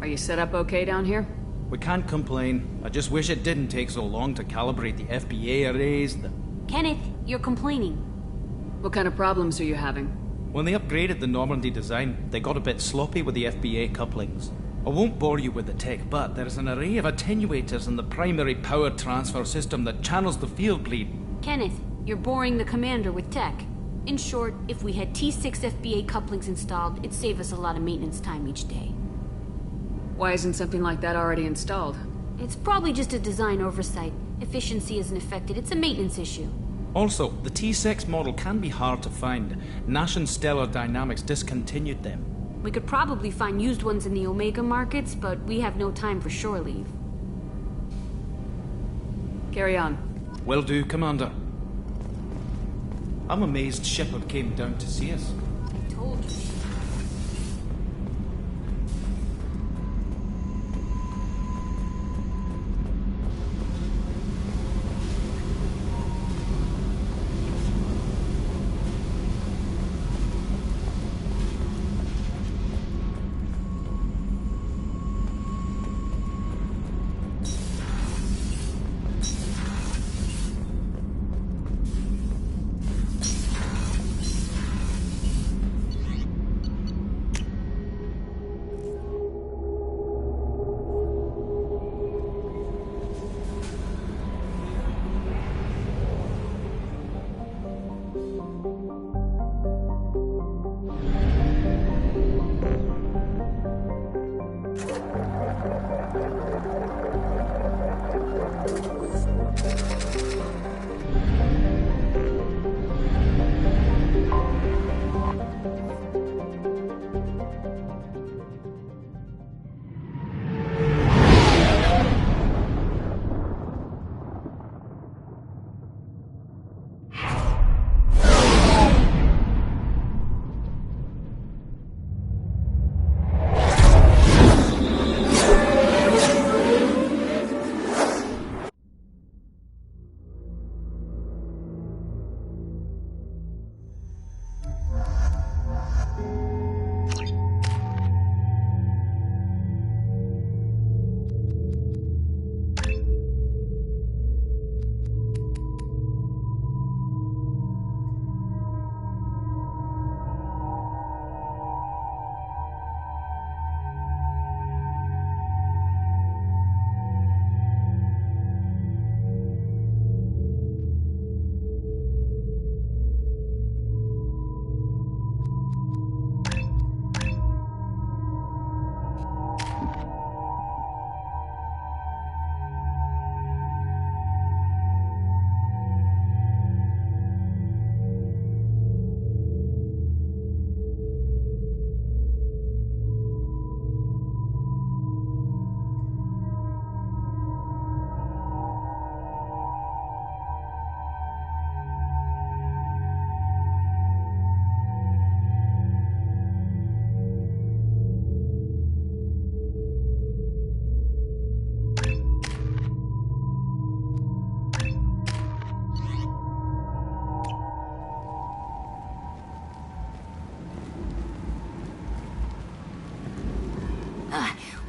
Are you set up okay down here? We can't complain. I just wish it didn't take so long to calibrate the FBA arrays. Kenneth, you're complaining. What kind of problems are you having? When they upgraded the Normandy design, they got a bit sloppy with the FBA couplings. I won't bore you with the tech, but there's an array of attenuators in the primary power transfer system that channels the field bleed. Kenneth, you're boring the commander with tech. In short, if we had T6 FBA couplings installed, it'd save us a lot of maintenance time each day. Why isn't something like that already installed? It's probably just a design oversight. Efficiency isn't affected. It's a maintenance issue. Also, the T6 model can be hard to find. Nash and Stellar Dynamics discontinued them. We could probably find used ones in the Omega markets, but we have no time for shore leave. Carry on. Will do, Commander. I'm amazed Shepard came down to see us. I told you.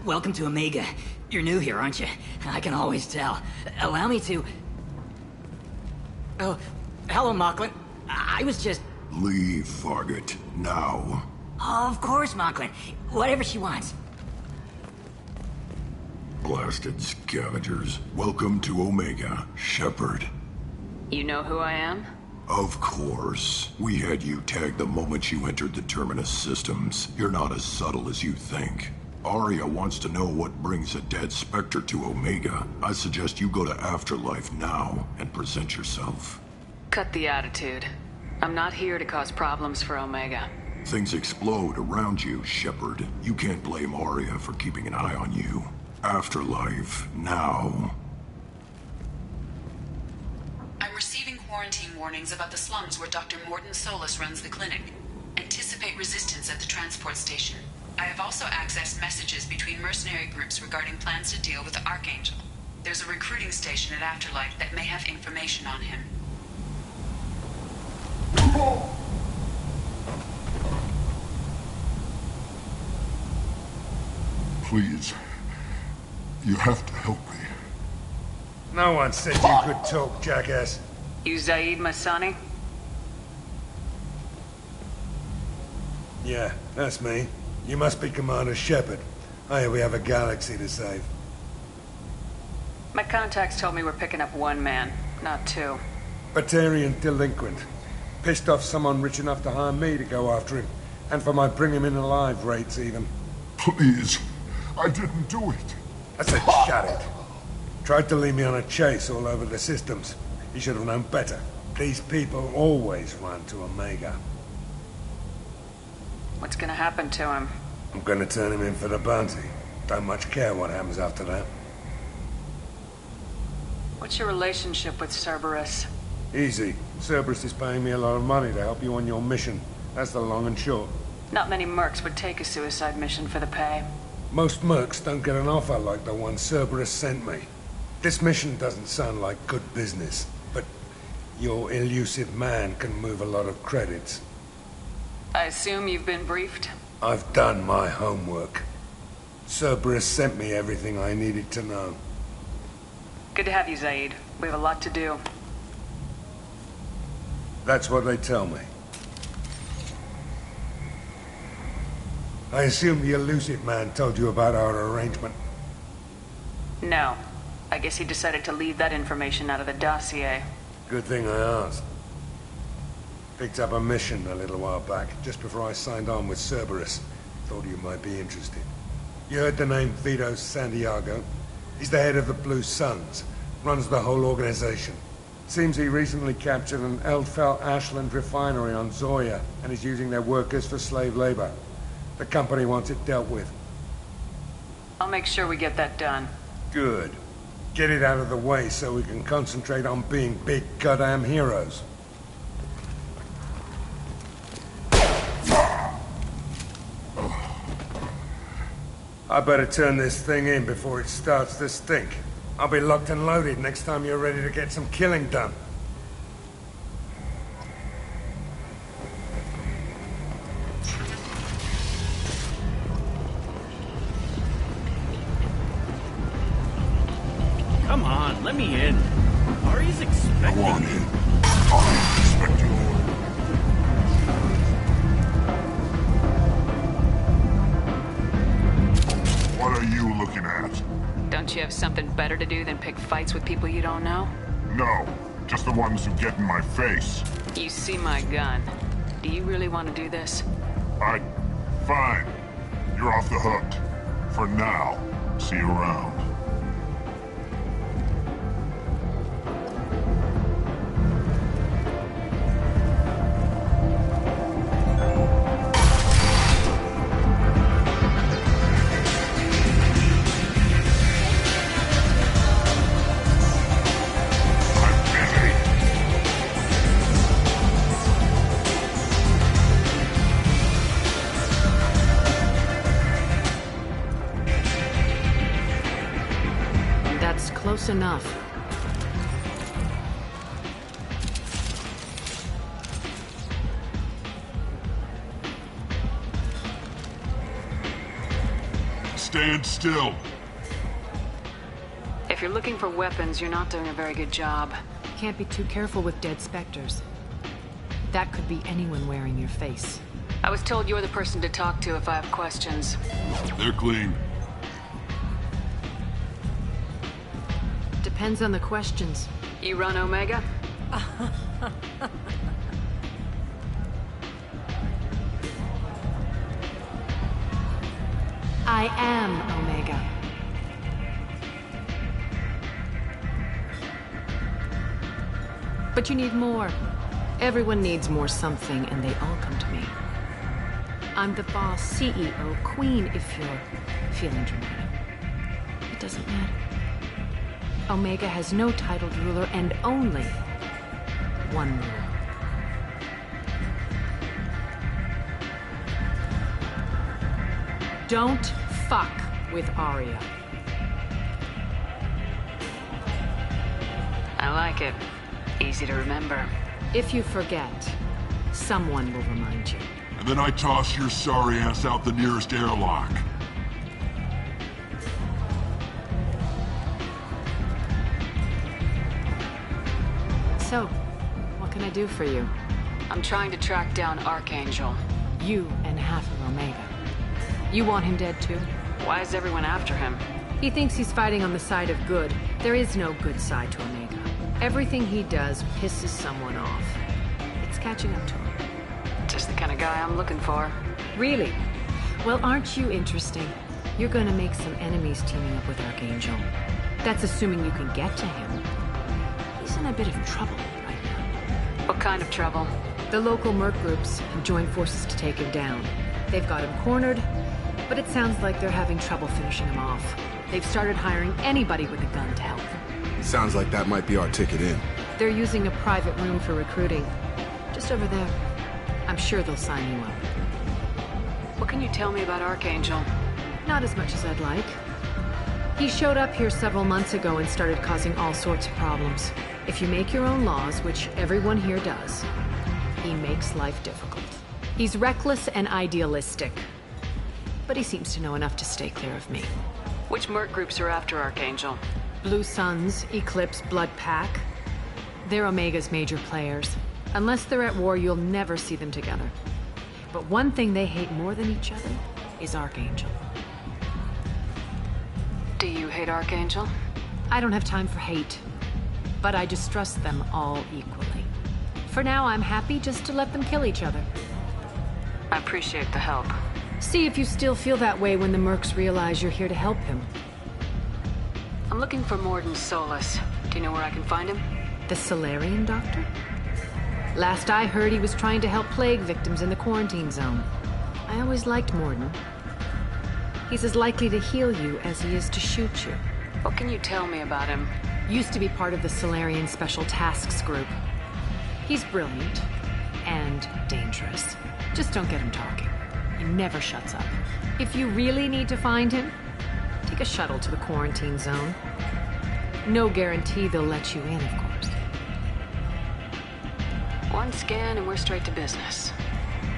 Welcome to Omega. You're new here, aren't you? I can always tell. Allow me to... Oh, hello, Mocklin. I was just... Leave, Fargate. Now. Of course, Mocklin. Whatever she wants. Blasted scavengers. Welcome to Omega, Shepard. You know who I am? Of course. We had you tagged the moment you entered the Terminus systems. You're not as subtle as you think. Aria wants to know what brings a dead Spectre to Omega. I suggest you go to Afterlife now and present yourself. Cut the attitude. I'm not here to cause problems for Omega. Things explode around you, Shepard. You can't blame Aria for keeping an eye on you. Afterlife, now. I'm receiving quarantine warnings about the slums where Dr. Mordin Solus runs the clinic. Anticipate resistance at the transport station. I have also accessed messages between mercenary groups regarding plans to deal with the Archangel. There's a recruiting station at Afterlife that may have information on him. Please. You have to help me. No one said you could talk, jackass. You Zaid Masani? Yeah, that's me. You must be Commander Shepard. Hey, we have a galaxy to save. My contacts told me we're picking up one man, not two. Batarian delinquent. Pissed off someone rich enough to hire me to go after him. And for my bring him in alive rates, even. Please. I didn't do it. I said shut it. Tried to lead me on a chase all over the systems. He should have known better. These people always run to Omega. What's gonna happen to him? I'm gonna turn him in for the bounty. Don't much care what happens after that. What's your relationship with Cerberus? Easy. Cerberus is paying me a lot of money to help you on your mission. That's the long and short. Not many mercs would take a suicide mission for the pay. Most mercs don't get an offer like the one Cerberus sent me. This mission doesn't sound like good business, but your elusive man can move a lot of credits. I assume you've been briefed? I've done my homework. Cerberus sent me everything I needed to know. Good to have you, Zaid. We have a lot to do. That's what they tell me. I assume the elusive man told you about our arrangement. No. I guess he decided to leave that information out of the dossier. Good thing I asked. Picked up a mission a little while back, just before I signed on with Cerberus. Thought you might be interested. You heard the name Vito Santiago? He's the head of the Blue Suns. Runs the whole organization. Seems he recently captured an Eldfell Ashland refinery on Zoya and is using their workers for slave labor. The company wants it dealt with. I'll make sure we get that done. Good. Get it out of the way so we can concentrate on being big goddamn heroes. I better turn this thing in before it starts to stink. I'll be locked and loaded next time you're ready to get some killing done. Come on, let me in. Ari's expecting Go on in. Ari's expecting you. What are you looking at? Don't you have something better to do than pick fights with people you don't know? No, just the ones who get in my face. You see my gun. Do you really want to do this? Fine. You're off the hook. For now. See you around. Close enough. stand still. If you're looking for weapons, you're not doing a very good job. Can't be too careful with dead specters. That could be anyone wearing your face. I was told you're the person to talk to if I have questions. They're clean. Depends on the questions. You run Omega? I am Omega. But you need more. Everyone needs more something, and they all come to me. I'm the boss, CEO, queen, if you're feeling dramatic. It doesn't matter. Omega has no titled ruler and only one rule. Don't fuck with Aria. I like it. Easy to remember. If you forget, someone will remind you. And then I toss your sorry ass out the nearest airlock. So, what can I do for you? I'm trying to track down Archangel. You and half of Omega. You want him dead too? Why is everyone after him? He thinks he's fighting on the side of good. There is no good side to Omega. Everything he does pisses someone off. It's catching up to him. Just the kind of guy I'm looking for. Really? Well, aren't you interesting? You're gonna make some enemies teaming up with Archangel. That's assuming you can get to him. He's in a bit of trouble right now. What kind of trouble? The local merc groups have joined forces to take him down. They've got him cornered, but it sounds like they're having trouble finishing him off. They've started hiring anybody with a gun to help them. Sounds like that might be our ticket in. They're using a private room for recruiting. Just over there. I'm sure they'll sign you up. What can you tell me about Archangel? Not as much as I'd like. He showed up here several months ago and started causing all sorts of problems. If you make your own laws, which everyone here does, he makes life difficult. He's reckless and idealistic. But he seems to know enough to stay clear of me. Which merc groups are after Archangel? Blue Suns, Eclipse, Blood Pack. They're Omega's major players. Unless they're at war, you'll never see them together. But one thing they hate more than each other is Archangel. Do you hate Archangel? I don't have time for hate. But I distrust them all equally. For now, I'm happy just to let them kill each other. I appreciate the help. See if you still feel that way when the mercs realize you're here to help him. I'm looking for Mordin Solus. Do you know where I can find him? The Salarian doctor? Last I heard, he was trying to help plague victims in the quarantine zone. I always liked Mordin. He's as likely to heal you as he is to shoot you. What can you tell me about him? Used to be part of the Salarian Special Tasks Group. He's brilliant and dangerous. Just don't get him talking. He never shuts up. If you really need to find him, take a shuttle to the quarantine zone. No guarantee they'll let you in, of course. One scan and we're straight to business.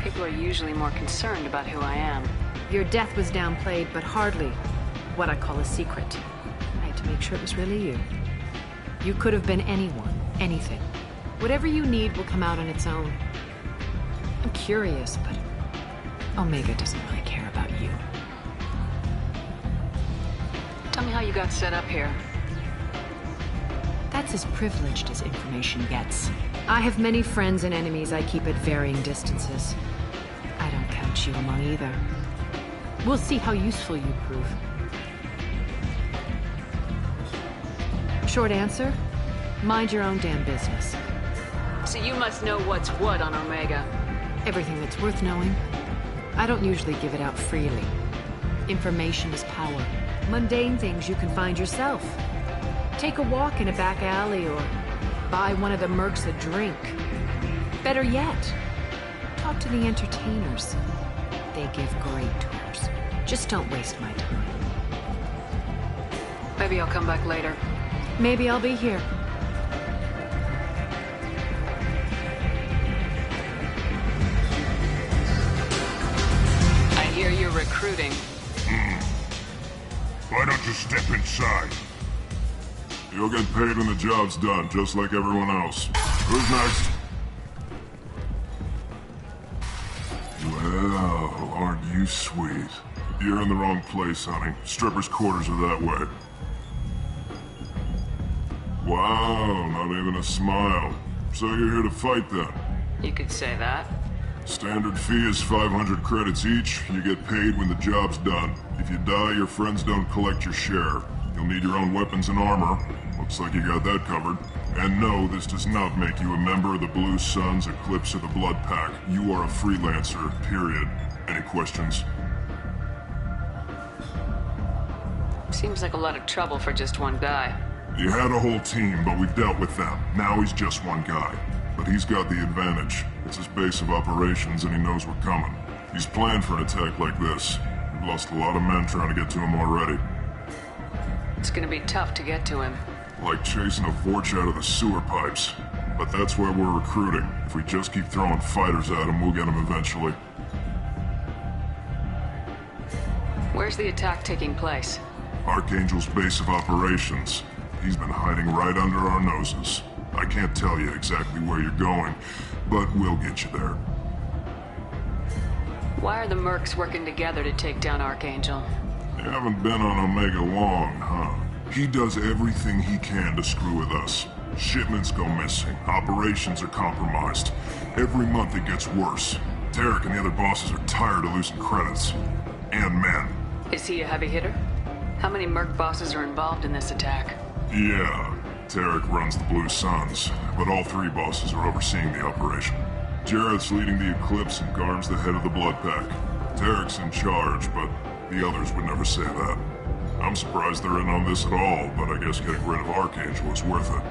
People are usually more concerned about who I am. Your death was downplayed, but hardly what I call a secret. I had to make sure it was really you. You could have been anyone, anything. Whatever you need will come out on its own. I'm curious, but Omega doesn't really care about you. Tell me how you got set up here. That's as privileged as information gets. I have many friends and enemies I keep at varying distances. I don't count you among either. We'll see how useful you prove. Short answer, mind your own damn business. So you must know what's what on Omega. Everything that's worth knowing. I don't usually give it out freely. Information is power. Mundane things you can find yourself. Take a walk in a back alley or buy one of the mercs a drink. Better yet, talk to the entertainers. They give great tours. Just don't waste my time. Maybe I'll come back later. Maybe I'll be here. I hear you're recruiting. Why don't you step inside? You'll get paid when the job's done, just like everyone else. Who's next? Well, aren't you sweet? You're in the wrong place, honey. Strippers' quarters are that way. Wow, not even a smile. So you're here to fight then? You could say that. Standard fee is 500 credits each. You get paid when the job's done. If you die, your friends don't collect your share. You'll need your own weapons and armor. Looks like you got that covered. And no, this does not make you a member of the Blue Suns, Eclipse, or the Blood Pack. You are a freelancer, period. Any questions? Seems like a lot of trouble for just one guy. You had a whole team, but we dealt with them. Now he's just one guy. But he's got the advantage. It's his base of operations and he knows we're coming. He's planned for an attack like this. We've lost a lot of men trying to get to him already. It's gonna be tough to get to him. Like chasing a Vorch out of the sewer pipes. But that's why we're recruiting. If we just keep throwing fighters at him, we'll get him eventually. Where's the attack taking place? Archangel's base of operations. He's been hiding right under our noses. I can't tell you exactly where you're going, but we'll get you there. Why are the Mercs working together to take down Archangel? You haven't been on Omega long, huh? He does everything he can to screw with us. Shipments go missing. Operations are compromised. Every month it gets worse. Tarek and the other bosses are tired of losing credits. And men. Is he a heavy hitter? How many Merc bosses are involved in this attack? Yeah. Tarek runs the Blue Suns, but all three bosses are overseeing the operation. Jarrett's leading the Eclipse and Garm's the head of the Blood Pack. Tarek's in charge, but the others would never say that. I'm surprised they're in on this at all, but I guess getting rid of Archangel is worth it.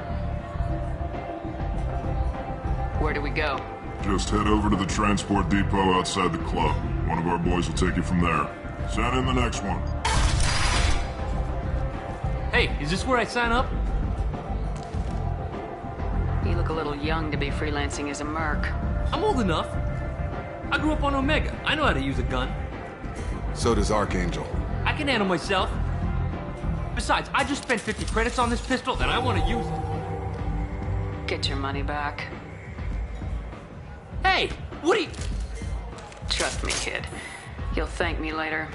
Where do we go? Just head over to the transport depot outside the club. One of our boys will take you from there. Send in the next one. Hey, is this where I sign up? You look a little young to be freelancing as a Merc. I'm old enough. I grew up on Omega. I know how to use a gun. So does Archangel. I can handle myself. Besides, I just spent 50 credits on this pistol, and I want to use it. Get your money back. Hey, what are you... Trust me, kid. You'll thank me later.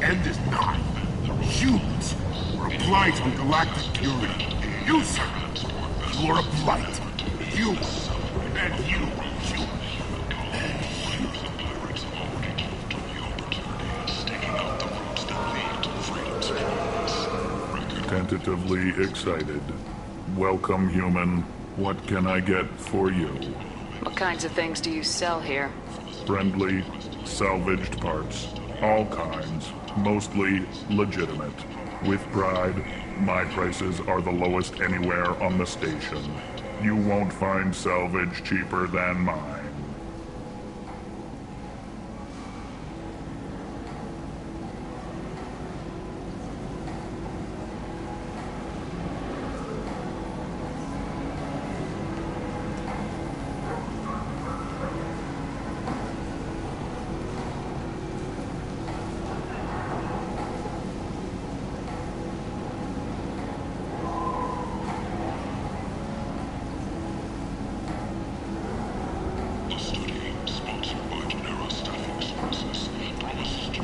End is not. Humans are a blight on galactic purity. You, sir, you are a blight. You, and you, Tentatively excited. Welcome, human. What can I get for you? What kinds of things do you sell here? Friendly, salvaged parts. All kinds. Mostly legitimate. With pride, my prices are the lowest anywhere on the station. You won't find salvage cheaper than mine.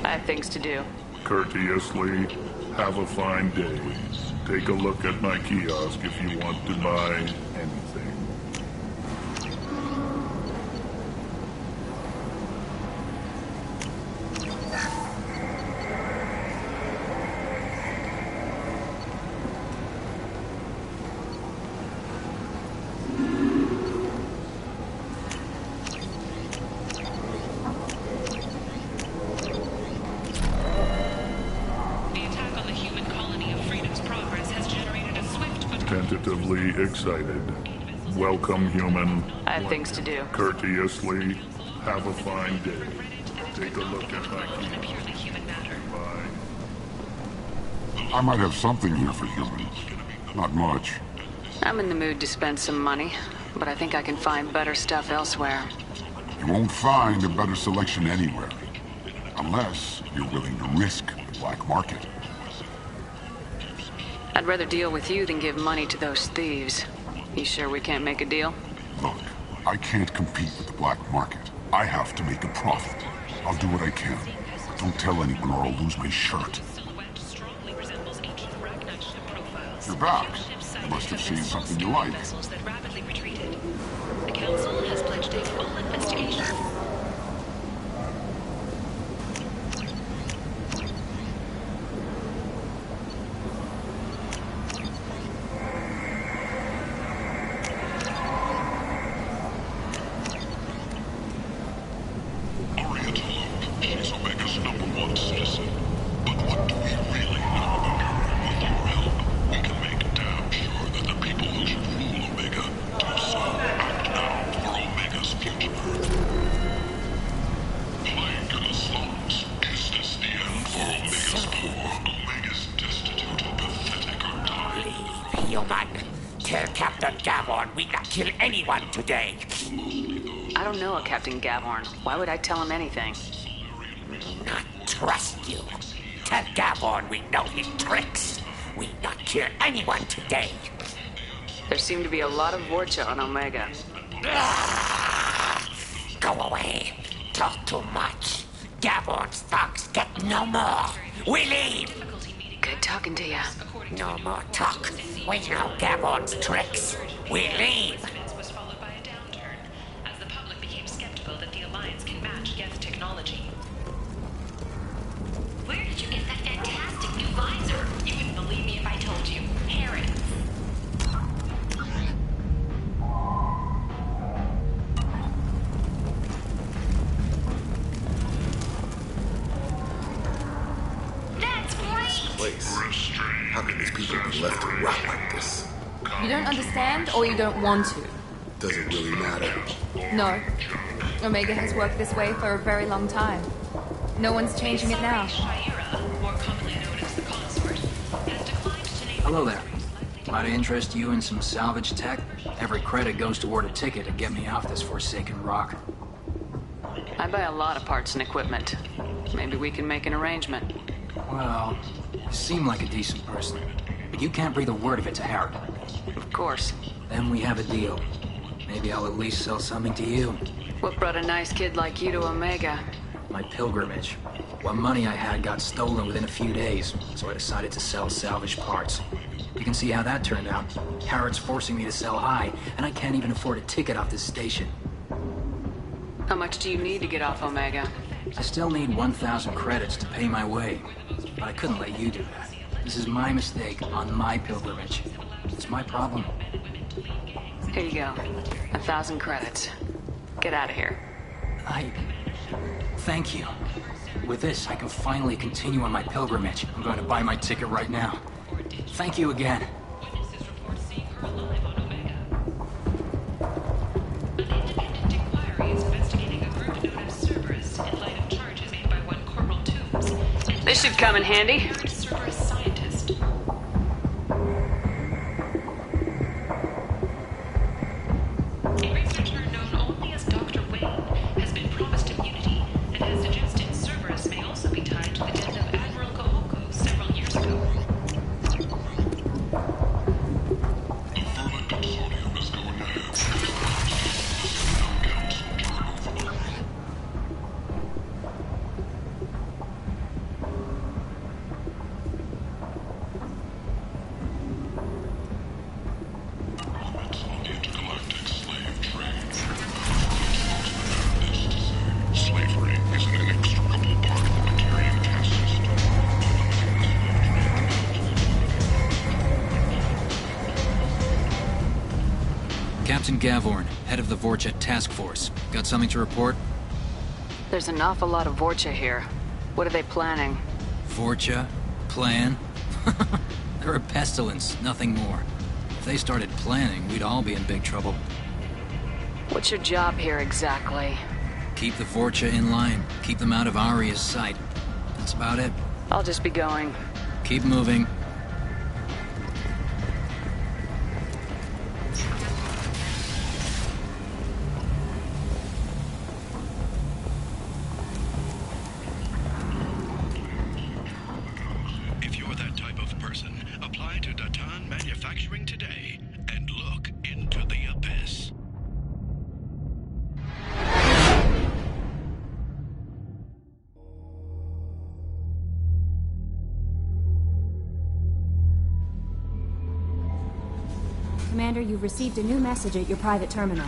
I have things to do. Courteously, have a fine day. Take a look at my kiosk if you want to buy anything. Tentatively excited. Welcome, human. I have things to do. Courteously, have a fine day. Take a look at my key. I might have something here for humans. Not much. I'm in the mood to spend some money, but I think I can find better stuff elsewhere. You won't find a better selection anywhere. Unless you're willing to risk the black market. I'd rather deal with you than give money to those thieves. You sure we can't make a deal? Look, I can't compete with the black market. I have to make a profit. I'll do what I can. Don't tell anyone or I'll lose my shirt. You're back. You must have seen something you like. The Council has pledged a full investigation. Kill anyone today. I don't know a Captain Gavhorn. Why would I tell him anything? Not trust you. Tell Gavhorn we know his tricks. We not kill anyone today. There seem to be a lot of Vorcha on Omega. Go away. Talk too much. Gavhorn's thugs get no more. We leave. Good talking to you. No more talk. We know Gavhorn's tricks. We leave. Was followed by a downturn as the public became skeptical that the Alliance can match Geth technology. Where did you get that fantastic new visor? You wouldn't believe me if I told you. Harris. That's great! Place. How can these people be left to rot like this? You don't understand, or you don't want to? Doesn't really matter. No. Omega has worked this way for a very long time. No one's changing it now. Hello there. Might I interest you in some salvage tech? Every credit goes toward a ticket to get me off this forsaken rock. I buy a lot of parts and equipment. Maybe we can make an arrangement. Well, you seem like a decent person. But you can't breathe a word of it to Harrod. Of course. Then we have a deal. Maybe I'll at least sell something to you. What brought a nice kid like you to Omega? My pilgrimage. What money I had got stolen within a few days, so I decided to sell salvaged parts. You can see how that turned out. Harrod's forcing me to sell high, and I can't even afford a ticket off this station. How much do you need to get off Omega? I still need 1,000 credits to pay my way, but I couldn't let you do that. This is my mistake on my pilgrimage. It's my problem. Here you go. 1,000 credits. Get out of here. Thank you. With this, I can finally continue on my pilgrimage. I'm going to buy my ticket right now. Thank you again. This should come in handy. Captain Gavorn, head of the Vorcha task force. Got something to report? There's an awful lot of Vorcha here. What are they planning? Vorcha? Plan? They're a pestilence, nothing more. If they started planning, we'd all be in big trouble. What's your job here exactly? Keep the Vorcha in line. Keep them out of Aria's sight. That's about it. I'll just be going. Keep moving. If you're that type of person, apply to Datan Manufacturing today and look into the abyss. Commander, you've received a new message at your private terminal.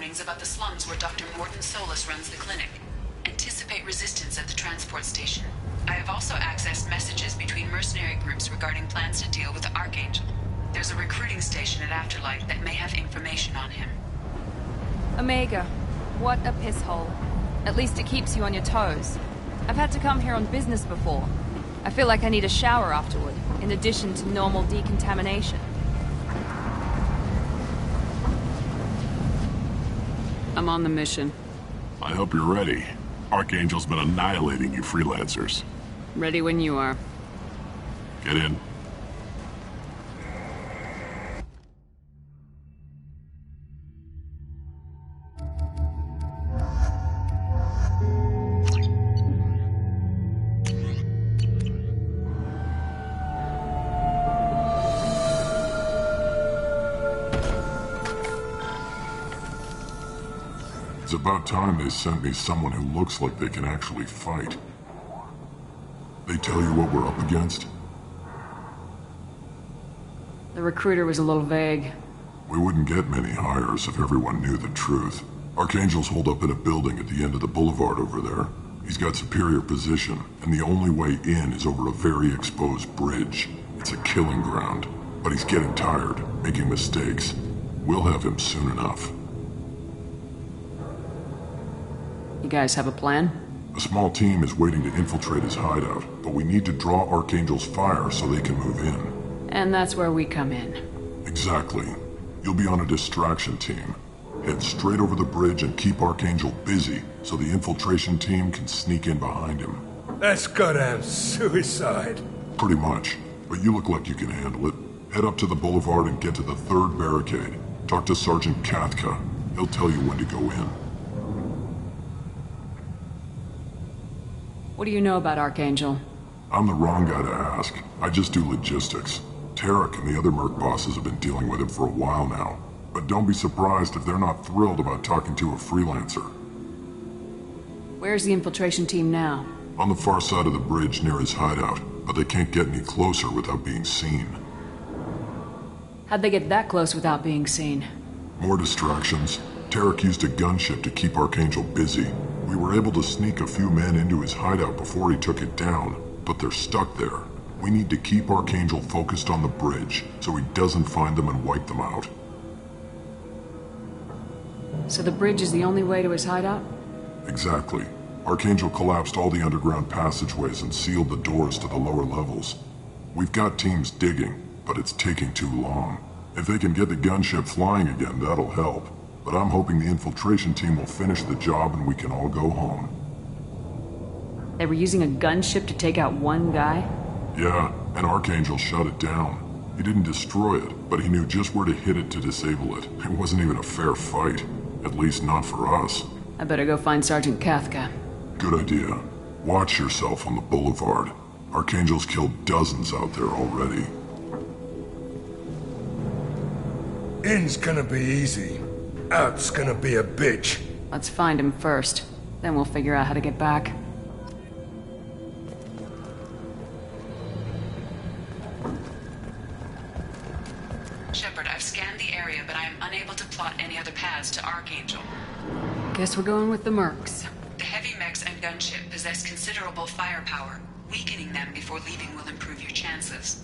warnings about the slums where Dr. Morton Solus runs the clinic. Anticipate resistance at the transport station. I have also accessed messages between mercenary groups regarding plans to deal with the Archangel. There's a recruiting station at Afterlight that may have information on him. Omega, what a piss hole. At least it keeps you on your toes. I've had to come here on business before. I feel like I need a shower afterward, in addition to normal decontamination. I'm on the mission. I hope you're ready. Archangel's been annihilating you freelancers. Ready when you are. Get in. It's about time they sent me someone who looks like they can actually fight. They tell you what we're up against? The recruiter was a little vague. We wouldn't get many hires if everyone knew the truth. Archangel's holed up in a building at the end of the boulevard over there. He's got superior position, and the only way in is over a very exposed bridge. It's a killing ground, but he's getting tired, making mistakes. We'll have him soon enough. You guys have a plan? A small team is waiting to infiltrate his hideout, but we need to draw Archangel's fire so they can move in. And that's where we come in. Exactly. You'll be on a distraction team. Head straight over the bridge and keep Archangel busy so the infiltration team can sneak in behind him. That's goddamn suicide. Pretty much, but you look like you can handle it. Head up to the boulevard and get to the 3rd barricade. Talk to Sergeant Kathka. He'll tell you when to go in. What do you know about Archangel? I'm the wrong guy to ask. I just do logistics. Tarek and the other Merc bosses have been dealing with him for a while now. But don't be surprised if they're not thrilled about talking to a freelancer. Where's the infiltration team now? On the far side of the bridge near his hideout, but they can't get any closer without being seen. How'd they get that close without being seen? More distractions. Tarek used a gunship to keep Archangel busy. We were able to sneak a few men into his hideout before he took it down, but they're stuck there. We need to keep Archangel focused on the bridge so he doesn't find them and wipe them out. So the bridge is the only way to his hideout? Exactly. Archangel collapsed all the underground passageways and sealed the doors to the lower levels. We've got teams digging, but it's taking too long. If they can get the gunship flying again, that'll help. But I'm hoping the infiltration team will finish the job and we can all go home. They were using a gunship to take out one guy? Yeah, and Archangel shut it down. He didn't destroy it, but he knew just where to hit it to disable it. It wasn't even a fair fight. At least not for us. I better go find Sergeant Kathka. Good idea. Watch yourself on the boulevard. Archangel's killed dozens out there already. In's gonna be easy. Out's gonna be a bitch. Let's find him first. Then we'll figure out how to get back. Shepard, I've scanned the area, but I am unable to plot any other paths to Archangel. Guess we're going with the Mercs. The heavy mechs and gunship possess considerable firepower. Weakening them before leaving will improve your chances.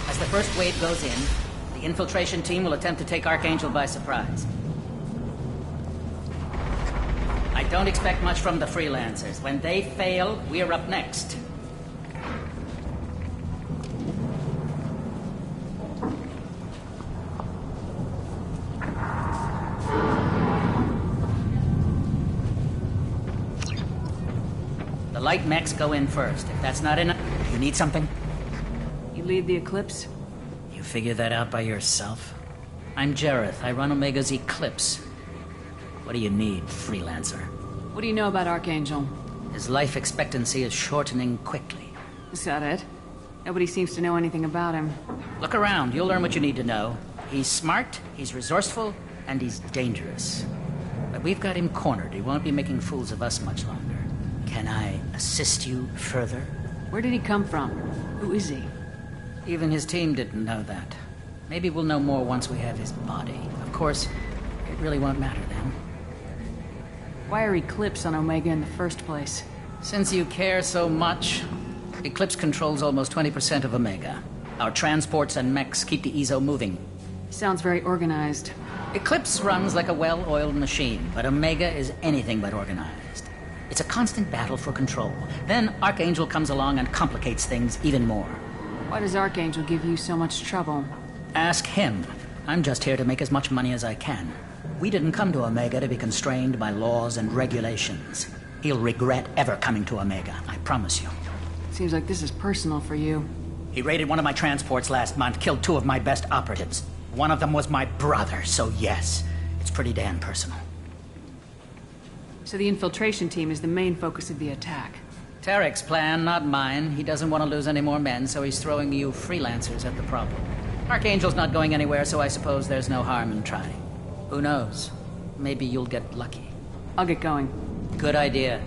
As the first wave goes in, the infiltration team will attempt to take Archangel by surprise. I don't expect much from the freelancers. When they fail, we're up next. The light mechs go in first. If that's not enough, you need something? You lead the Eclipse? You figure that out by yourself? I'm Jareth. I run Omega's Eclipse. What do you need, freelancer? What do you know about Archangel? His life expectancy is shortening quickly. Is that it? Nobody seems to know anything about him. Look around. You'll learn what you need to know. He's smart, he's resourceful, and he's dangerous. But we've got him cornered. He won't be making fools of us much longer. Can I assist you further? Where did he come from? Who is he? Even his team didn't know that. Maybe we'll know more once we have his body. Of course, it really won't matter then. Why are Eclipse on Omega in the first place? Since you care so much, Eclipse controls almost 20% of Omega. Our transports and mechs keep the EZO moving. Sounds very organized. Eclipse runs like a well-oiled machine, but Omega is anything but organized. It's a constant battle for control. Then Archangel comes along and complicates things even more. Why does Archangel give you so much trouble? Ask him. I'm just here to make as much money as I can. We didn't come to Omega to be constrained by laws and regulations. He'll regret ever coming to Omega, I promise you. Seems like this is personal for you. He raided one of my transports last month, killed 2 of my best operatives. One of them was my brother, so yes, it's pretty damn personal. So the infiltration team is the main focus of the attack. Tarek's plan, not mine. He doesn't want to lose any more men, so he's throwing you freelancers at the problem. Archangel's not going anywhere, so I suppose there's no harm in trying. Who knows? Maybe you'll get lucky. I'll get going. Good idea.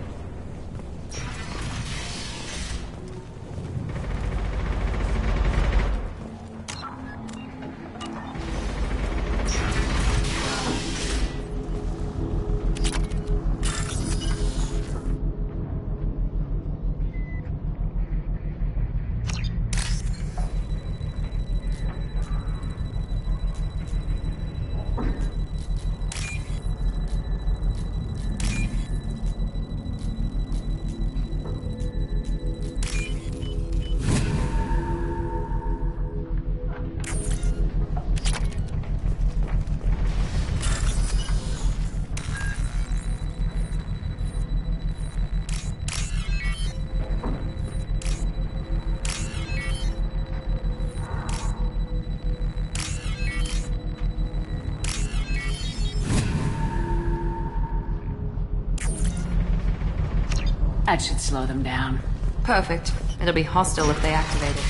That should slow them down. Perfect. It'll be hostile if they activate it.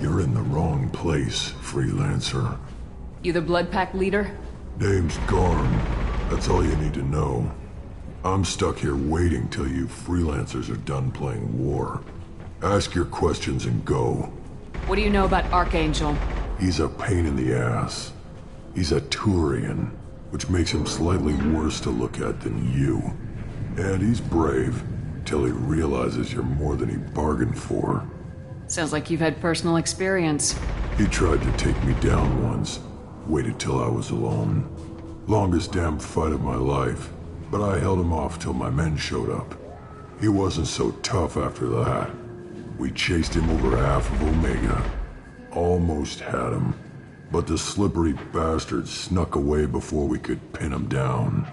You're in the wrong place, freelancer. You the Blood Pack leader? Name's Garm. That's all you need to know. I'm stuck here waiting till you freelancers are done playing war. Ask your questions and go. What do you know about Archangel? He's a pain in the ass. He's a Turian, which makes him slightly worse to look at than you. And he's brave, till he realizes you're more than he bargained for. Sounds like you've had personal experience. He tried to take me down once. Waited till I was alone. Longest damn fight of my life. But I held him off till my men showed up. He wasn't so tough after that. We chased him over half of Omega. Almost had him. But the slippery bastard snuck away before we could pin him down.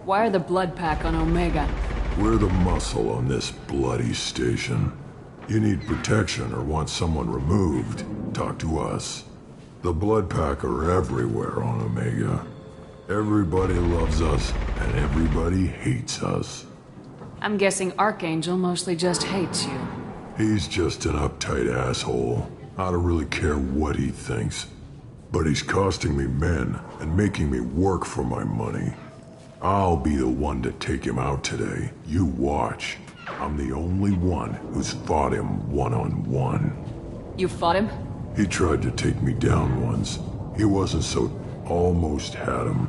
Why are the Blood Pack on Omega? We're the muscle on this bloody station. You need protection or want someone removed, talk to us. The Blood Pack are everywhere on Omega. Everybody loves us, and everybody hates us. I'm guessing Archangel mostly just hates you. He's just an uptight asshole. I don't really care what he thinks. But he's costing me men and making me work for my money. I'll be the one to take him out today. You watch. I'm the only one who's fought him one-on-one. You fought him? He tried to take me down once. He wasn't so... almost had him.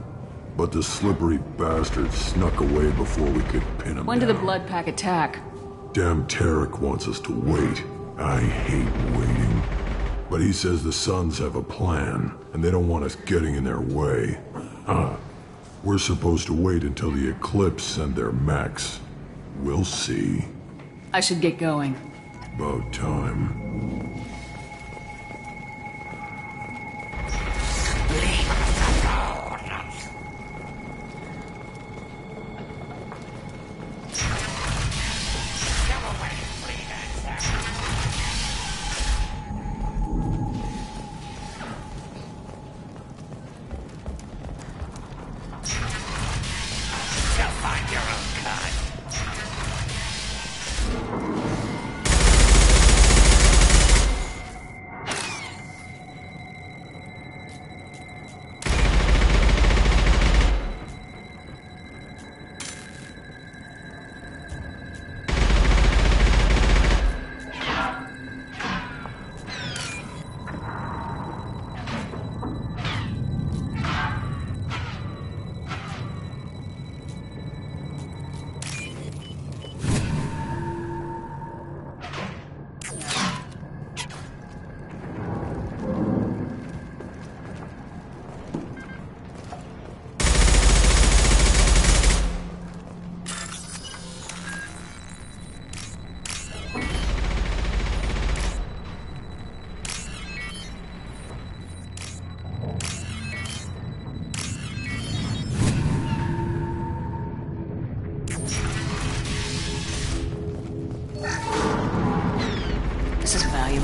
But the slippery bastard snuck away before we could pin him When down. did the Blood Pack attack? Damn Tarek wants us to wait. I hate waiting. But he says the Suns have a plan, and they don't want us getting in their way. We're supposed to wait until the Eclipse send their mechs. We'll see. I should get going. About time.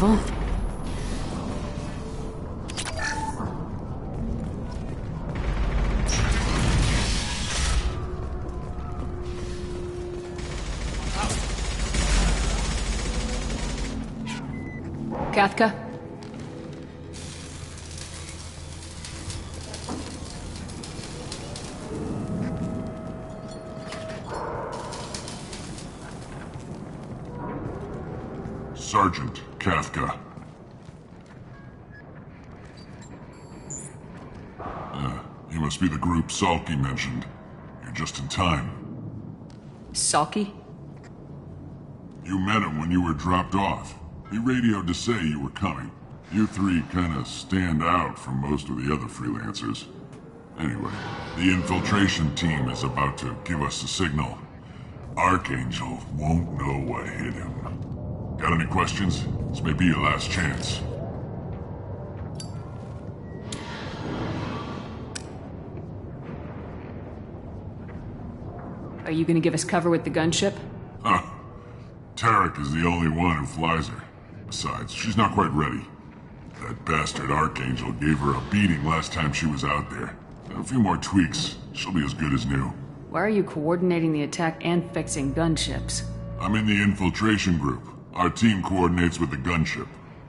careful. Kathka? Sergeant Kathka. You must be the group Salky mentioned. You're just in time. Salky? You met him when you were dropped off. He radioed to say you were coming. You three kinda stand out from most of the other freelancers. Anyway, the infiltration team is about to give us the signal. Archangel won't know what hit him. Got any questions? This may be your last chance. Are you gonna give us cover with the gunship? Huh. Tarek is the only one who flies her. Besides, she's not quite ready. That bastard Archangel gave her a beating last time she was out there. A few more tweaks, she'll be as good as new. Why are you coordinating the attack and fixing gunships? I'm in the infiltration group. Our team coordinates with the gunship.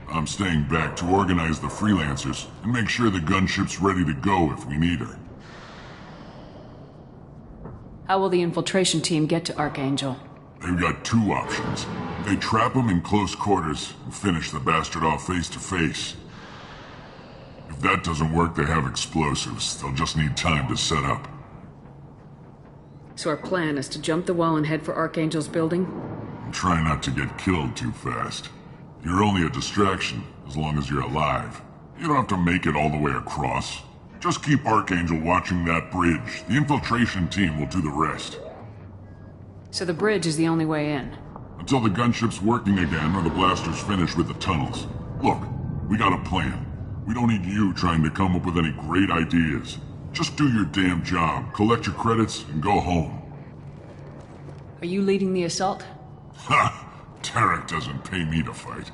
I'm staying back to organize the freelancers and make sure the gunship's ready to go if we need her. How will the infiltration team get to Archangel? They've got two options. They trap him in close quarters and finish the bastard off face to face. If that doesn't work, they have explosives. They'll just need time to set up. So our plan is to jump the wall and head for Archangel's building? And try not to get killed too fast. You're only a distraction, as long as you're alive. You don't have to make it all the way across. Just keep Archangel watching that bridge. The infiltration team will do the rest. So the bridge is the only way in? Until the gunship's working again or the blasters finish with the tunnels. Look, we got a plan. We don't need you trying to come up with any great ideas. Just do your damn job, collect your credits, and go home. Are you leading the assault? Ha! Tarek doesn't pay me to fight.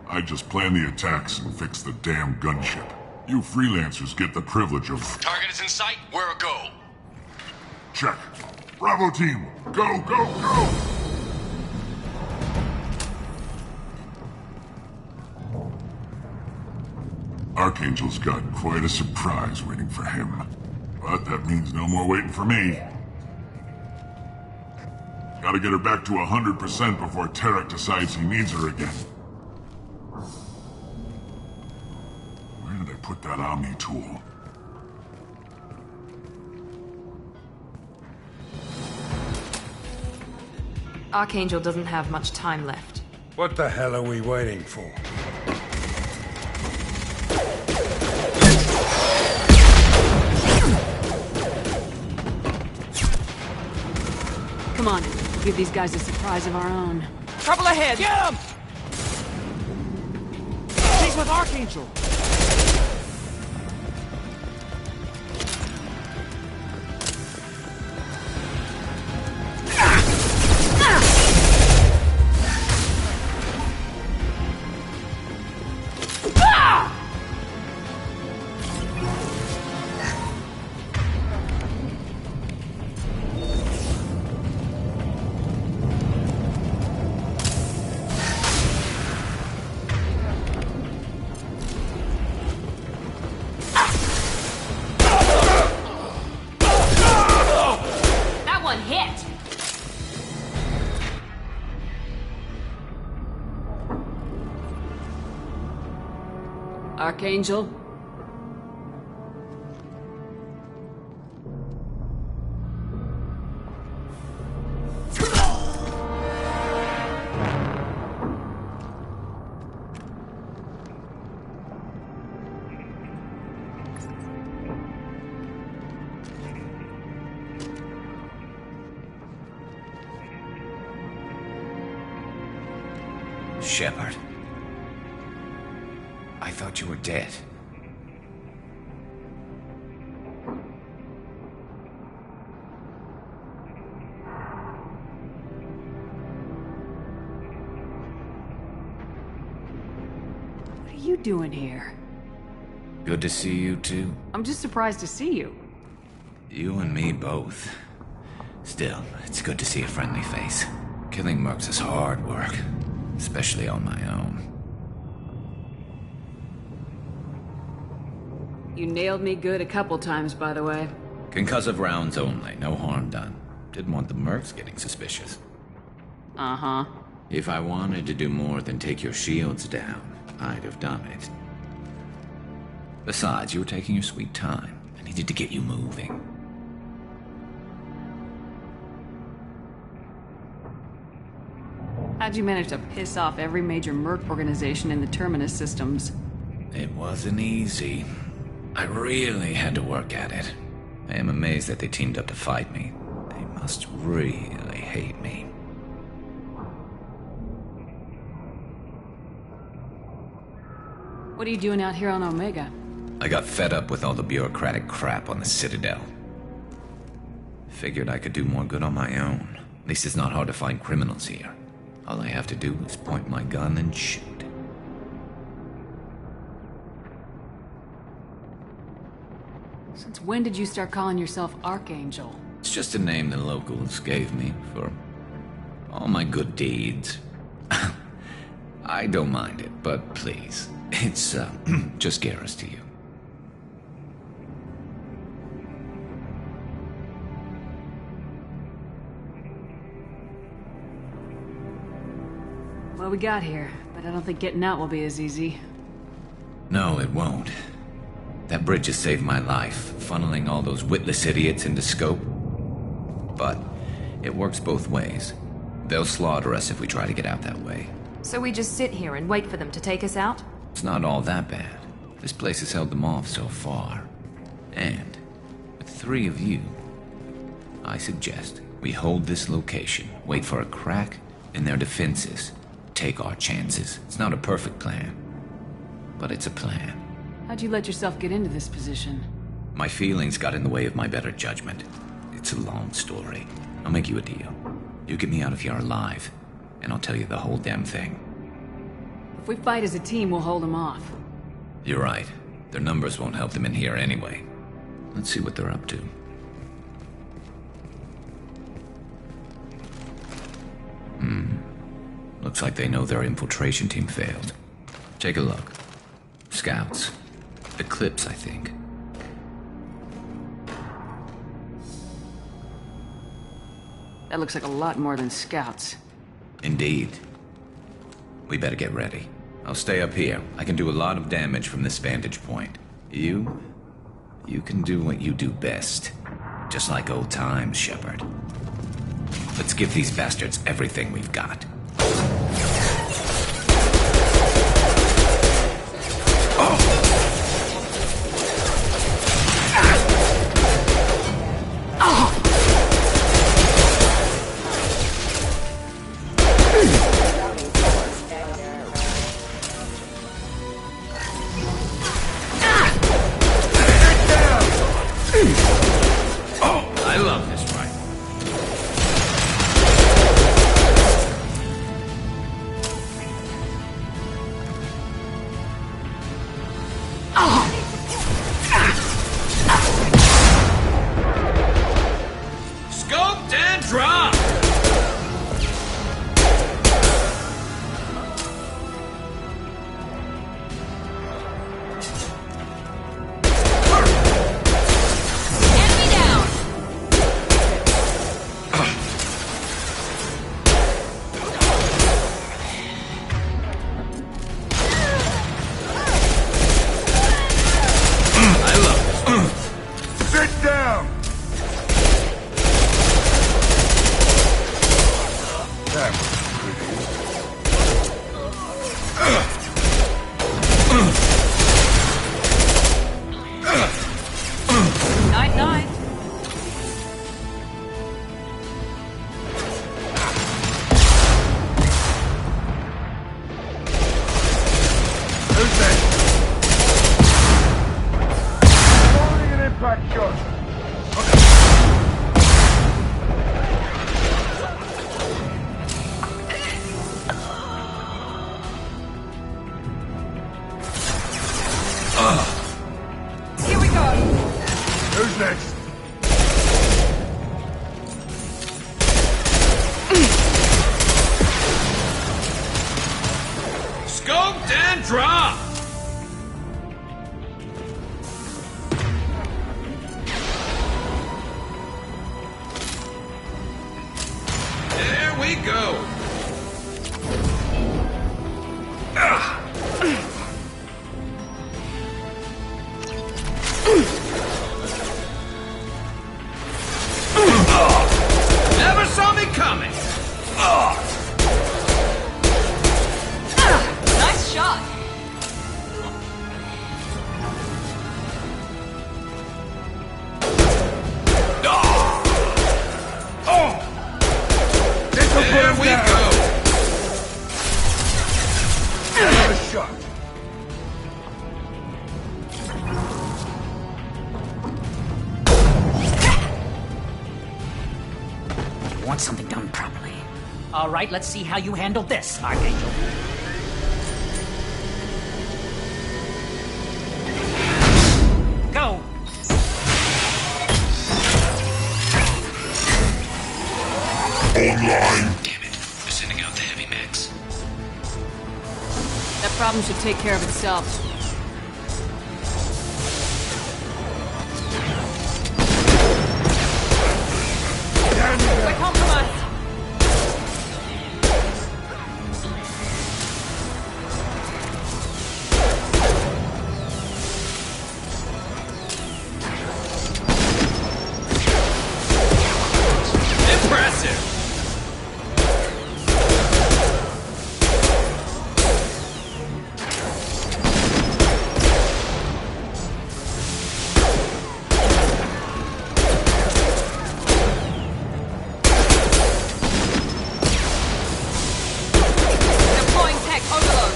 I just plan the attacks and fix the damn gunship. You freelancers get the privilege of... Target is in sight. Where a go? Check. Bravo team, go, go, go! Archangel's got quite a surprise waiting for him. But that means no more waiting for me. Gotta get her back to 100% before Tarek decides he needs her again. Where did I put that Omni tool? Archangel doesn't have much time left. What the hell are we waiting for? Come on, give these guys a surprise of our own. Trouble ahead! Get him! He's with Archangel! Archangel? Shepard. I thought you were dead. doing here? Good to see you, too. I'm just surprised to see you. You and me both. Still, it's good to see a friendly face. Killing mercs is hard work, especially on my own. You nailed me good a couple times, by the way. Concussive rounds only, no harm done. Didn't want the mercs getting suspicious. Uh-huh. If I wanted to do more than take your shields down, I'd have done it. Besides, you were taking your sweet time. I needed to get you moving. How'd you manage to piss off every major merc organization in the Terminus systems? It wasn't easy. I really had to work at it. I am amazed that they teamed up to fight me. They must really hate me. What are you doing out here on Omega? I got fed up with all the bureaucratic crap on the Citadel. Figured I could do more good on my own. At least it's not hard to find criminals here. All I have to do is point my gun and shoot. Since when did you start calling yourself Archangel? It's just a name the locals gave me for all my good deeds. I don't mind it, but please, it's just Garrus to you. Well, we got here, but I don't think getting out will be as easy. No, it won't. That bridge has saved my life, funneling all those witless idiots into scope. But it works both ways. They'll slaughter us if we try to get out that way. So we just sit here and wait for them to take us out? It's not all that bad. This place has held them off so far. And with 3 of you, I suggest we hold this location, wait for a crack in their defenses, take our chances. It's not a perfect plan, but it's a plan. How'd you let yourself get into this position? My feelings got in the way of my better judgment. It's a long story. I'll make you a deal. You get me out of here alive, and I'll tell you the whole damn thing. If we fight as a team, we'll hold them off. You're right. Their numbers won't help them in here anyway. Let's see what they're up to. Looks like they know their infiltration team failed. Take a look. Scouts. Eclipse, I think. That looks like a lot more than scouts. Indeed. We better get ready. I'll stay up here. I can do a lot of damage from this vantage point. You can do what you do best. Just like old times, Shepard. Let's give these bastards everything we've got. I love this rifle. Scoped and dropped! Sit down! That was pretty. Night-night. Who's that? Firing an impact shot. Here we go! Who's next? Scoped and dropped! There we go! Never saw me coming! Nice shot! There we go! Another shot. You want something done properly. All right, let's see how you handle this, Archangel. Go! Online. Damn it. They're sending out the heavy mechs. That problem should take care of itself. We're compromised! Impressive! Deploying tech overload!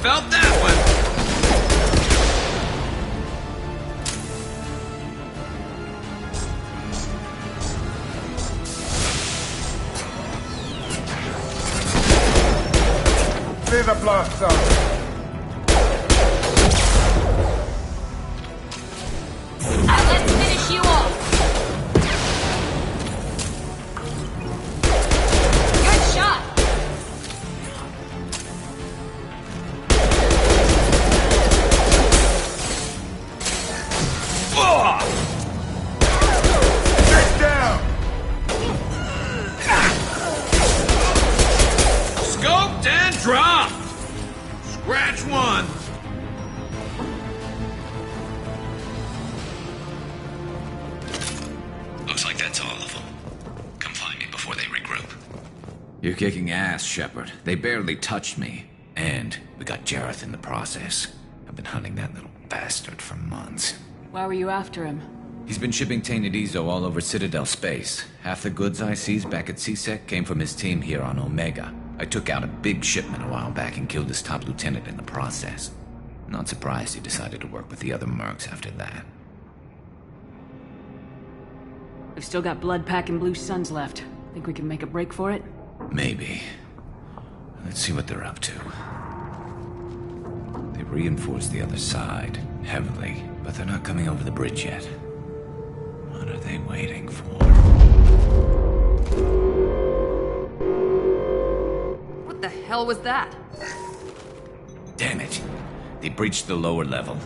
Felt that one! Clear the blast zone. Let's finish you off! Good shot! Get down! Scoped and dropped! Scratch one! Looks like that's all of them. Come find me before they regroup. You're kicking ass, Shepard. They barely touched me. And we got Jareth in the process. I've been hunting that little bastard for months. Why were you after him? He's been shipping tainted Ezo all over Citadel space. Half the goods I seized back at CSEC came from his team here on Omega. I took out a big shipment a while back and killed his top lieutenant in the process. Not surprised he decided to work with the other mercs after that. We've still got Blood Pack and Blue Suns left. Think we can make a break for it? Maybe. Let's see what they're up to. They reinforced the other side, heavily, but they're not coming over the bridge yet. What are they waiting for? What the hell was that? Damn it. They breached the lower level.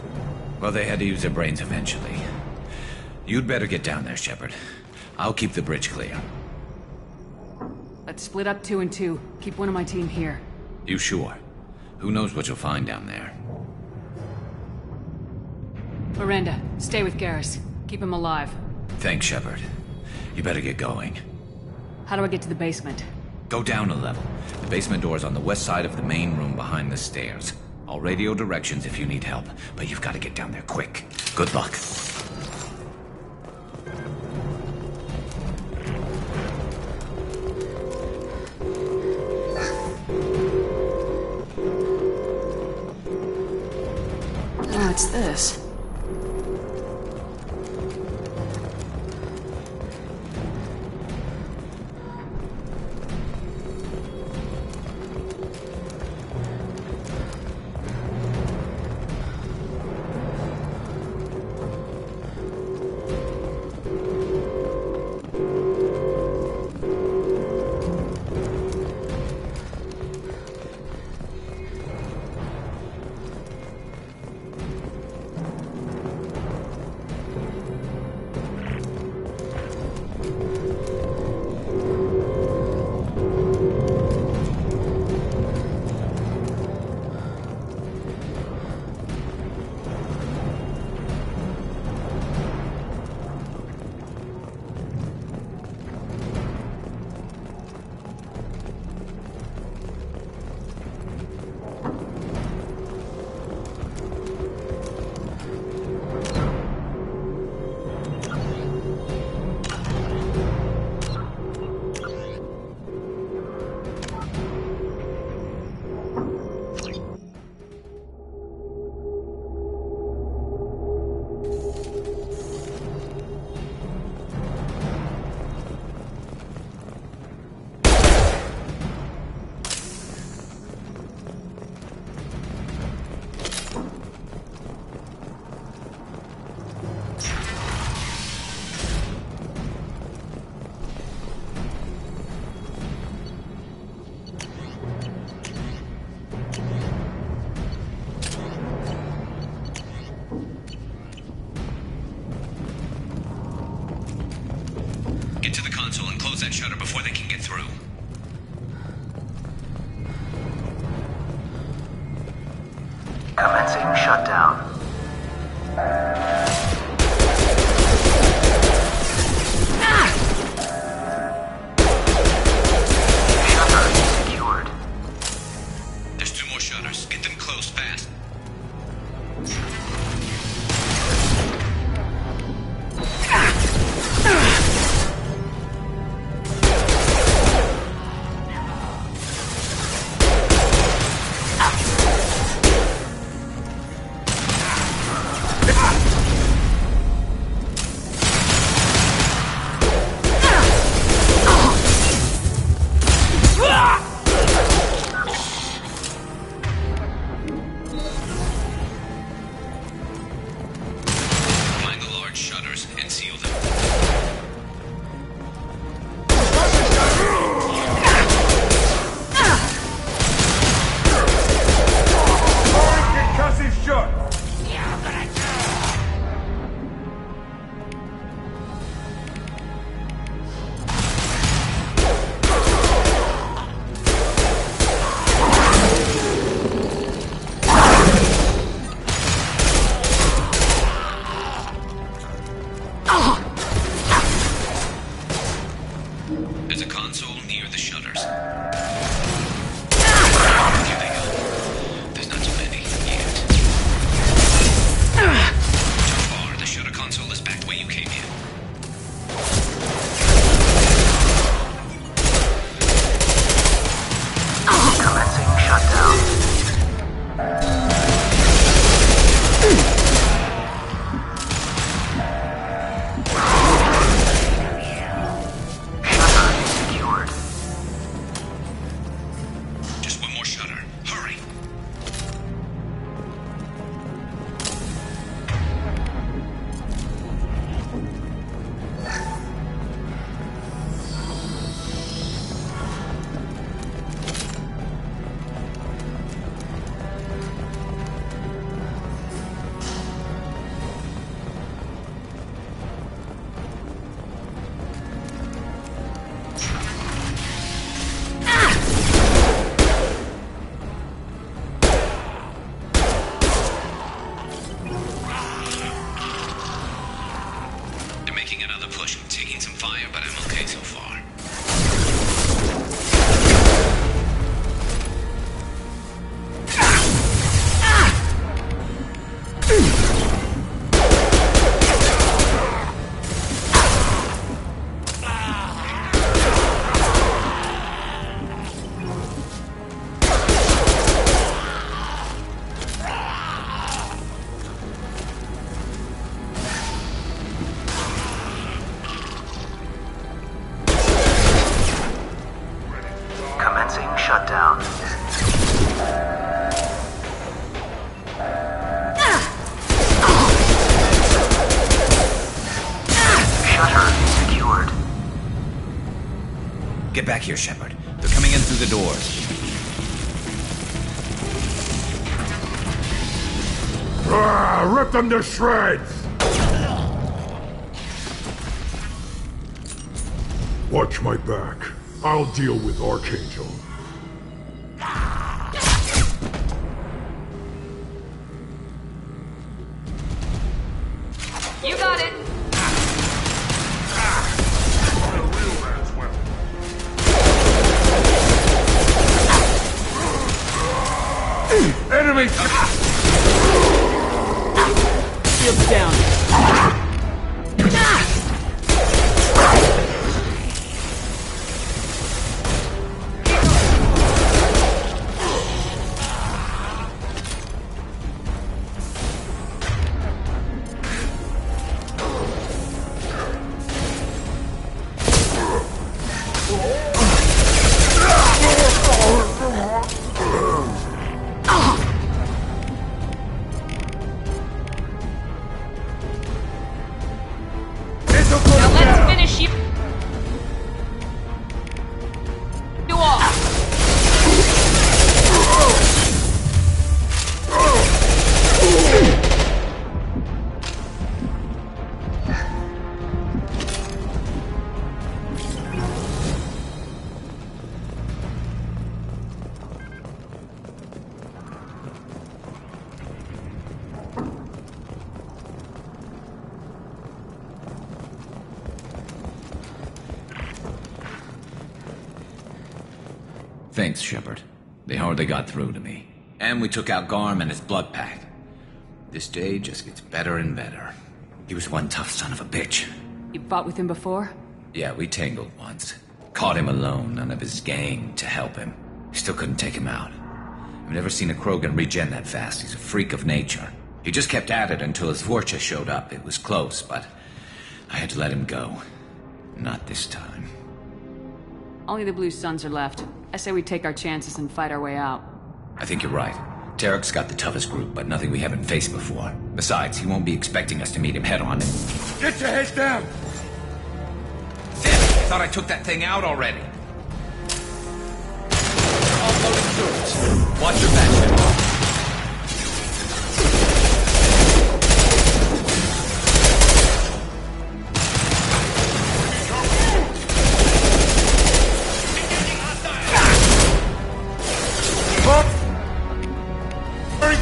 Well, they had to use their brains eventually. You'd better get down there, Shepard. I'll keep the bridge clear. Let's split up 2 and 2. Keep one of my team here. You sure? Who knows what you'll find down there? Miranda, stay with Garrus. Keep him alive. Thanks, Shepard. You better get going. How do I get to the basement? Go down a level. The basement door's on the west side of the main room behind the stairs. I'll radio directions if you need help, but you've got to get down there quick. Good luck. What's this? Get to the console and close that shutter before they can get through. Commencing shutdown. Shutter secured. There's 2 more shutters. Get them closed fast. Get back here, Shepard. They're coming in through the doors. Rip them to shreds! Watch my back. I'll deal with Archangel. You got it! Enemy! Shields down. Now let's finish you. You all. Thanks, Shepard. They hardly got through to me. And we took out Garm and his blood pack. This day just gets better and better. He was one tough son of a bitch. You fought with him before? Yeah, we tangled once. Caught him alone, none of his gang to help him. Still couldn't take him out. I've never seen a Krogan regen that fast. He's a freak of nature. He just kept at it until his Vorcha showed up. It was close, but I had to let him go. Not this time. Only the Blue Suns are left. I say we take our chances and fight our way out. I think you're right. Tarek's got the toughest group, but nothing we haven't faced before. Besides, he won't be expecting us to meet him head-on. Get your heads down! Damn, I thought I took that thing out already. All loading turrets. Watch your back, Shepard.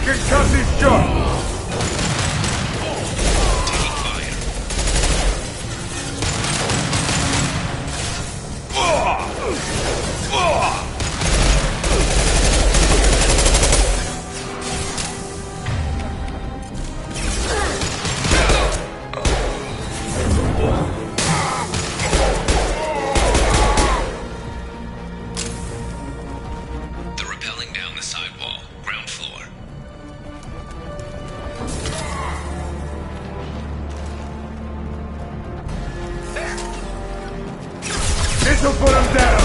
Concuss his jaw! They're rappelling down the side wall, ground floor. This'll put him down!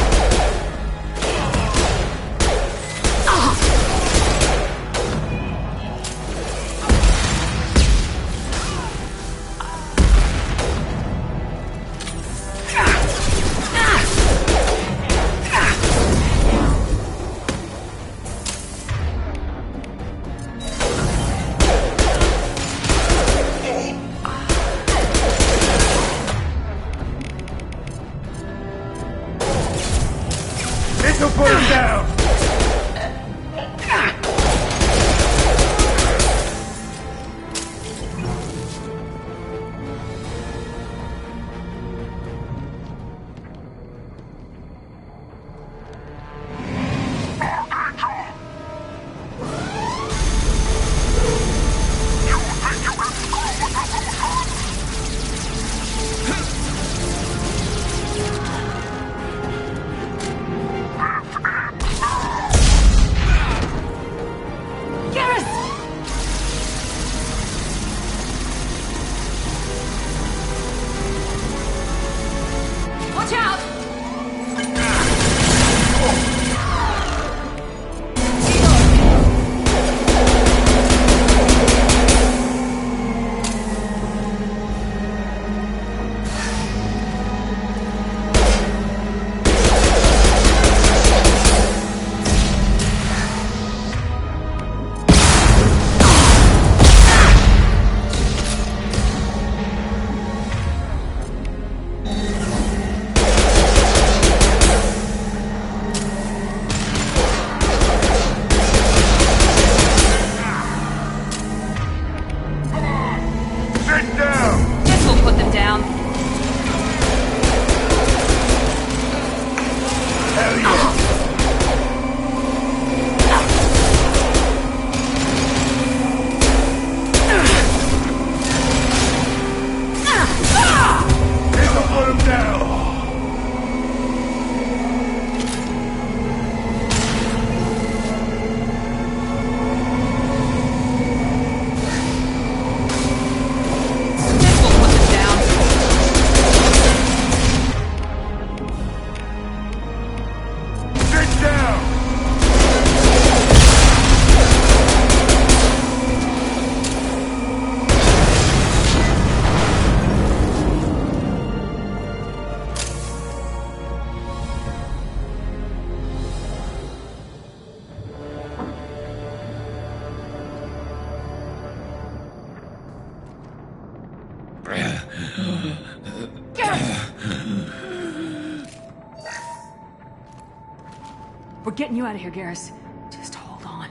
We're getting you out of here, Garrus. Just hold on.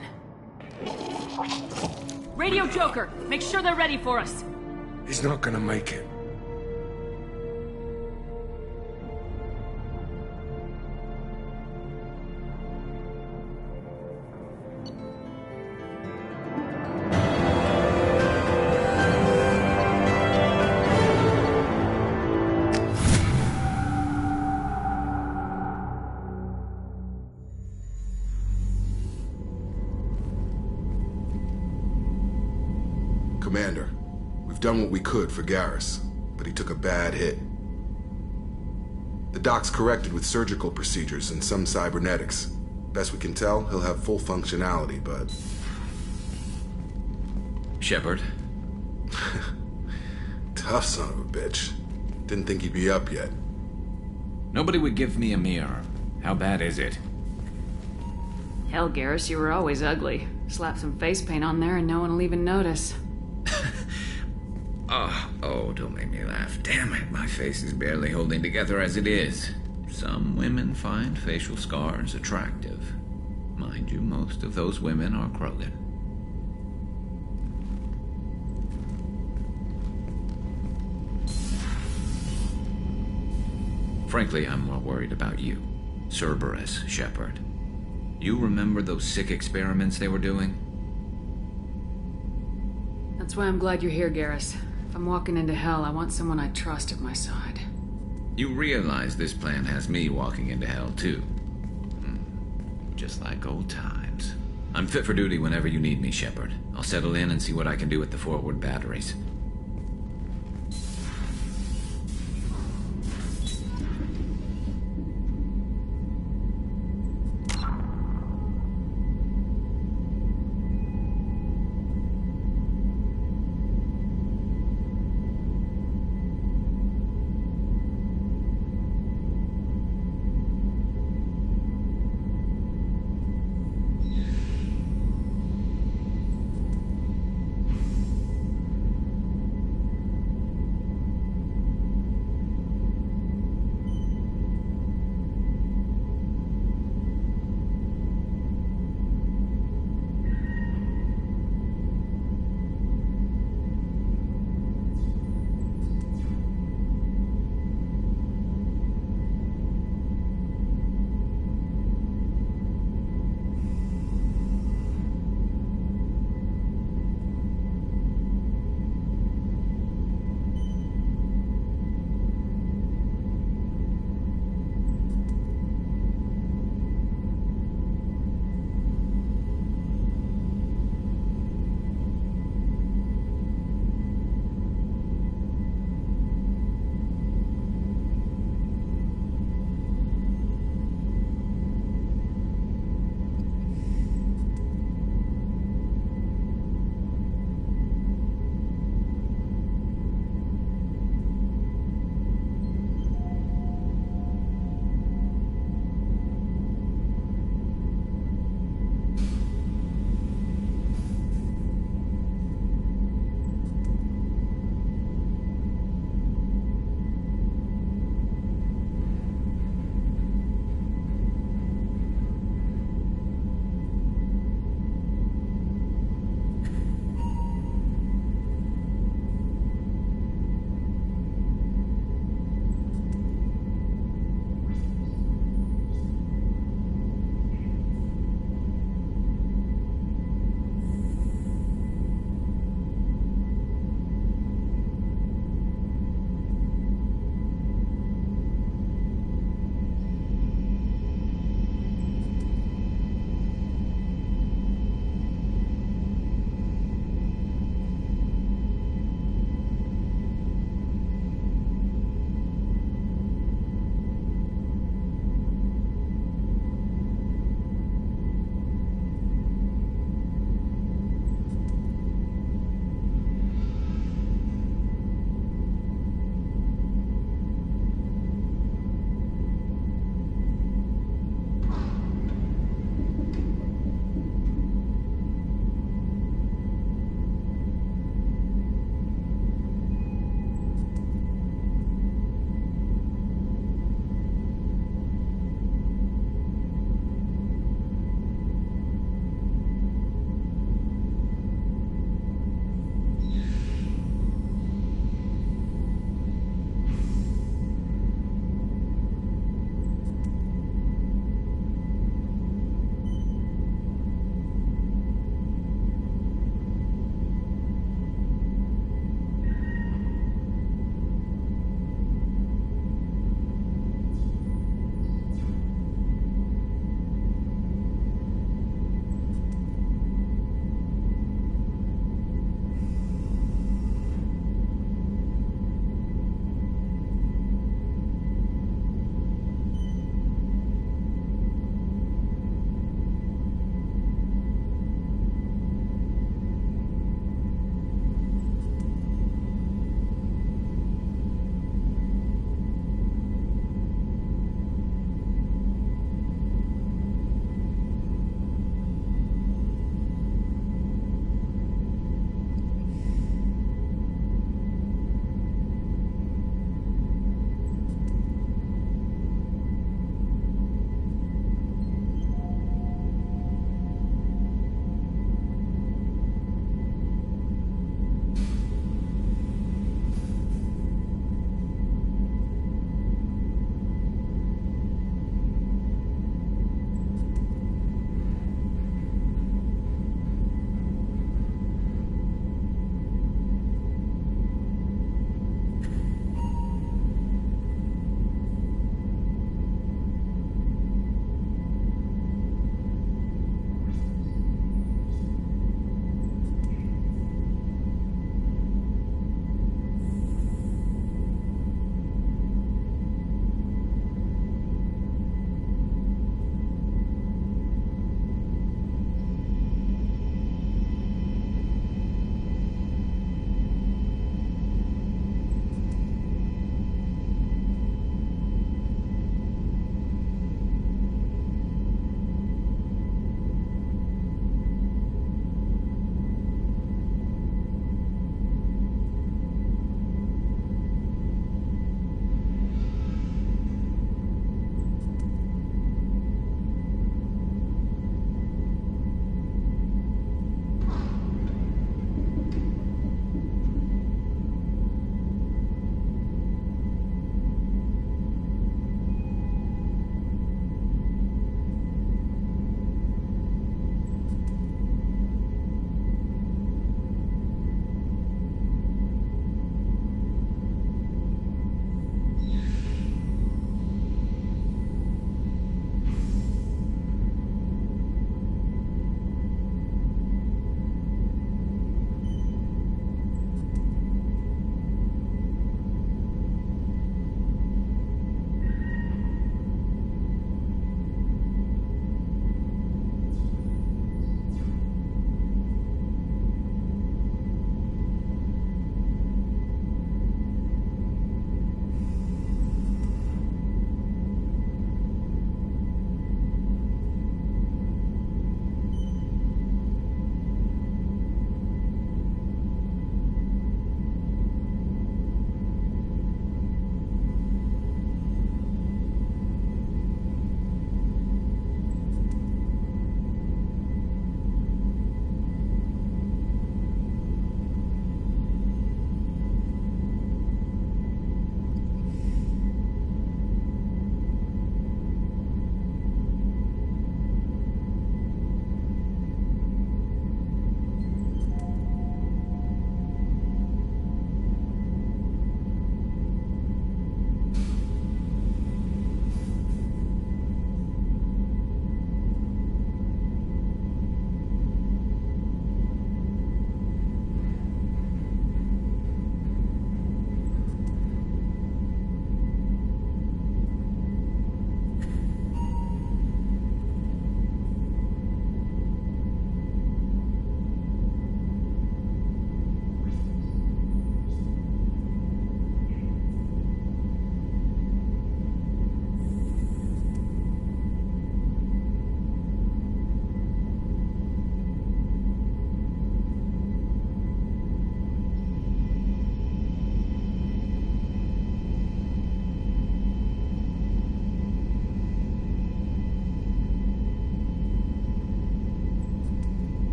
Radio Joker! Make sure they're ready for us! He's not gonna make it. Commander, we've done what we could for Garrus, but he took a bad hit. The doc's corrected with surgical procedures and some cybernetics. Best we can tell, he'll have full functionality, but... Shepard? Tough son of a bitch. Didn't think he'd be up yet. Nobody would give me a mirror. How bad is it? Hell, Garrus, you were always ugly. Slap some face paint on there and no one will even notice. Oh, don't make me laugh. Damn it, my face is barely holding together as it is. Some women find facial scars attractive. Mind you, most of those women are Krogan. Frankly, I'm more worried about you. Cerberus, Shepard. You remember those sick experiments they were doing? That's why I'm glad you're here, Garrus. If I'm walking into hell, I want someone I trust at my side. You realize this plan has me walking into hell, too. Just like old times. I'm fit for duty whenever you need me, Shepard. I'll settle in and see what I can do with the forward batteries.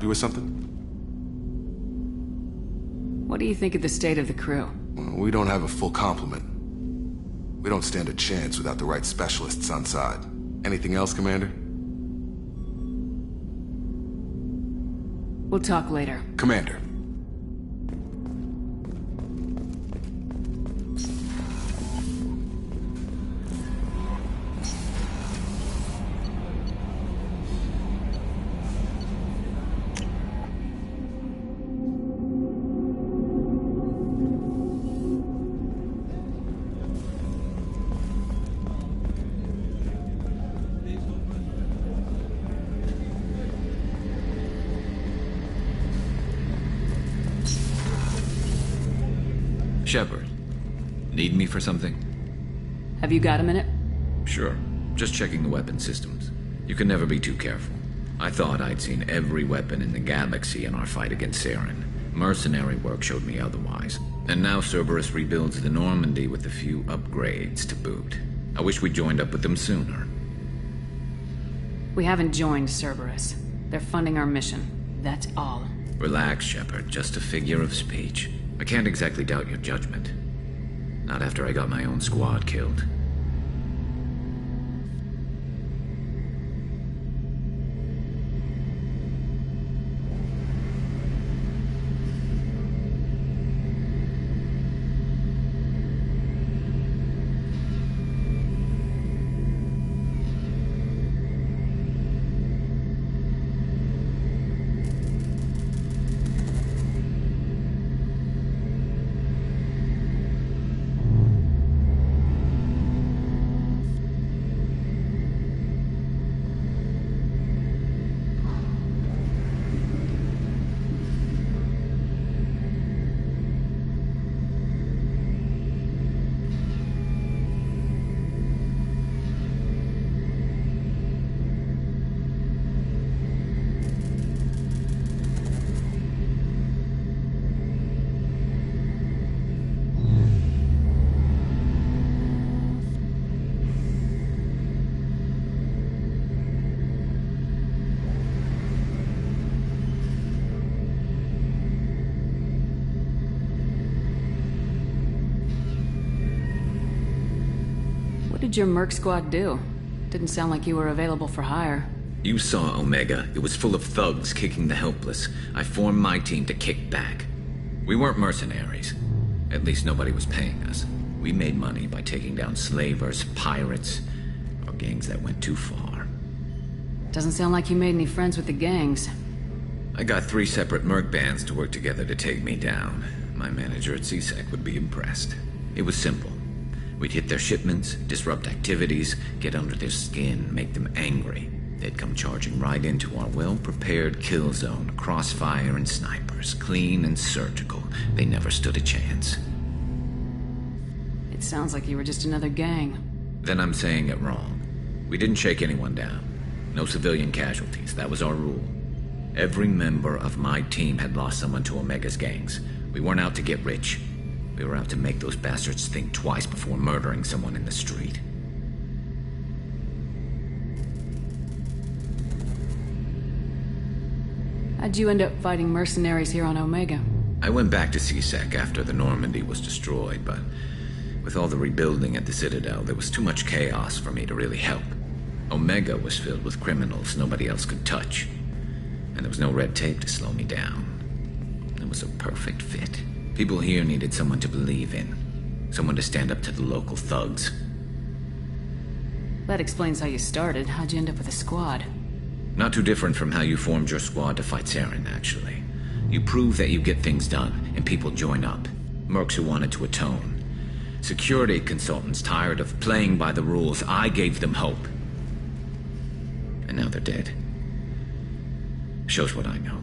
help you with something? What do you think of the state of the crew? Well, we don't have a full complement. We don't stand a chance without the right specialists on side. Anything else, Commander? We'll talk later. Commander. Shepard, need me for something? Have you got a minute? Sure. Just checking the weapon systems. You can never be too careful. I thought I'd seen every weapon in the galaxy in our fight against Saren. Mercenary work showed me otherwise. And now Cerberus rebuilds the Normandy with a few upgrades to boot. I wish we'd joined up with them sooner. We haven't joined Cerberus. They're funding our mission. That's all. Relax, Shepard. Just a figure of speech. I can't exactly doubt your judgment. Not after I got my own squad killed. What did your merc squad do? Didn't sound like you were available for hire. You saw Omega. It was full of thugs kicking the helpless. I formed my team to kick back. We weren't mercenaries. At least nobody was paying us. We made money by taking down slavers, pirates, or gangs that went too far. Doesn't sound like you made any friends with the gangs. I got 3 separate merc bands to work together to take me down. My manager at CSEC would be impressed. It was simple. We'd hit their shipments, disrupt activities, get under their skin, make them angry. They'd come charging right into our well-prepared kill zone, crossfire and snipers, clean and surgical. They never stood a chance. It sounds like you were just another gang. Then I'm saying it wrong. We didn't shake anyone down. No civilian casualties, that was our rule. Every member of my team had lost someone to Omega's gangs. We weren't out to get rich. We were out to make those bastards think twice before murdering someone in the street. How'd you end up fighting mercenaries here on Omega? I went back to CSEC after the Normandy was destroyed, but with all the rebuilding at the Citadel, there was too much chaos for me to really help. Omega was filled with criminals nobody else could touch, and there was no red tape to slow me down. It was a perfect fit. People here needed someone to believe in, someone to stand up to the local thugs. That explains how you started. How'd you end up with a squad? Not too different from how you formed your squad to fight Saren, actually. You prove that you get things done, and people join up. Mercs who wanted to atone. Security consultants tired of playing by the rules. I gave them hope. And now they're dead. Shows what I know.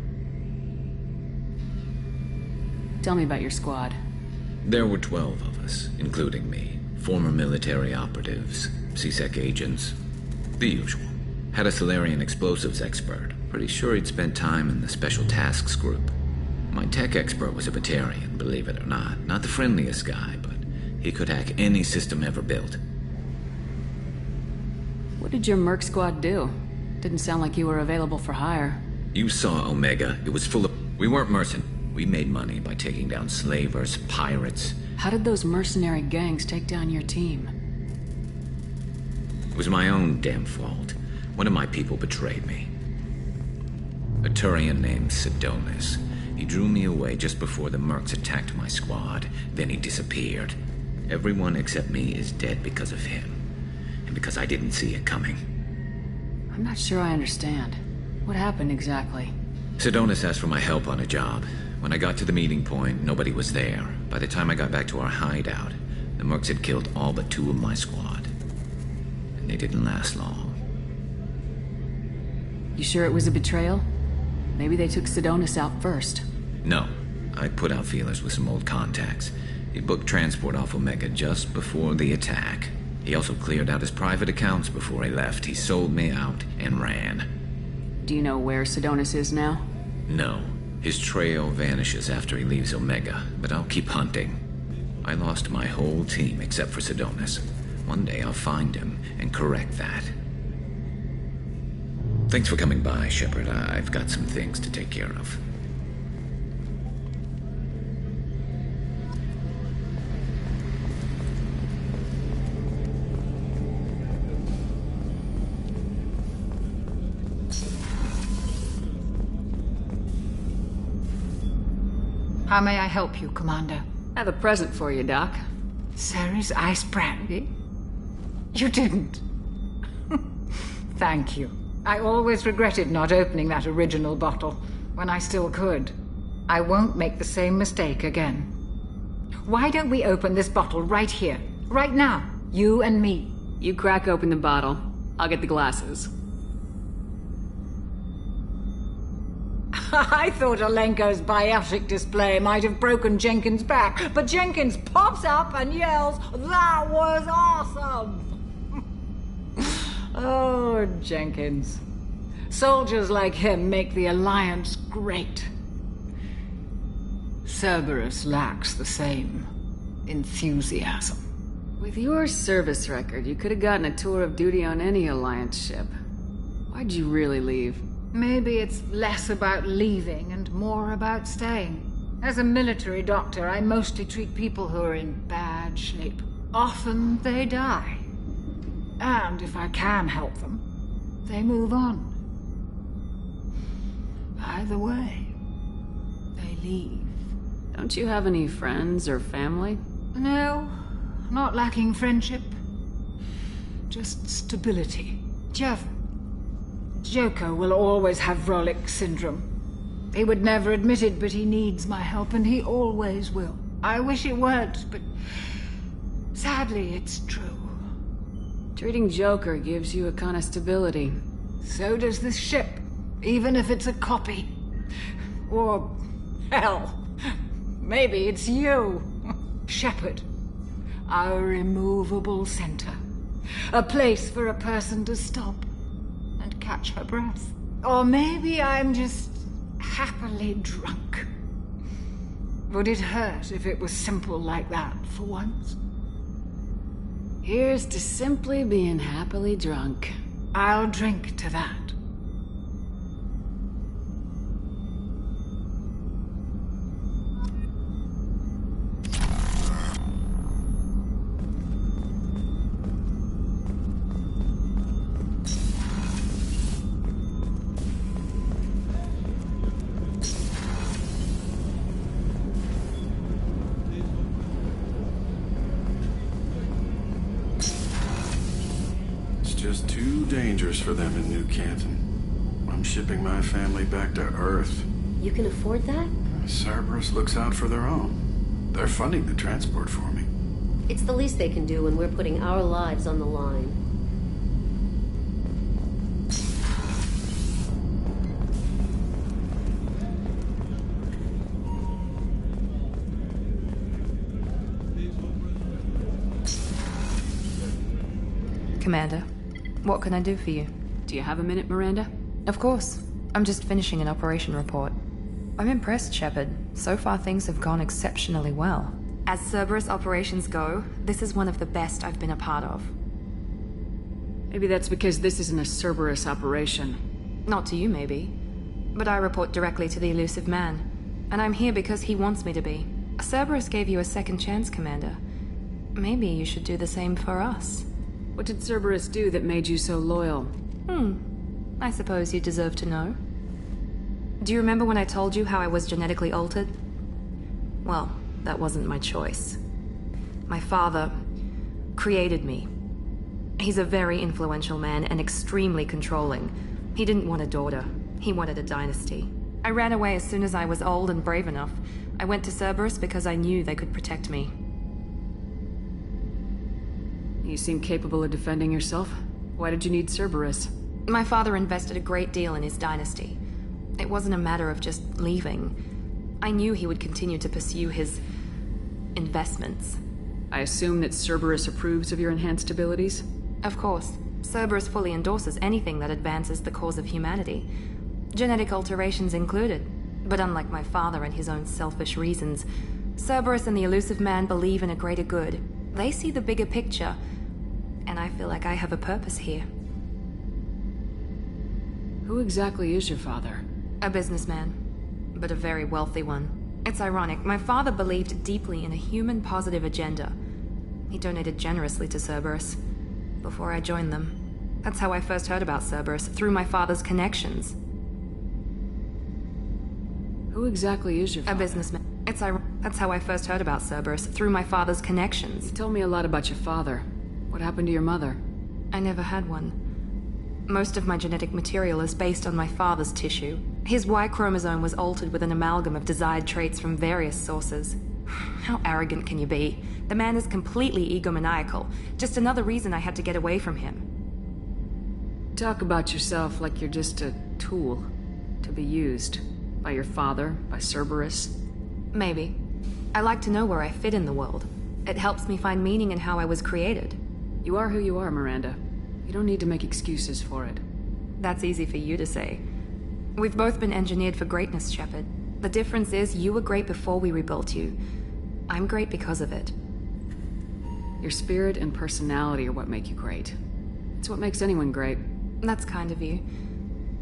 Tell me about your squad. There were 12 of us, including me. Former military operatives, CSEC agents, the usual. Had a Solarian explosives expert. Pretty sure he'd spent time in the Special Tasks group. My tech expert was a Batarian, believe it or not. Not the friendliest guy, but he could hack any system ever built. What did your merc squad do? Didn't sound like you were available for hire. You saw Omega. It was full of... We weren't mercenaries. We made money by taking down slavers, pirates. How did those mercenary gangs take down your team? It was my own damn fault. One of my people betrayed me. A Turian named Sidonis. He drew me away just before the mercs attacked my squad. Then he disappeared. Everyone except me is dead because of him. And because I didn't see it coming. I'm not sure I understand. What happened exactly? Sidonis asked for my help on a job. When I got to the meeting point, nobody was there. By the time I got back to our hideout, the mercs had killed all but 2 of my squad. And they didn't last long. You sure it was a betrayal? Maybe they took Sidonis out first. No. I put out feelers with some old contacts. He booked transport off Omega just before the attack. He also cleared out his private accounts before he left. He sold me out and ran. Do you know where Sidonis is now? No. His trail vanishes after he leaves Omega, but I'll keep hunting. I lost my whole team except for Sidonis. One day I'll find him and correct that. Thanks for coming by, Shepard. I've got some things to take care of. How may I help you, Commander? I have a present for you, Doc. Ceres ice brandy? You didn't. Thank you. I always regretted not opening that original bottle when I still could. I won't make the same mistake again. Why don't we open this bottle right here, right now, you and me? You crack open the bottle. I'll get the glasses. I thought Alenko's biotic display might have broken Jenkins' back, but Jenkins pops up and yells, "That was awesome!" Oh, Jenkins. Soldiers like him make the Alliance great. Cerberus lacks the same enthusiasm. With your service record, you could have gotten a tour of duty on any Alliance ship. Why'd you really leave? Maybe it's less about leaving and more about staying. As a military doctor, I mostly treat people who are in bad shape. Often they die. And if I can help them, they move on. Either way, they leave. Don't you have any friends or family? No, not lacking friendship. Just stability. Jeff, Joko will always have Vrolik syndrome. He would never admit it, but he needs my help, and he always will. I wish it weren't, but sadly, it's true. Treating Joker gives you a kind of stability. So does this ship, even if it's a copy. Or, hell, maybe it's you. Shepard. Our immovable center. A place for a person to stop and catch her breath. Or maybe I'm just happily drunk. Would it hurt if it was simple like that for once? Here's to simply being happily drunk. I'll drink to that. Just too dangerous for them in New Canton. I'm shipping my family back to Earth. You can afford that? Cerberus looks out for their own. They're funding the transport for me. It's the least they can do when we're putting our lives on the line. Commander, what can I do for you? Do you have a minute, Miranda? Of course. I'm just finishing an operation report. I'm impressed, Shepard. So far things have gone exceptionally well. As Cerberus operations go, this is one of the best I've been a part of. Maybe that's because this isn't a Cerberus operation. Not to you, maybe. but I report directly to the Elusive Man. And I'm here because he wants me to be. Cerberus gave you a second chance, Commander. Maybe you should do the same for us. What did Cerberus do that made you so loyal? I suppose you deserve to know. Do you remember when I told you how I was genetically altered? Well, that wasn't my choice. My father created me. He's a very influential man and extremely controlling. He didn't want a daughter. He wanted a dynasty. I ran away as soon as I was old and brave enough. I went to Cerberus because I knew they could protect me. You seem capable of defending yourself. Why did you need Cerberus? My father invested a great deal in his dynasty. It wasn't a matter of just leaving. I knew he would continue to pursue his investments. I assume that Cerberus approves of your enhanced abilities? Of course. Cerberus fully endorses anything that advances the cause of humanity. Genetic alterations included. But unlike my father and his own selfish reasons, Cerberus and the Elusive Man believe in a greater good. They see the bigger picture, and I feel like I have a purpose here. Who exactly is your father? A businessman, but a very wealthy one. It's ironic, my father believed deeply in a human-positive agenda. He donated generously to Cerberus before I joined them. That's how I first heard about Cerberus, through my father's connections. Who exactly is your father? A businessman. That's how I first heard about Cerberus, through my father's connections. You told me a lot about your father. What happened to your mother? I never had one. Most of my genetic material is based on my father's tissue. His Y chromosome was altered with an amalgam of desired traits from various sources. How arrogant can you be? The man is completely egomaniacal. Just another reason I had to get away from him. Talk about yourself like you're just a tool to be used. By your father, by Cerberus. Maybe. I like to know where I fit in the world. It helps me find meaning in how I was created. You are who you are, Miranda. You don't need to make excuses for it. That's easy for you to say. We've both been engineered for greatness, Shepard. The difference is you were great before we rebuilt you. I'm great because of it. Your spirit and personality are what make you great. It's what makes anyone great. That's kind of you.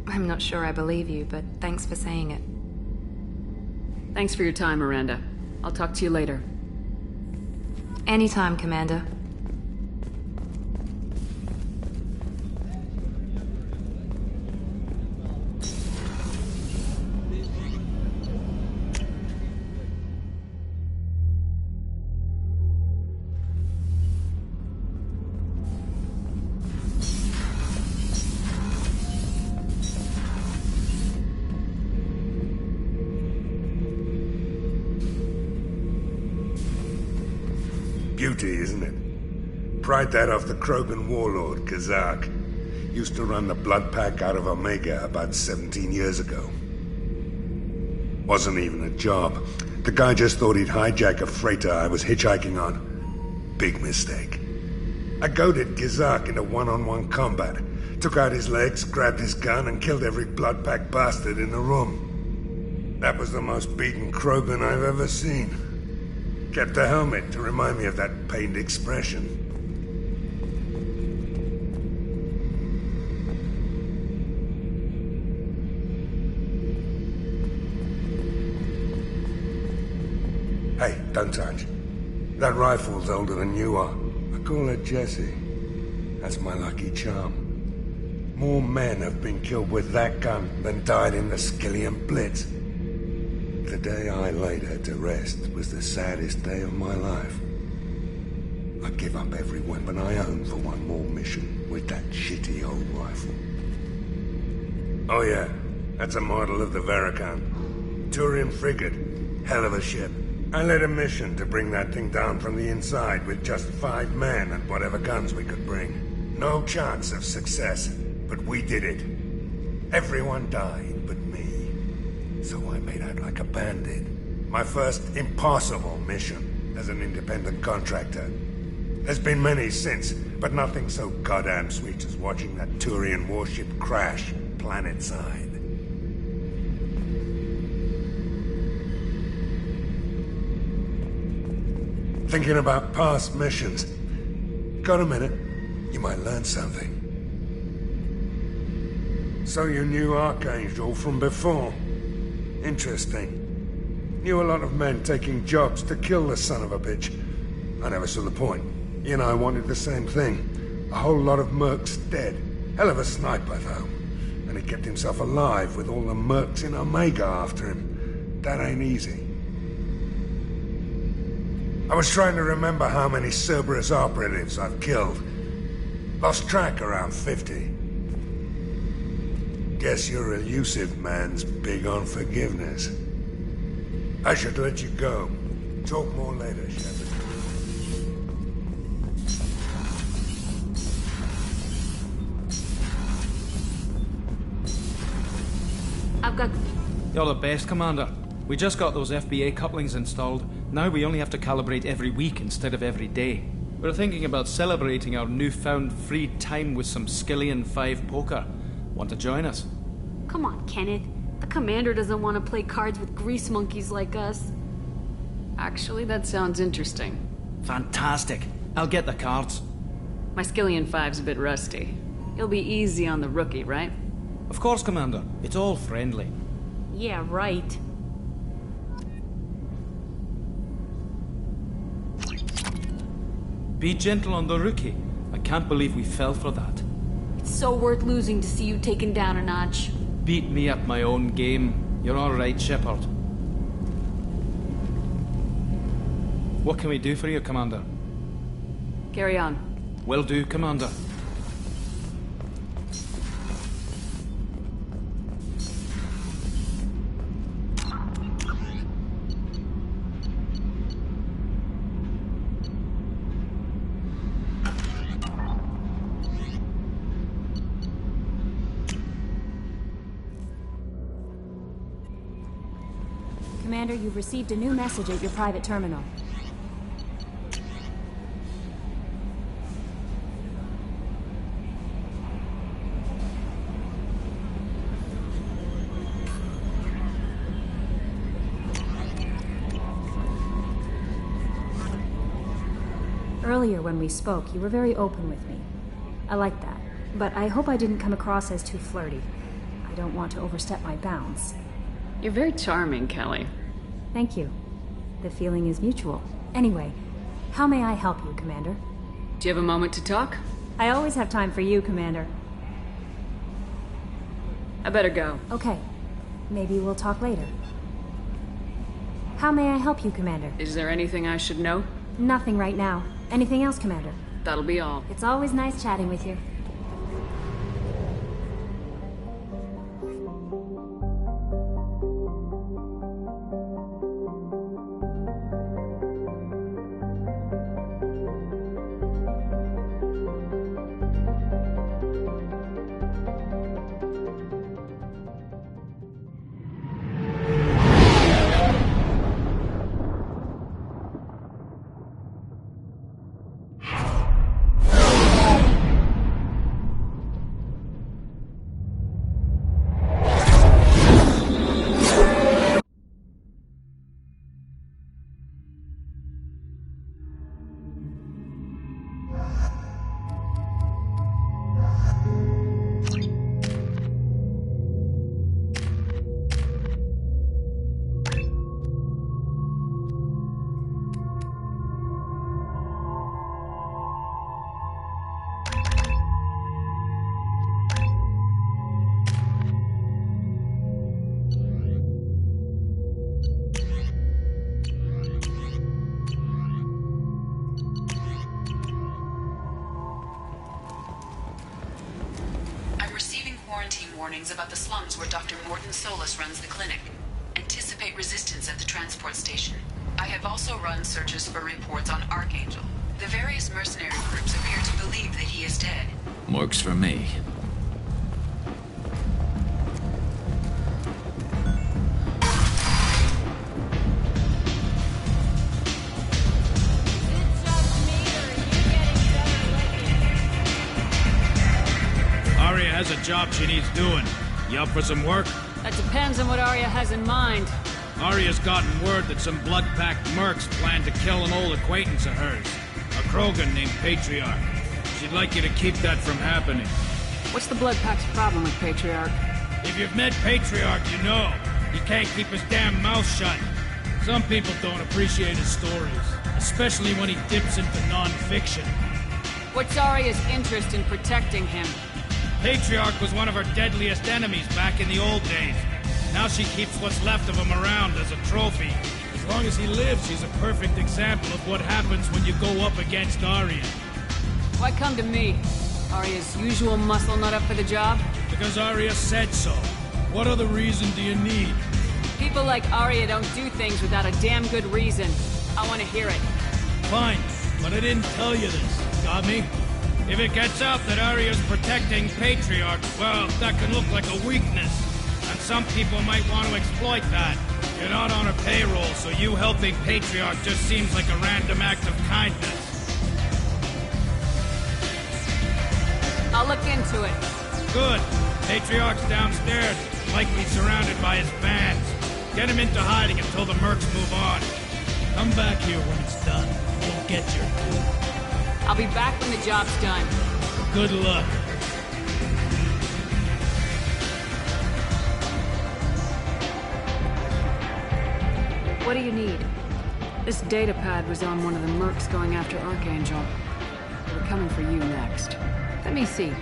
I'm not sure I believe you, but thanks for saying it. Thanks for your time, Miranda. I'll talk to you later. Anytime, Commander. Beauty, isn't it? Pried that off the Krogan warlord, Kazak. Used to run the Blood Pack out of Omega about 17 years ago. Wasn't even a job. The guy just thought he'd hijack a freighter I was hitchhiking on. Big mistake. I goaded Kazak into one-on-one combat. Took out his legs, grabbed his gun, and killed every Blood Pack bastard in the room. That was the most beaten Krogan I've ever seen. Kept a helmet to remind me of that pained expression. Hey, don't touch. That rifle's older than you are. I call her Jessie. That's my lucky charm. More men have been killed with that gun than died in the Skillian Blitz. The day I laid her to rest was the saddest day of my life. I'd give up every weapon I own for one more mission with that shitty old rifle. Oh yeah, that's a model of the Veracon. Turian frigate. Hell of a ship. I led a mission to bring that thing down from the inside with just 5 men and whatever guns we could bring. No chance of success, but we did it. Everyone died but me. So I made out like a bandit. My first impossible mission as an independent contractor. There's been many since, but nothing so goddamn sweet as watching that Turian warship crash planetside. Thinking about past missions. Got a minute? You might learn something. So you knew Archangel from before? Interesting. Knew a lot of men taking jobs to kill the son of a bitch. I never saw the point. He and I wanted the same thing. A whole lot of mercs dead. Hell of a sniper, though. And he kept himself alive with all the mercs in Omega after him. That ain't easy. I was trying to remember how many Cerberus operatives I've killed. Lost track around 50. Guess your elusive man's big on forgiveness. I should let you go. Talk more later, Shepard. I've got... You're the best, Commander. We just got those FBA couplings installed. Now we only have to calibrate every week instead of every day. We're thinking about celebrating our newfound free time with some Skillian 5 poker. Want to join us? Come on, Kenneth. The commander doesn't want to play cards with grease monkeys like us. Actually, that sounds interesting. Fantastic. I'll get the cards. My Skillian 5's a bit rusty. You'll be easy on the rookie, right? Of course, Commander. It's all friendly. Yeah, right. Be gentle on the rookie. I can't believe we fell for that. It's so worth losing to see you taken down a notch. Beat me at my own game. You're all right, Shepard. What can we do for you, Commander? Carry on. Will do, Commander. Commander, you've received a new message at your private terminal. Earlier when we spoke, you were very open with me. I like that, but I hope I didn't come across as too flirty. I don't want to overstep my bounds. You're very charming, Kelly. Thank you. The feeling is mutual. Anyway, how may I help you, Commander? Do you have a moment to talk? I always have time for you, Commander. I better go. Okay. Maybe we'll talk later. How may I help you, Commander? Is there anything I should know? Nothing right now. Anything else, Commander? That'll be all. It's always nice chatting with you. Warnings about the slums where Dr. Morton Solus runs the clinic. Anticipate resistance at the transport station. I have also run searches for reports on Archangel. The various mercenary groups appear to believe that he is dead. Works for me. Arya has a job she needs doing. You up for some work? That depends on what Arya has in mind. Arya's gotten word that some blood-packed mercs plan to kill an old acquaintance of hers. A Krogan named Patriarch. She'd like you to keep that from happening. What's the Blood Pack's problem with Patriarch? If you've met Patriarch, you know. He can't keep his damn mouth shut. Some people don't appreciate his stories, especially when he dips into non-fiction. What's Arya's interest in protecting him? Patriarch was one of her deadliest enemies back in the old days. Now she keeps what's left of him around as a trophy. As long as he lives, she's a perfect example of what happens when you go up against Arya. Why come to me? Arya's usual muscle not up for the job? Because Arya said so. What other reason do you need? People like Arya don't do things without a damn good reason. I want to hear it. Fine, but I didn't tell you this. Got me? If it gets out that Arya's protecting Patriarch, well, that can look like a weakness. And some people might want to exploit that. You're not on her payroll, so you helping Patriarch just seems like a random act of kindness. I'll look into it. Good. Patriarch's downstairs, likely surrounded by his fans. Get him into hiding until the mercs move on. Come back here when it's done. You'll get your due. I'll be back when the job's done. Good luck. What do you need? This data pad was on one of the mercs going after Archangel. We're coming for you next. Let me see.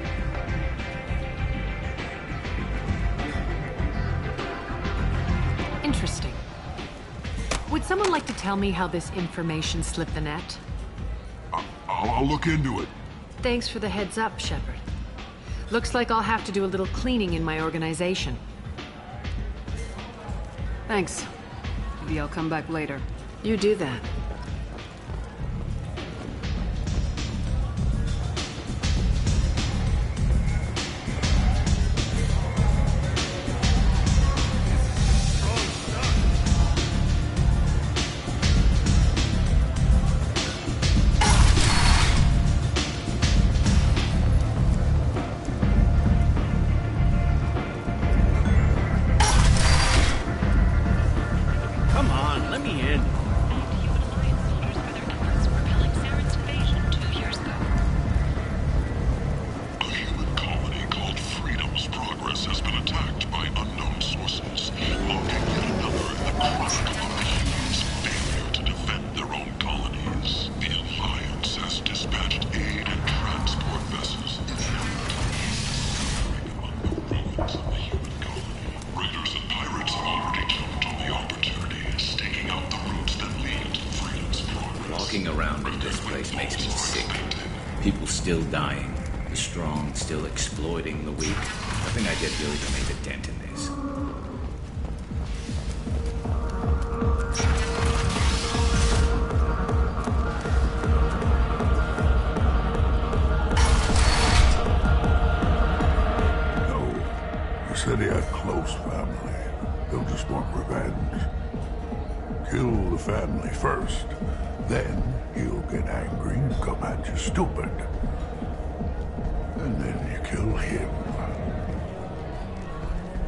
Interesting. Would someone like to tell me how this information slipped the net? I'll look into it. Thanks for the heads up, Shepard. Looks like I'll have to do a little cleaning in my organization. Thanks. Maybe I'll come back later. You do that. Around in this place makes me sick. People still dying. The strong still exploiting the weak. Nothing I did really to make a dent in this. No. You said he had close family. They'll just want revenge. Kill the family first. Then he'll get angry and come at you stupid. And then you kill him.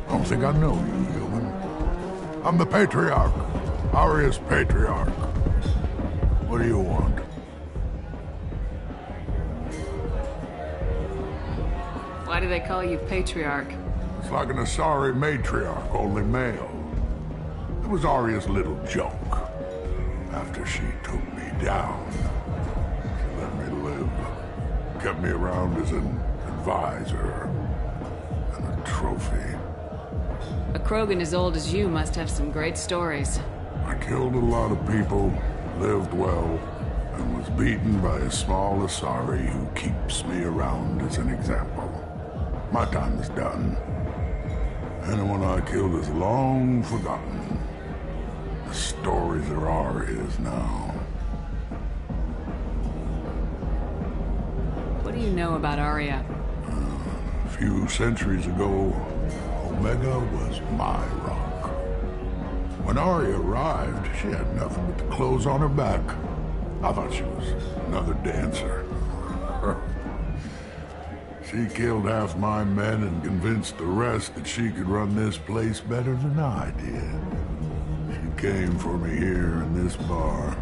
I don't think I know you, human. I'm the Patriarch. Arya's Patriarch. What do you want? Why do they call you Patriarch? It's like an Asari matriarch, only male. It was Arya's little joke. After she took me down, she let me live. Kept me around as an advisor and a trophy. A Krogan as old as you must have some great stories. I killed a lot of people, lived well, and was beaten by a small Asari who keeps me around as an example. My time is done. Anyone I killed is long forgotten. The stories are Arya's now. What do you know about Arya? A few centuries ago, Omega was my rock. When Arya arrived, she had nothing but the clothes on her back. I thought she was another dancer. She killed half my men and convinced the rest that she could run this place better than I did. She came for me here in this bar.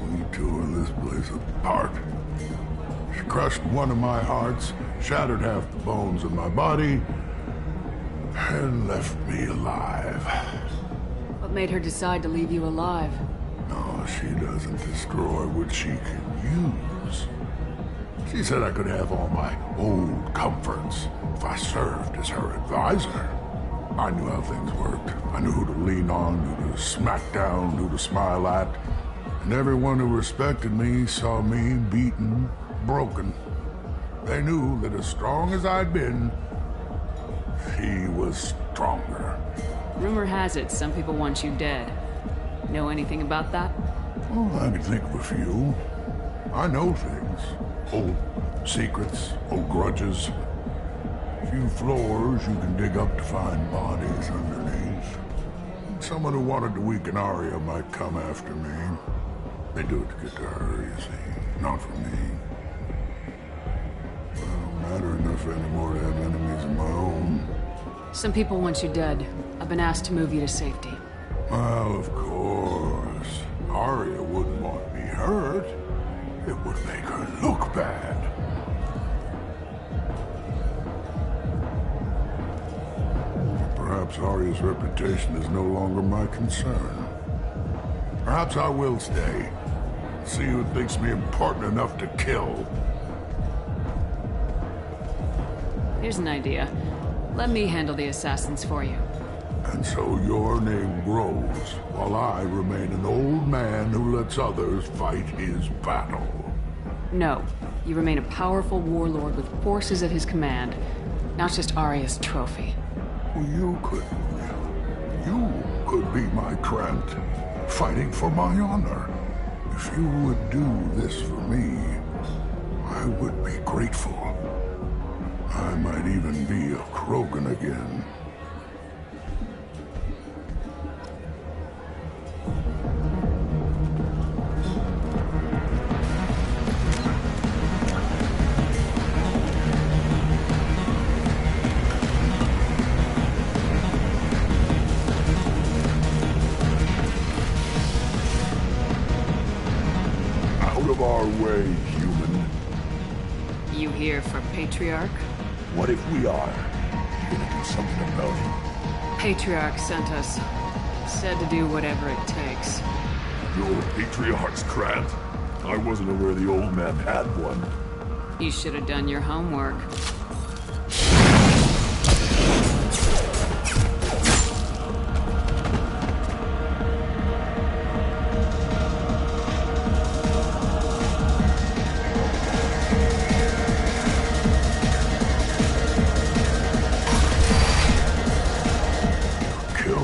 We tore this place apart. She crushed one of my hearts, shattered half the bones in my body, and left me alive. What made her decide to leave you alive? No, she doesn't destroy what she can use. She said I could have all my old comforts if I served as her advisor. I knew how things worked. I knew who to lean on, who to smack down, who to smile at. And everyone who respected me saw me beaten, broken. They knew that as strong as I'd been, she was stronger. Rumor has it some people want you dead. Know anything about that? Oh, I can think of a few. I know things. Old secrets, old grudges. A few floors you can dig up to find bodies underneath. Someone who wanted to weaken Arya might come after me. They do it to get to her, you see, not for me. I don't matter enough anymore to have enemies of my own. Some people want you dead. I've been asked to move you to safety. Well, of course. Arya wouldn't want me hurt. It would make her look bad. Perhaps Arya's reputation is no longer my concern. Perhaps I will stay. See who thinks me important enough to kill. Here's an idea. Let me handle the assassins for you. And so your name grows, while I remain an old man who lets others fight his battle. No. You remain a powerful warlord with forces at his command, not just Arya's trophy. Well, you could be my Krant, fighting for my honor. If you would do this for me, I would be grateful. I might even be a Krogan again. Out of our way, human. You here for Patriarch? What if we are? You're gonna do something about it. Patriarch sent us. Said to do whatever it takes. Your Patriarch's Krant? I wasn't aware the old man had one. You should have done your homework.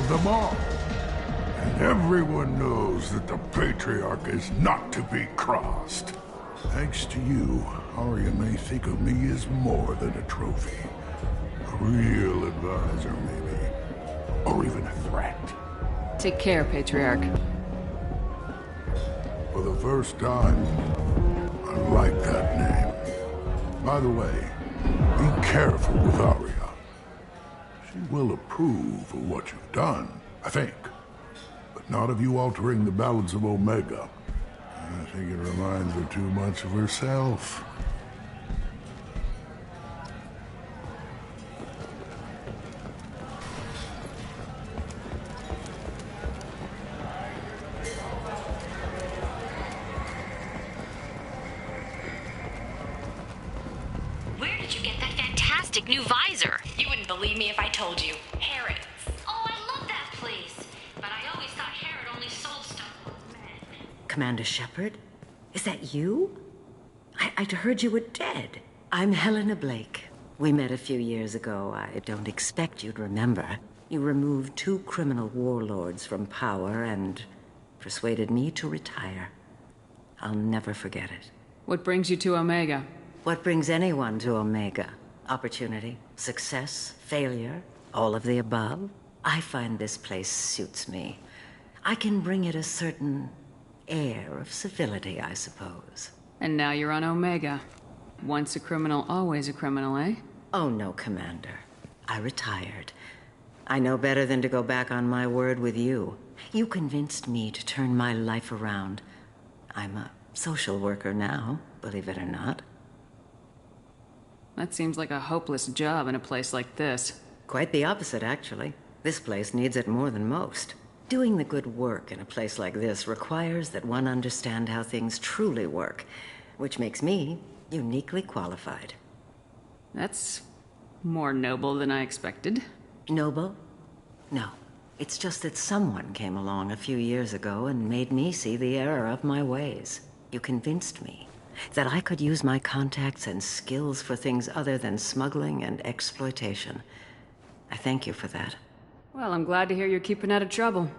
Them all. And everyone knows that the Patriarch is not to be crossed. Thanks to you, Arya may think of me as more than a trophy. A real advisor, maybe. Or even a threat. Take care, Patriarch. For the first time, I like that name. By the way, be careful with Arya. She will approve of what you've done, I think. But not of you altering the balance of Omega. I think it reminds her too much of herself. Where did you get that fantastic new visor? You wouldn't believe me if I told you. Harrods. Oh, I love that place. But I always thought Harrod only sold stuff for men. Commander Shepard? Is that you? I'd heard you were dead. I'm Helena Blake. We met a few years ago. I don't expect you'd remember. You removed 2 criminal warlords from power and persuaded me to retire. I'll never forget it. What brings you to Omega? What brings anyone to Omega? Opportunity, success, failure, all of the above. I find this place suits me. I can bring it a certain air of civility, I suppose. And now you're on Omega. Once a criminal, always a criminal, eh? Oh, no, Commander. I retired. I know better than to go back on my word with you. You convinced me to turn my life around. I'm a social worker now, believe it or not. That seems like a hopeless job in a place like this. Quite the opposite, actually. This place needs it more than most. Doing the good work in a place like this requires that one understand how things truly work, which makes me uniquely qualified. That's more noble than I expected. Noble? No. It's just that someone came along a few years ago and made me see the error of my ways. You convinced me that I could use my contacts and skills for things other than smuggling and exploitation. I thank you for that. Well, I'm glad to hear you're keeping out of trouble.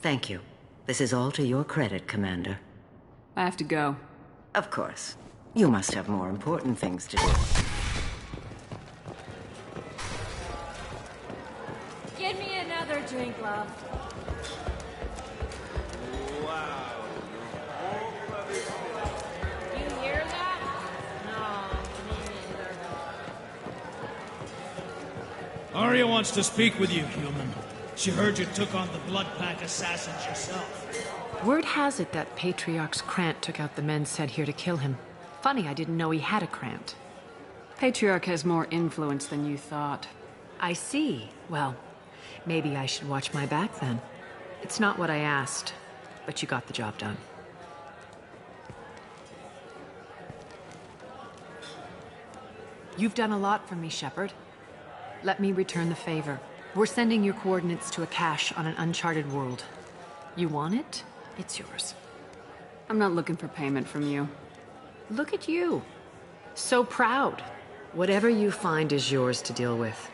Thank you. This is all to your credit, Commander. I have to go. Of course. You must have more important things to do. Give me another drink, love. Wow. You hear that? No, me neither. Arya wants to speak with you, human. She heard you took on the Blood Pack assassins yourself. Word has it that Patriarch's Krant took out the men sent here to kill him. Funny, I didn't know he had a Krant. Patriarch has more influence than you thought. I see. Well, maybe I should watch my back then. It's not what I asked, but you got the job done. You've done a lot for me, Shepard. Let me return the favor. We're sending your coordinates to a cache on an uncharted world. You want it? It's yours. I'm not looking for payment from you. Look at you. So proud. Whatever you find is yours to deal with.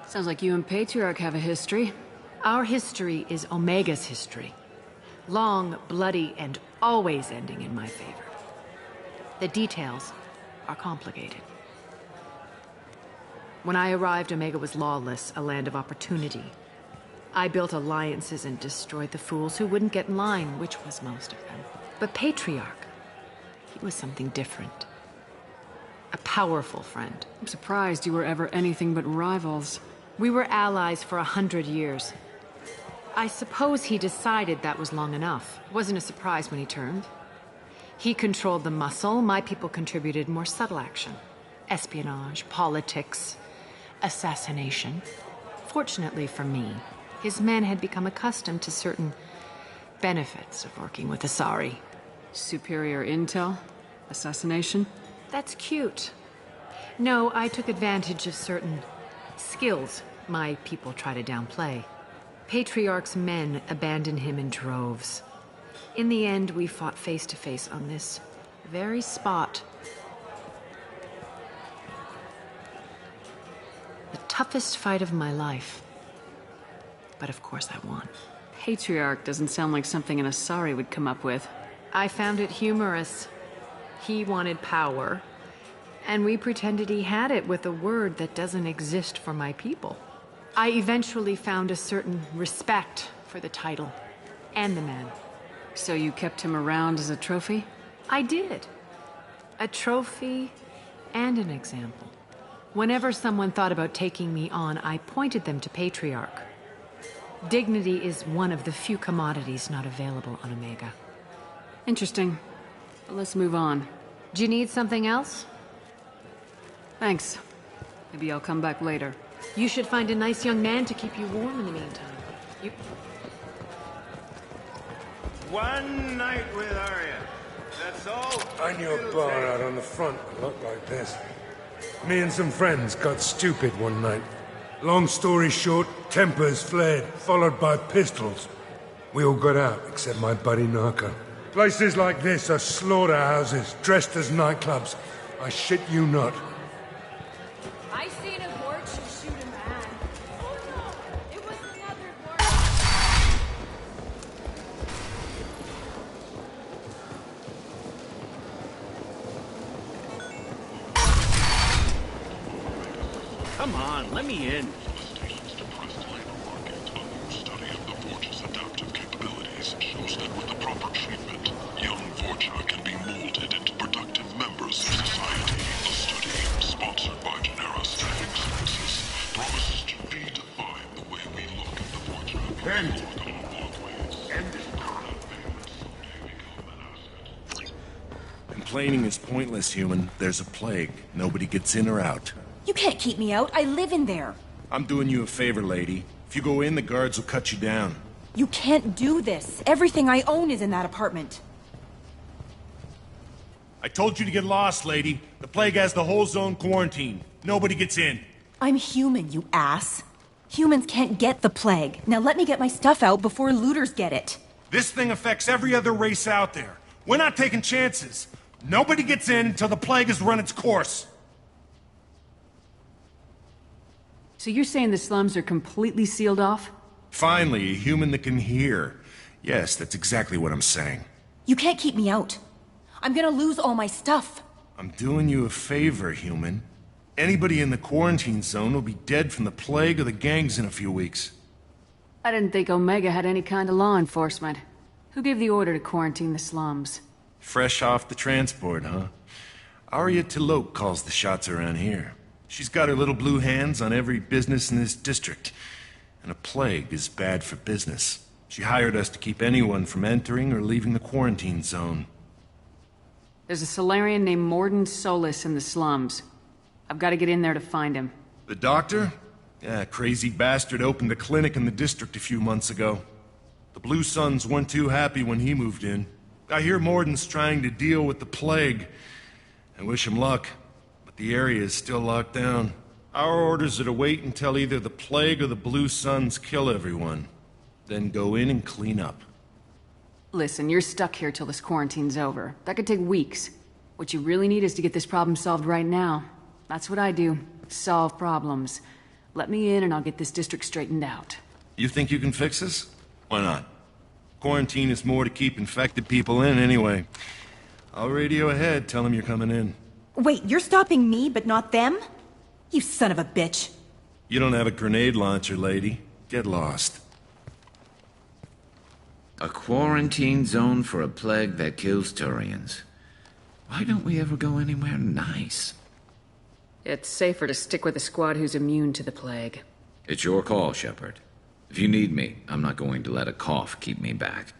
Sounds like you and Patriarch have a history. Our history is Omega's history. Long, bloody, and always ending in my favor. The details are complicated. When I arrived, Omega was lawless, a land of opportunity. I built alliances and destroyed the fools who wouldn't get in line, which was most of them. But Patriarch, he was something different. A powerful friend. I'm surprised you were ever anything but rivals. We were allies for 100 years. I suppose he decided that was long enough. It wasn't a surprise when he turned. He controlled the muscle, my people contributed more subtle action. Espionage, politics, assassination. Fortunately for me, his men had become accustomed to certain benefits of working with Asari. Superior intel? Assassination? That's cute. No, I took advantage of certain skills my people try to downplay. Patriarch's men abandoned him in droves. In the end, we fought face to face on this very spot. The toughest fight of my life. But of course I won. Patriarch doesn't sound like something an Asari would come up with. I found it humorous. He wanted power, and we pretended he had it with a word that doesn't exist for my people. I eventually found a certain respect for the title and the man. So you kept him around as a trophy? I did. A trophy and an example. Whenever someone thought about taking me on, I pointed them to Patriarch. Dignity is one of the few commodities not available on Omega. Interesting. But let's move on. Do you need something else? Thanks. Maybe I'll come back later. You should find a nice young man to keep you warm in the meantime. You... One night with Arya. That's all. I knew a bar out on the front that looked like this. Me and some friends got stupid one night. Long story short, tempers flared, followed by pistols. We all got out, except my buddy Narco. Places like this are slaughterhouses, dressed as nightclubs. I shit you not. I seen a Vorcha shoot a man. Oh no, it was another Come on, let me in. Study of the Vorcha's adaptive capabilities shows that with the proper treatment, young Vorcha can be molded into productive members of society. A study sponsored by Genera Static Services promises to redefine the way we look at the Vorcha. Ben! Complaining is pointless, human. There's a plague. Nobody gets in or out. You can't keep me out. I live in there. I'm doing you a favor, lady. If you go in, the guards will cut you down. You can't do this. Everything I own is in that apartment. I told you to get lost, lady. The plague has the whole zone quarantined. Nobody gets in. I'm human, you ass. Humans can't get the plague. Now let me get my stuff out before looters get it. This thing affects every other race out there. We're not taking chances. Nobody gets in until the plague has run its course. So you're saying the slums are completely sealed off? Finally, a human that can hear. Yes, that's exactly what I'm saying. You can't keep me out. I'm gonna lose all my stuff. I'm doing you a favor, human. Anybody in the quarantine zone will be dead from the plague or the gangs in a few weeks. I didn't think Omega had any kind of law enforcement. Who gave the order to quarantine the slums? Fresh off the transport, huh? Arya T'Loak calls the shots around here. She's got her little blue hands on every business in this district. And a plague is bad for business. She hired us to keep anyone from entering or leaving the quarantine zone. There's a Solarian named Mordin Solus in the slums. I've got to get in there to find him. The doctor? Yeah, crazy bastard opened a clinic in the district a few months ago. The Blue Suns weren't too happy when he moved in. I hear Mordin's trying to deal with the plague. I wish him luck, but the area is still locked down. Our orders are to wait until either the plague or the Blue Suns kill everyone. Then go in and clean up. Listen, you're stuck here till this quarantine's over. That could take weeks. What you really need is to get this problem solved right now. That's what I do. Solve problems. Let me in and I'll get this district straightened out. You think you can fix this? Why not? Quarantine is more to keep infected people in anyway. I'll radio ahead, tell them you're coming in. Wait, you're stopping me, but not them? You son of a bitch. You don't have a grenade launcher, lady. Get lost. A quarantine zone for a plague that kills Turians. Why don't we ever go anywhere nice? It's safer to stick with a squad who's immune to the plague. It's your call, Shepard. If you need me, I'm not going to let a cough keep me back.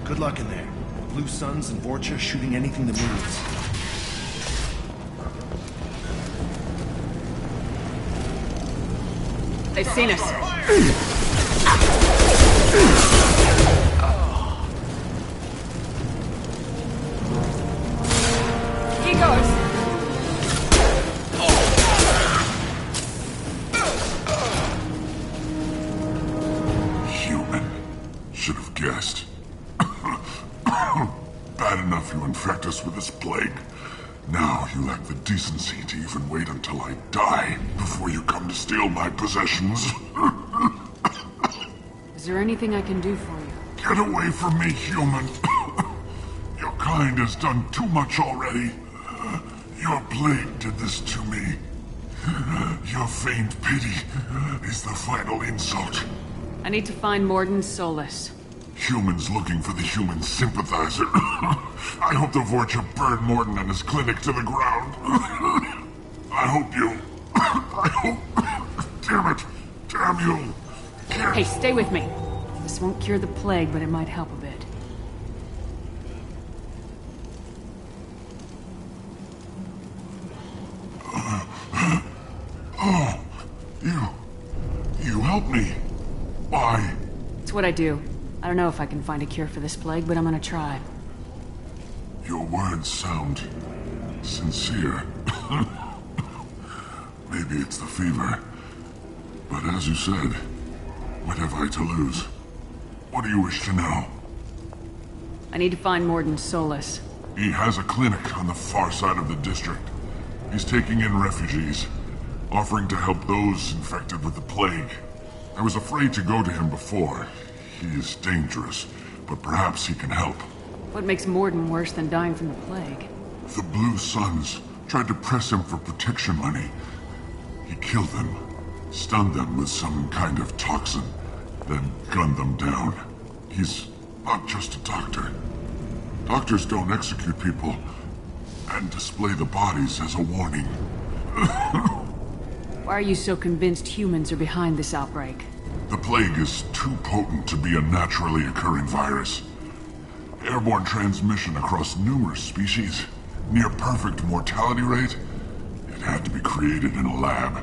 Good luck in there. Blue Suns and Vorcha shooting anything that moves. They've seen us. He goes. Human. Should have guessed. Bad enough you infect us with this plague. Now you lack the decency to even wait until I die before you come to steal my possessions. Is there anything I can do for you? Get away from me, human. Your kind has done too much already. Your plague did this to me. Your feigned pity is the final insult. I need to find Mordin Solus. Humans looking for the human sympathizer. I hope the Vorcha burned Mordin and his clinic to the ground. I hope you... I hope... Damn it! Damn you! Hey, stay with me. This won't cure the plague, but it might help a bit. It's what I do. I don't know if I can find a cure for this plague, but I'm gonna try. Your words sound sincere. Maybe it's the fever. But as you said, what have I to lose? What do you wish to know? I need to find Mordin Solus. He has a clinic on the far side of the district. He's taking in refugees, offering to help those infected with the plague. I was afraid to go to him before. He is dangerous, but perhaps he can help. What makes Mordin worse than dying from the plague? The Blue Suns tried to press him for protection money. He killed them, stunned them with some kind of toxin, then gunned them down. He's not just a doctor. Doctors don't execute people and display the bodies as a warning. Why are you so convinced humans are behind this outbreak? The plague is too potent to be a naturally occurring virus. Airborne transmission across numerous species, near perfect mortality rate. It had to be created in a lab.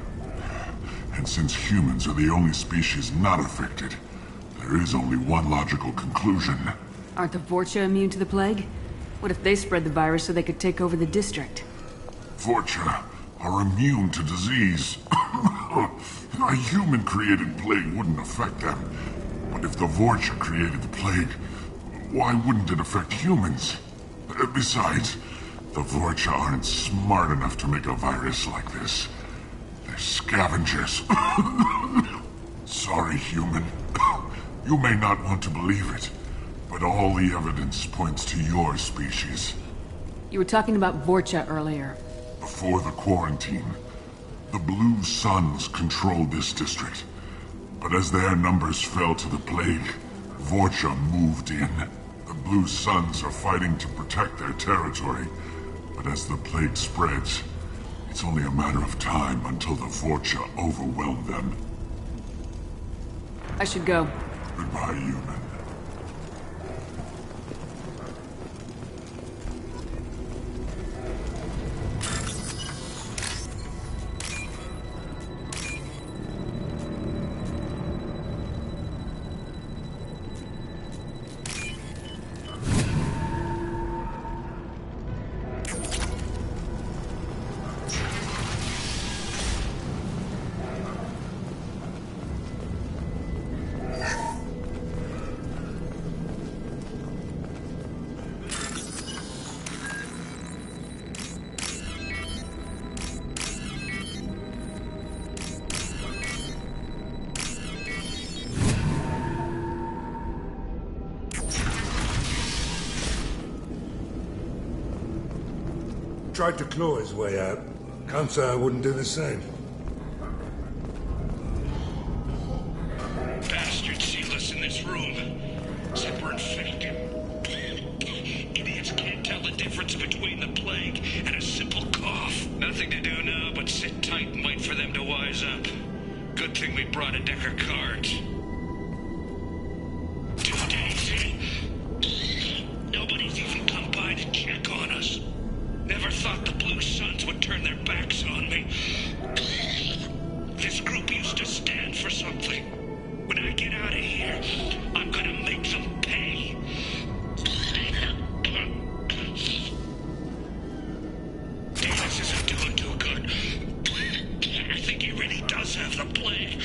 And since humans are the only species not affected, there is only one logical conclusion. Aren't the Vorcha immune to the plague? What if they spread the virus so they could take over the district? Vorcha are immune to disease. A human-created plague wouldn't affect them. But if the Vorcha created the plague, why wouldn't it affect humans? Besides, the Vorcha aren't smart enough to make a virus like this. They're scavengers. Sorry, human. You may not want to believe it, but all the evidence points to your species. You were talking about Vorcha earlier. Before the quarantine, the Blue Suns controlled this district. But as their numbers fell to the plague, Vorcha moved in. The Blue Suns are fighting to protect their territory. But as the plague spreads, it's only a matter of time until the Vorcha overwhelm them. I should go. Goodbye, human. Tried to claw his way out. Can't say I wouldn't do the same. Bastards seal us in this room. Said we're infected. Idiots can't tell the difference between the plague and a simple cough. Nothing to do now but sit tight and wait for them to wise up. Good thing we brought a deck of cards. 2 days in. Nobody's even come by to check on us. Never thought the Blue Suns would turn their backs on me. This group used to stand for something. When I get out of here, I'm gonna make them pay. Davis isn't doing too good. I think he really does have the plague.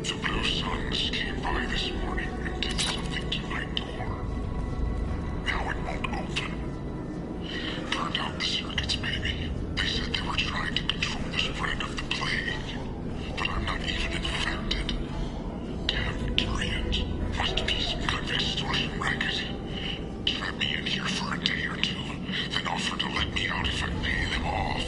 The Blue Suns came by this morning and did something to my door. Now it won't open. Burned out the circuits, maybe. They said they were trying to control the spread of the plague. But I'm not even infected. Damn Turians. Must be some kind of extortion racket. Trap me in here for a day or two, then offer to let me out if I pay them off.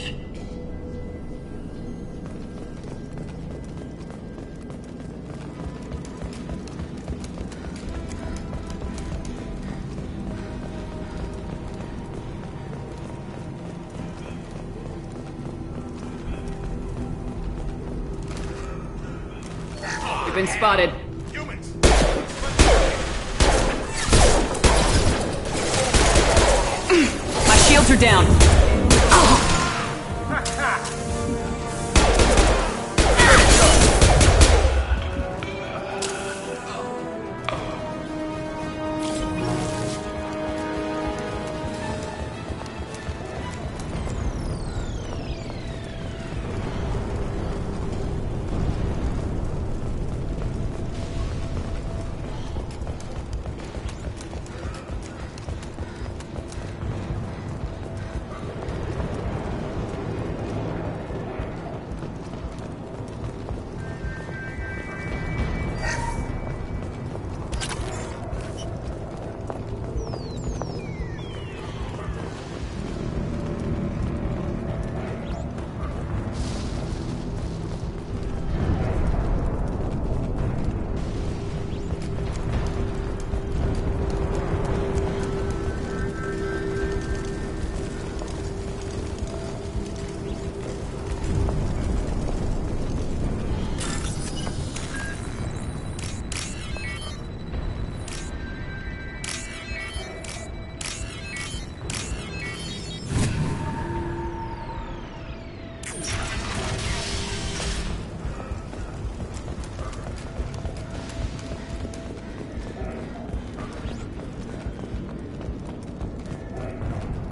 You've been spotted. My shields are down.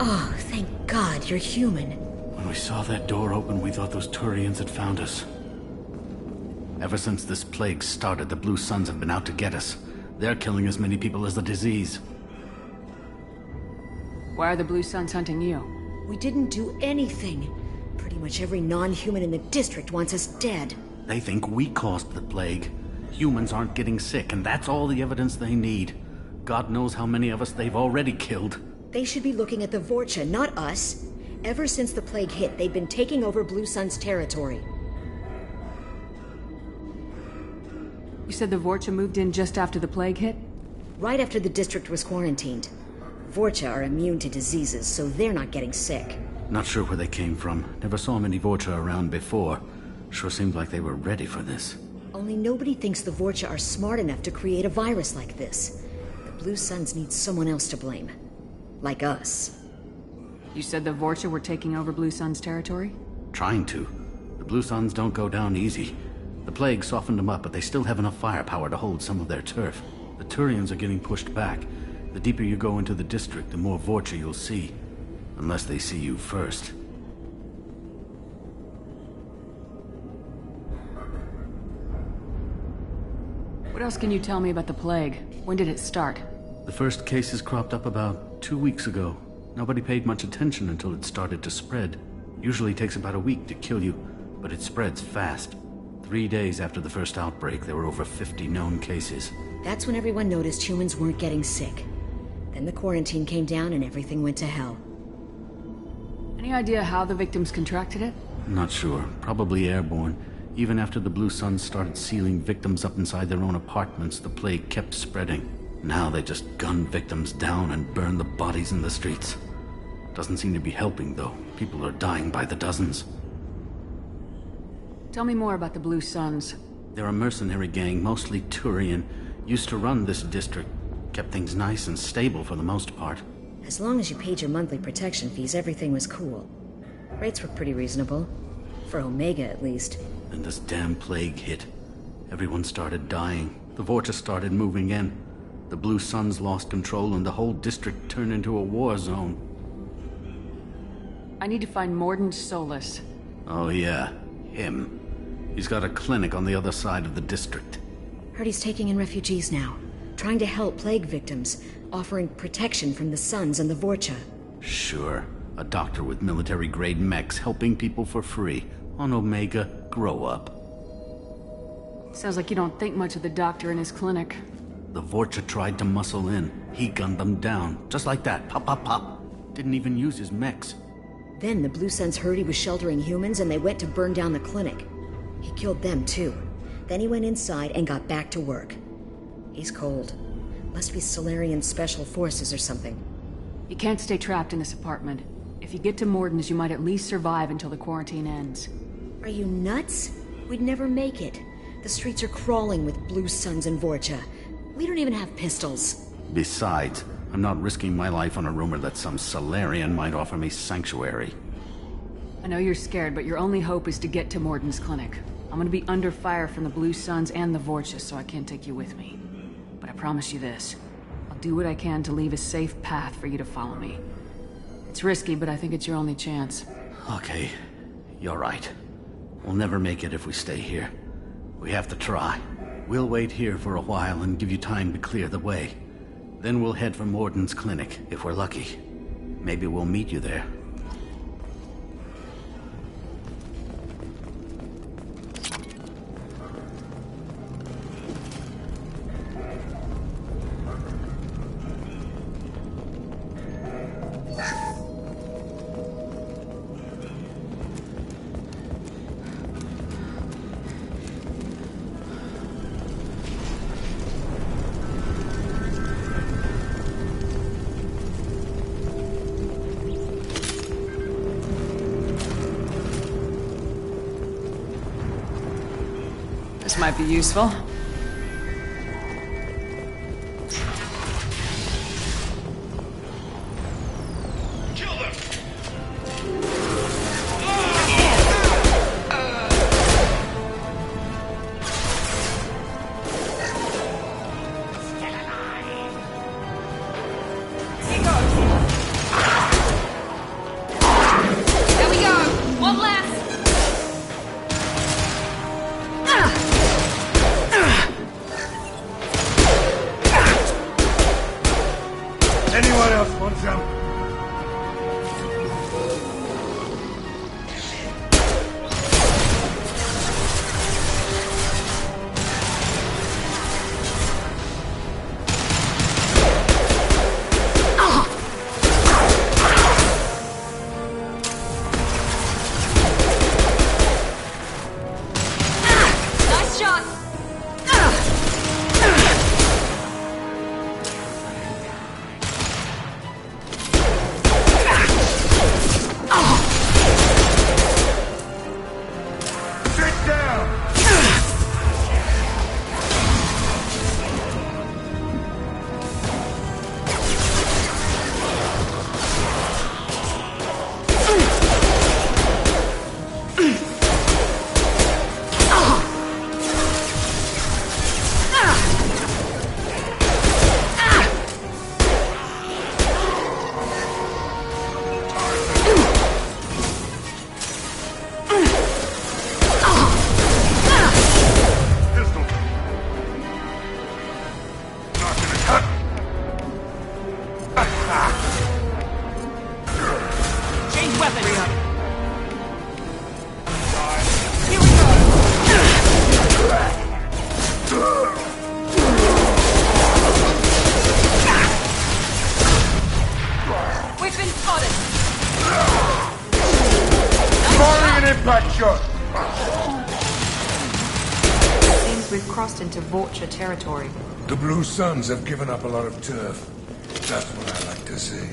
Oh, thank God you're human. When we saw that door open, we thought those Turians had found us. Ever since this plague started, the Blue Suns have been out to get us. They're killing as many people as the disease. Why are the Blue Suns hunting you? We didn't do anything. Pretty much every non-human in the district wants us dead. They think we caused the plague. Humans aren't getting sick, and that's all the evidence they need. God knows how many of us they've already killed. They should be looking at the Vorcha, not us. Ever since the plague hit, they've been taking over Blue Sun's territory. You said the Vorcha moved in just after the plague hit? Right after the district was quarantined. Vorcha are immune to diseases, so they're not getting sick. Not sure where they came from. Never saw many Vorcha around before. Sure seemed like they were ready for this. Only nobody thinks the Vorcha are smart enough to create a virus like this. The Blue Suns need someone else to blame. Like us. You said the Vorcha were taking over Blue Sun's territory? Trying to. The Blue Suns don't go down easy. The plague softened them up, but they still have enough firepower to hold some of their turf. The Turians are getting pushed back. The deeper you go into the district, the more Vorcha you'll see. Unless they see you first. What else can you tell me about the plague? When did it start? The first cases cropped up about 2 weeks ago. Nobody paid much attention until it started to spread. Usually takes about a week to kill you, but it spreads fast. 3 days after the first outbreak, there were over 50 known cases. That's when everyone noticed humans weren't getting sick. Then the quarantine came down and everything went to hell. Any idea how the victims contracted it? Not sure. Probably airborne. Even after the Blue Suns started sealing victims up inside their own apartments, the plague kept spreading. Now they just gun victims down and burn the bodies in the streets. Doesn't seem to be helping, though. People are dying by the dozens. Tell me more about the Blue Suns. They're a mercenary gang, mostly Turian. Used to run this district. Kept things nice and stable for the most part. As long as you paid your monthly protection fees, everything was cool. Rates were pretty reasonable. For Omega, at least. Then this damn plague hit. Everyone started dying. The Vorcha started moving in. The Blue Suns lost control and the whole district turned into a war zone. I need to find Mordin Solus. Oh yeah, him. He's got a clinic on the other side of the district. Heard he's taking in refugees now, trying to help plague victims, offering protection from the Suns and the Vorcha. Sure. A doctor with military-grade mechs helping people for free. On Omega, grow up. Sounds like you don't think much of the doctor and his clinic. The Vorcha tried to muscle in. He gunned them down. Just like that. Pop, pop, pop. Didn't even use his mechs. Then the Blue Suns heard he was sheltering humans and they went to burn down the clinic. He killed them too. Then he went inside and got back to work. He's cold. Must be Solarian Special Forces or something. You can't stay trapped in this apartment. If you get to Morden's, you might at least survive until the quarantine ends. Are you nuts? We'd never make it. The streets are crawling with Blue Suns and Vorcha. We don't even have pistols. Besides, I'm not risking my life on a rumor that some Solarian might offer me sanctuary. I know you're scared, but your only hope is to get to Morden's clinic. I'm gonna be under fire from the Blue Suns and the Vorcha, so I can't take you with me. But I promise you this. I'll do what I can to leave a safe path for you to follow me. It's risky, but I think it's your only chance. Okay, you're right. We'll never make it if we stay here. We have to try. We'll wait here for a while and give you time to clear the way. Then we'll head for Morden's clinic, if we're lucky. Maybe we'll meet you there. This might be useful. Anyone else want some? Nice shot! Change weapon. We've been spotted! Firing an impact shot! Seems we've crossed into Vorcha territory. The Blue Suns have given up a lot of turf. That's what I like to see.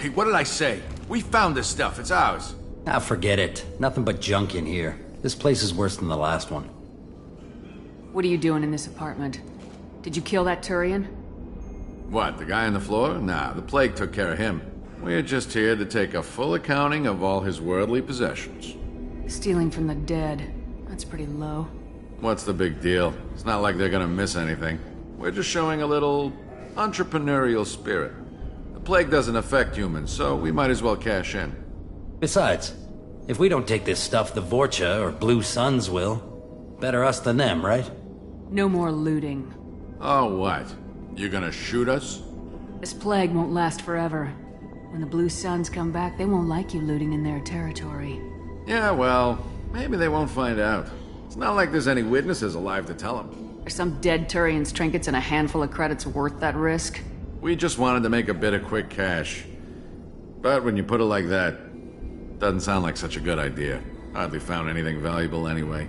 Hey, what did I say? We found this stuff. It's ours. Ah, forget it. Nothing but junk in here. This place is worse than the last one. What are you doing in this apartment? Did you kill that Turian? What, the guy on the floor? Nah, the plague took care of him. We're just here to take a full accounting of all his worldly possessions. Stealing from the dead. That's pretty low. What's the big deal? It's not like they're gonna miss anything. We're just showing a little entrepreneurial spirit. The plague doesn't affect humans, so we might as well cash in. Besides, if we don't take this stuff, the Vorcha or Blue Suns will. Better us than them, right? No more looting. Oh, what? You gonna shoot us? This plague won't last forever. When the Blue Suns come back, they won't like you looting in their territory. Yeah, well, maybe they won't find out. It's not like there's any witnesses alive to tell them. Are some dead Turian's trinkets and a handful of credits worth that risk? We just wanted to make a bit of quick cash. But when you put it like that, doesn't sound like such a good idea. Hardly found anything valuable anyway.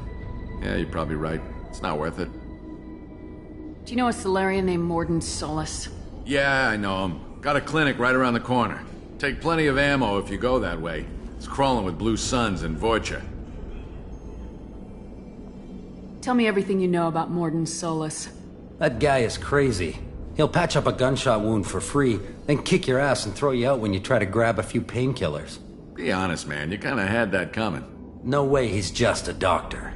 Yeah, you're probably right. It's not worth it. Do you know a Solarian named Morden Solus? Yeah, I know him. Got a clinic right around the corner. Take plenty of ammo if you go that way. It's crawling with Blue Suns and Vorcha. Tell me everything you know about Morden Solus. That guy is crazy. He'll patch up a gunshot wound for free, then kick your ass and throw you out when you try to grab a few painkillers. Be honest, man. You kinda had that coming. No way he's just a doctor.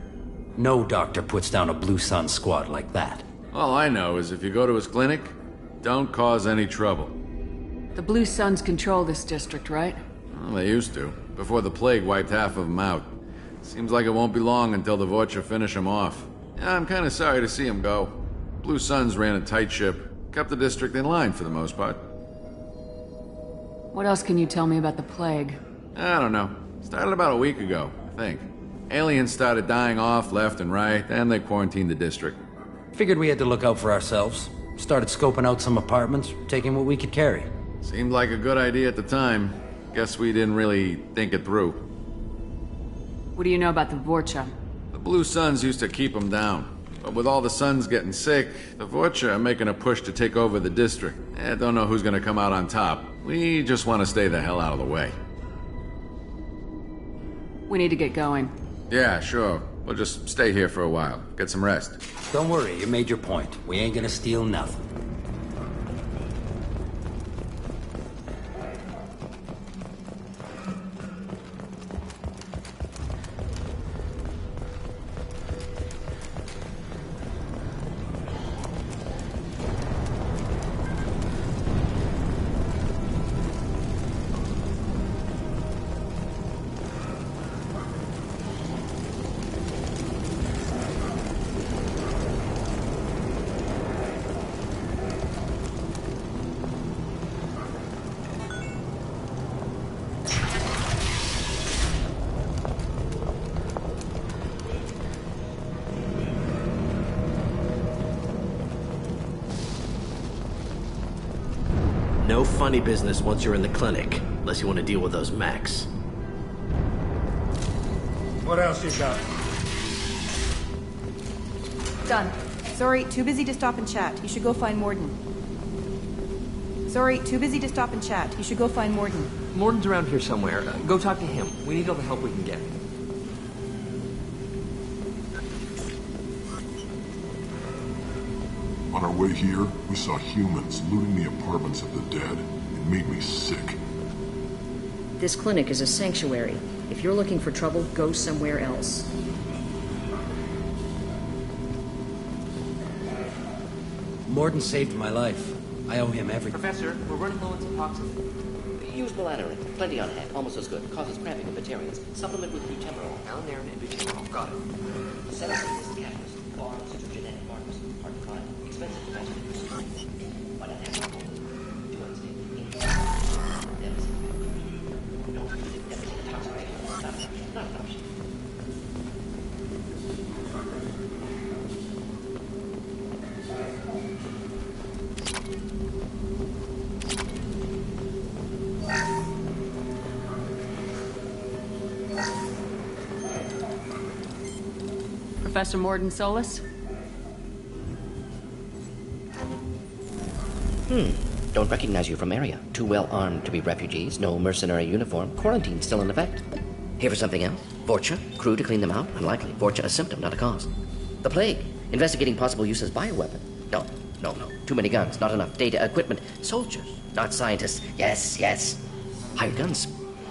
No doctor puts down a Blue Sun squad like that. All I know is if you go to his clinic, don't cause any trouble. The Blue Suns control this district, right? Well, they used to, before the plague wiped half of them out. Seems like it won't be long until the Vorcha finish him off. Yeah, I'm kinda sorry to see him go. Blue Suns ran a tight ship, kept the district in line for the most part. What else can you tell me about the plague? I don't know. Started about a week ago, I think. Aliens started dying off left and right, and they quarantined the district. Figured we had to look out for ourselves. Started scoping out some apartments, taking what we could carry. Seemed like a good idea at the time. Guess we didn't really think it through. What do you know about the Vorcha? The Blue Suns used to keep them down. But with all the Suns getting sick, the Vorcha are making a push to take over the district. I don't know who's gonna come out on top. We just want to stay the hell out of the way. We need to get going. Yeah, sure. We'll just stay here for a while. Get some rest. Don't worry, you made your point. We ain't gonna steal nothing. No funny business once you're in the clinic, unless you want to deal with those mechs. What else you got? Done. Sorry, too busy to stop and chat. You should go find Morden. Sorry, too busy to stop and chat. You should go find Morden. Morden's around here somewhere. Go talk to him. We need all the help we can get. On our way here, we saw humans looting the apartments of the dead. It made me sick. This clinic is a sanctuary. If you're looking for trouble, go somewhere else. Morden saved my life. I owe him everything. Professor, we're running low on some toxin. Use melatonin. Plenty on hand. Almost as good. Causes cramping and Batarians. Supplement with butemerol. Alnarin and butemerol. Got it. Sedative is catalyst. Bar cytogenetic markers. Hard to find. Expensive to measure. Why not have it? Do understand? Deficit. No, deficit toxicity. Not an option. Professor Morden Solus? Don't recognize you from area. Too well armed to be refugees, no mercenary uniform, quarantine still in effect. Here for something else? Vorcha? Crew to clean them out? Unlikely. Vorcha a symptom, not a cause. The plague? Investigating possible use as bioweapon? No. Too many guns, not enough data, equipment. Soldiers, not scientists. Yes. Hired guns,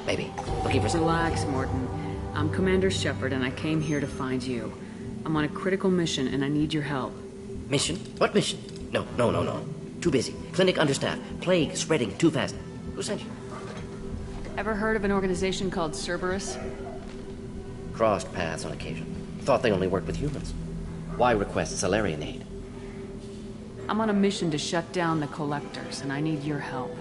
maybe. Looking for some... Relax, Morton. I'm Commander Shepard, and I came here to find you. I'm on a critical mission, and I need your help. Mission? What mission? No. Too busy. Clinic understaffed. Plague spreading too fast. Who sent you? Ever heard of an organization called Cerberus? Crossed paths on occasion. Thought they only worked with humans. Why request Salarian aid? I'm on a mission to shut down the Collectors, and I need your help.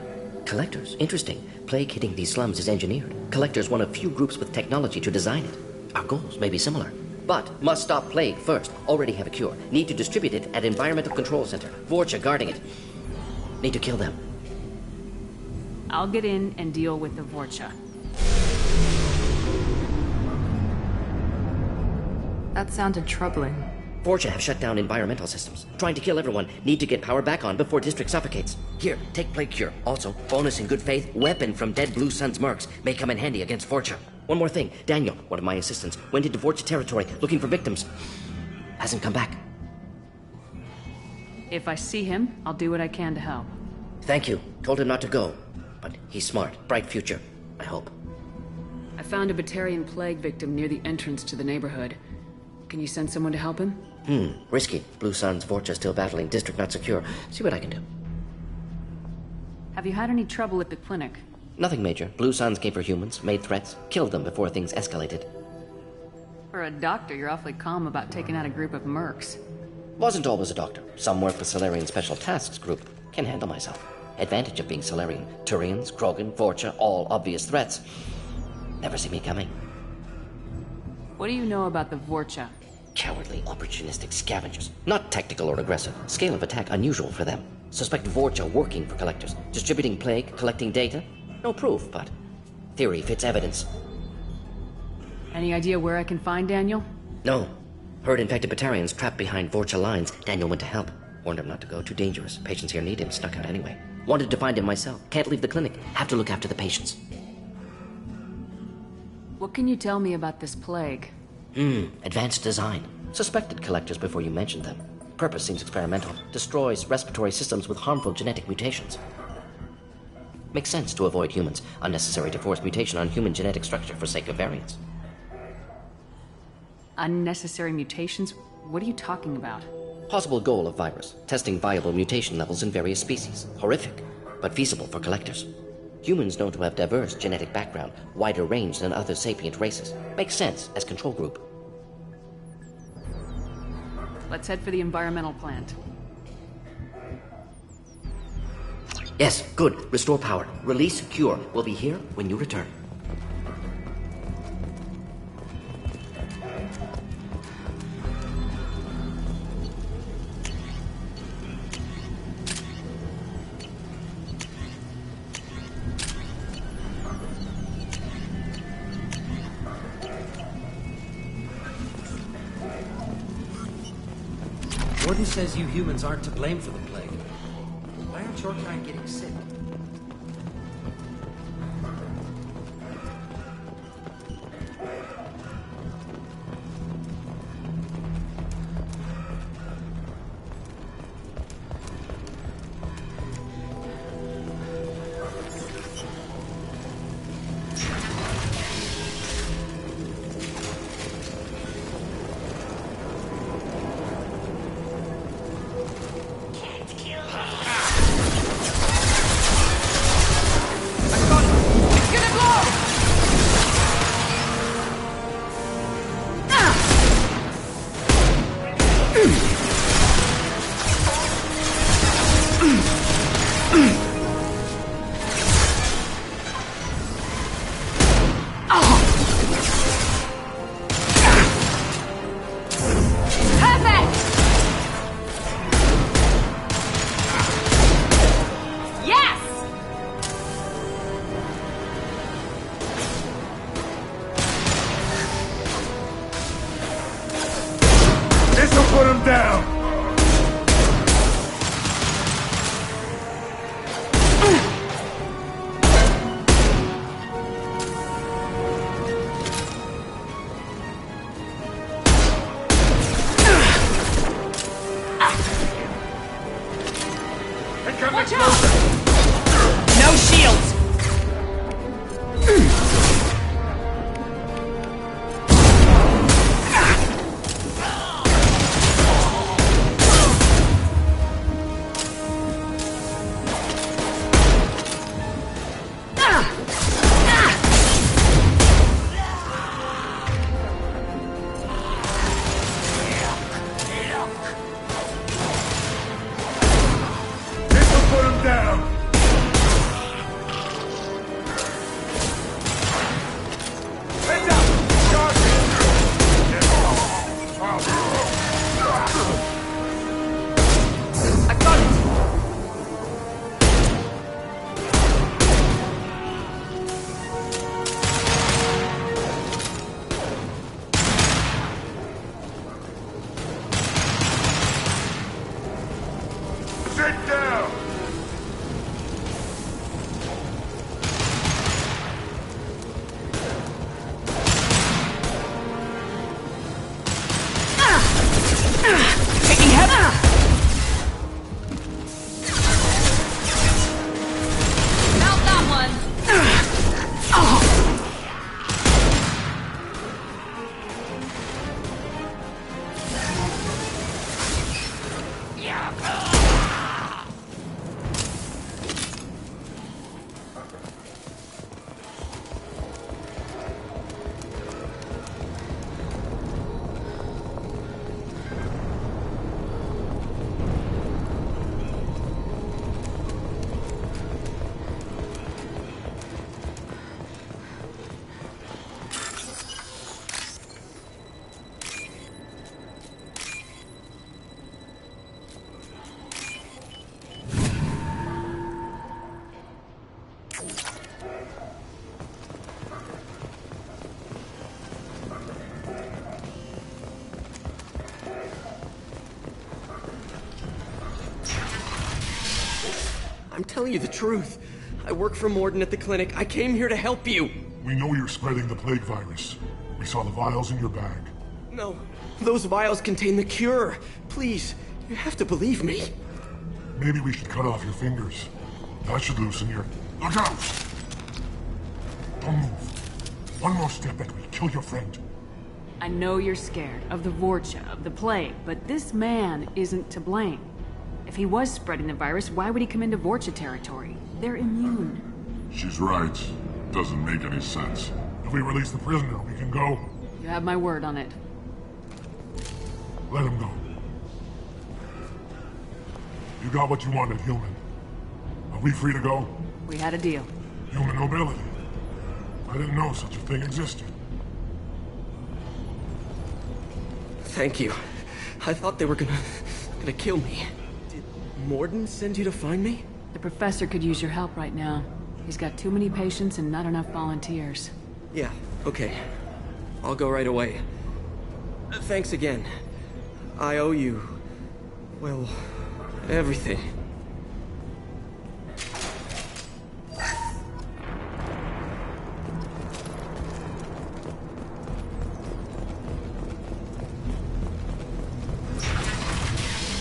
Collectors? Interesting. Plague hitting these slums is engineered. Collectors one of few groups with technology to design it. Our goals may be similar. But must stop plague first. Already have a cure. Need to distribute it at Environmental Control Center. Vorcha guarding it. Need to kill them. I'll get in and deal with the Vorcha. That sounded troubling. Vorcha have shut down environmental systems. Trying to kill everyone. Need to get power back on before district suffocates. Here, take plague cure. Also, bonus in good faith, weapon from dead Blue Sun's mercs. May come in handy against Vorcha. One more thing. Daniel, one of my assistants, went into Vorcha territory looking for victims. Hasn't come back. If I see him, I'll do what I can to help. Thank you. Told him not to go. But he's smart. Bright future. I hope. I found a Batarian plague victim near the entrance to the neighborhood. Can you send someone to help him? Risky. Blue Sun's Vorcha still battling. District not secure. See what I can do. Have you had any trouble at the clinic? Nothing major. Blue Suns came for humans, made threats, killed them before things escalated. For a doctor, you're awfully calm about taking out a group of mercs. Wasn't always a doctor. Some work with Salarian Special Tasks Group. Can handle myself. Advantage of being Salarian. Turians, Krogan, Vorcha, all obvious threats. Never see me coming. What do you know about the Vorcha? Cowardly, opportunistic scavengers. Not tactical or aggressive. Scale of attack unusual for them. Suspect Vorcha working for Collectors. Distributing plague, collecting data. No proof, but theory fits evidence. Any idea where I can find Daniel? No. Heard infected Batarians trapped behind Vorcha lines. Daniel went to help. Warned him not to go, too dangerous. Patients here need him, snuck out anyway. Wanted to find him myself. Can't leave the clinic. Have to look after the patients. What can you tell me about this plague? Advanced design. Suspected Collectors before you mentioned them. Purpose seems experimental. Destroys respiratory systems with harmful genetic mutations. Makes sense to avoid humans. Unnecessary to force mutation on human genetic structure for sake of variance. Unnecessary mutations? What are you talking about? Possible goal of virus. Testing viable mutation levels in various species. Horrific, but feasible for Collectors. Humans known to have diverse genetic background, wider range than other sapient races. Makes sense as control group. Let's head for the environmental plant. Yes, good. Restore power. Release cure. We'll be here when you return. Warden says you humans aren't to blame for the plague. Why aren't your kind getting sick? Put him down! telling you the truth. I work for Morden at the clinic. I came here to help you. We know you're spreading the plague virus. We saw the vials in your bag. No, those vials contain the cure. Please, you have to believe me. Maybe we should cut off your fingers. That should loosen your... Look out! Don't move. One more step and we kill your friend. I know you're scared of the Vorcha, of the plague, but this man isn't to blame. If he was spreading the virus, why would he come into Vorcha territory? They're immune. She's right. Doesn't make any sense. If we release the prisoner, we can go. You have my word on it. Let him go. You got what you wanted, human. Are we free to go? We had a deal. Human nobility. I didn't know such a thing existed. Thank you. I thought they were gonna kill me. Did Morden send you to find me? The professor could use your help right now. He's got too many patients and not enough volunteers. Yeah, okay. I'll go right away. Thanks again. I owe you... well, everything.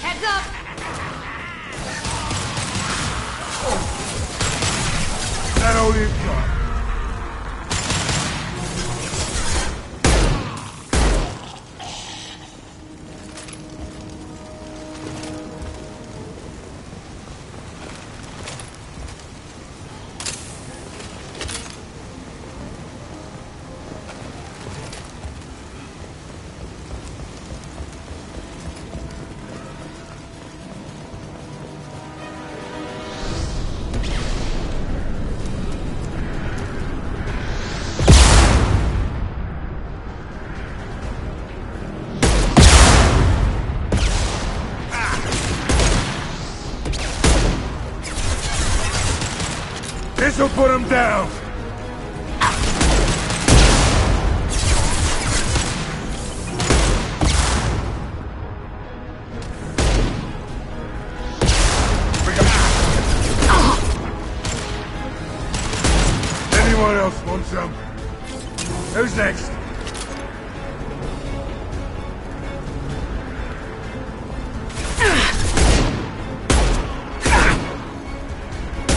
Heads up! That all you've got. This'll put him down! Anyone else want some? Who's next?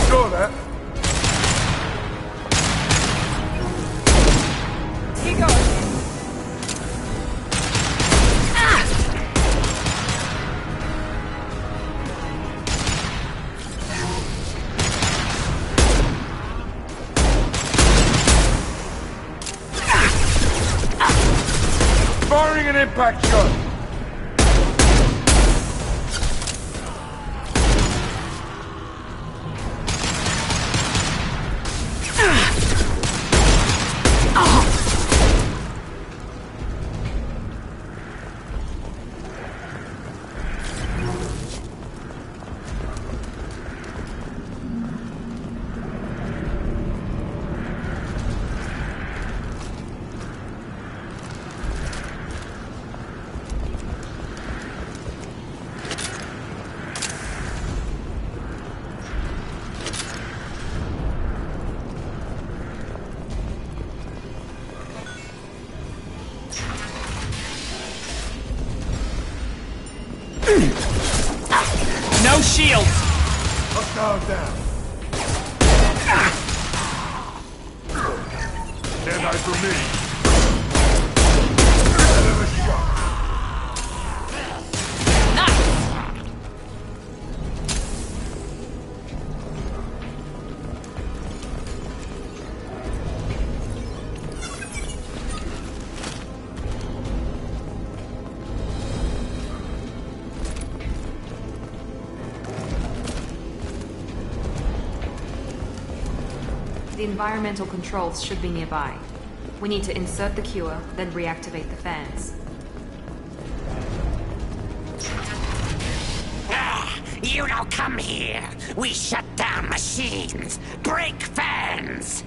Saw that. Firing an impact shot! No shields! Hostile down. Stand by for me. Another shot. The environmental controls should be nearby. We need to insert the cure, then reactivate the fans. You don't come here. We shut down machines, break fans.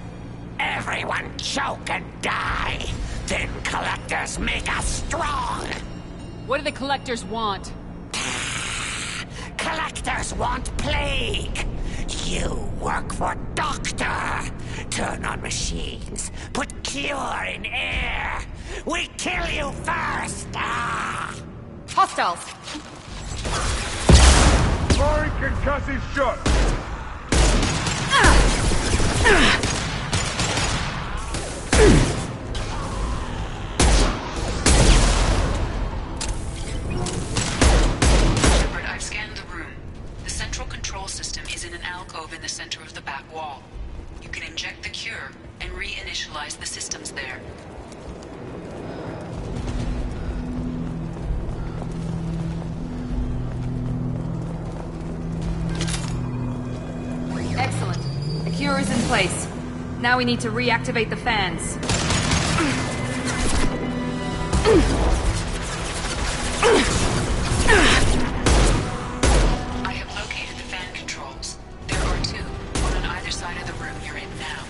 Everyone choke and die. Then collectors make us strong. What do the collectors want? Collectors want plague. You work for Doctor. Turn on machines. Put cure in air. We kill you first. Hostiles. Firing concussive shot. Shepard, I've scanned the room. The central control system is in an alcove in the center of the back wall. You can inject the cure and reinitialize the systems there. Excellent. The cure is in place. Now we need to reactivate the fans. I have located the fan controls. There are two, one on either side of the room you're in now.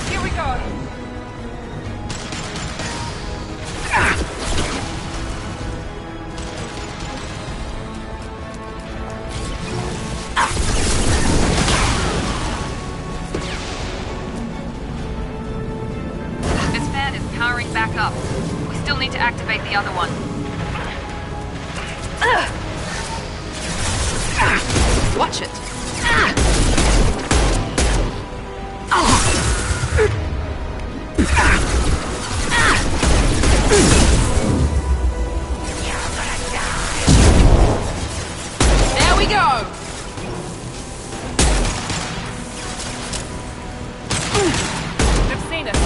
Here we go. This fan is powering back up. We still need to activate the other one. Watch it. There we go. I've seen it.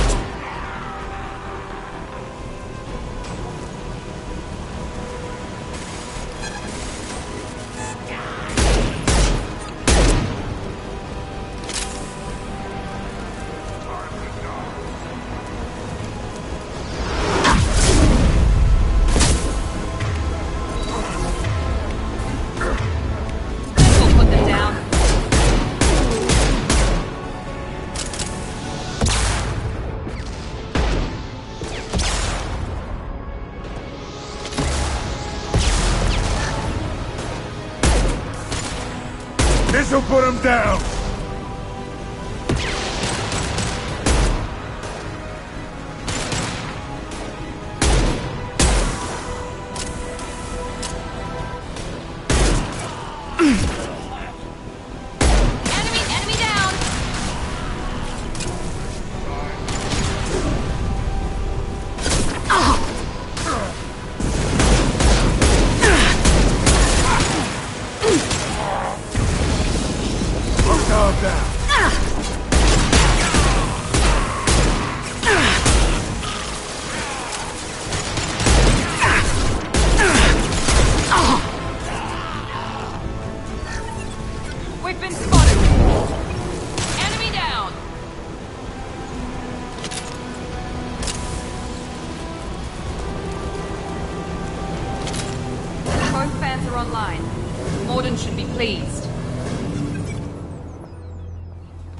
We'll put them down. This'll put him down. Enemy down. Calm down. We've been spotted. Enemy down. Both fans are online. Morden should be pleased.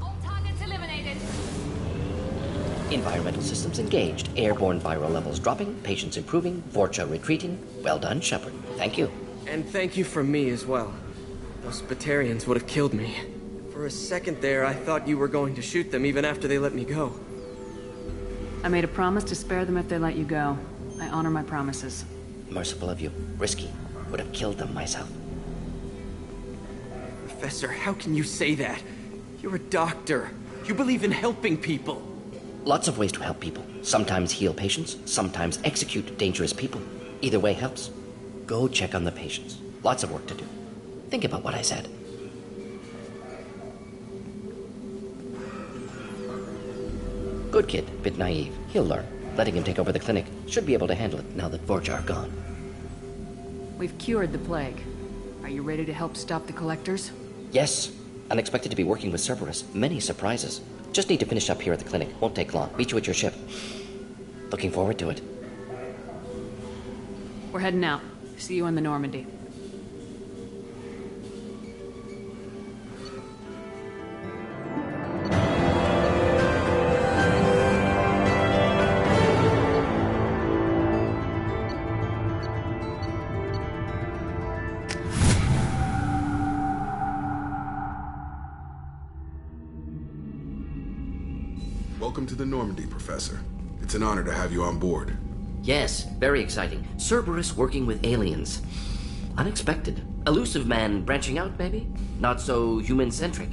All targets eliminated. Environmental systems engaged. Airborne viral levels dropping. Patients improving. Vorcha retreating. Well done, Shepard. Thank you. And thank you from me as well. Those Batarians would have killed me. For a second there, I thought you were going to shoot them even after they let me go. I made a promise to spare them if they let you go. I honor my promises. Merciful of you. Risky. Would have killed them myself. Professor, how can you say that? You're a doctor. You believe in helping people. Lots of ways to help people. Sometimes heal patients, sometimes execute dangerous people. Either way helps. Go check on the patients. Lots of work to do. Think about what I said. Good kid, bit naive. He'll learn. Letting him take over the clinic. Should be able to handle it now that Vorcha are gone. We've cured the plague. Are you ready to help stop the collectors? Yes. Unexpected to be working with Cerberus. Many surprises. Just need to finish up here at the clinic. Won't take long. Meet you at your ship. Looking forward to it. We're heading out. See you in the Normandy. Welcome to the Normandy, Professor. It's an honor to have you on board. Yes, very exciting. Cerberus working with aliens. Unexpected. Elusive man branching out, maybe? Not so human-centric.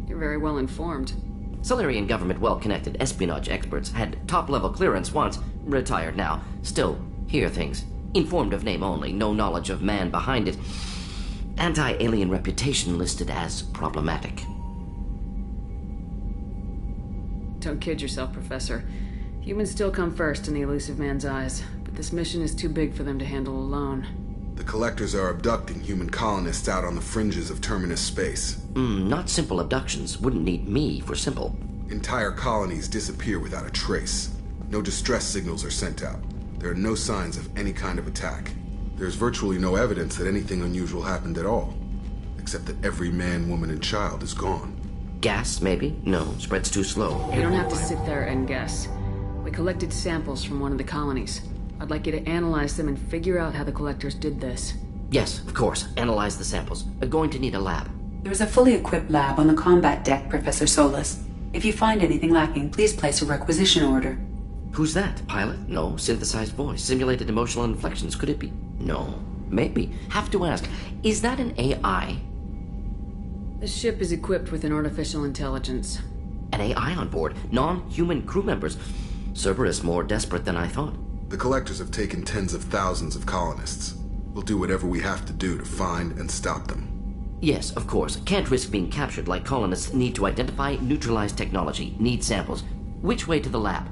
You're very well informed. Solarian government well-connected espionage experts had top-level clearance once, retired now. Still, hear things. Informed of name only, no knowledge of man behind it. Anti-alien reputation listed as problematic. Don't kid yourself, Professor. Humans still come first in the elusive man's eyes, but this mission is too big for them to handle alone. The Collectors are abducting human colonists out on the fringes of Terminus space. Not simple abductions. Wouldn't need me for simple. Entire colonies disappear without a trace. No distress signals are sent out. There are no signs of any kind of attack. There's virtually no evidence that anything unusual happened at all, except that every man, woman, and child is gone. Gas, maybe? No, spreads too slow. You don't have to sit there and guess. We collected samples from one of the colonies. I'd like you to analyze them and figure out how the Collectors did this. Yes, of course. Analyze the samples. Going to need a lab. There's a fully equipped lab on the combat deck, Professor Solis. If you find anything lacking, please place a requisition order. Who's that? Pilot? No. Synthesized voice. Simulated emotional inflections. Could it be? No. Maybe. Have to ask. Is that an AI? This ship is equipped with an artificial intelligence. An AI on board? Non-human crew members? Cerberus more desperate than I thought. The Collectors have taken tens of thousands of colonists. We'll do whatever we have to do to find and stop them. Yes, of course. Can't risk being captured like colonists need to identify, neutralize technology, need samples. Which way to the lab?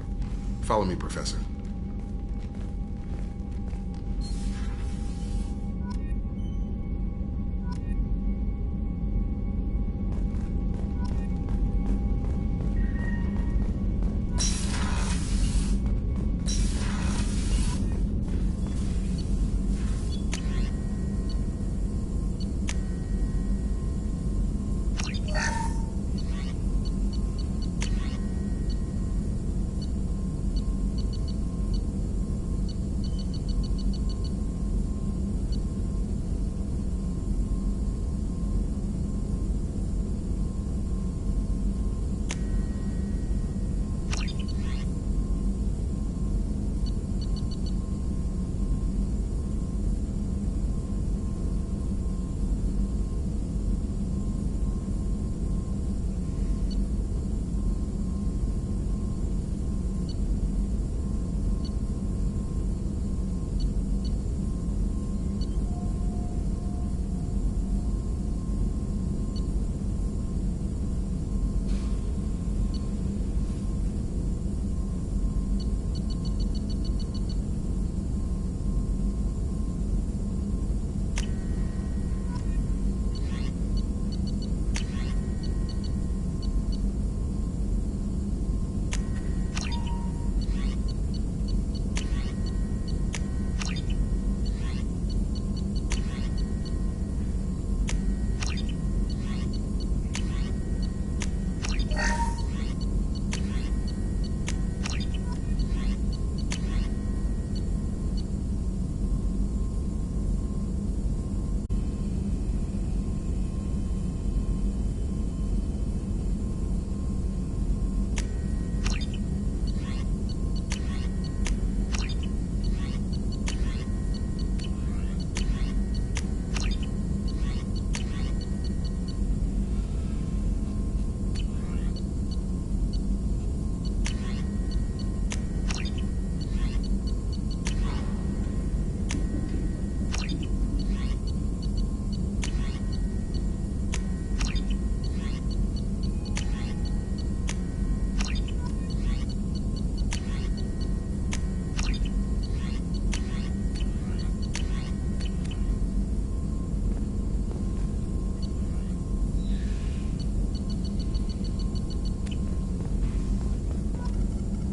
Follow me, Professor.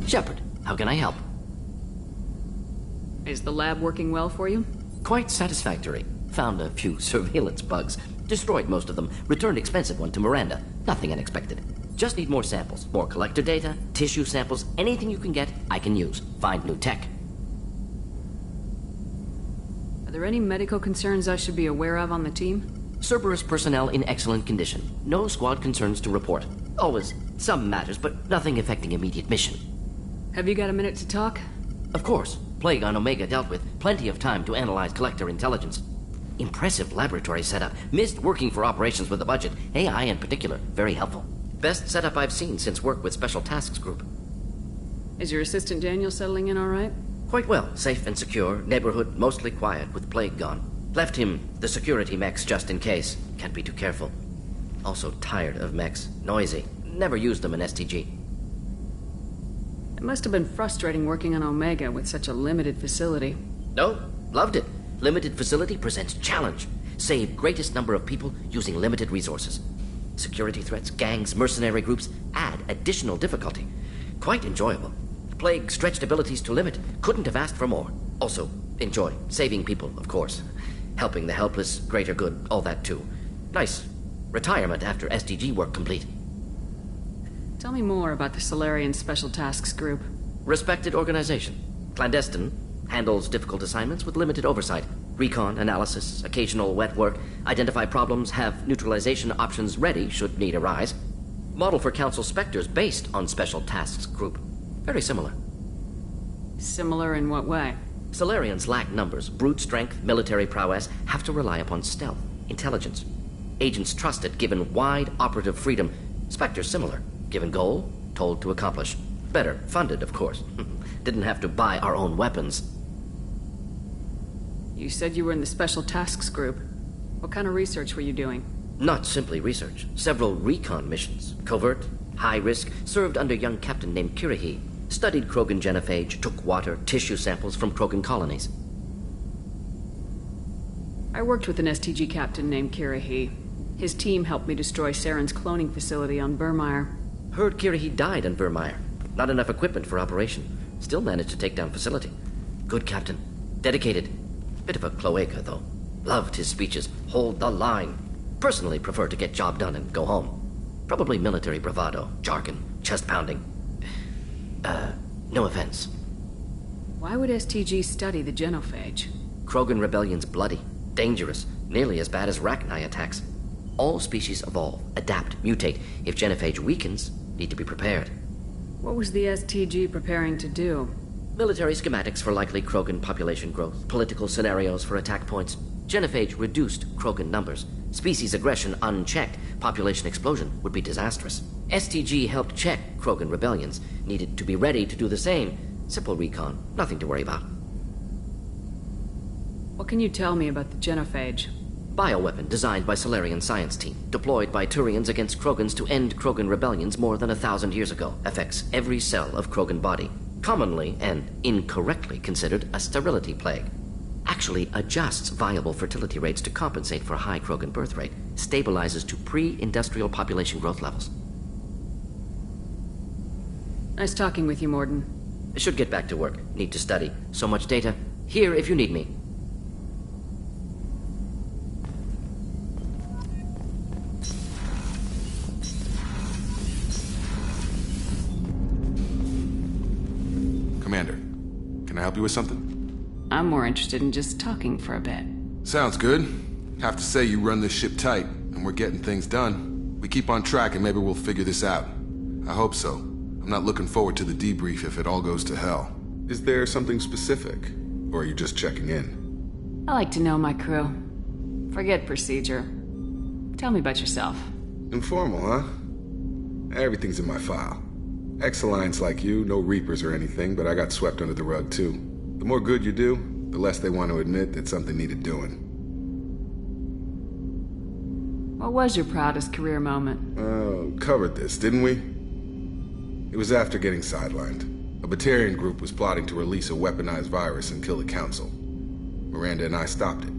Shepard, how can I help? Is the lab working well for you? Quite satisfactory. Found a few surveillance bugs. Destroyed most of them. Returned expensive one to Miranda. Nothing unexpected. Just need more samples. More collector data, tissue samples, anything you can get, I can use. Find new tech. Are there any medical concerns I should be aware of on the team? Cerberus personnel in excellent condition. No squad concerns to report. Always Some matters, but nothing affecting immediate mission. Have you got a minute to talk? Of course. Plague on Omega dealt with. Plenty of time to analyze Collector intelligence. Impressive laboratory setup. Missed working for operations with a budget. AI in particular, very helpful. Best setup I've seen since work with Special Tasks Group. Is your assistant Daniel settling in all right? Quite well. Safe and secure. Neighborhood mostly quiet with Plague gone. Left him the security mechs just in case. Can't be too careful. Also tired of mechs. Noisy. Never used them in STG. It must have been frustrating working on Omega with such a limited facility. No, loved it. Limited facility presents challenge. Save greatest number of people using limited resources. Security threats, gangs, mercenary groups add additional difficulty. Quite enjoyable. Plague stretched abilities to limit. Couldn't have asked for more. Also, enjoy. Saving people, of course. Helping the helpless, greater good, all that too. Nice. Retirement after SDG work complete. Tell me more about the Solarian Special Tasks Group. Respected organization. Clandestine. Handles difficult assignments with limited oversight. Recon, analysis, occasional wet work. Identify problems, have neutralization options ready should need arise. Model for Council Spectres based on Special Tasks Group. Very similar. Similar in what way? Solarians lack numbers, brute strength, military prowess, have to rely upon stealth, intelligence. Agents trusted, given wide operative freedom. Spectres similar, given goal, told to accomplish. Better, funded, of course. Didn't have to buy our own weapons. You said you were in the Special Tasks Group. What kind of research were you doing? Not simply research. Several recon missions. Covert, high risk, served under a young captain named Kirahi. Studied Krogan genophage, took water, tissue samples from Krogan colonies. I worked with an STG captain named Kirahi. His team helped me destroy Saren's cloning facility on Burmire. Heard Kirahi died on Burmire. Not enough equipment for operation. Still managed to take down facility. Good captain. Dedicated. Bit of a cloaca, though. Loved his speeches. Hold the line. Personally prefer to get job done and go home. Probably military bravado, jargon, chest pounding. No offense. Why would STG study the genophage? Krogan rebellion's bloody, dangerous, nearly as bad as Rachni attacks. All species evolve, adapt, mutate. If genophage weakens, need to be prepared. What was the STG preparing to do? Military schematics for likely Krogan population growth, political scenarios for attack points. Genophage reduced Krogan numbers. Species aggression unchecked, population explosion would be disastrous. STG helped check Krogan rebellions, needed to be ready to do the same. Simple recon, nothing to worry about. What can you tell me about the genophage? Bioweapon designed by Solarian science team, deployed by Turians against Krogans to end Krogan rebellions more than 1,000 years ago. Affects every cell of Krogan body. Commonly and incorrectly considered a sterility plague. Actually adjusts viable fertility rates to compensate for high Krogan birth rate. Stabilizes to pre-industrial population growth levels. Nice talking with you, Mordin. Should get back to work. Need to study. So much data. Here if you need me. Commander, can I help you with something? I'm more interested in just talking for a bit. Sounds good. Have to say you run this ship tight, and we're getting things done. We keep on track and maybe we'll figure this out. I hope so. I'm not looking forward to the debrief if it all goes to hell. Is there something specific? Or are you just checking in? I like to know my crew. Forget procedure. Tell me about yourself. Informal, huh? Everything's in my file. Ex-Alliance like you, no Reapers or anything, but I got swept under the rug too. The more good you do, the less they want to admit that something needed doing. What was your proudest career moment? Covered this, didn't we? It was after getting sidelined. A Batarian group was plotting to release a weaponized virus and kill the Council. Miranda and I stopped it.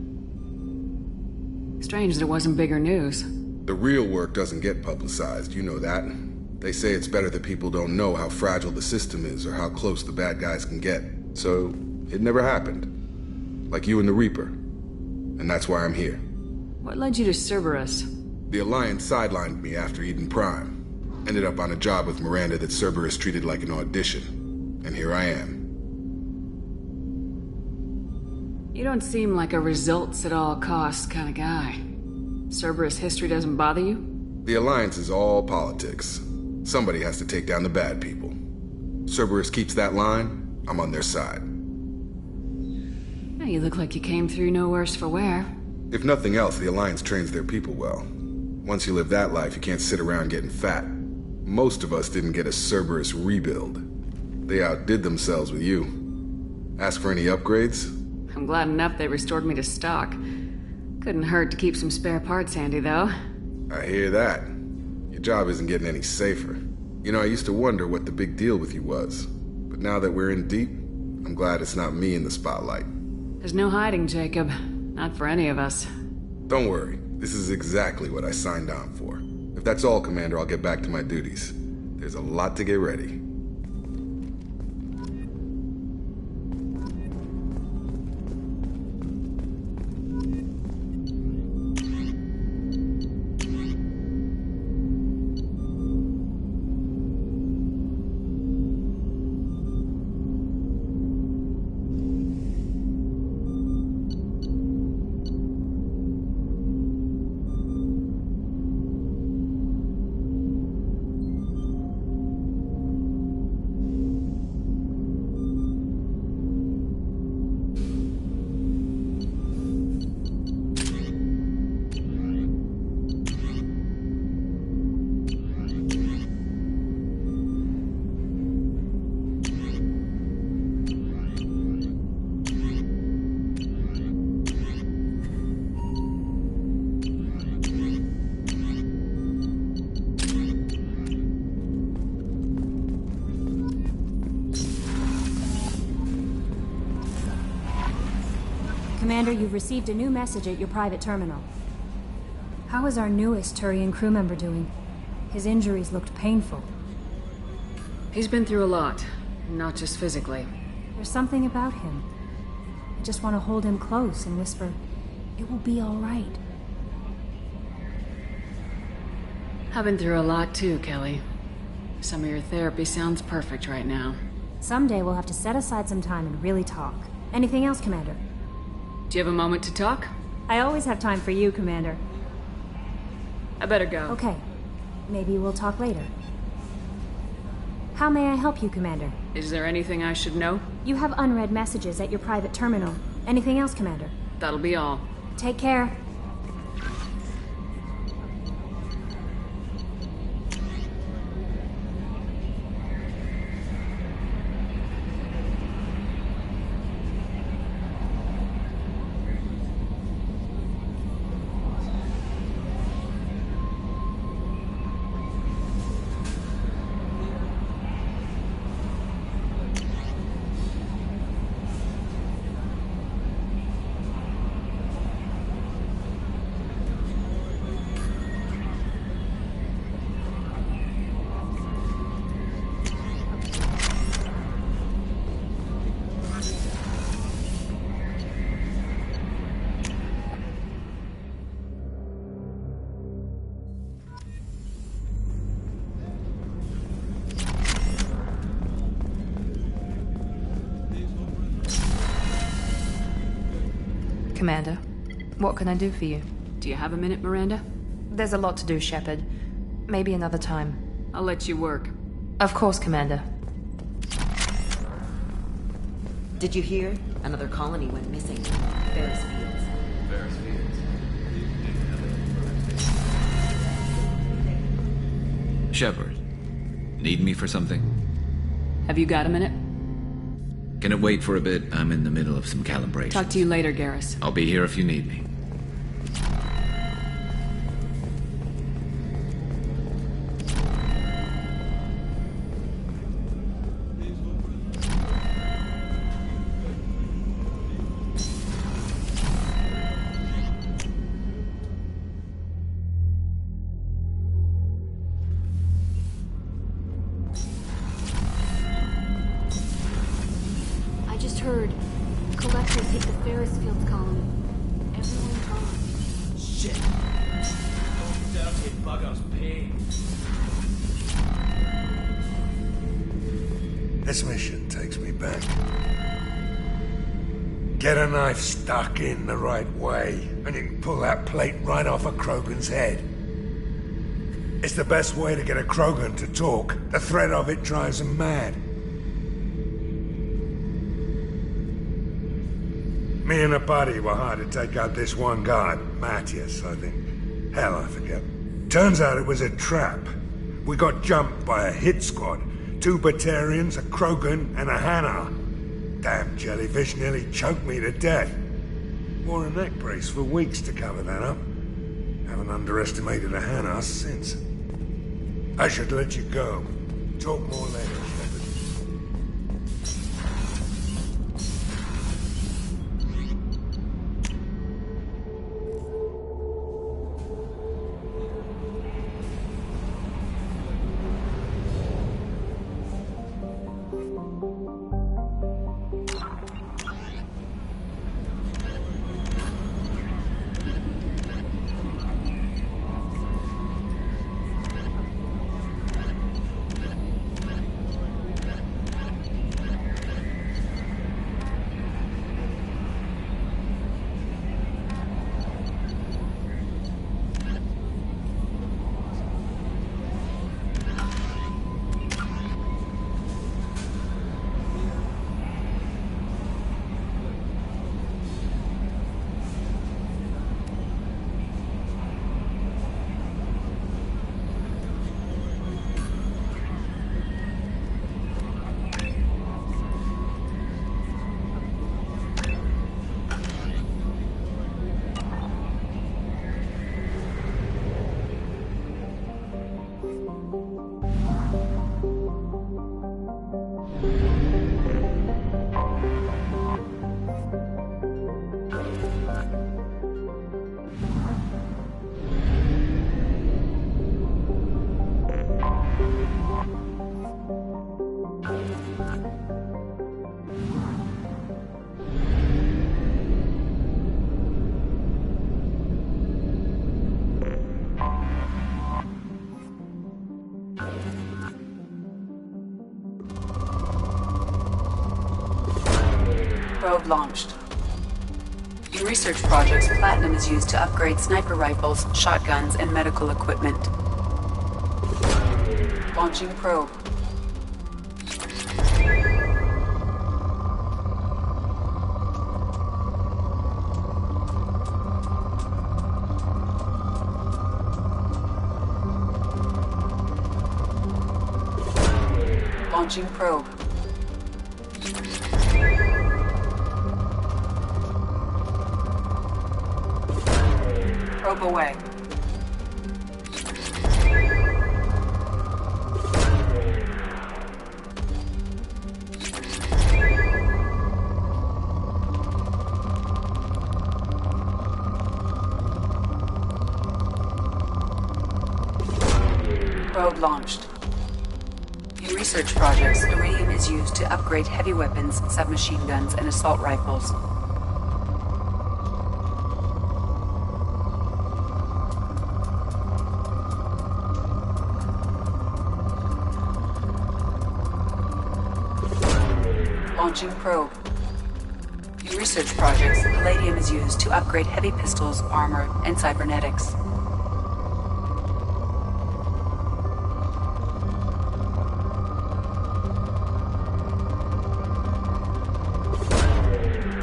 Strange that it wasn't bigger news. The real work doesn't get publicized, you know that. They say it's better that people don't know how fragile the system is or how close the bad guys can get. So, it never happened. Like you and the Reaper. And that's why I'm here. What led you to Cerberus? The Alliance sidelined me after Eden Prime. Ended up on a job with Miranda that Cerberus treated like an audition. And here I am. You don't seem like a results at all costs kind of guy. Cerberus history doesn't bother you? The Alliance is all politics. Somebody has to take down the bad people. Cerberus keeps that line, I'm on their side. Yeah, you look like you came through no worse for wear. If nothing else, the Alliance trains their people well. Once you live that life, you can't sit around getting fat. Most of us didn't get a Cerberus rebuild. They outdid themselves with you. Ask for any upgrades? I'm glad enough they restored me to stock. Couldn't hurt to keep some spare parts handy, though. I hear that. Your job isn't getting any safer. You know, I used to wonder what the big deal with you was. But now that we're in deep, I'm glad it's not me in the spotlight. There's no hiding, Jacob. Not for any of us. Don't worry. This is exactly what I signed on for. If that's all, Commander, I'll get back to my duties. There's a lot to get ready. Commander, you've received a new message at your private terminal. How is our newest Turian crew member doing? His injuries looked painful. He's been through a lot, not just physically. There's something about him. I just want to hold him close and whisper, "It will be all right." I've been through a lot too, Kelly. Some of your therapy sounds perfect right now. Someday we'll have to set aside some time and really talk. Anything else, Commander? Do you have a moment to talk? I always have time for you, Commander. I better go. Okay. Maybe we'll talk later. How may I help you, Commander? Is there anything I should know? You have unread messages at your private terminal. Anything else, Commander? That'll be all. Take care. Commander, what can I do for you? Do you have a minute, Miranda? There's a lot to do, Shepard. Maybe another time. I'll let you work. Of course, Commander. Did you hear? Another colony went missing. Ferris Fields. Ferris Fields. Shepard, need me for something? Have you got a minute? Can it wait for a bit? I'm in the middle of some calibration. Talk to you later, Garrus. I'll be here if you need me. Heard. Collectors hit the Ferris Fields colony. Everyone's gone. Shit. Down to Bughouse Pig. This mission takes me back. Get a knife stuck in the right way, and you can pull that plate right off a Krogan's head. It's the best way to get a Krogan to talk. The threat of it drives him mad. Me and a buddy were hired to take out this one guy, Matthias, I think. Hell, I forget. Turns out it was a trap. We got jumped by a hit squad. 2 Batarians, a Krogan, and a Hanar. Damn jellyfish nearly choked me to death. Wore a neck brace for weeks to cover that up. Haven't underestimated a Hanar since. I should let you go. Talk more later, Shepard. Probe launched. In research projects, platinum is used to upgrade sniper rifles, shotguns, and medical equipment. Launching probe. Launching probe. Probe away. Probe launched. In research projects, iridium is used to upgrade heavy weapons, submachine guns, and assault rifles. Launching probe. In research projects, palladium is used to upgrade heavy pistols, armor, and cybernetics.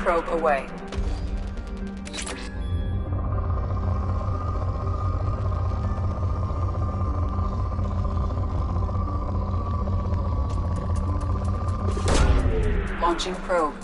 Probe away. Launching probe.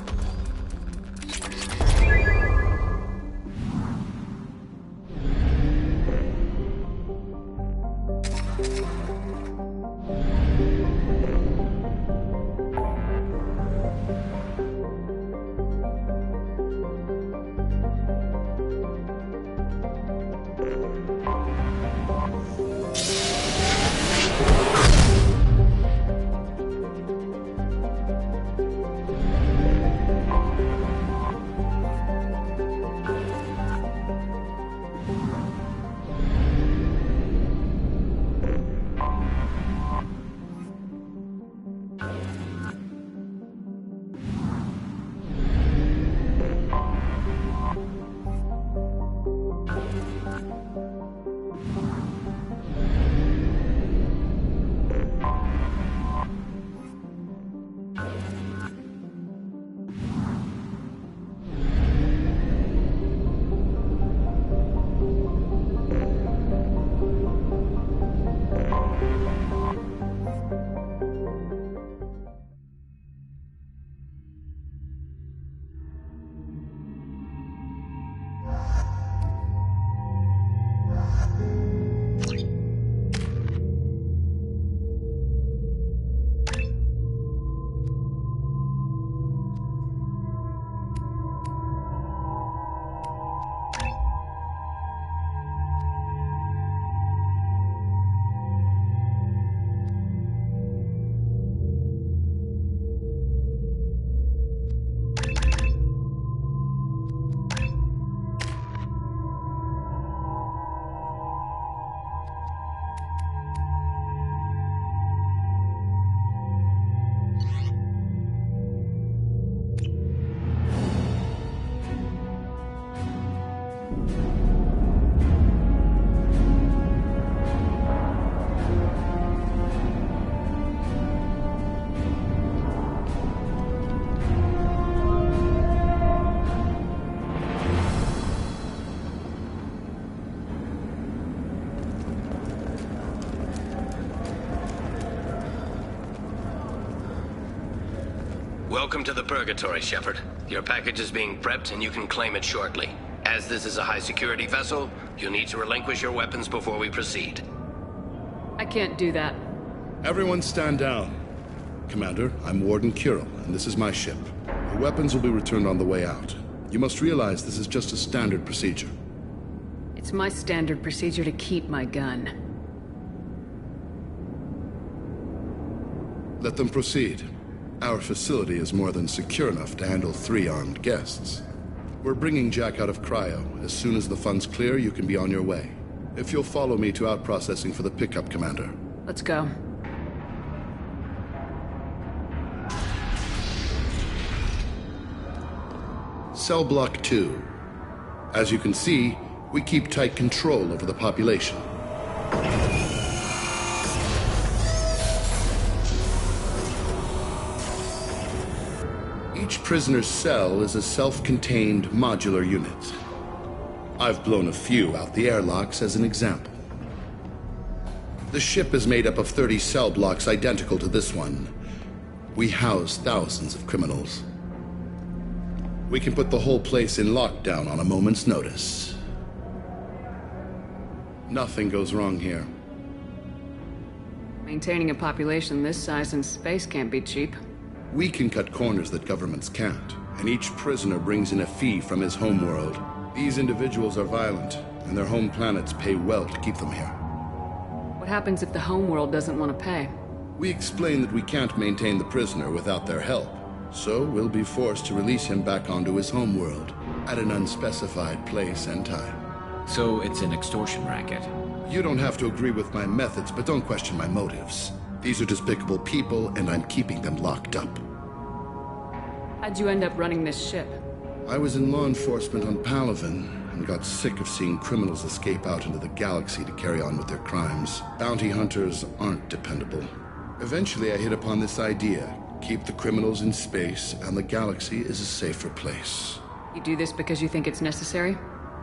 Welcome to the Purgatory, Shepard. Your package is being prepped and you can claim it shortly. As this is a high-security vessel, you'll need to relinquish your weapons before we proceed. I can't do that. Everyone stand down. Commander, I'm Warden Kirill, and this is my ship. The weapons will be returned on the way out. You must realize this is just a standard procedure. It's my standard procedure to keep my gun. Let them proceed. Our facility is more than secure enough to handle 3 armed guests. We're bringing Jack out of cryo. As soon as the funds clear, you can be on your way. If you'll follow me to out-processing for the pickup, Commander. Let's go. Cell Block 2. As you can see, we keep tight control over the population. Each prisoner's cell is a self-contained modular unit. I've blown a few out the airlocks as an example. The ship is made up of 30 cell blocks identical to this one. We house thousands of criminals. We can put the whole place in lockdown on a moment's notice. Nothing goes wrong here. Maintaining a population this size in space can't be cheap. We can cut corners that governments can't, and each prisoner brings in a fee from his homeworld. These individuals are violent, and their home planets pay well to keep them here. What happens if the homeworld doesn't want to pay? We explain that we can't maintain the prisoner without their help, so we'll be forced to release him back onto his homeworld at an unspecified place and time. So it's an extortion racket? You don't have to agree with my methods, but don't question my motives. These are despicable people, and I'm keeping them locked up. How'd you end up running this ship? I was in law enforcement on Palaven, and got sick of seeing criminals escape out into the galaxy to carry on with their crimes. Bounty hunters aren't dependable. Eventually I hit upon this idea. Keep the criminals in space, and the galaxy is a safer place. You do this because you think it's necessary?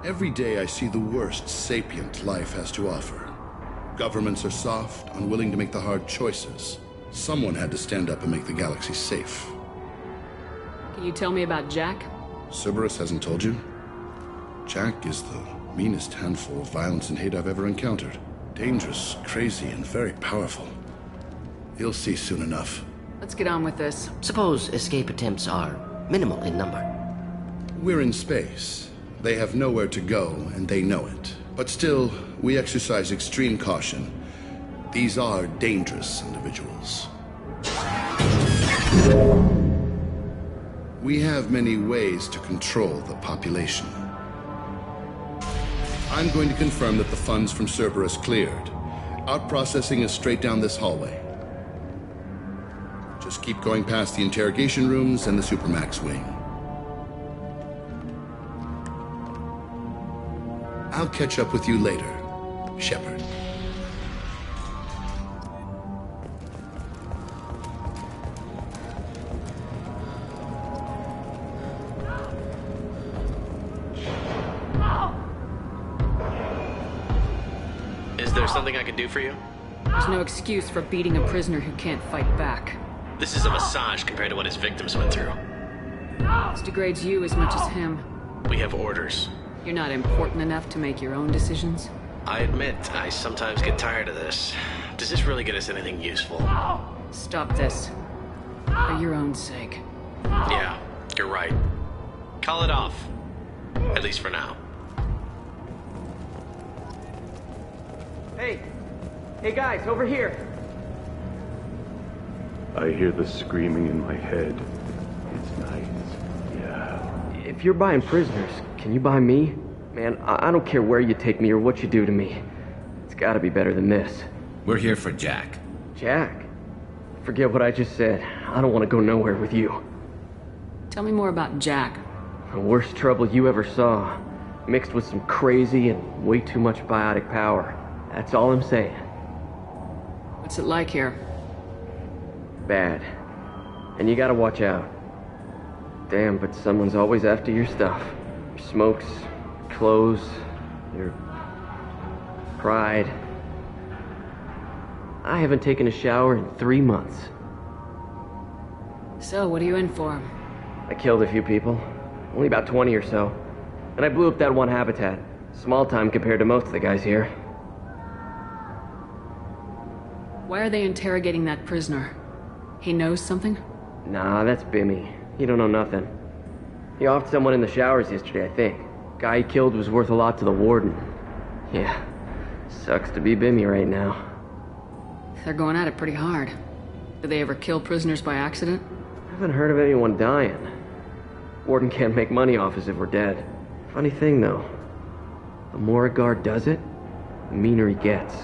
Every day I see the worst sapient life has to offer. Governments are soft, unwilling to make the hard choices. Someone had to stand up and make the galaxy safe. Can you tell me about Jack? Cerberus hasn't told you? Jack is the meanest handful of violence and hate I've ever encountered. Dangerous, crazy, and very powerful. You'll see soon enough. Let's get on with this. Suppose escape attempts are minimal in number. We're in space. They have nowhere to go, and they know it. But still, we exercise extreme caution. These are dangerous individuals. We have many ways to control the population. I'm going to confirm that the funds from Cerberus cleared. Out-processing is straight down this hallway. Just keep going past the interrogation rooms and the Supermax wing. I'll catch up with you later, Shepard. Is there something I can do for you? There's no excuse for beating a prisoner who can't fight back. This is a massage compared to what his victims went through. This degrades you as much as him. We have orders. You're not important enough to make your own decisions? I admit, I sometimes get tired of this. Does this really get us anything useful? Stop this. For your own sake. Yeah, you're right. Call it off. At least for now. Hey! Hey guys, over here! I hear the screaming in my head. It's nice. Yeah. If you're buying prisoners, can you buy me? Man, I don't care where you take me or what you do to me. It's gotta be better than this. We're here for Jack. Jack? Forget what I just said. I don't want to go nowhere with you. Tell me more about Jack. The worst trouble you ever saw. Mixed with some crazy and way too much biotic power. That's all I'm saying. What's it like here? Bad. And you gotta watch out. Damn, but someone's always after your stuff. Your smokes, your clothes, your pride. I haven't taken a shower in 3 months. So, what are you in for? I killed a few people. Only about 20 or so. And I blew up that one habitat. Small time compared to most of the guys here. Why are they interrogating that prisoner? He knows something? Nah, that's Bimmy. He don't know nothing. He offed someone in the showers yesterday, I think. Guy he killed was worth a lot to the warden. Yeah, sucks to be Bimmy right now. They're going at it pretty hard. Do they ever kill prisoners by accident? I haven't heard of anyone dying. Warden can't make money off us if we're dead. Funny thing, though. The more a guard does it, the meaner he gets.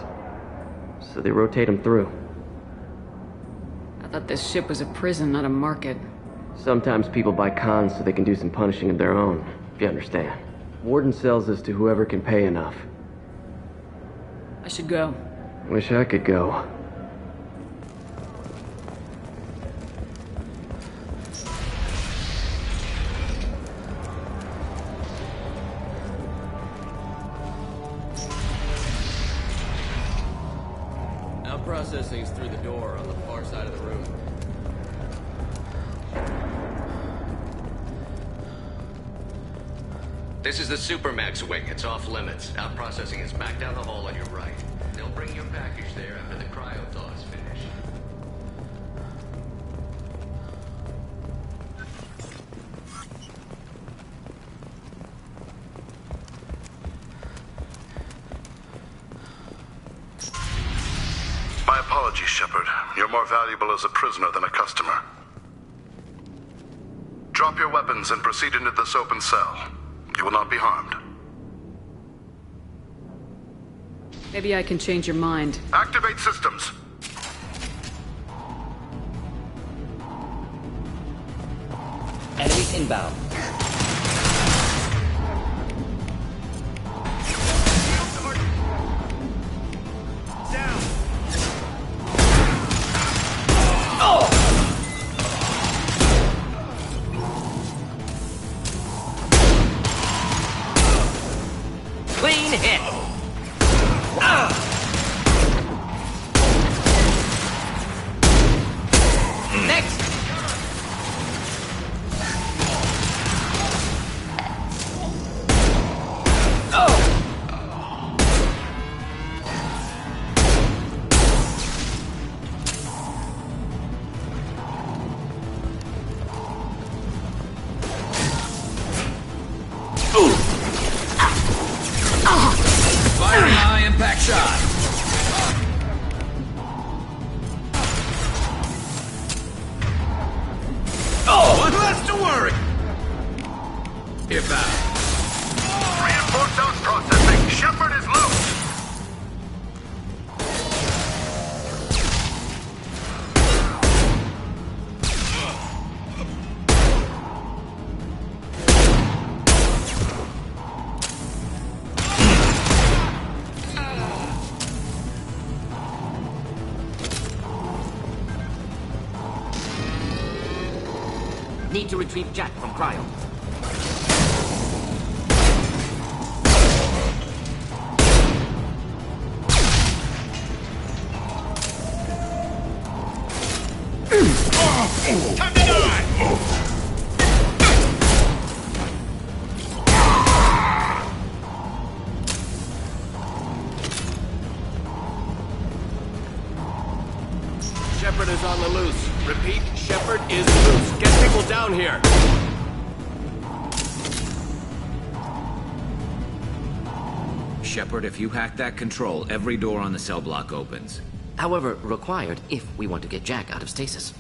So they rotate him through. I thought this ship was a prison, not a market. Sometimes people buy cons so they can do some punishing of their own, if you understand. Warden sells us to whoever can pay enough. I should go. Wish I could go. Now processing's through the door on the far side of the room. This is the Supermax wing. It's off limits. Out processing is back down the hall on your right. They'll bring your package there after the cryo thaw is finished. My apologies, Shepard. You're more valuable as a prisoner than a customer. Drop your weapons and proceed into this open cell. You will not be harmed. Maybe I can change your mind. Activate systems. Enemies inbound. Down! Clean hit! Next! Firing high impact shot! One less to worry! If out. Reinforced out processing. Shepard is loose! Need to retrieve Jack from cryo. Time to die! Shepard is on the loose. Repeat, Shepard is loose. Get people down here. Shepard, if you hack that control, every door on the cell block opens. However, required if we want to get Jack out of stasis.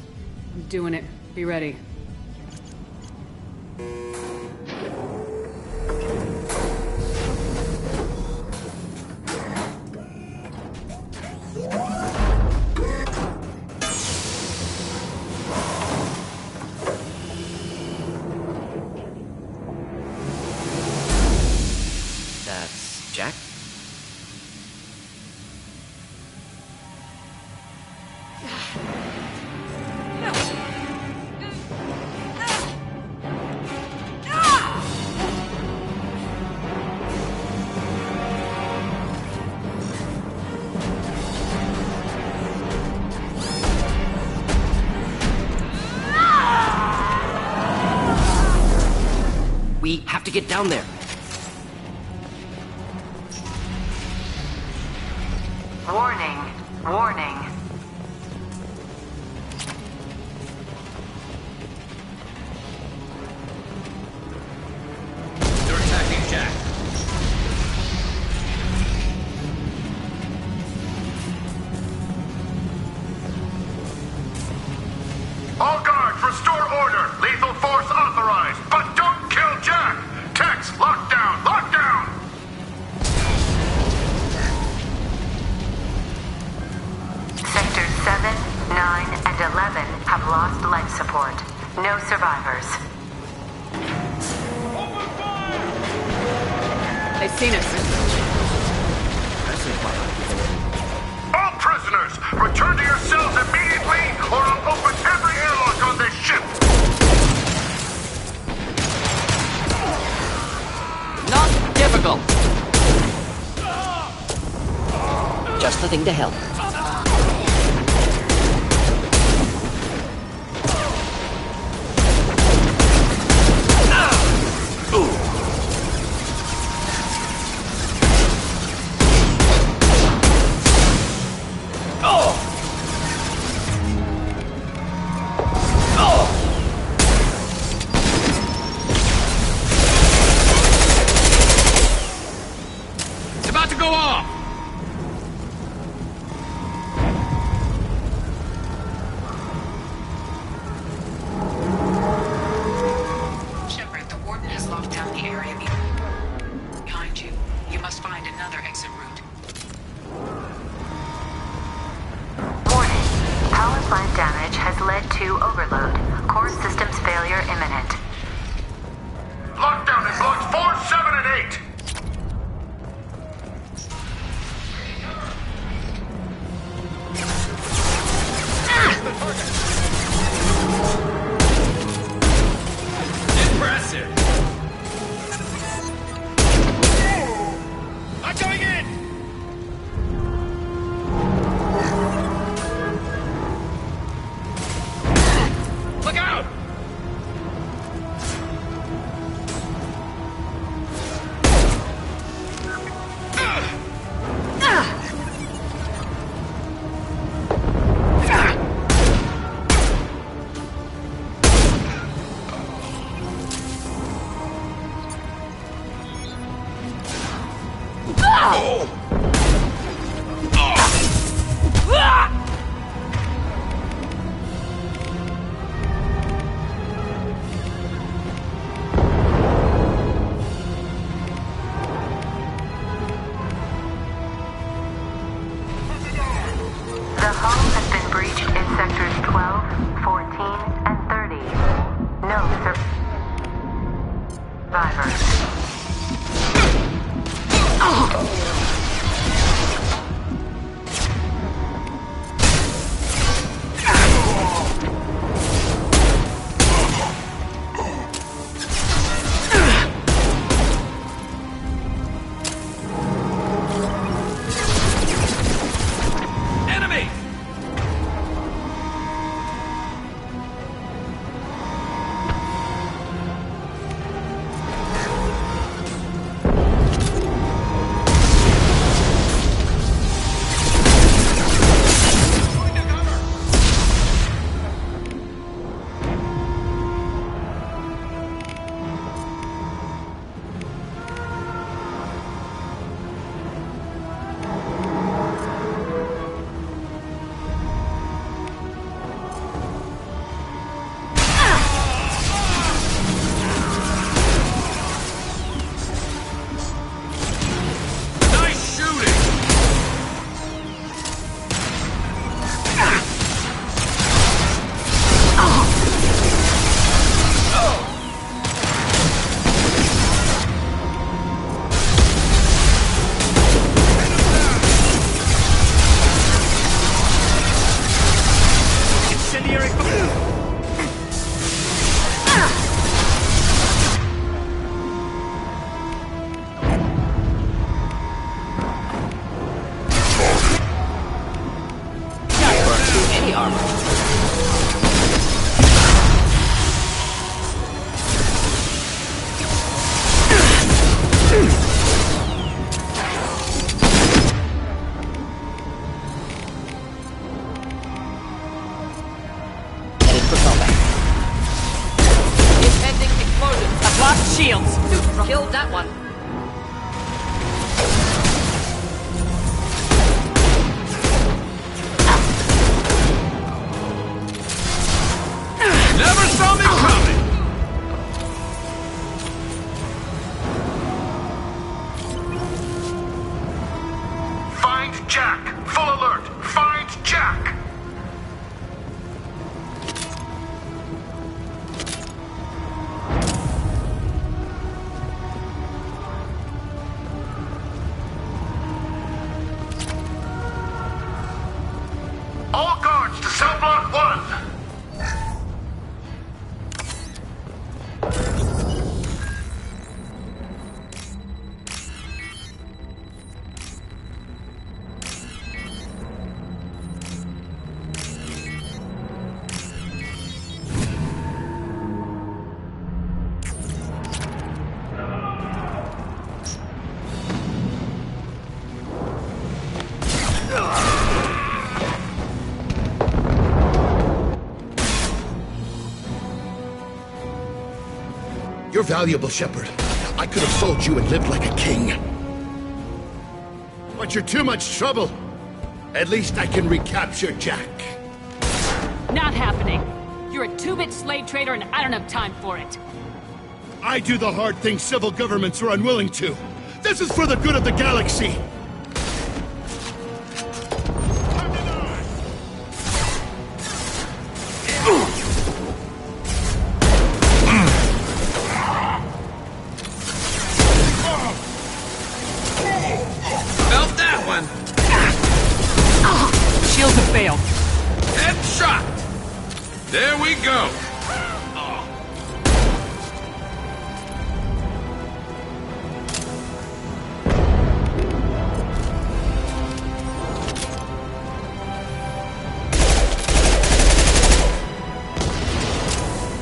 I'm doing it. Be ready. That's Jack? We have to get down there. Warning. Warning. They're attacking Jack. All guards, restore order. Lethal force authorized, but don't kill Jack. Tex, lockdown, lockdown. Sectors 7, 9, and 11 have lost life support. No survivors. They've seen us. All prisoners, return to your cells immediately, or I'll open every airlock on this ship. Not difficult. Just the thing to help. It's about to go off! Shepard, the Warden has locked down the area behind you. You must find another exit route. Warning. Power plant damage has led to overload. Core systems failure imminent. Lockdown in blocks 4, 7, and 8. Impressive! I'm going in! Look out! The hull has been breached in sectors 12, 14, and 30. No survivors. Enemy! Impending explosion. I've lost shields. Killed that one. Never saw me coming! Find Jack! Full alert! Find Jack! All guards to cell block 1! You're valuable, Shepard. I could have sold you and lived like a king. But you're too much trouble. At least I can recapture Jack. Not happening. You're a two-bit slave trader and I don't have time for it. I do the hard things civil governments are unwilling to. This is for the good of the galaxy. Felt that one! Shields have failed. Headshot! There we go!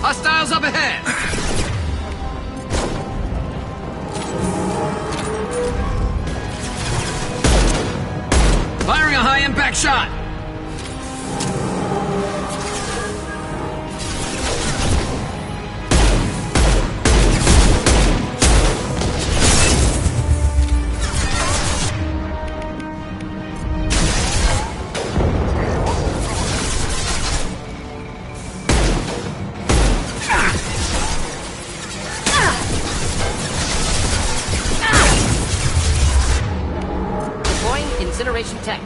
Hostiles up ahead! Firing a high-impact shot! Deploying incineration tech.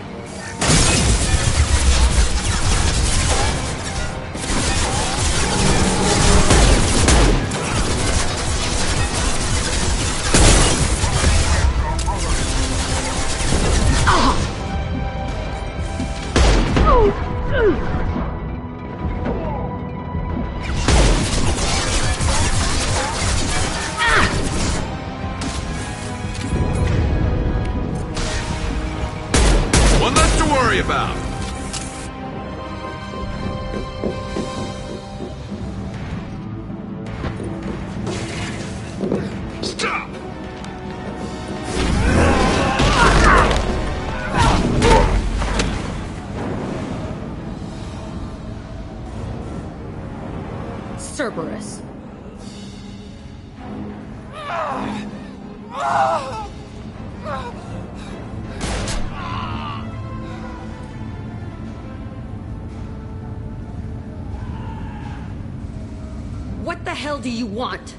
One less to worry about. Stop! Cerberus. What the hell do you want?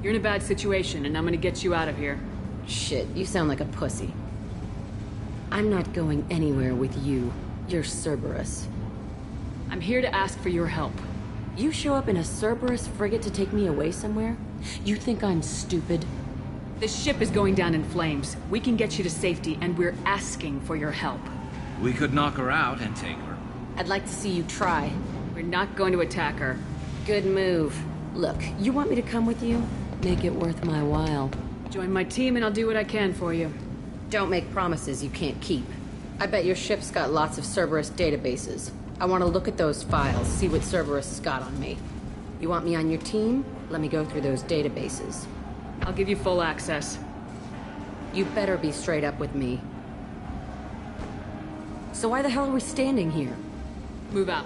You're in a bad situation, and I'm gonna get you out of here. Shit, you sound like a pussy. I'm not going anywhere with you. You're Cerberus. I'm here to ask for your help. You show up in a Cerberus frigate to take me away somewhere? You think I'm stupid? The ship is going down in flames. We can get you to safety, and we're asking for your help. We could knock her out and take her. I'd like to see you try. We're not going to attack her. Good move. Look, you want me to come with you? Make it worth my while. Join my team and I'll do what I can for you. Don't make promises you can't keep. I bet your ship's got lots of Cerberus databases. I want to look at those files, see what Cerberus has got on me. You want me on your team? Let me go through those databases. I'll give you full access. You better be straight up with me. So why the hell are we standing here? Move out.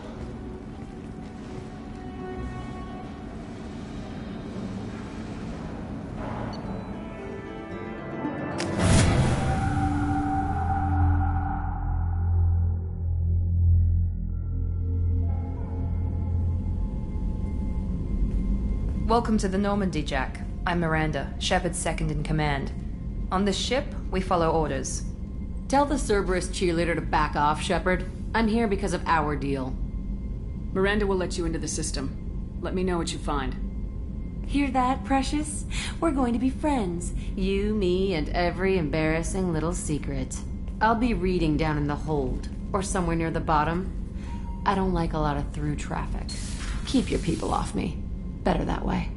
Welcome to the Normandy, Jack. I'm Miranda, Shepard's second in command. On this ship, we follow orders. Tell the Cerberus cheerleader to back off, Shepard. I'm here because of our deal. Miranda will let you into the system. Let me know what you find. Hear that, Precious? We're going to be friends. You, me, and every embarrassing little secret. I'll be reading down in the hold, or somewhere near the bottom. I don't like a lot of through traffic. Keep your people off me. Better that way.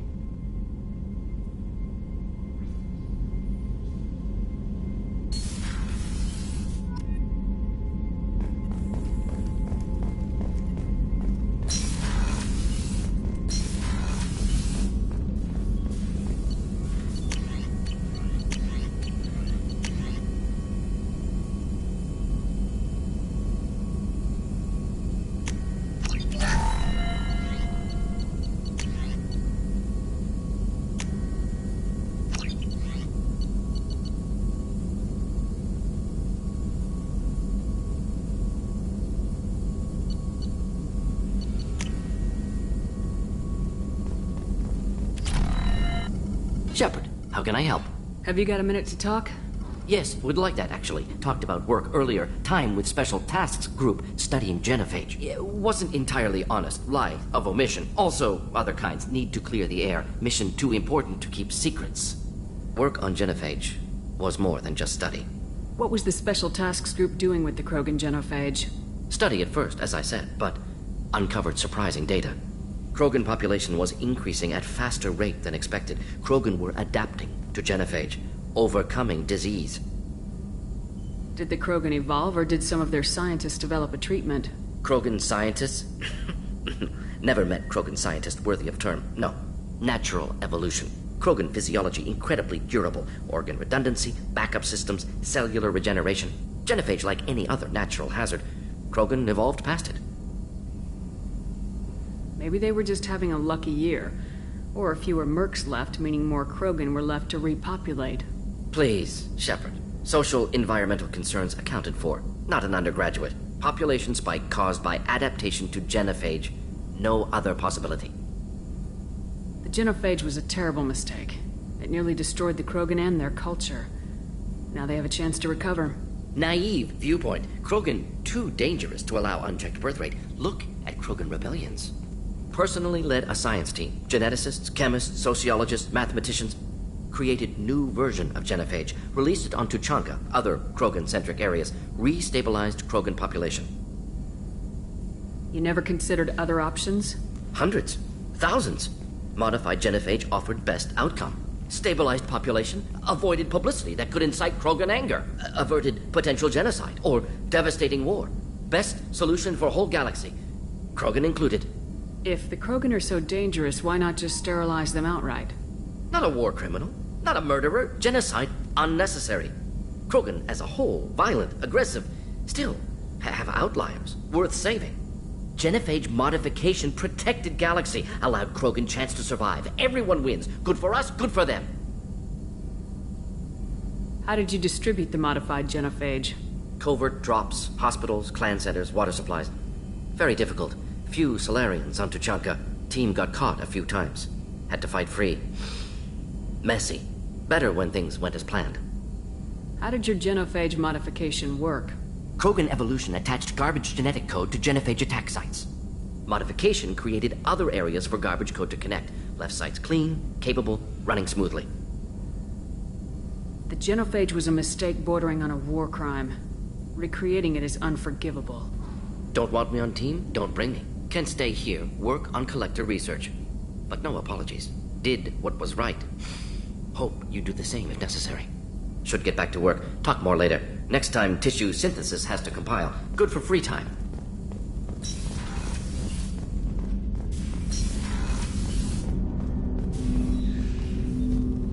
Shepard, how can I help? Have you got a minute to talk? Yes, would like that, actually. Talked about work earlier. Time with Special Tasks Group studying genophage. It wasn't entirely honest. Lie of omission. Also, other kinds. Need to clear the air. Mission too important to keep secrets. Work on genophage was more than just study. What was the Special Tasks Group doing with the Krogan genophage? Study at first, as I said, but uncovered surprising data. Krogan population was increasing at faster rate than expected. Krogan were adapting to genophage, overcoming disease. Did the Krogan evolve, or did some of their scientists develop a treatment? Krogan scientists? Never met Krogan scientist worthy of term. No. Natural evolution. Krogan physiology incredibly durable. Organ redundancy, backup systems, cellular regeneration. Genophage like any other natural hazard. Krogan evolved past it. Maybe they were just having a lucky year. Or fewer mercs left, meaning more Krogan were left to repopulate. Please, Shepard. Social environmental concerns accounted for. Not an undergraduate. Population spike caused by adaptation to genophage. No other possibility. The genophage was a terrible mistake. It nearly destroyed the Krogan and their culture. Now they have a chance to recover. Naive viewpoint. Krogan too dangerous to allow unchecked birth rate. Look at Krogan rebellions. Personally led a science team. Geneticists, chemists, sociologists, mathematicians. Created new version of genophage. Released it on Tuchanka, other Krogan-centric areas. Restabilized Krogan population. You never considered other options? Hundreds. Thousands. Modified genophage offered best outcome. Stabilized population, avoided publicity that could incite Krogan anger, averted potential genocide, or devastating war. Best solution for whole galaxy. Krogan included. If the Krogan are so dangerous, why not just sterilize them outright? Not a war criminal, not a murderer. Genocide, unnecessary. Krogan as a whole, violent, aggressive, still have outliers, worth saving. Genophage modification protected galaxy, allowed Krogan chance to survive. Everyone wins. Good for us, good for them. How did you distribute the modified genophage? Covert drops, hospitals, clan centers, water supplies. Very difficult. Few Solarians on Tuchanka. Team got caught a few times. Had to fight free. Messy. Better when things went as planned. How did your genophage modification work? Krogan evolution attached garbage genetic code to genophage attack sites. Modification created other areas for garbage code to connect. Left sites clean, capable, running smoothly. The genophage was a mistake bordering on a war crime. Recreating it is unforgivable. Don't want me on team? Don't bring me. Can stay here, work on collector research. But no apologies. Did what was right. Hope you do the same if necessary. Should get back to work. Talk more later. Next time, tissue synthesis has to compile. Good for free time.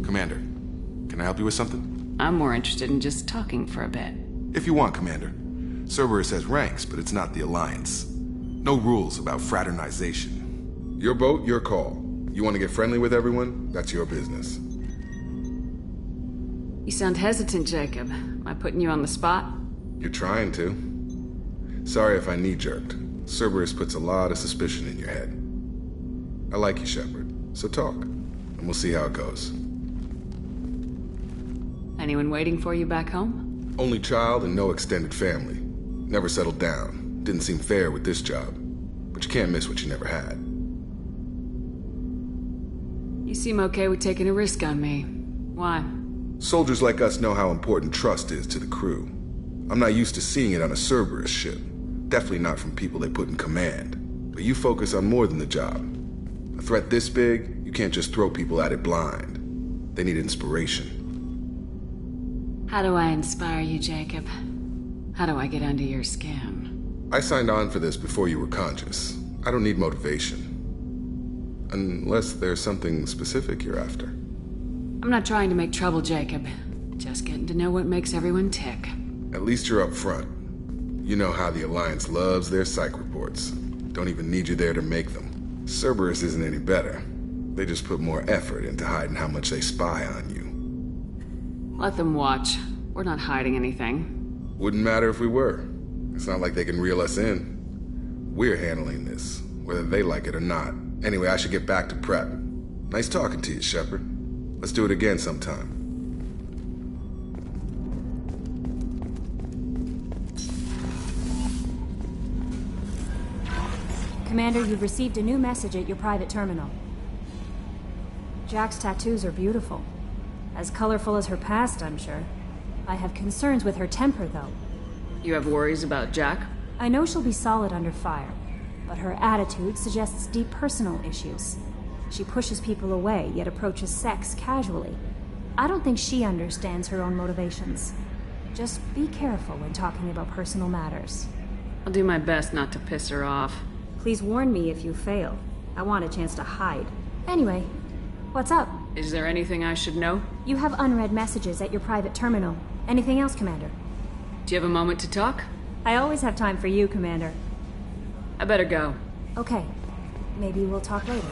Commander, can I help you with something? I'm more interested in just talking for a bit. If you want, Commander. Cerberus has ranks, but it's not the Alliance. No rules about fraternization. Your boat, your call. You want to get friendly with everyone? That's your business. You sound hesitant, Jacob. Am I putting you on the spot? You're trying to. Sorry if I knee-jerked. Cerberus puts a lot of suspicion in your head. I like you, Shepard. So talk, and we'll see how it goes. Anyone waiting for you back home? Only child and no extended family. Never settled down. Didn't seem fair with this job. But you can't miss what you never had. You seem okay with taking a risk on me. Why? Soldiers like us know how important trust is to the crew. I'm not used to seeing it on a Cerberus ship. Definitely not from people they put in command. But you focus on more than the job. A threat this big, you can't just throw people at it blind. They need inspiration. How do I inspire you, Jacob? How do I get under your skin? I signed on for this before you were conscious. I don't need motivation. Unless there's something specific you're after. I'm not trying to make trouble, Jacob. Just getting to know what makes everyone tick. At least you're up front. You know how the Alliance loves their psych reports. Don't even need you there to make them. Cerberus isn't any better. They just put more effort into hiding how much they spy on you. Let them watch. We're not hiding anything. Wouldn't matter if we were. It's not like they can reel us in. We're handling this, whether they like it or not. Anyway, I should get back to prep. Nice talking to you, Shepard. Let's do it again sometime. Commander, you've received a new message at your private terminal. Jack's tattoos are beautiful. As colorful as her past, I'm sure. I have concerns with her temper, though. You have worries about Jack? I know she'll be solid under fire, but her attitude suggests deep personal issues. She pushes people away, yet approaches sex casually. I don't think she understands her own motivations. Just be careful when talking about personal matters. I'll do my best not to piss her off. Please warn me if you fail. I want a chance to hide. Anyway, what's up? Is there anything I should know? You have unread messages at your private terminal. Anything else, Commander? Do you have a moment to talk? I always have time for you, Commander. I better go. Okay. Maybe we'll talk later.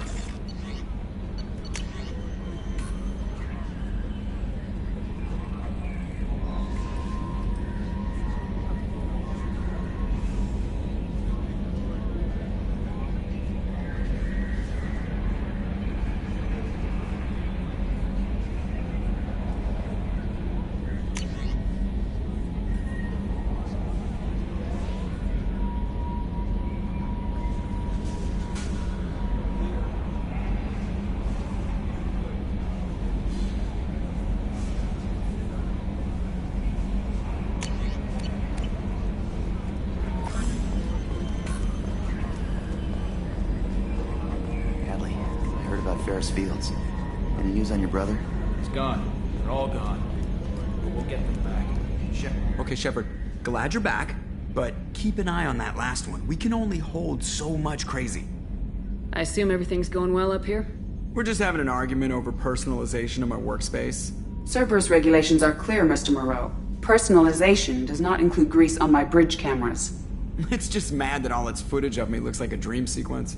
Ferris Fields. Any news on your brother? He's gone. They're all gone. But we'll get them back. Okay, Shepard. Glad you're back, but keep an eye on that last one. We can only hold so much crazy. I assume everything's going well up here? We're just having an argument over personalization of my workspace. Cerberus regulations are clear, Mr. Moreau. Personalization does not include grease on my bridge cameras. It's just mad that all its footage of me looks like a dream sequence.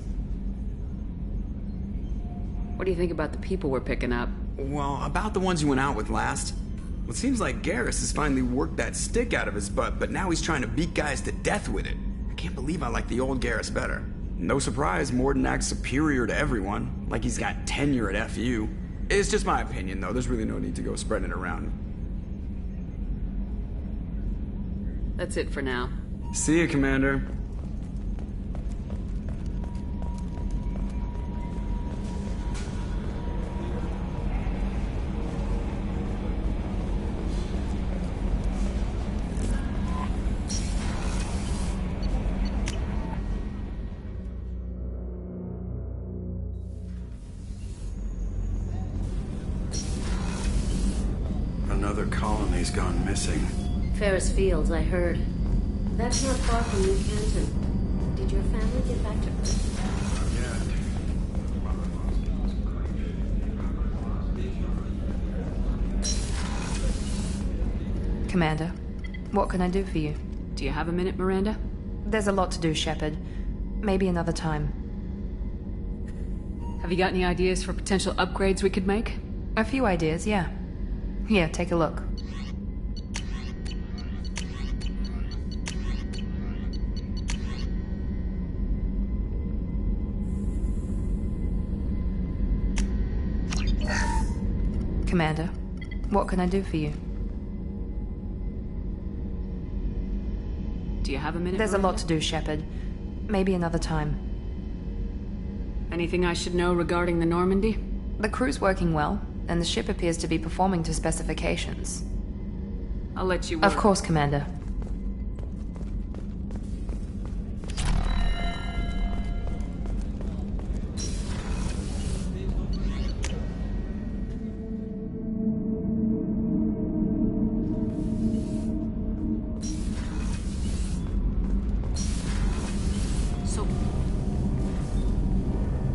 What do you think about the people we're picking up? Well, about the ones you went out with last. Well, it seems like Garrus has finally worked that stick out of his butt, but now he's trying to beat guys to death with it. I can't believe I like the old Garrus better. No surprise, Mordin acts superior to everyone, like he's got tenure at FU. It's just my opinion, though. There's really no need to go spreading it around. That's it for now. See you, Commander. Another colony's gone missing. Ferris Fields, I heard. That's not far from New Canton. Did your family get back to Earth? Commander, what can I do for you? Do you have a minute, Miranda? There's a lot to do, Shepard. Maybe another time. Have you got any ideas for potential upgrades we could make? A few ideas, yeah. Here, take a look. Commander, what can I do for you? Do you have a minute, There's Miranda? a lot to do, Shepard. Maybe another time. Anything I should know regarding the Normandy? The crew's working well, and the ship appears to be performing to specifications. I'll let you work. Of course, Commander.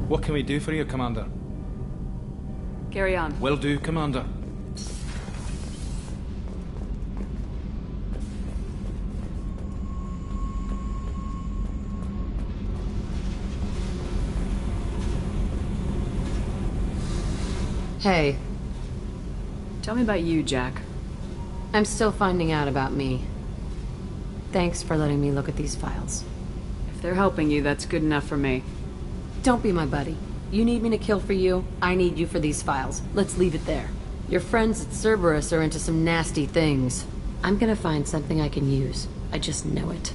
What can we do for you, Commander? Carry on. Will do, Commander. Hey. Tell me about you, Jack. I'm still finding out about me. Thanks for letting me look at these files. If they're helping you, that's good enough for me. Don't be my buddy. You need me to kill for you, I need you for these files. Let's leave it there. Your friends at Cerberus are into some nasty things. I'm gonna find something I can use. I just know it.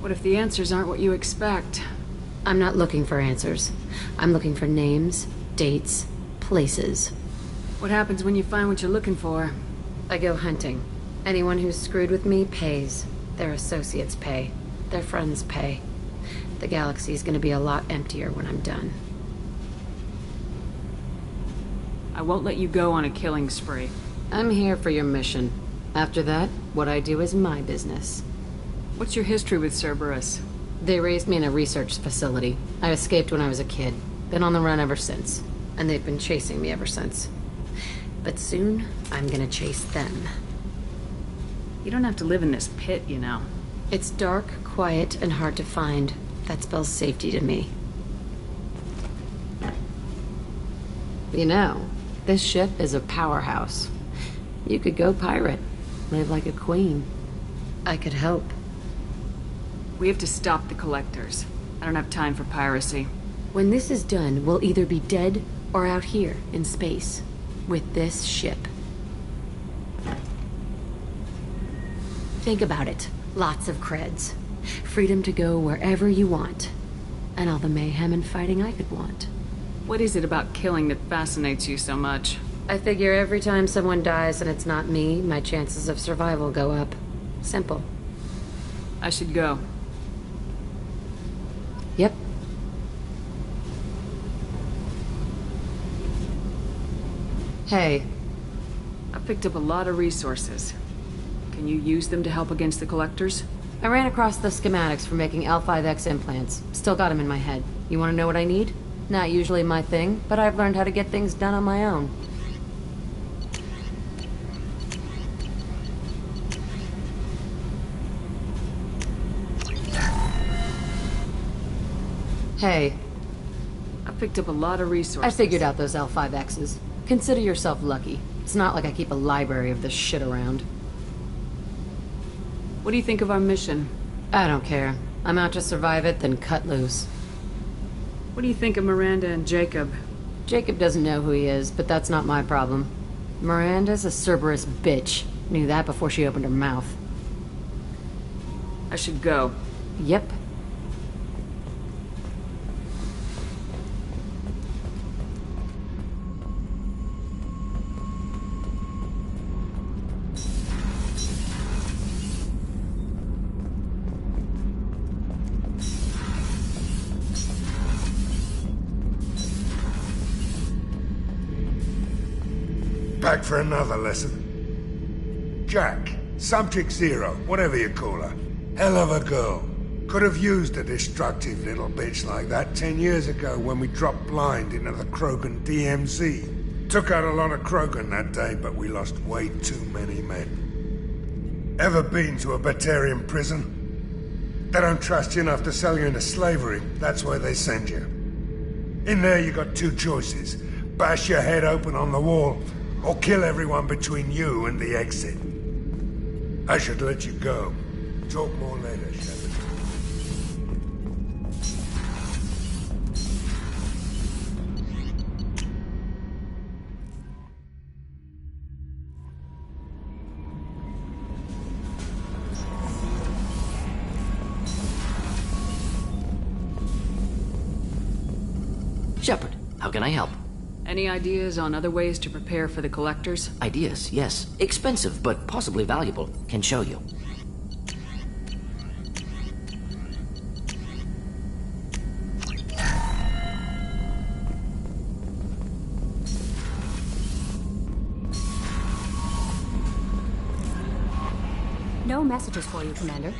What if the answers aren't what you expect? I'm not looking for answers. I'm looking for names, dates, places. What happens when you find what you're looking for? I go hunting. Anyone who's screwed with me pays. Their associates pay. Their friends pay. The galaxy's gonna be a lot emptier when I'm done. I won't let you go on a killing spree. I'm here for your mission. After that, what I do is my business. What's your history with Cerberus? They raised me in a research facility. I escaped when I was a kid. Been on the run ever since. And they've been chasing me ever since. But soon, I'm gonna chase them. You don't have to live in this pit, you know. It's dark, quiet, and hard to find. That spells safety to me. You know, this ship is a powerhouse. You could go pirate. Live like a queen. I could help. We have to stop the Collectors. I don't have time for piracy. When this is done, we'll either be dead or out here in space. With this ship. Think about it. Lots of creds. Freedom to go wherever you want. And all the mayhem and fighting I could want. What is it about killing that fascinates you so much? I figure every time someone dies and it's not me, my chances of survival go up. Simple. I should go. Yep. Hey. I picked up a lot of resources. Can you use them to help against the Collectors? I ran across the schematics for making L5X implants. Still got them in my head. You want to know what I need? Not usually my thing, but I've learned how to get things done on my own. Hey. I picked up a lot of resources. I figured out those L5Xs. Consider yourself lucky. It's not like I keep a library of this shit around. What do you think of our mission? I don't care. I'm out to survive it, then cut loose. What do you think of Miranda and Jacob? Jacob doesn't know who he is, but that's not my problem. Miranda's a Cerberus bitch. Knew that before she opened her mouth. I should go. Yep. Back for another lesson. Jack, Subject Zero, whatever you call her. Hell of a girl. Could have used a destructive little bitch like that 10 years ago when we dropped blind into the Krogan DMZ. took out a lot of Krogan that day, but we lost way too many men. Ever been to a Batarian prison? They don't trust you enough to sell you into slavery. That's where they send you. In there you got two choices. Bash your head open on the wall, or kill everyone between you and the exit. I should let you go. Talk more later, Shepard. Shepard, how can I help? Any ideas on other ways to prepare for the Collectors? Ideas, yes. Expensive, but possibly valuable. Can show you. No messages for you, Commander.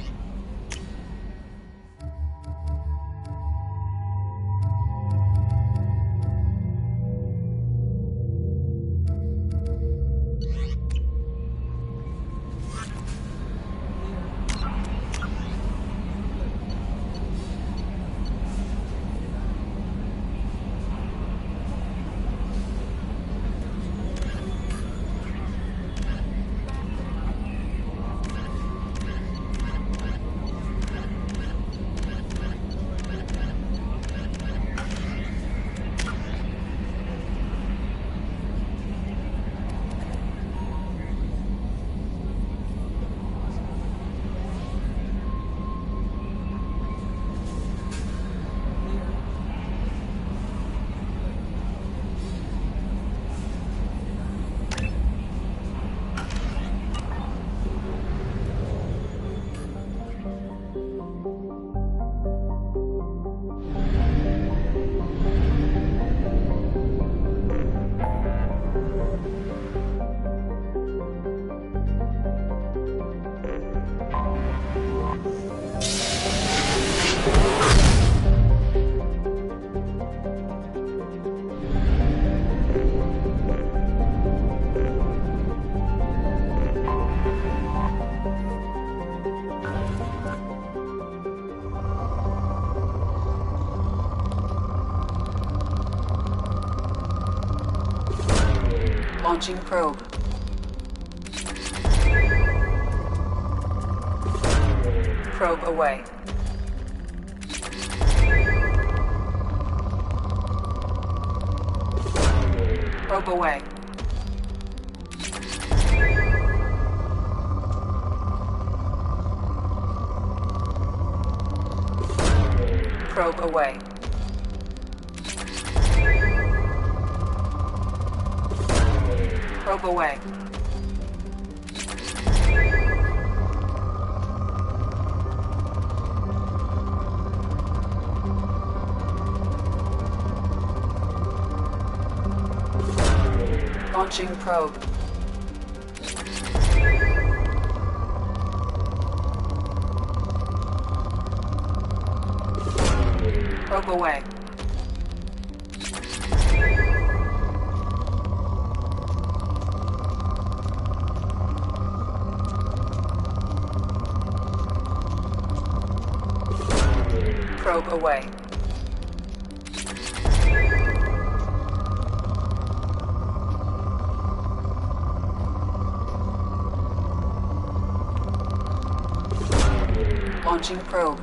Launching probe. Probe away. Probe away. Probe away. Probe away. Launching probe. Probe away. Probe away. Launching probe.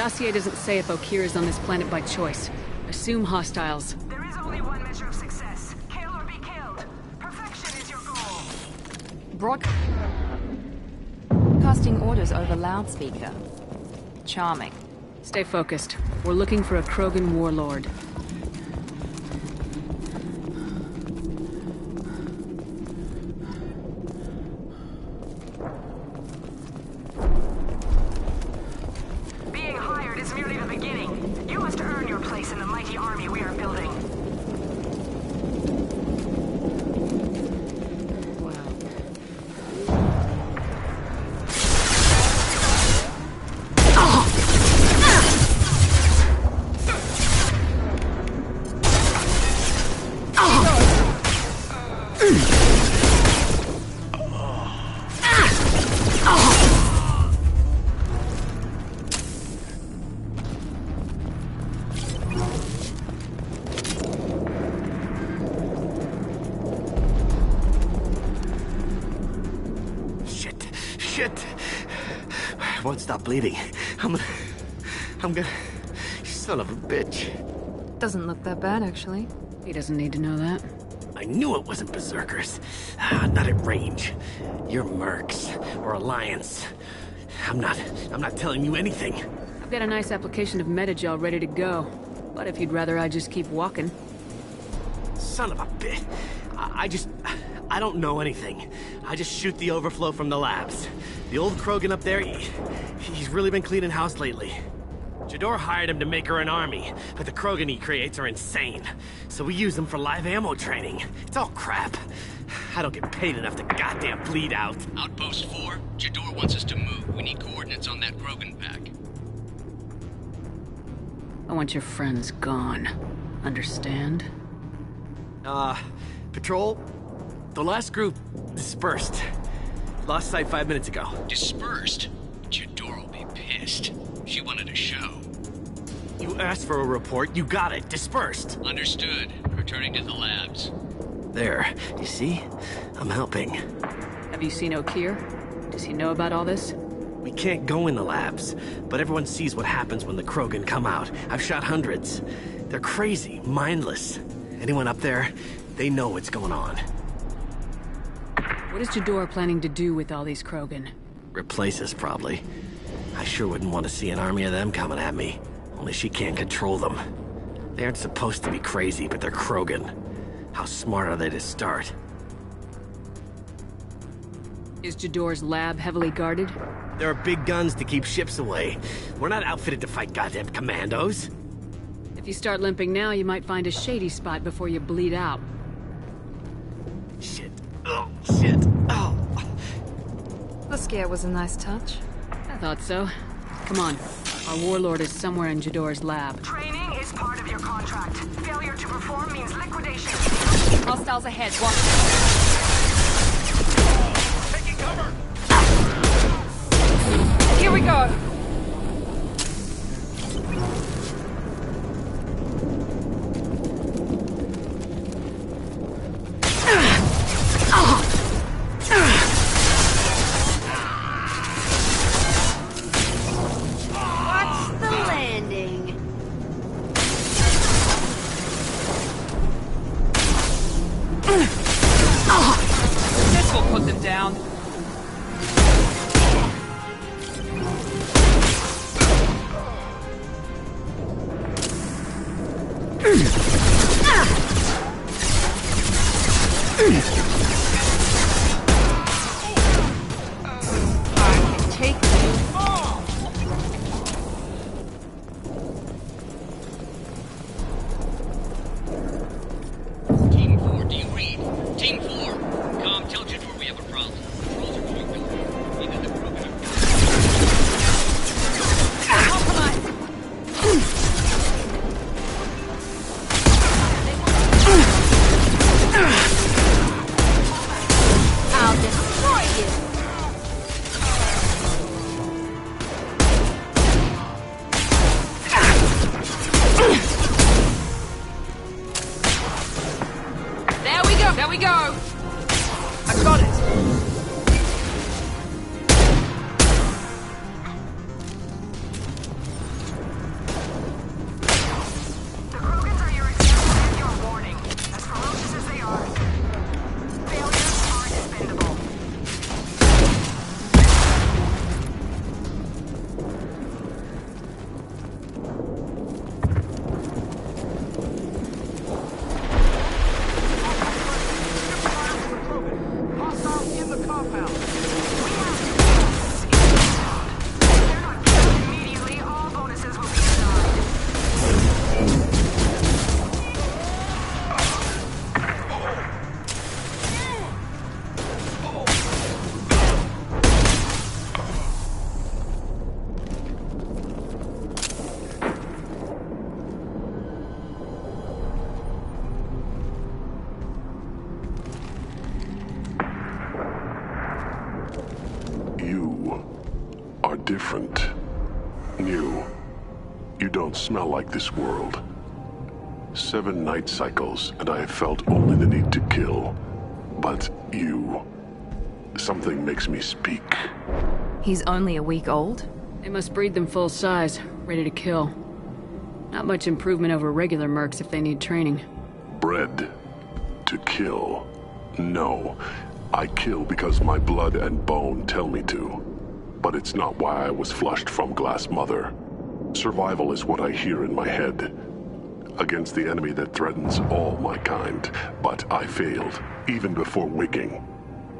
dossier doesn't say if Okeer is on this planet by choice. Assume hostiles. There is only one measure of success. Kill or be killed. Perfection is your goal. Broadcasting orders over loudspeaker. Charming. Stay focused. We're looking for a Krogan warlord. Being hired is merely the beginning. You must earn your place in the mighty army we are building. Won't stop bleeding. I'm gonna... Son of a bitch. Doesn't look that bad, actually. He doesn't need to know that. I knew it wasn't Berserkers. Not at range. You're Mercs, or Alliance. I'm not telling you anything. I've got a nice application of Metagel ready to go. But if you'd rather I just keep walking... Son of a bitch. I don't know anything. I just shoot the overflow from the labs. The old Krogan up there, he's really been cleaning house lately. Jador hired him to make her an army, but the Krogan he creates are insane. So we use them for live ammo training. It's all crap. I don't get paid enough to goddamn bleed out. Outpost 4, Jador wants us to move. We need coordinates on that Krogan pack. I want your friends gone. Understand? Patrol, the last group dispersed. Lost sight 5 minutes ago. Dispersed? Jador will be pissed. She wanted a show. You asked for a report, you got it. Dispersed. Understood. Returning to the labs. There. You see? I'm helping. Have you seen Okeer? Does he know about all this? We can't go in the labs, but everyone sees what happens when the Krogan come out. I've shot hundreds. They're crazy, mindless. Anyone up there, they know what's going on. What is Jador planning to do with all these Krogan? Replace us, probably. I sure wouldn't want to see an army of them coming at me. Only she can't control them. They aren't supposed to be crazy, but they're Krogan. How smart are they to start? Is Jador's lab heavily guarded? There are big guns to keep ships away. We're not outfitted to fight goddamn commandos. If you start limping now, you might find a shady spot before you bleed out. Shit. Oh, shit. Oh. The scare was a nice touch. I thought so. Come on. Our warlord is somewhere in Jador's lab. Training is part of your contract. Failure to perform means liquidation. Hostiles ahead. Watch. Taking cover! Here we go! There we go! I got it! You are different. New. You don't smell like this world. 7 night cycles, and I have felt only the need to kill. But you... something makes me speak. He's only a week old? They must breed them full size, ready to kill. Not much improvement over regular mercs if they need training. Bred to kill. No. I kill because my blood and bone tell me to. But it's not why I was flushed from Glass Mother. Survival is what I hear in my head. Against the enemy that threatens all my kind. But I failed, even before waking.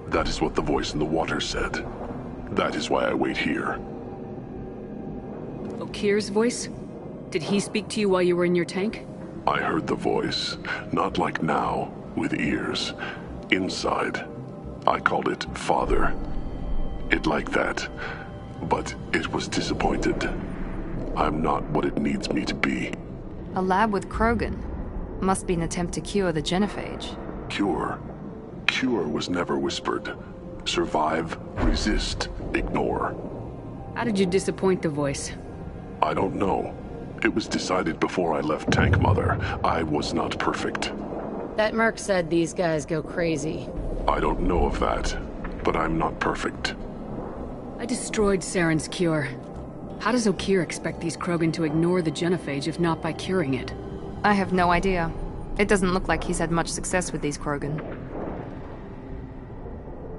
That is what the voice in the water said. That is why I wait here. Okir's voice? Did he speak to you while you were in your tank? I heard the voice, not like now, with ears. Inside. I called it Father. It liked that. But it was disappointed. I'm not what it needs me to be. A lab with Krogan. Must be an attempt to cure the genophage. Cure? Cure was never whispered. Survive, resist, ignore. How did you disappoint the voice? I don't know. It was decided before I left Tank Mother. I was not perfect. That merc said these guys go crazy. I don't know of that, but I'm not perfect. I destroyed Saren's cure. How does Okir expect these Krogan to ignore the genophage if not by curing it? I have no idea. It doesn't look like he's had much success with these Krogan.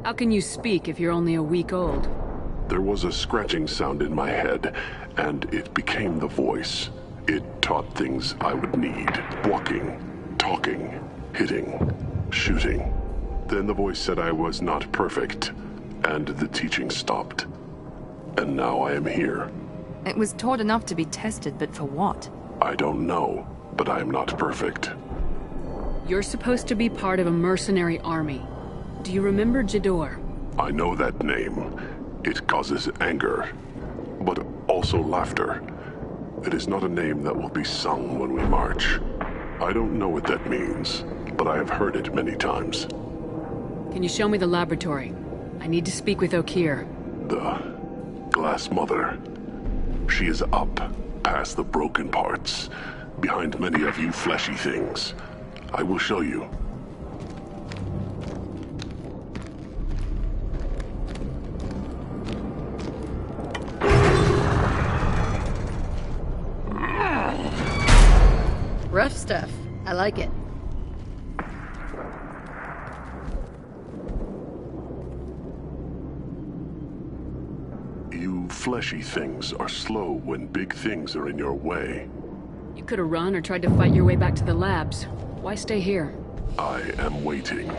How can you speak if you're only a week old? There was a scratching sound in my head, and it became the voice. It taught things I would need. Walking, talking, hitting, shooting. Then the voice said I was not perfect, and the teaching stopped. And now I am here. It was taught enough to be tested, but for what? I don't know, but I am not perfect. You're supposed to be part of a mercenary army. Do you remember Jador? I know that name. It causes anger, but also laughter. It is not a name that will be sung when we march. I don't know what that means, but I have heard it many times. Can you show me the laboratory? I need to speak with Okir. The Glass Mother. She is up, past the broken parts, behind many of you fleshy things. I will show you. Rough stuff. I like it. You fleshy things are slow when big things are in your way. You could have run or tried to fight your way back to the labs. Why stay here? I am waiting.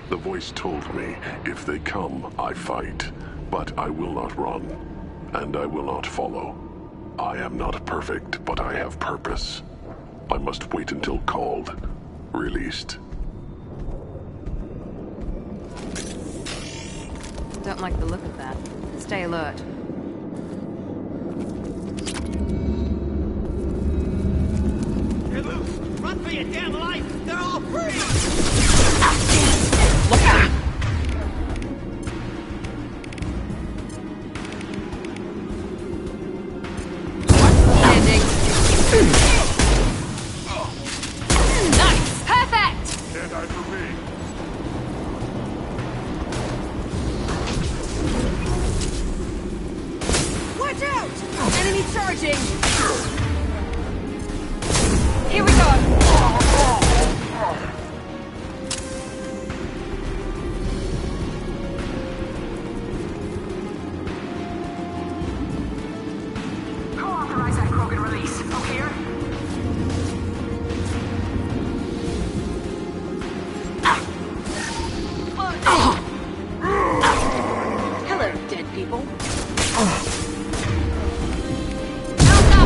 The voice told me, if they come, I fight. But I will not run. And I will not follow. I am not perfect, but I have purpose. I must wait until called. Released. Don't like the look of that. Stay alert. You're loose! Run for your damn life! They're all free! Look out! Nice! Perfect! Can't die for me. Watch out! Enemy charging! Here we go! Co-authorize that Krogan release. Okir? Hello, dead people. Out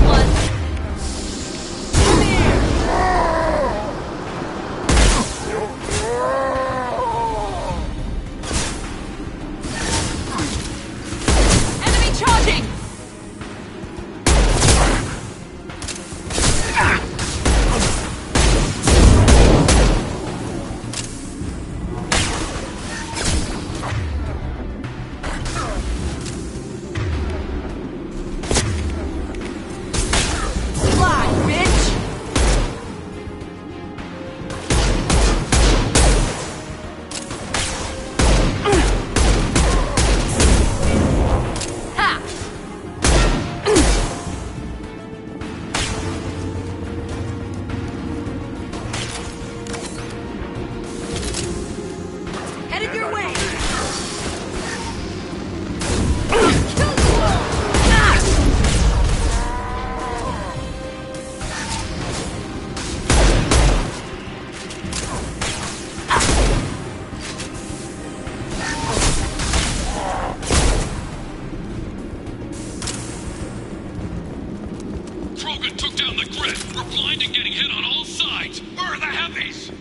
Krogan took down the grid. We're blind and getting hit on all sides. Where are the heavies?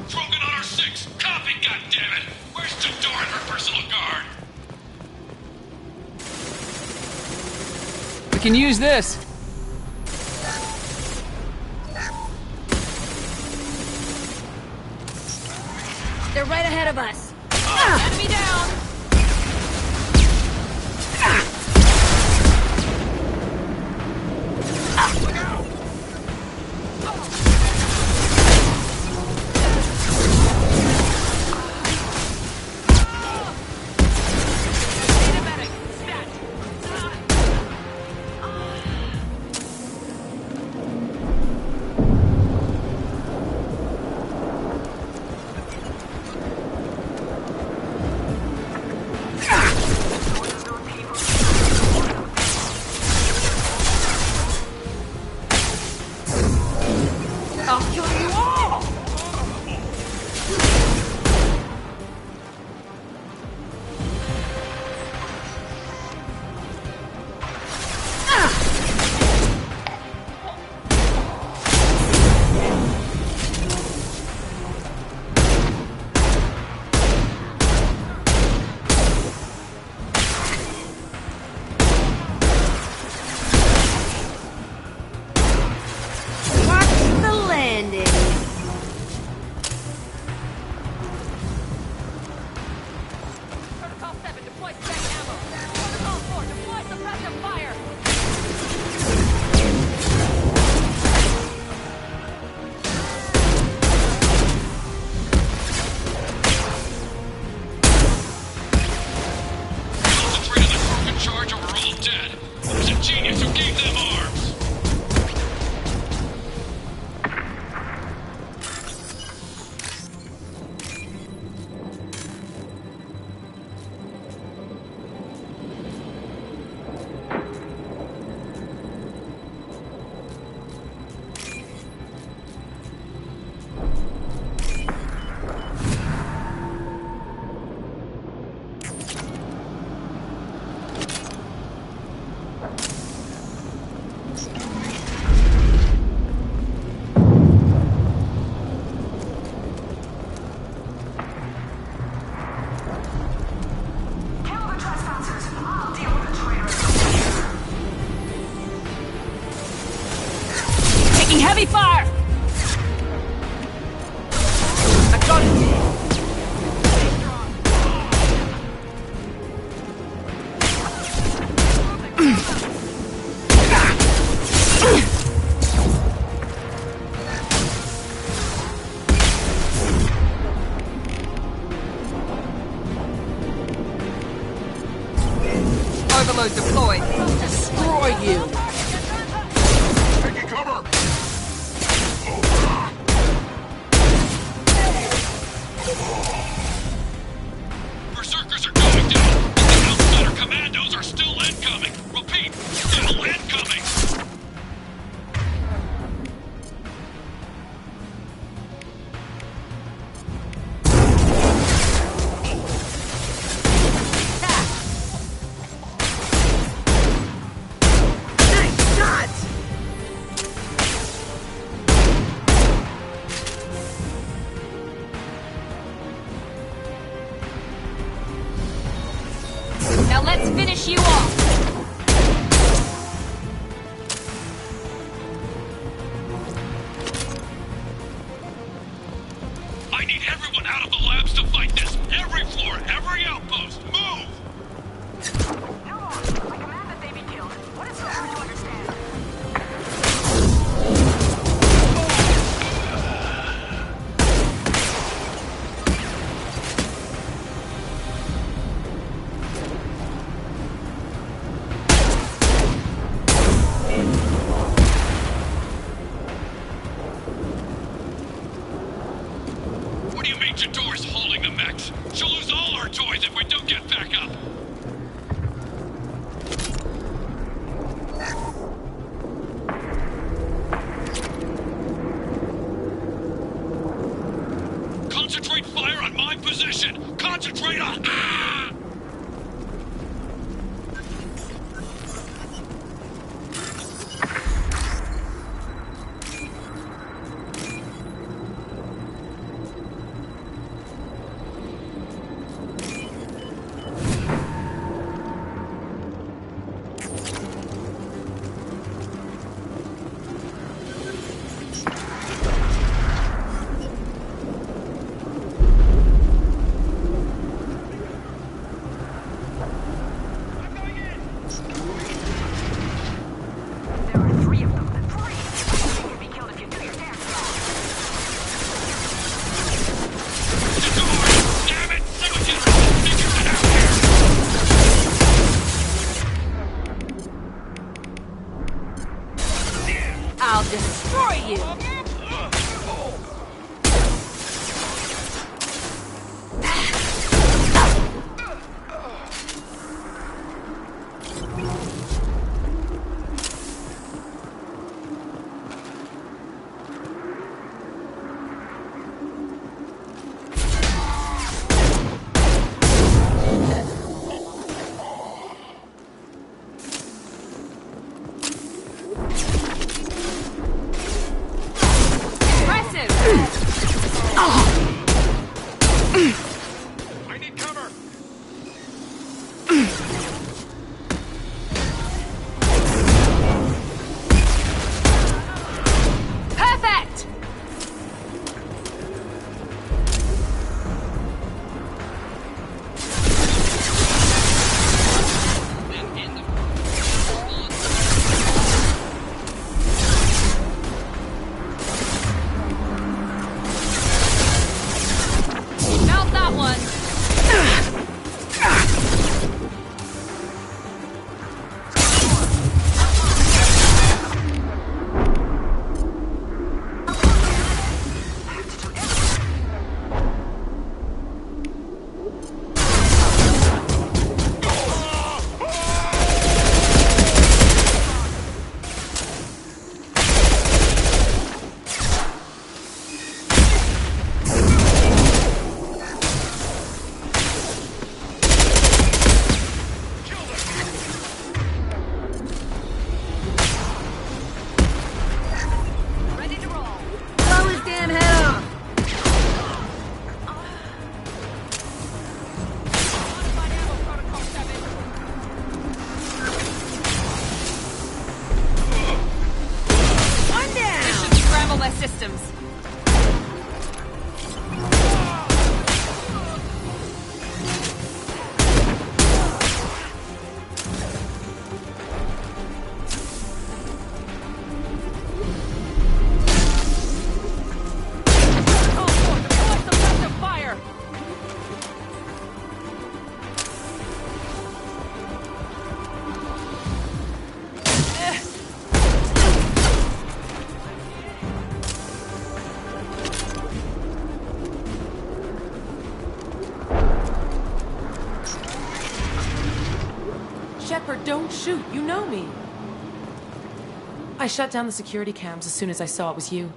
Krogan on our 6. Copy, goddammit! Where's Tador and her personal guard? We can use this. They're right ahead of us. Enemy down! I'll kill you all! Watch the landing. Protocol 7, deploy spec ammo. Protocol 4, deploy suppressive fire. Concentrate on the Krogan charge or we're all dead. Who's a genius who gave them arms? Kill the trespassers. I'll deal with the traitors. Taking heavy fire! I got it! Overload deployed. Destroy you! Taking cover! I'll destroy you! Systems. Shepard, don't shoot. You know me. I shut down the security cams as soon as I saw it was you.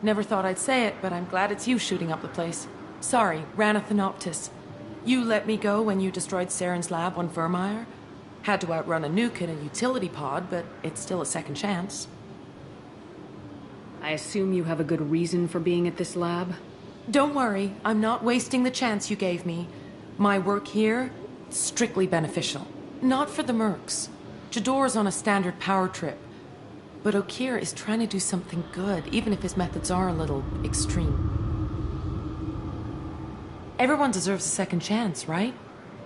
Never thought I'd say it, but I'm glad it's you shooting up the place. Sorry, Rana Thanoptis. You let me go when you destroyed Saren's lab on Vermeer. Had to outrun a nuke in a utility pod, but it's still a second chance. I assume you have a good reason for being at this lab? Don't worry, I'm not wasting the chance you gave me. My work here, strictly beneficial. Not for the mercs. Jador's on a standard power trip. But Okeer is trying to do something good, even if his methods are a little extreme. Everyone deserves a second chance, right?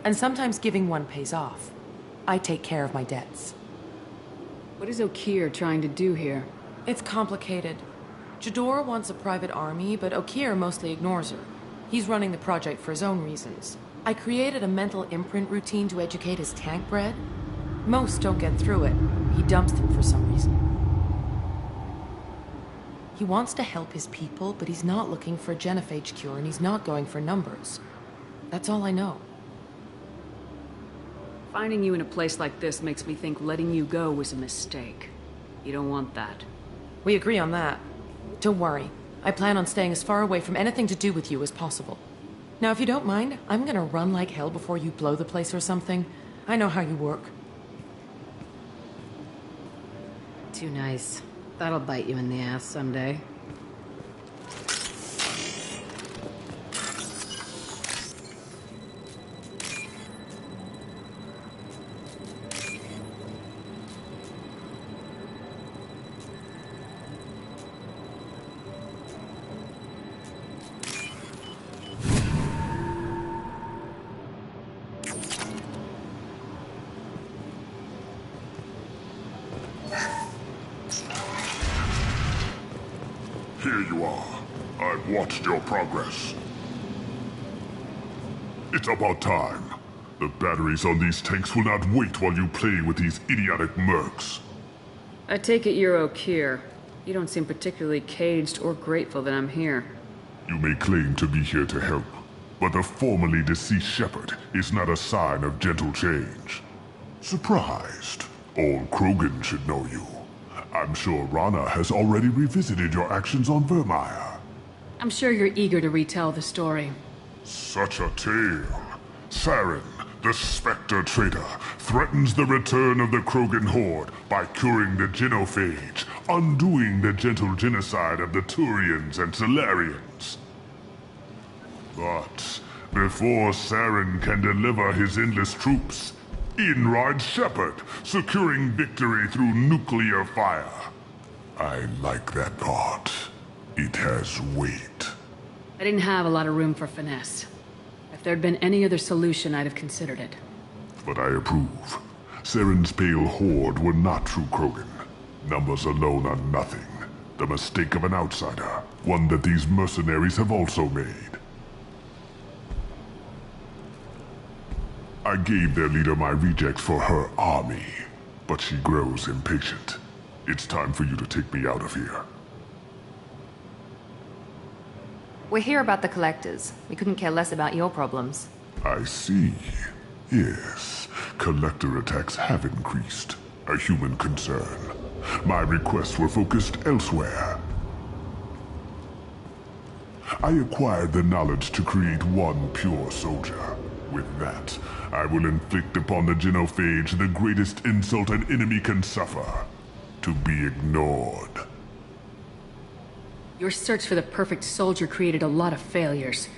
And sometimes giving one pays off. I take care of my debts. What is Okeer trying to do here? It's complicated. Jador wants a private army, but Okeer mostly ignores her. He's running the project for his own reasons. I created a mental imprint routine to educate his tank bred. Most don't get through it. He dumps them for some reason. He wants to help his people, but he's not looking for a genophage cure, and he's not going for numbers. That's all I know. Finding you in a place like this makes me think letting you go was a mistake. You don't want that. We agree on that. Don't worry. I plan on staying as far away from anything to do with you as possible. Now, if you don't mind, I'm gonna run like hell before you blow the place or something. I know how you work. Too nice. That'll bite you in the ass someday. Here you are. I've watched your progress. It's about time. The batteries on these tanks will not wait while you play with these idiotic mercs. I take it you're Okeer. You don't seem particularly caged or grateful that I'm here. You may claim to be here to help, but the formerly deceased Shepard is not a sign of gentle change. Surprised? All Krogan should know you. I'm sure Rana has already revisited your actions on Vermeer. I'm sure you're eager to retell the story. Such a tale. Saren, the Spectre traitor, threatens the return of the Krogan horde by curing the genophage, undoing the gentle genocide of the Turians and Solarians. But before Saren can deliver his endless troops, in rides Shepard, securing victory through nuclear fire. I like that part. It has weight. I didn't have a lot of room for finesse. If there'd been any other solution, I'd have considered it. But I approve. Saren's pale horde were not true Krogan. Numbers alone are nothing. The mistake of an outsider, one that these mercenaries have also made. I gave their leader my rejects for her army, but she grows impatient. It's time for you to take me out of here. We're here about the Collectors. We couldn't care less about your problems. I see. Yes, Collector attacks have increased. A human concern. My requests were focused elsewhere. I acquired the knowledge to create one pure soldier. With that, I will inflict upon the genophage the greatest insult an enemy can suffer. To be ignored. Your search for the perfect soldier created a lot of failures.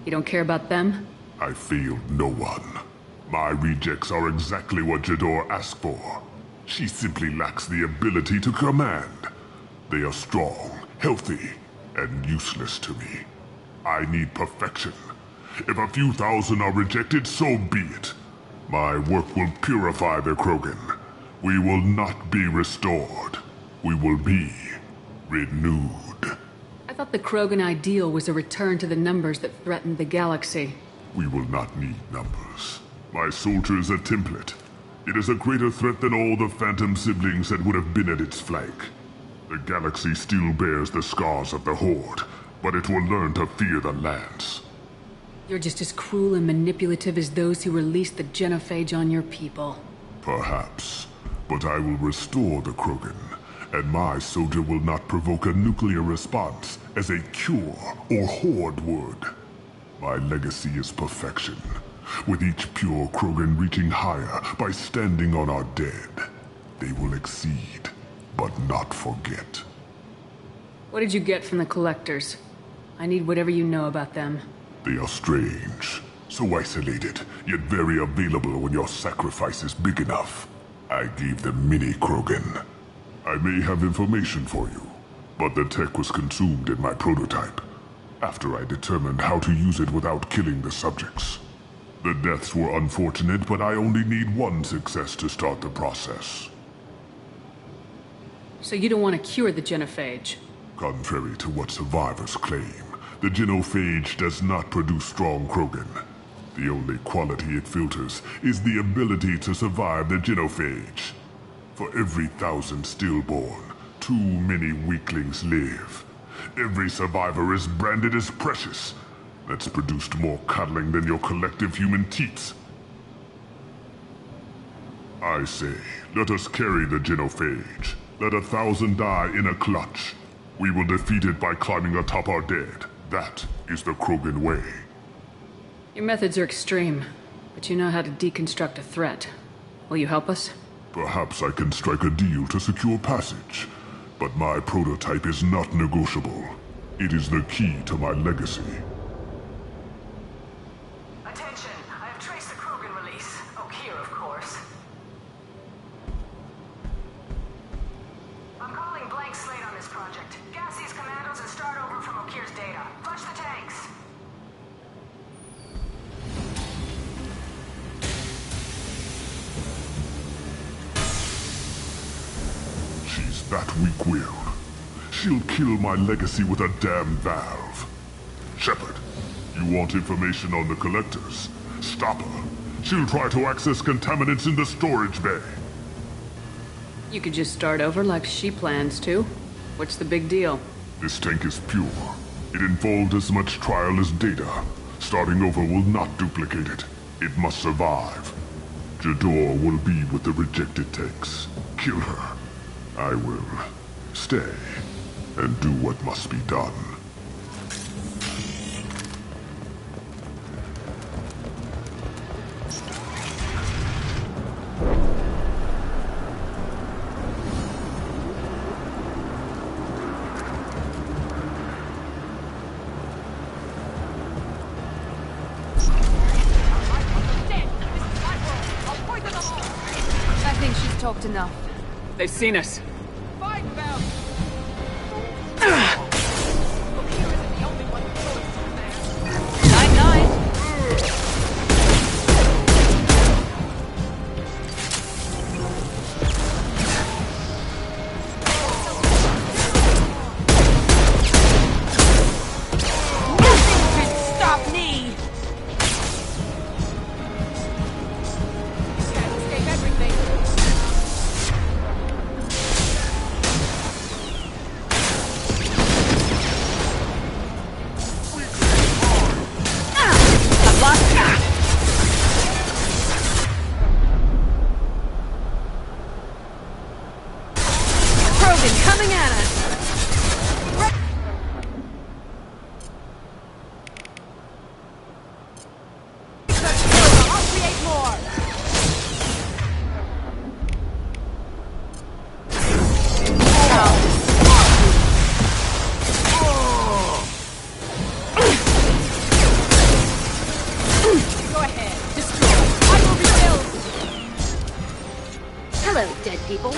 You don't care about them? I failed no one. My rejects are exactly what Jedore asked for. She simply lacks the ability to command. They are strong, healthy, and useless to me. I need perfection. If a few thousand are rejected, so be it. My work will purify the Krogan. We will not be restored. We will be renewed. I thought the Krogan ideal was a return to the numbers that threatened the galaxy. We will not need numbers. My soldier is a template. It is a greater threat than all the Phantom siblings that would have been at its flank. The galaxy still bears the scars of the Horde, but it will learn to fear the Lance. You're just as cruel and manipulative as those who released the genophage on your people. Perhaps, but I will restore the Krogan, and my soldier will not provoke a nuclear response as a cure or Horde would. My legacy is perfection, with each pure Krogan reaching higher by standing on our dead. They will exceed, but not forget. What did you get from the Collectors? I need whatever you know about them. They are strange, so isolated, yet very available when your sacrifice is big enough. I gave them mini Krogan. I may have information for you, but the tech was consumed in my prototype, after I determined how to use it without killing the subjects. The deaths were unfortunate, but I only need one success to start the process. So you don't want to cure the genophage? Contrary to what survivors claim, the genophage does not produce strong Krogan. The only quality it filters is the ability to survive the genophage. For every 1,000 stillborn, too many weaklings live. Every survivor is branded as precious. That's produced more cuddling than your collective human teats. I say, let us carry the genophage. Let 1,000 die in a clutch. We will defeat it by climbing atop our dead. That is the Krogan way. Your methods are extreme, but you know how to deconstruct a threat. Will you help us? Perhaps I can strike a deal to secure passage, but my prototype is not negotiable. It is the key to my legacy. Attention, I have traced the Krogan release. Okeer, of course. I'm calling blank slate on this project. Gas these commandos and start over from Okeer's data. Flush the tanks. She's that weak-willed. She'll kill my legacy with a damn valve. Shepard, you want information on the Collectors? Stop her. She'll try to access contaminants in the storage bay. You could just start over like she plans to. What's the big deal? This tank is pure. It involved as much trial as data. Starting over will not duplicate it. It must survive. Jador will be with the rejected tanks. Kill her. I will stay and do what must be done. I think she's talked enough. They've seen us. Fight them! Coming at us! I'll create more! Go ahead, destroy. I will rebuild! Hello, dead people.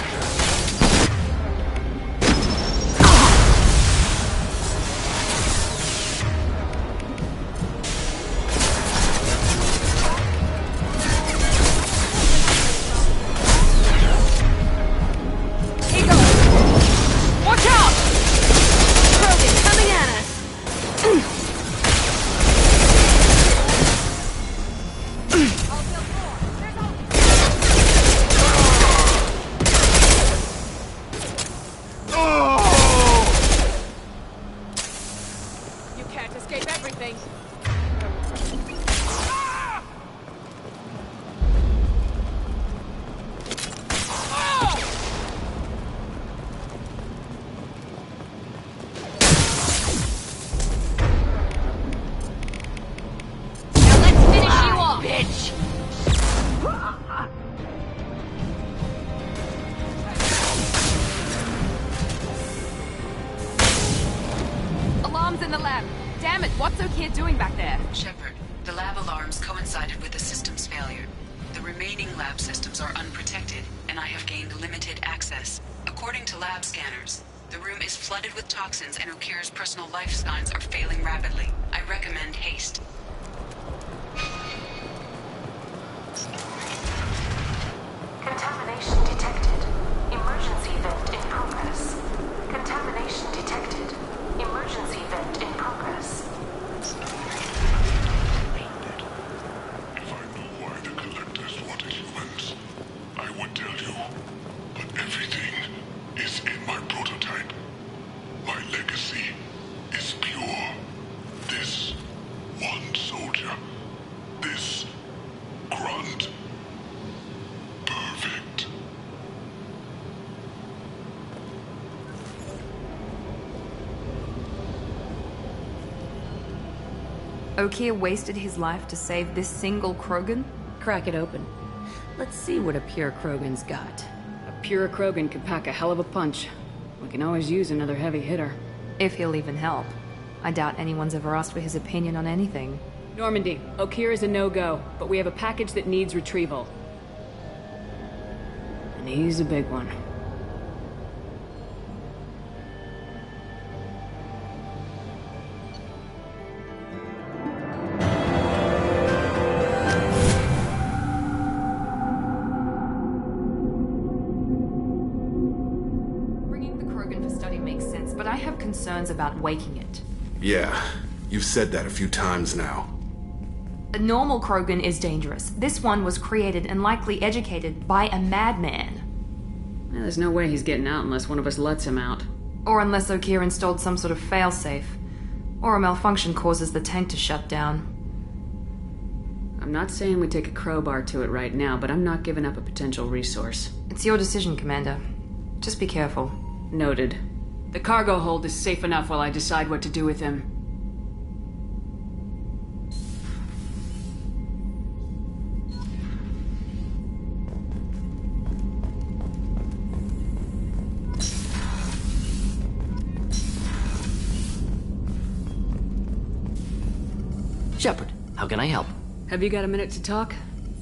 Alarms in the lab. Damn it, what's O'Keefe doing back there? Shepard, the lab alarms coincided with the system's failure. The remaining lab systems are unprotected, and I have gained limited access. According to lab scanners, the room is flooded with toxins and O'Keefe's personal life signs are failing rapidly. I recommend haste. Contamination detected. Emergency vent in progress. Contamination detected. Emergency vent in progress. If I knew why the Collectors wanted humans, I would tell you. But everything is in my prototype. My legacy is pure. This one soldier. This grunt. Perfect. O'Keefe wasted his life to save this single Krogan? Crack it open. Let's see what a pure Krogan's got. A pure Krogan could pack a hell of a punch. We can always use another heavy hitter. If he'll even help. I doubt anyone's ever asked for his opinion on anything. Normandy, O'Keefe is a no-go, but we have a package that needs retrieval. And he's a big one. Bringing the Krogan for study makes sense, but I have concerns about waking it. Yeah, you've said that a few times now. A normal Krogan is dangerous. This one was created and likely educated by a madman. There's no way he's getting out unless one of us lets him out. Or unless Okeer installed some sort of failsafe. Or a malfunction causes the tank to shut down. I'm not saying we take a crowbar to it right now, but I'm not giving up a potential resource. It's your decision, Commander. Just be careful. Noted. The cargo hold is safe enough while I decide what to do with him. Shepard, how can I help? Have you got a minute to talk?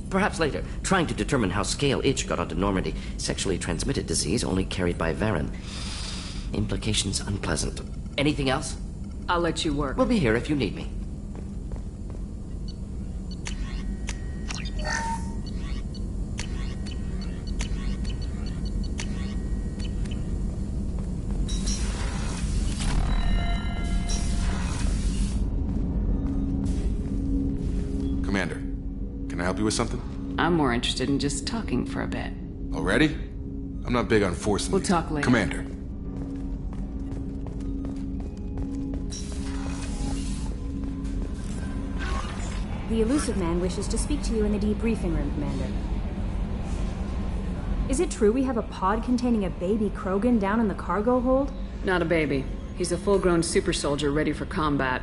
Perhaps later. Trying to determine how Scale Itch got onto Normandy. Sexually transmitted disease only carried by Varen. Implications unpleasant. Anything else? I'll let you work. We'll be here if you need me. Commander, can I help you with something? I'm more interested in just talking for a bit. Already? I'm not big on forcing We'll things. talk later. Commander. The Elusive Man wishes to speak to you in the debriefing room, Commander. Is it true we have a pod containing a baby Krogan down in the cargo hold? Not a baby. He's a full-grown super soldier ready for combat.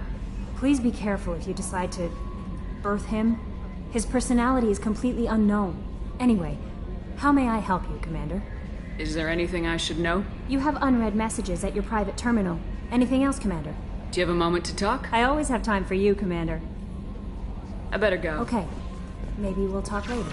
Please be careful if you decide to birth him. His personality is completely unknown. Anyway, how may I help you, Commander? Is there anything I should know? You have unread messages at your private terminal. Anything else, Commander? Do you have a moment to talk? I always have time for you, Commander. I better go. Okay. Maybe we'll talk later.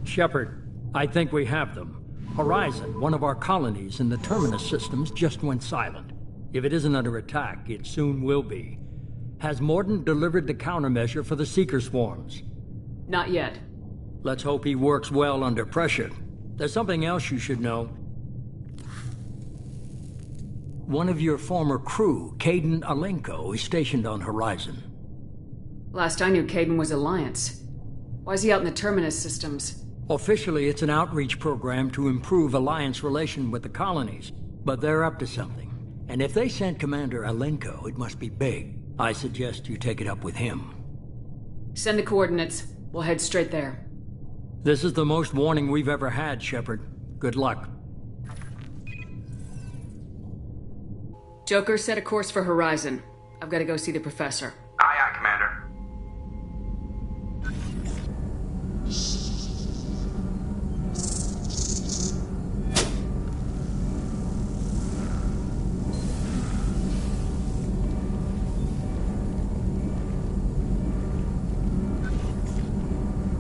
Shepard, I think we have them. Horizon, one of our colonies in the Terminus systems, just went silent. If it isn't under attack, it soon will be. Has Mordin delivered the countermeasure for the Seeker swarms? Not yet. Let's hope he works well under pressure. There's something else you should know. One of your former crew, Kaidan Alenko, is stationed on Horizon. Last I knew, Kaidan was Alliance. Why is he out in the Terminus systems? Officially, it's an outreach program to improve Alliance relation with the colonies, but they're up to something. And if they sent Commander Alenko, it must be big. I suggest you take it up with him. Send the coordinates. We'll head straight there. This is the most warning we've ever had, Shepard. Good luck. Joker, set a course for Horizon. I've got to go see the Professor. Aye, aye, Commander.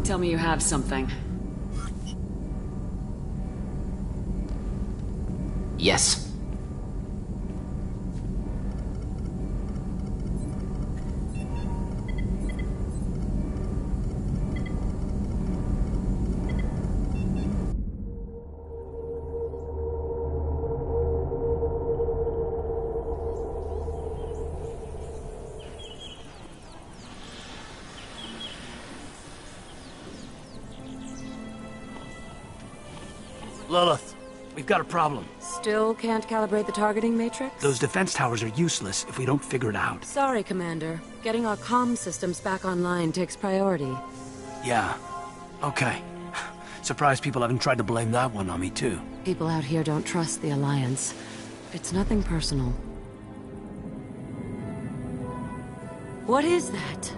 Tell me you have something. Yes. Lilith, we've got a problem. Still can't calibrate the targeting matrix? Those defense towers are useless if we don't figure it out. Sorry, Commander. Getting our comm systems back online takes priority. Yeah. Okay. Surprised people haven't tried to blame that one on me, too. People out here don't trust the Alliance. It's nothing personal. What is that?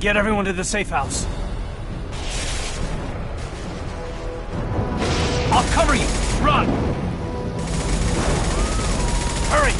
Get everyone to the safe house. I'll cover you! Run! Hurry!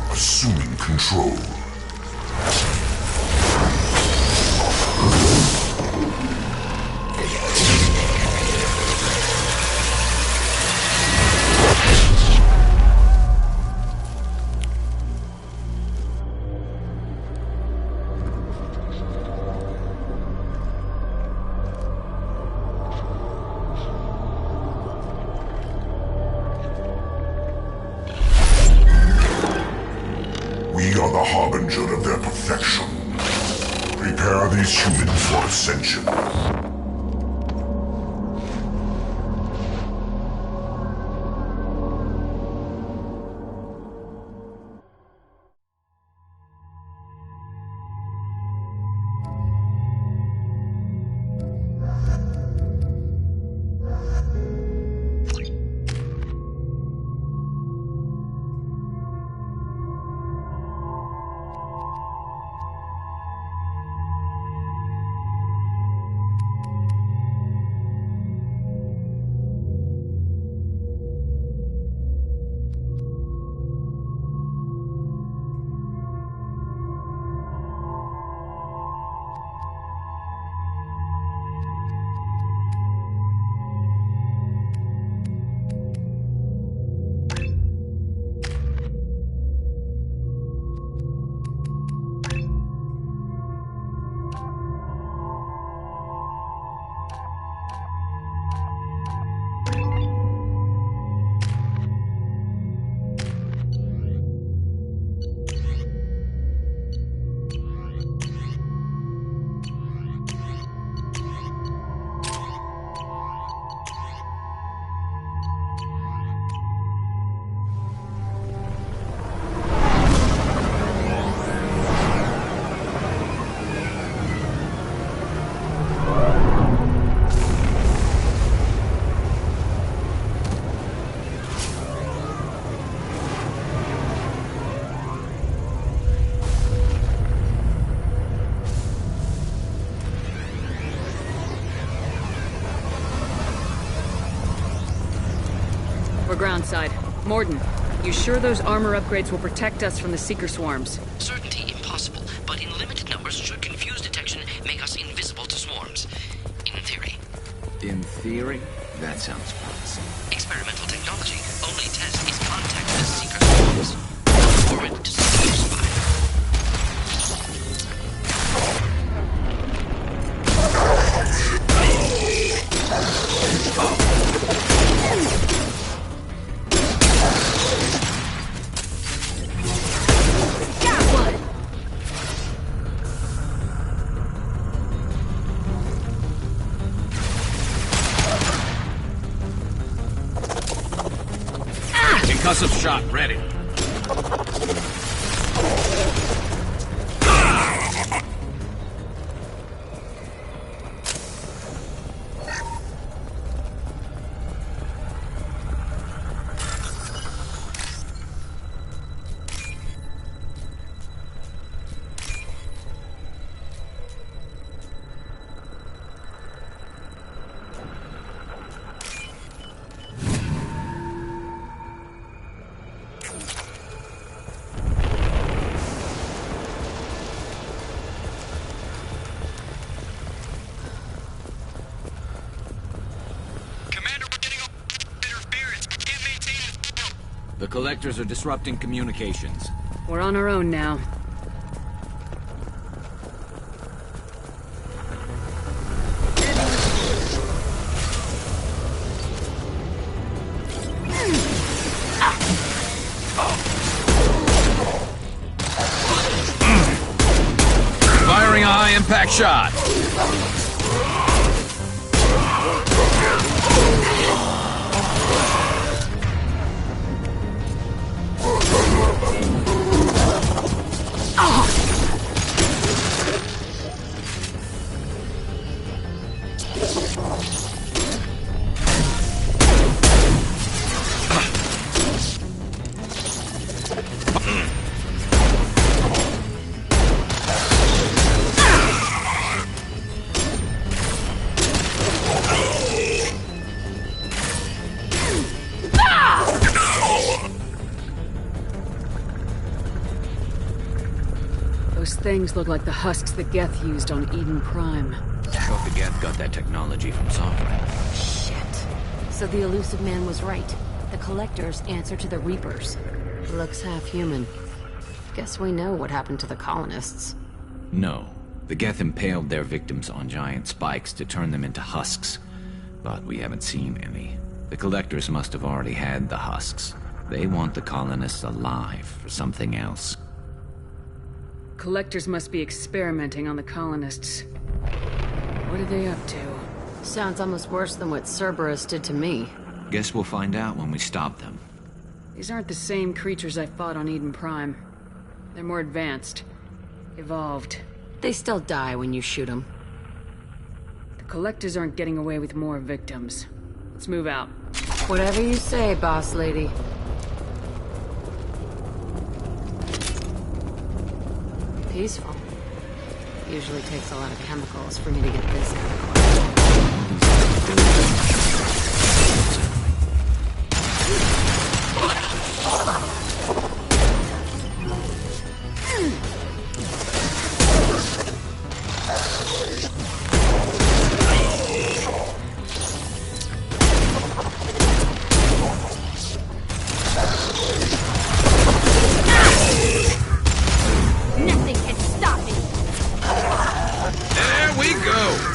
Assuming control. We are the harbinger of their perfection. Prepare these humans for ascension. We're groundside. Mordin, you sure those armor upgrades will protect us from the Seeker swarms? Certainty impossible, but in limited numbers should confuse detection, make us invisible to swarms. In theory. In theory? That sounds promising. Experimental technology. Only test is contact with Seeker swarms. Forward to Seeker spire. Concussive shot ready. The Collectors are disrupting communications. We're on our own now. Firing a high-impact shot. Those things look like the husks that Geth used on Eden Prime. Thought the Geth got that technology from Sovereign. Shit. So the elusive man was right. The Collectors answer to the Reapers. Looks half human. Guess we know what happened to the colonists. No. The Geth impaled their victims on giant spikes to turn them into husks. But we haven't seen any. The Collectors must have already had the husks. They want the colonists alive for something else. Collectors must be experimenting on the colonists. What are they up to? Sounds almost worse than what Cerberus did to me. Guess we'll find out when we stop them. These aren't the same creatures I fought on Eden Prime. They're more advanced. Evolved. They still die when you shoot them. The Collectors aren't getting away with more victims. Let's move out. Whatever you say, boss lady. Peaceful. Usually takes a lot of chemicals for me to get this chemical. Nothing can stop me! There we go!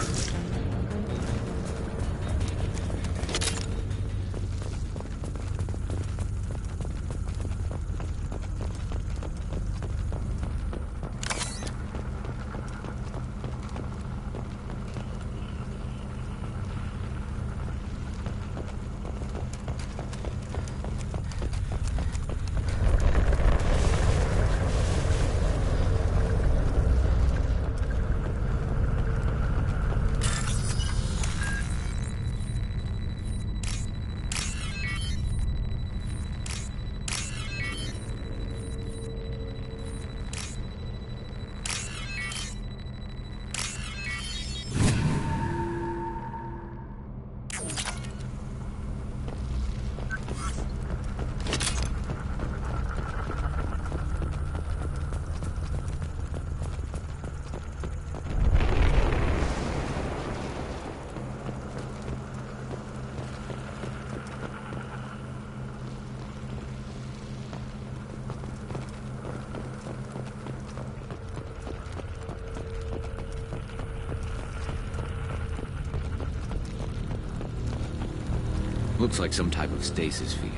Looks like some type of stasis field.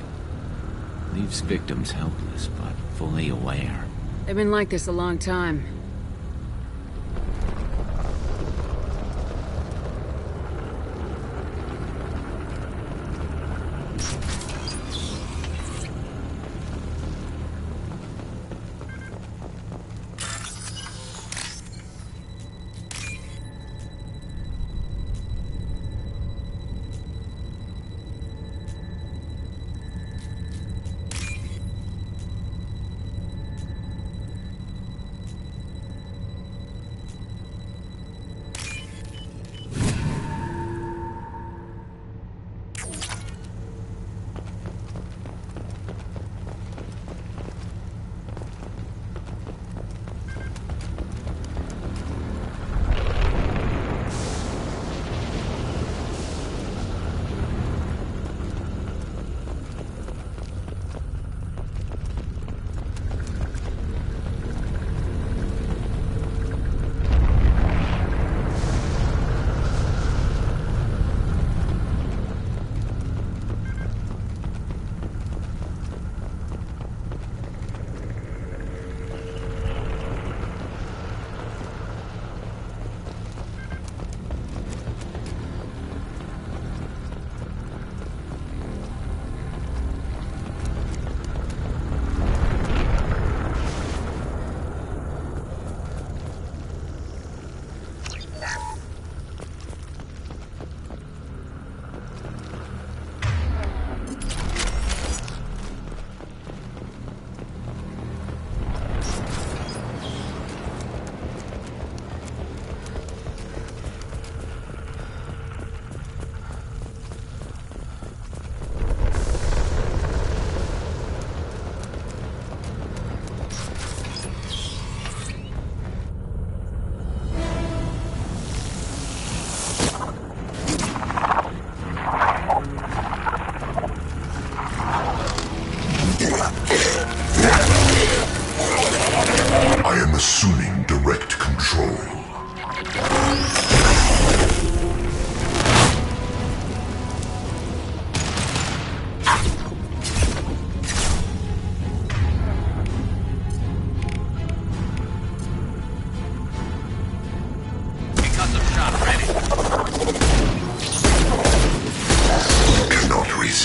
Leaves victims helpless, but fully aware. They've been like this a long time.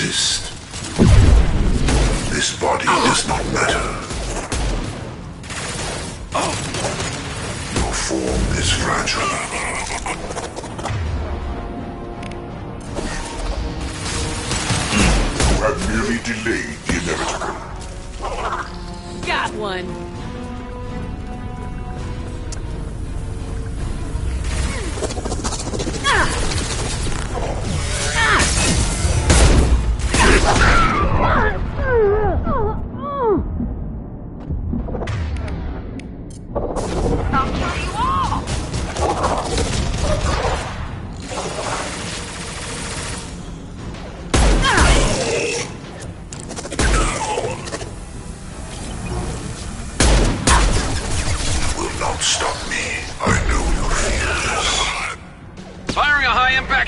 Resist. This body does not matter. Your form is fragile. You have merely delayed the inevitable. Got one.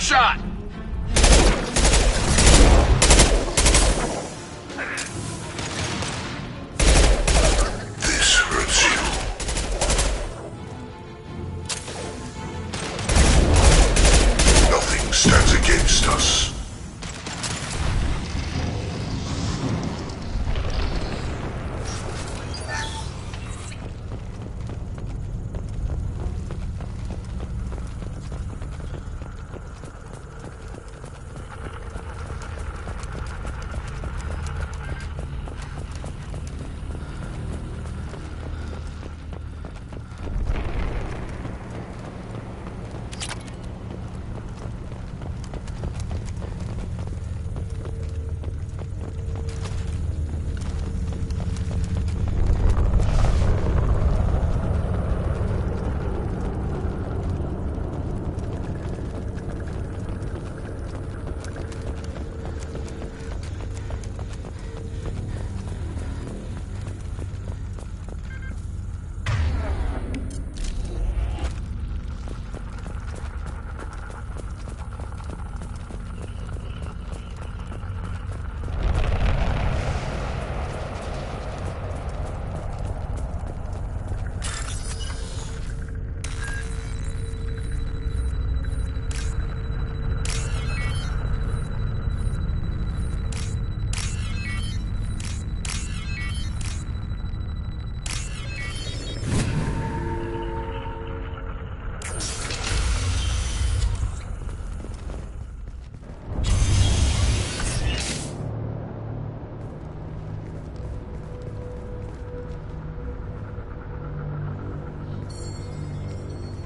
Shot! This hurts you. Nothing stands against us.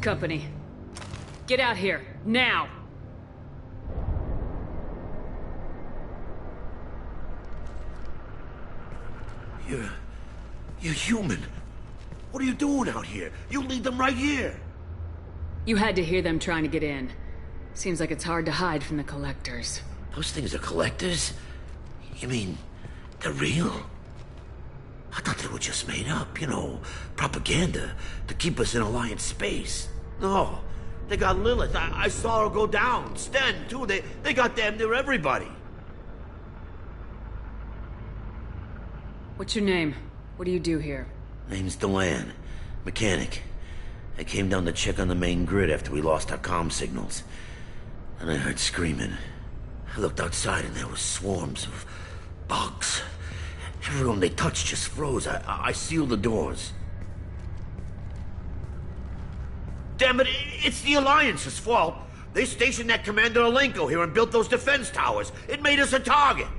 Company. Get out here, now! You're human. What are you doing out here? You lead them right here. You had to hear them trying to get in. Seems like it's hard to hide from the collectors. Those things are collectors? You mean, they're real? I thought they were just made up, you know, propaganda to keep us in Alliance space. No, they got Lilith. I saw her go down. Sten, too. They got damn near everybody. What's your name? What do you do here? Name's Delan. Mechanic. I came down to check on the main grid after we lost our comm signals. And I heard screaming. I looked outside and there was swarms of bugs. Everyone they touched just froze. I sealed the doors. Damn it, it's the Alliance's fault. They stationed that Commander Alenko here and built those defense towers. It made us a target.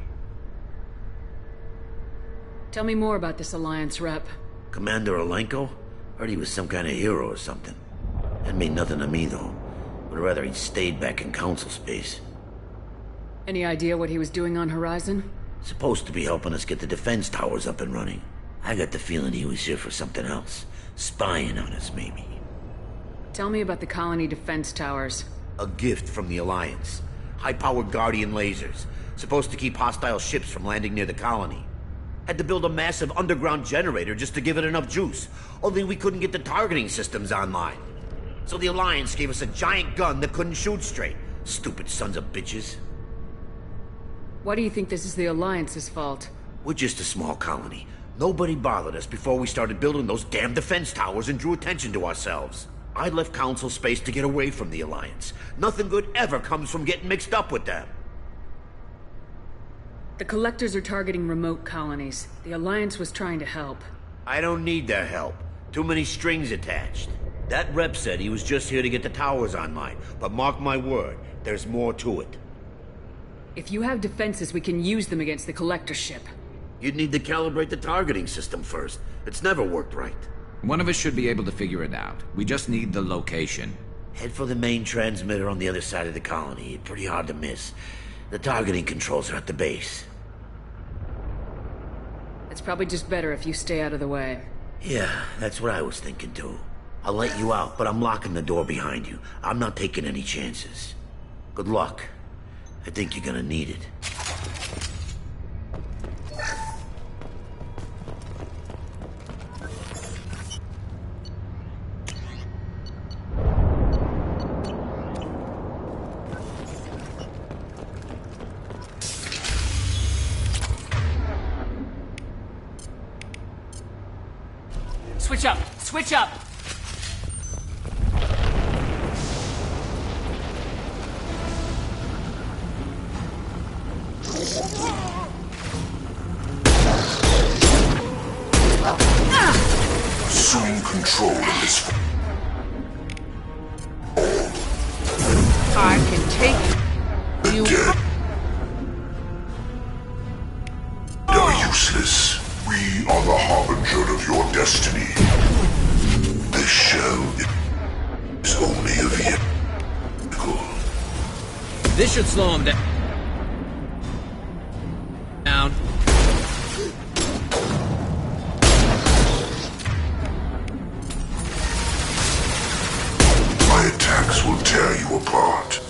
Tell me more about this Alliance rep. Commander Alenko? Heard he was some kind of hero or something. That mean nothing to me, though. Would rather he'd stayed back in Council space. Any idea what he was doing on Horizon? Supposed to be helping us get the defense towers up and running. I got the feeling he was here for something else. Spying on us, maybe. Tell me about the colony defense towers. A gift from the Alliance. High-powered Guardian lasers. Supposed to keep hostile ships from landing near the colony. Had to build a massive underground generator just to give it enough juice. Only we couldn't get the targeting systems online. So the Alliance gave us a giant gun that couldn't shoot straight. Stupid sons of bitches. Why do you think this is the Alliance's fault? We're just a small colony. Nobody bothered us before we started building those damn defense towers and drew attention to ourselves. I left Council space to get away from the Alliance. Nothing good ever comes from getting mixed up with them. The Collectors are targeting remote colonies. The Alliance was trying to help. I don't need their help. Too many strings attached. That rep said he was just here to get the towers online, but mark my word, there's more to it. If you have defenses, we can use them against the Collector ship. You'd need to calibrate the targeting system first. It's never worked right. One of us should be able to figure it out. We just need the location. Head for the main transmitter on the other side of the colony. Pretty hard to miss. The targeting controls are at the base. It's probably just better if you stay out of the way. Yeah, that's what I was thinking too. I'll let you out, but I'm locking the door behind you. I'm not taking any chances. Good luck. I think you're gonna need it. Switch up! Switch up! Assume control of this. I can take you. Dead. You're useless. We are the harbinger of your destiny. This shell is only a vehicle. This should slow him down. My attacks will tear you apart.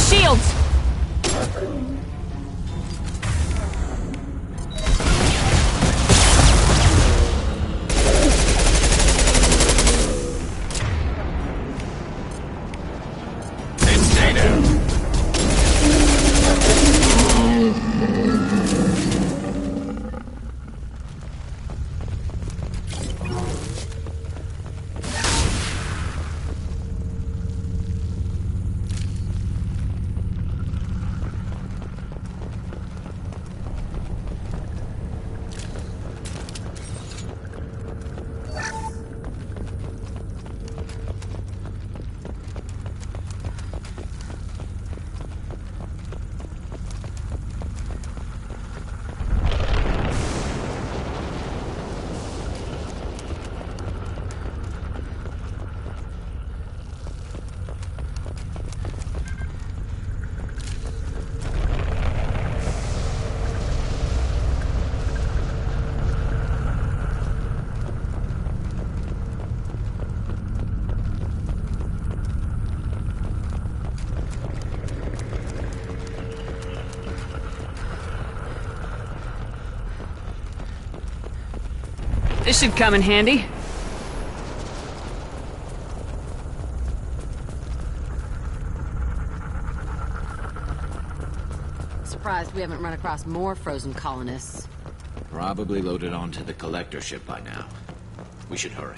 Shields! Stay down. This should come in handy. Surprised we haven't run across more frozen colonists. Probably loaded onto the Collector ship by now. We should hurry.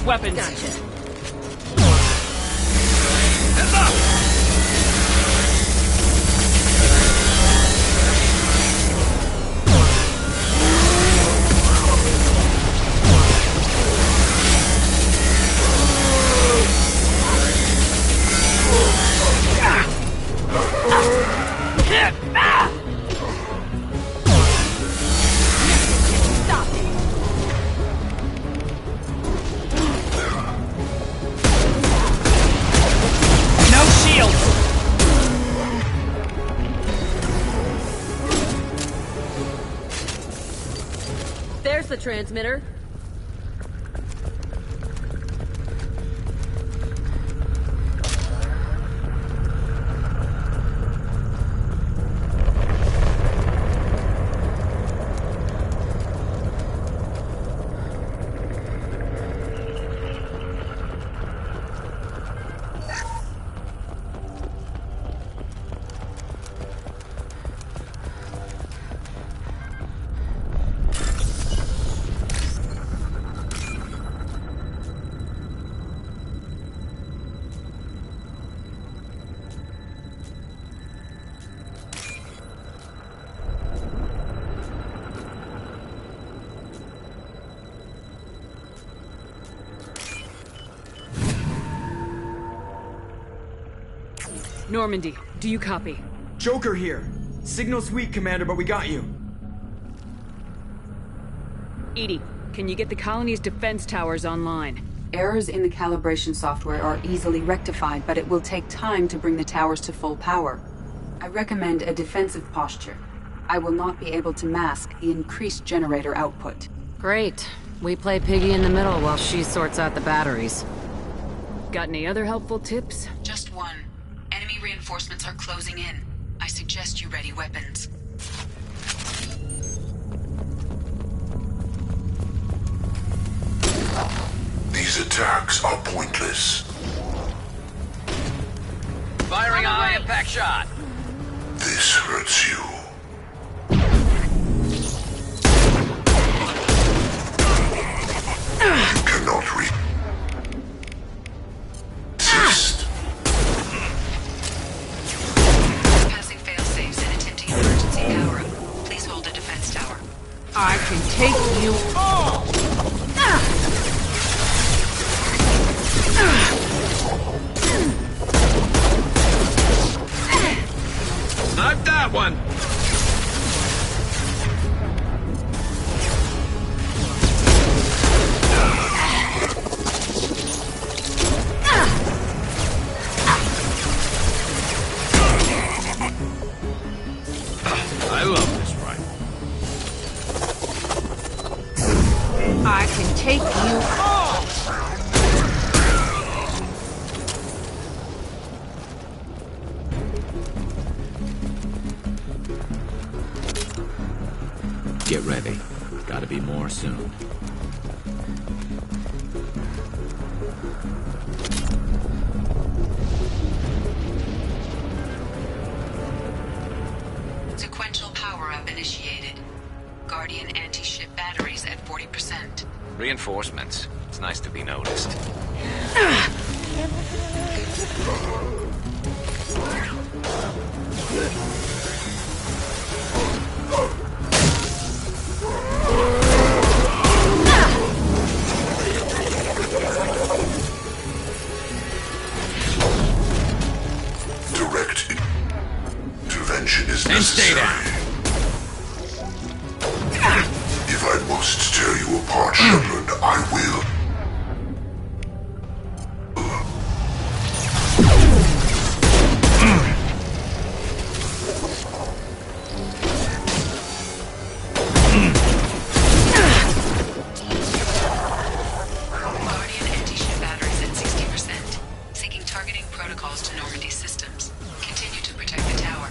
weapons. Gotcha. Heads up! There's the transmitter. Normandy, do you copy? Joker here. Signal's weak, Commander, but we got you. EDI, can you get the colony's defense towers online? Errors in the calibration software are easily rectified, but it will take time to bring the towers to full power. I recommend a defensive posture. I will not be able to mask the increased generator output. Great. We play piggy in the middle while she sorts out the batteries. Got any other helpful tips? Just one. Enemy reinforcements are closing in. I suggest you ready weapons. These attacks are pointless. Firing a high impact shot. This hurts you. You cannot resist. Passing failsafes and attempting emergency power-up. Please hold a defense tower. I can take you all! Knock that one! I love this rifle. I can take you all! Get ready. Gotta be more soon. Sequential power-up initiated. Guardian anti-ship batteries at 40%. Reinforcements. It's nice to be noticed. Direct intervention is And stay necessary. down. If I must tear you apart, Shepard, I will. Guardian anti-ship batteries at 60%. Syncing targeting protocols to Normandy systems. Continue to protect the tower.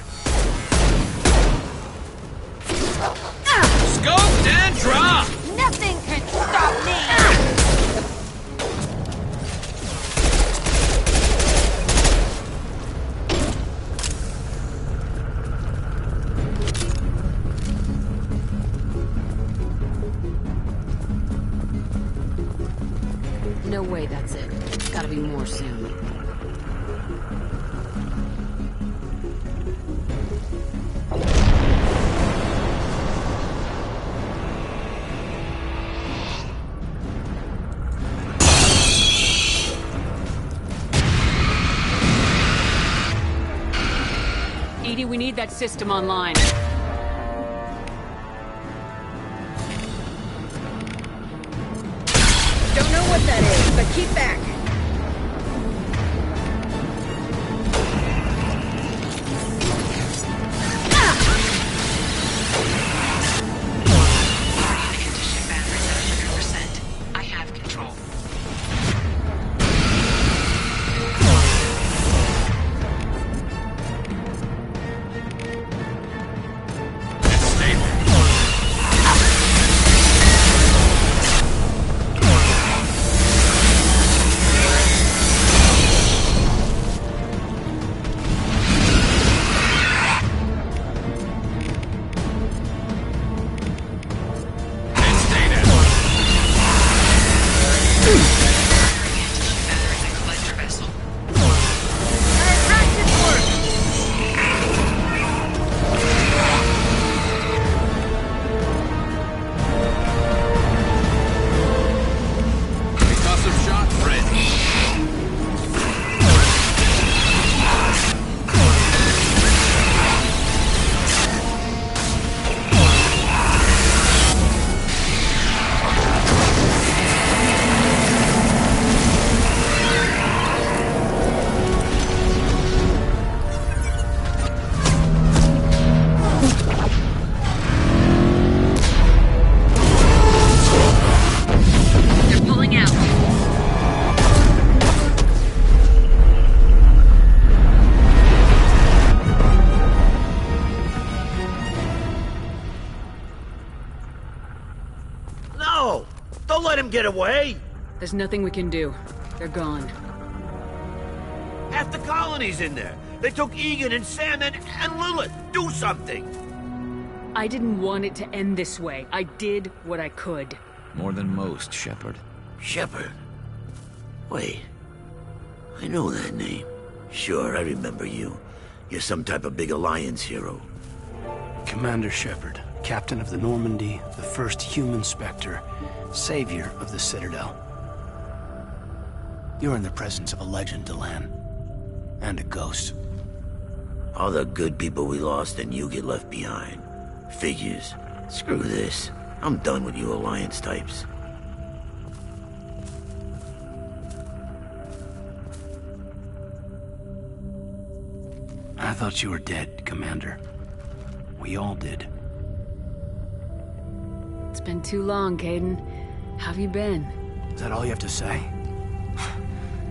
Scoped and drop! Nothing can stop me! EDI, we need that system online. Don't know what that is, but keep back. I have control. Get away! There's nothing we can do. They're gone. Half the colony's in there. They took Egan and Sam and Lilith. Do something! I didn't want it to end this way. I did what I could. More than most, Shepard. Shepard? Wait. I know that name. Sure, I remember you. You're some type of big Alliance hero. Commander Shepard, captain of the Normandy, the first human Spectre, savior of the Citadel. You're in the presence of a legend, Delenn. And a ghost. All the good people we lost and you get left behind. Figures. Screw this. I'm done with you Alliance types. I thought you were dead, Commander. We all did. It's been too long, Kaidan. How have you been? Is that all you have to say?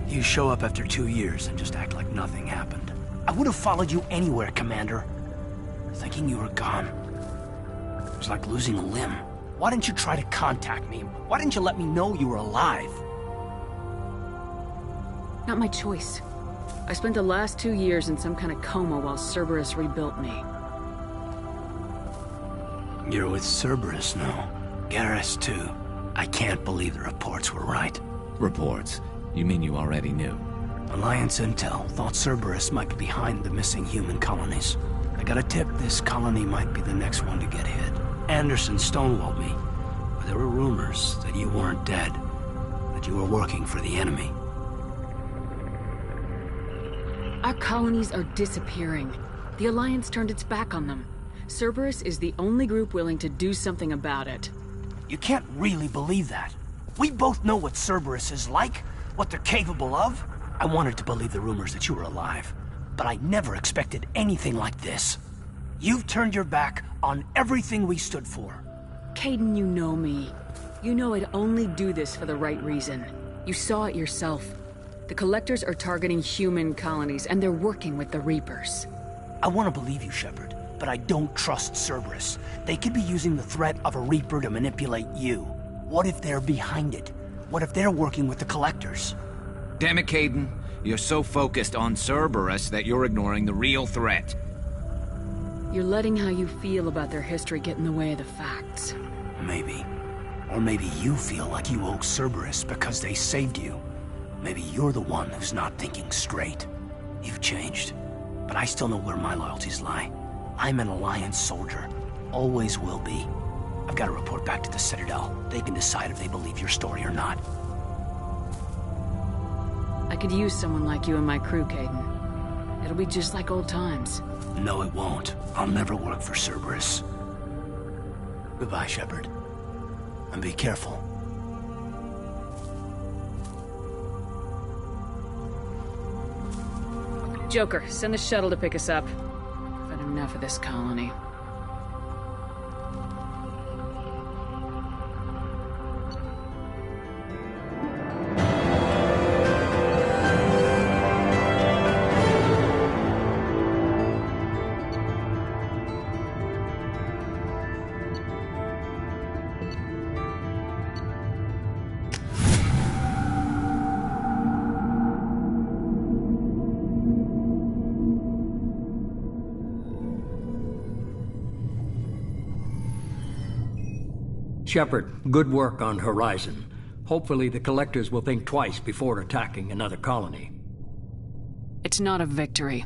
You show up after 2 years and just act like nothing happened. I would have followed you anywhere, Commander. Thinking you were gone. It was like losing a limb. Why didn't you try to contact me? Why didn't you let me know you were alive? Not my choice. I spent the last 2 years in some kind of coma while Cerberus rebuilt me. You're with Cerberus now. Garrus, too. I can't believe the reports were right. Reports? You mean you already knew? Alliance intel thought Cerberus might be behind the missing human colonies. I got a tip this colony might be the next one to get hit. Anderson stonewalled me, but there were rumors that you weren't dead, that you were working for the enemy. Our colonies are disappearing. The Alliance turned its back on them. Cerberus is the only group willing to do something about it. You can't really believe that. We both know what Cerberus is like, what they're capable of. I wanted to believe the rumors that you were alive, but I never expected anything like this. You've turned your back on everything we stood for. Kaidan, you know me. You know I'd only do this for the right reason. You saw it yourself. The Collectors are targeting human colonies, and they're working with the Reapers. I want to believe you, Shepard, but I don't trust Cerberus. They could be using the threat of a Reaper to manipulate you. What if they're behind it? What if they're working with the Collectors? Damn it, Kaidan. You're so focused on Cerberus that you're ignoring the real threat. You're letting how you feel about their history get in the way of the facts. Maybe. Or maybe you feel like you owe Cerberus because they saved you. Maybe you're the one who's not thinking straight. You've changed. But I still know where my loyalties lie. I'm an Alliance soldier. Always will be. I've got to report back to the Citadel. They can decide if they believe your story or not. I could use someone like you in my crew, Kaidan. It'll be just like old times. No, it won't. I'll never work for Cerberus. Goodbye, Shepard. And be careful. Joker, send the shuttle to pick us up. I've had enough of this colony. Shepard, good work on Horizon. Hopefully the Collectors will think twice before attacking another colony. It's not a victory.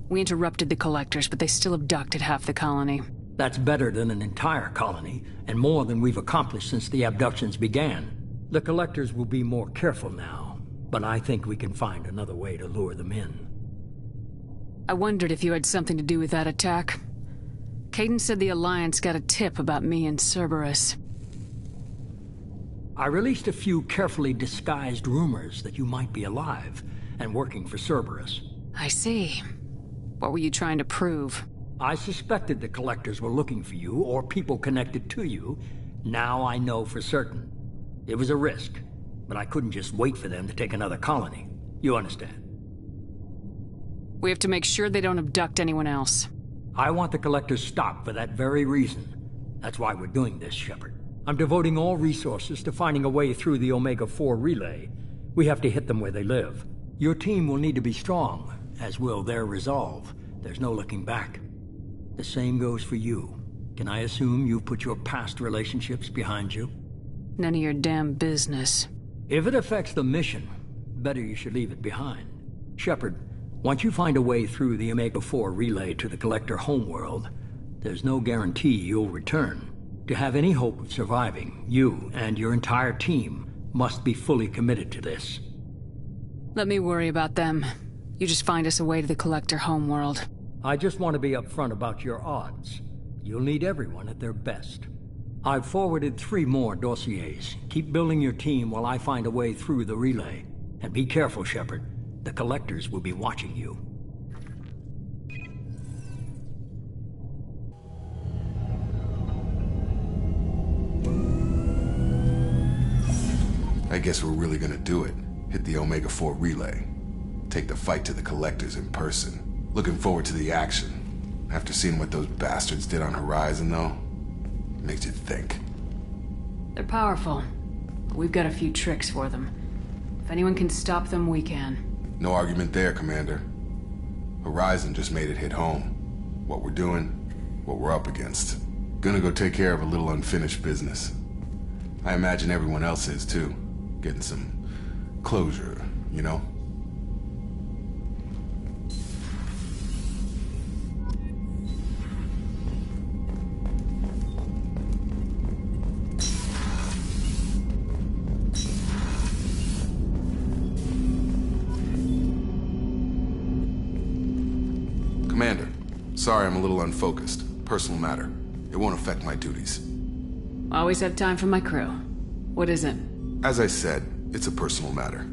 We interrupted the Collectors, but they still abducted half the colony. That's better than an entire colony, and more than we've accomplished since the abductions began. The Collectors will be more careful now, but I think we can find another way to lure them in. I wondered if you had something to do with that attack. Kaidan said the Alliance got a tip about me and Cerberus. I released a few carefully disguised rumors that you might be alive and working for Cerberus. I see. What were you trying to prove? I suspected the Collectors were looking for you, or people connected to you. Now I know for certain. It was a risk, but I couldn't just wait for them to take another colony. You understand? We have to make sure they don't abduct anyone else. I want the Collectors stopped for that very reason. That's why we're doing this, Shepard. I'm devoting all resources to finding a way through the Omega-4 relay. We have to hit them where they live. Your team will need to be strong, as will their resolve. There's no looking back. The same goes for you. Can I assume you've put your past relationships behind you? None of your damn business. If it affects the mission, better you should leave it behind. Shepard, once you find a way through the Omega-4 relay to the Collector homeworld, there's no guarantee you'll return. To have any hope of surviving, you and your entire team must be fully committed to this. Let me worry about them. You just find us a way to the Collector homeworld. I just want to be upfront about your odds. You'll need everyone at their best. I've forwarded 3 more dossiers. Keep building your team while I find a way through the relay. And be careful, Shepard. The Collectors will be watching you. I guess we're really gonna do it. Hit the Omega-4 relay. Take the fight to the Collectors in person. Looking forward to the action. After seeing what those bastards did on Horizon, though, makes you think. They're powerful, but we've got a few tricks for them. If anyone can stop them, we can. No argument there, Commander. Horizon just made it hit home. What we're doing, what we're up against. Gonna go take care of a little unfinished business. I imagine everyone else is, too. Getting some closure, you know? Commander, sorry I'm a little unfocused. Personal matter. It won't affect my duties. Always have time for my crew. What is it? As I said, it's a personal matter.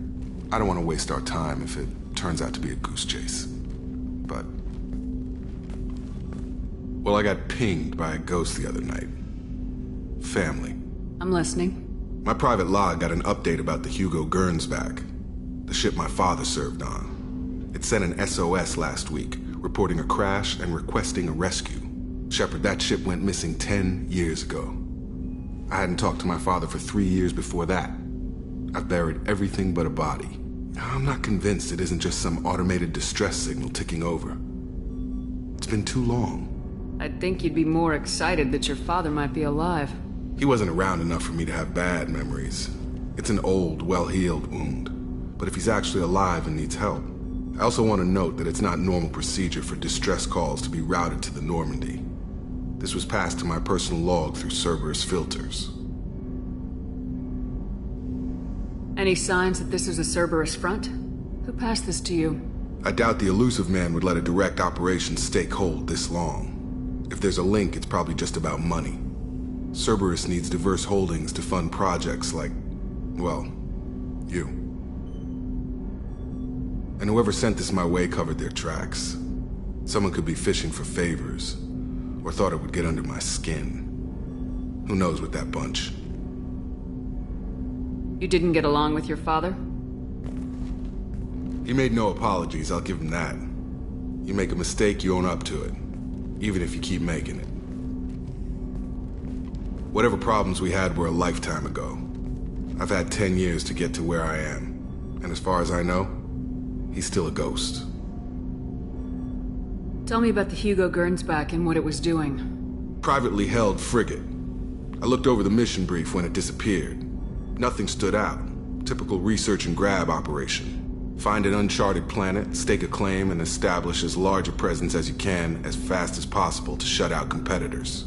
I don't want to waste our time if it turns out to be a goose chase. But... well, I got pinged by a ghost the other night. Family. I'm listening. My private log got an update about the Hugo Gernsback, the ship my father served on. It sent an SOS last week, reporting a crash and requesting a rescue. Shepard, that ship went missing 10 years ago. I hadn't talked to my father for 3 years before that. I've buried everything but a body. I'm not convinced it isn't just some automated distress signal ticking over. It's been too long. I'd think you'd be more excited that your father might be alive. He wasn't around enough for me to have bad memories. It's an old, well-healed wound. But if he's actually alive and needs help, I also want to note that it's not normal procedure for distress calls to be routed to the Normandy. This was passed to my personal log through Cerberus filters. Any signs that this is a Cerberus front? Who passed this to you? I doubt the Illusive Man would let a direct operation stake hold this long. If there's a link, it's probably just about money. Cerberus needs diverse holdings to fund projects like, well, you. And whoever sent this my way covered their tracks. Someone could be fishing for favors, or thought it would get under my skin. Who knows with that bunch? You didn't get along with your father? He made no apologies, I'll give him that. You make a mistake, you own up to it. Even if you keep making it. Whatever problems we had were a lifetime ago. I've had 10 years to get to where I am. And as far as I know, he's still a ghost. Tell me about the Hugo Gernsback and what it was doing. Privately held frigate. I looked over the mission brief when it disappeared. Nothing stood out. Typical research and grab operation. Find an uncharted planet, stake a claim, and establish as large a presence as you can as fast as possible to shut out competitors.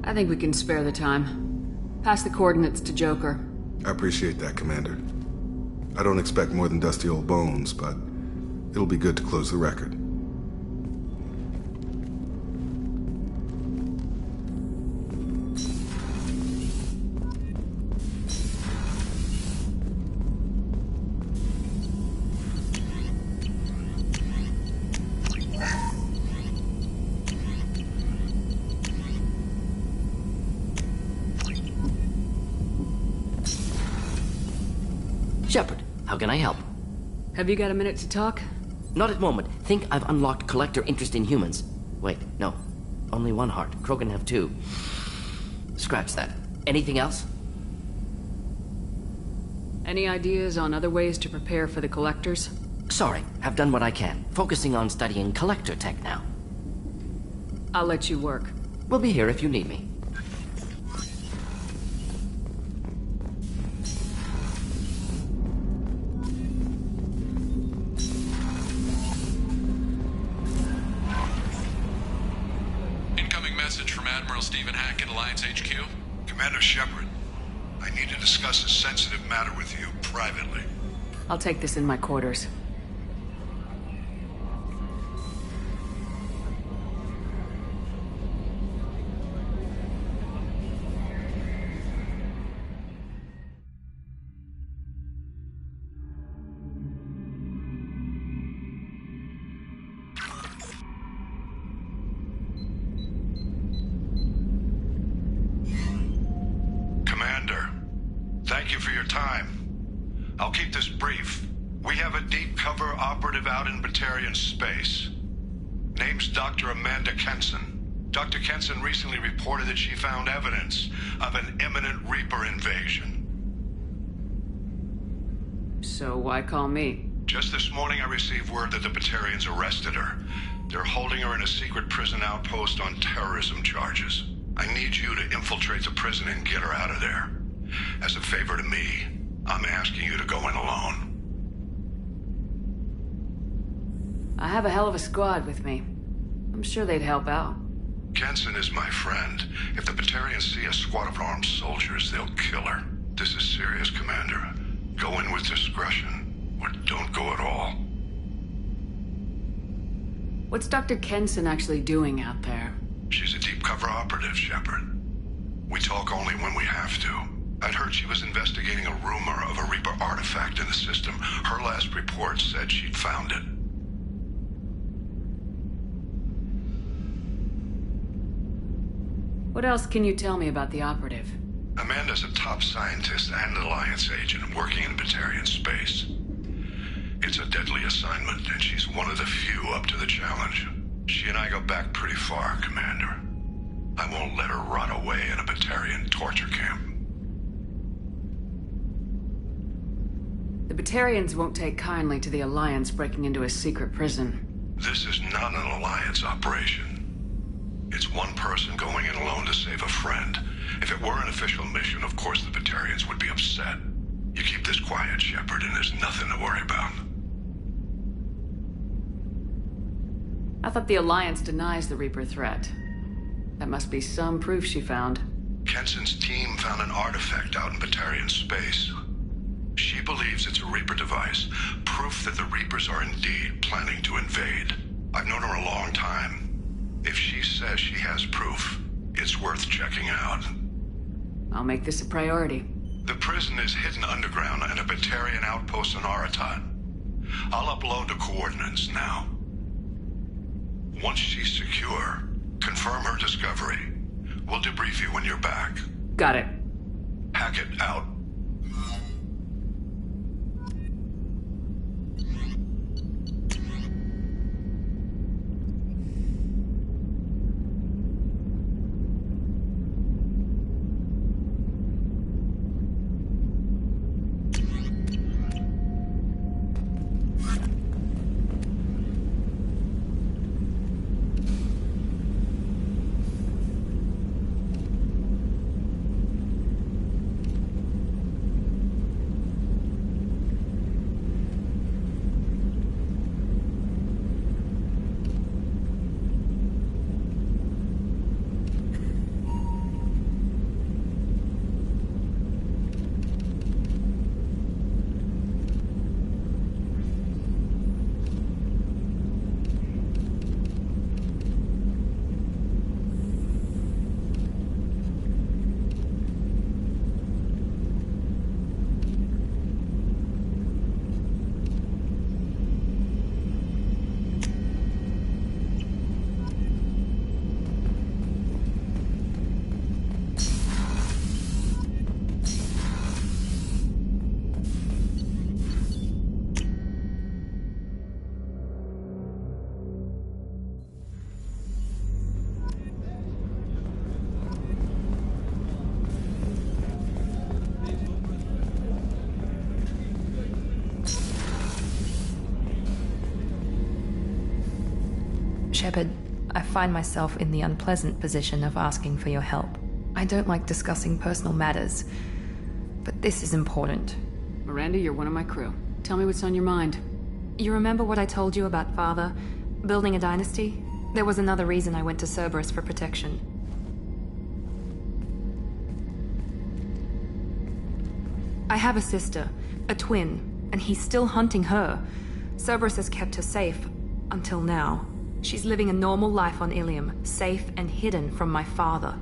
I think we can spare the time. Pass the coordinates to Joker. I appreciate that, Commander. I don't expect more than dusty old bones, but it'll be good to close the record. Shepard, how can I help? Have you got a minute to talk? Not at the moment. Think I've unlocked collector interest in humans. Wait, no. Only one heart. Krogan have two. Scratch that. Anything else? Any ideas on other ways to prepare for the collectors? Sorry, I've done what I can. Focusing on studying collector tech now. I'll let you work. We'll be here if you need me. Stephen Hackett, Alliance HQ. Commander Shepard, I need to discuss a sensitive matter with you privately. I'll take this in my quarters. Thank you for your time. I'll keep this brief. We have a deep cover operative out in Batarian space. Name's Dr. Amanda Kenson. Dr. Kenson recently reported that she found evidence of an imminent Reaper invasion. So why call me? Just this morning I received word that the Batarians arrested her. They're holding her in a secret prison outpost on terrorism charges. I need you to infiltrate the prison and get her out of there. As a favor to me, I'm asking you to go in alone. I have a hell of a squad with me. I'm sure they'd help out. Kenson is my friend. If the Batarians see a squad of armed soldiers, they'll kill her. This is serious, Commander. Go in with discretion, or don't go at all. What's Dr. Kenson actually doing out there? She's a deep cover operative, Shepard. We talk only when we have to. I'd heard she was investigating a rumor of a Reaper artifact in the system. Her last report said she'd found it. What else can you tell me about the operative? Amanda's a top scientist and Alliance agent working in Batarian space. It's a deadly assignment, and she's one of the few up to the challenge. She and I go back pretty far, Commander. I won't let her rot away in a Batarian torture camp. The Batarians won't take kindly to the Alliance breaking into a secret prison. This is not an Alliance operation. It's one person going in alone to save a friend. If it were an official mission, of course the Batarians would be upset. You keep this quiet, Shepard, and there's nothing to worry about. I thought the Alliance denies the Reaper threat. That must be some proof she found. Kenson's team found an artifact out in Batarian space. She She believes it's a Reaper device, proof that the Reapers are indeed planning to invade. I've known her a long time. If she says she has proof, it's worth checking out. I'll make this a priority. The prison is hidden underground in a Batarian outpost on Aratat. I'll upload the coordinates now. Once she's secure, confirm her discovery. We'll debrief you when you're back. Got it. Hackett out. Shepard, I find myself in the unpleasant position of asking for your help. I don't like discussing personal matters, but this is important. Miranda, you're one of my crew. Tell me what's on your mind. You remember what I told you about Father? Building a dynasty? There was another reason I went to Cerberus for protection. I have a sister, a twin, and he's still hunting her. Cerberus has kept her safe, until now. She's living a normal life on Ilium, safe and hidden from my father.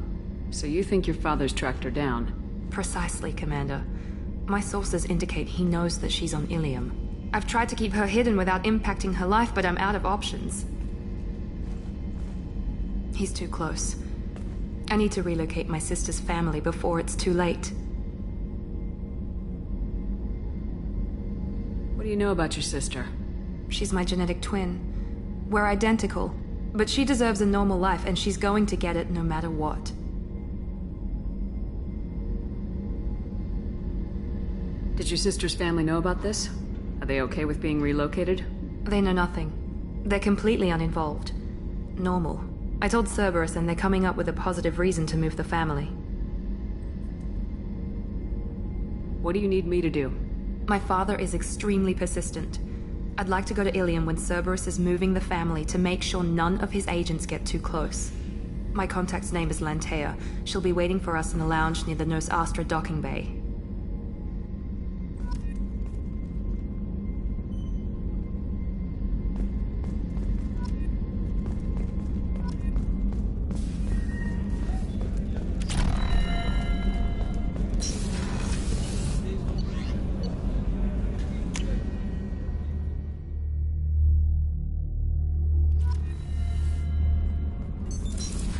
So you think your father's tracked her down? Precisely, Commander. My sources indicate he knows that she's on Ilium. I've tried to keep her hidden without impacting her life, but I'm out of options. He's too close. I need to relocate my sister's family before it's too late. What do you know about your sister? She's my genetic twin. We're identical, but she deserves a normal life, and she's going to get it no matter what. Did your sister's family know about this? Are they okay with being relocated? They know nothing. They're completely uninvolved. Normal. I told Cerberus, and they're coming up with a positive reason to move the family. What do you need me to do? My father is extremely persistent. I'd like to go to Ilium when Cerberus is moving the family to make sure none of his agents get too close. My contact's name is Lantea. She'll be waiting for us in the lounge near the Nos Astra docking bay.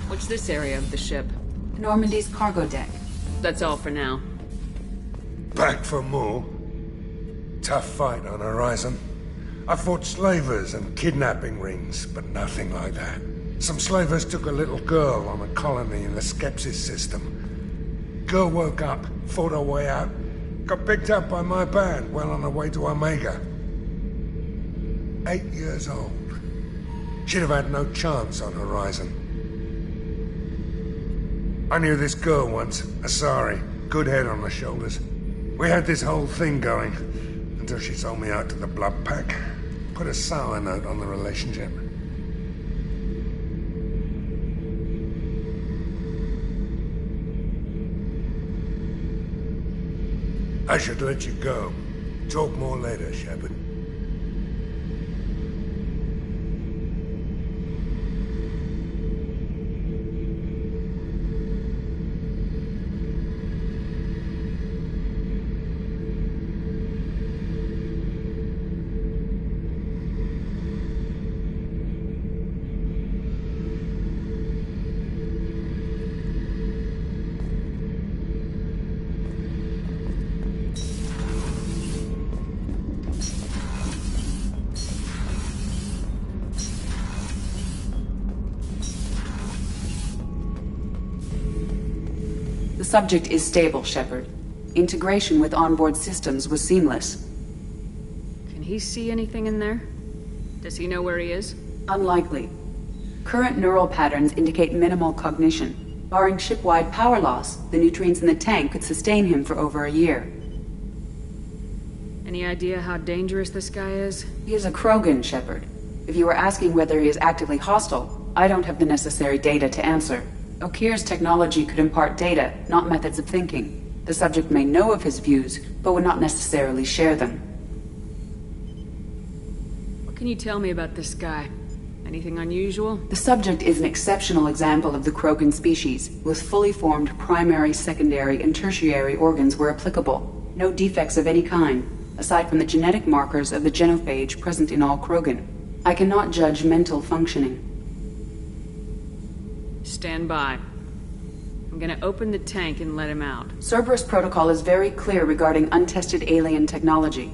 What's this area of the ship? Normandy's cargo deck. That's all for now. Back for more? Tough fight on Horizon. I fought slavers and kidnapping rings, but nothing like that. Some slavers took a little girl on a colony in the Skepsis system. Girl woke up, fought her way out, got picked up by my band well on her way to Omega. 8 years old. She'd have had no chance on Horizon. I knew this girl once, Asari. Good head on her shoulders. We had this whole thing going, until she sold me out to the Blood Pack. Put a sour note on the relationship. I should let you go. Talk more later, Shepard. The subject is stable, Shepard. Integration with onboard systems was seamless. Can he see anything in there? Does he know where he is? Unlikely. Current neural patterns indicate minimal cognition. Barring ship-wide power loss, the nutrients in the tank could sustain him for over a year. Any idea how dangerous this guy is? He is a Krogan, Shepard. If you were asking whether he is actively hostile, I don't have the necessary data to answer. Okeer's technology could impart data, not methods of thinking. The subject may know of his views, but would not necessarily share them. What can you tell me about this guy? Anything unusual? The subject is an exceptional example of the Krogan species, with fully formed primary, secondary, and tertiary organs where applicable. No defects of any kind, aside from the genetic markers of the genophage present in all Krogan. I cannot judge mental functioning. Stand by. I'm gonna open the tank and let him out. Cerberus protocol is very clear regarding untested alien technology.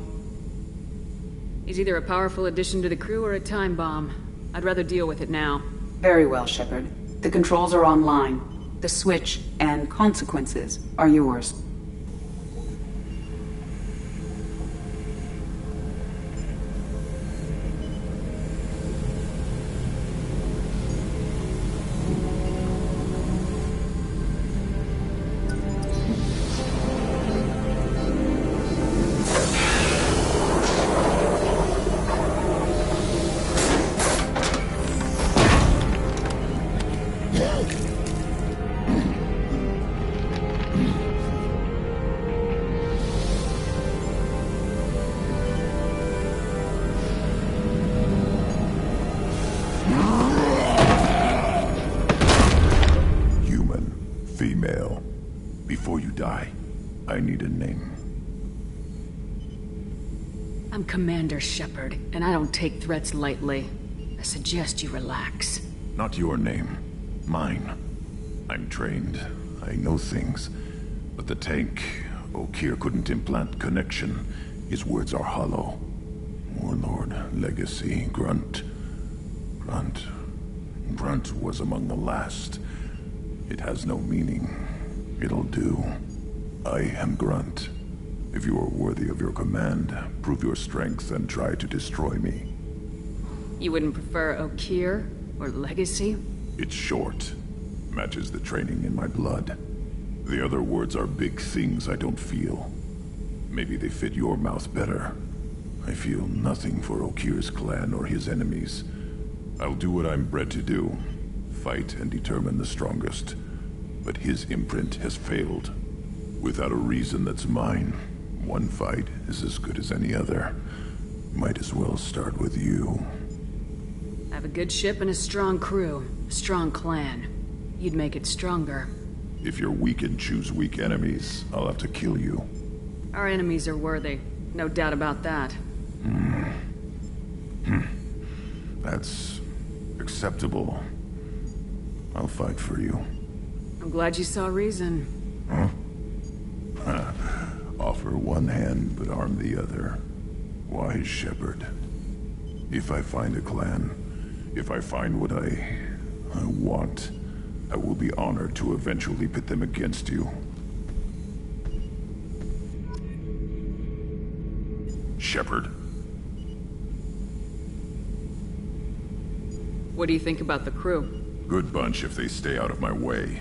He's either a powerful addition to the crew or a time bomb. I'd rather deal with it now. Very well, Shepard. The controls are online. The switch and consequences are yours. I'm Commander Shepard, and I don't take threats lightly. I suggest you relax. Not your name. Mine. I'm trained. I know things. But the tank, Okeer couldn't implant connection. His words are hollow. Warlord, Legacy, Grunt. Grunt was among the last. It has no meaning. It'll do. I am Grunt. If you are worthy of your command, prove your strength and try to destroy me. You wouldn't prefer Okeer or Legacy? It's short. Matches the training in my blood. The other words are big things I don't feel. Maybe they fit your mouth better. I feel nothing for Okeer's clan or his enemies. I'll do what I'm bred to do. Fight and determine the strongest. But his imprint has failed. Without a reason that's mine, one fight is as good as any other. Might as well start with you. I have a good ship and a strong crew. A strong clan. You'd make it stronger. If you're weak and choose weak enemies, I'll have to kill you. Our enemies are worthy. No doubt about that. That's acceptable. I'll fight for you. I'm glad you saw reason. Huh? Offer one hand, but arm the other. Wise Shepard. If I find a clan, if I find what I want, I will be honored to eventually pit them against you. Shepard. What do you think about the crew? Good bunch if they stay out of my way.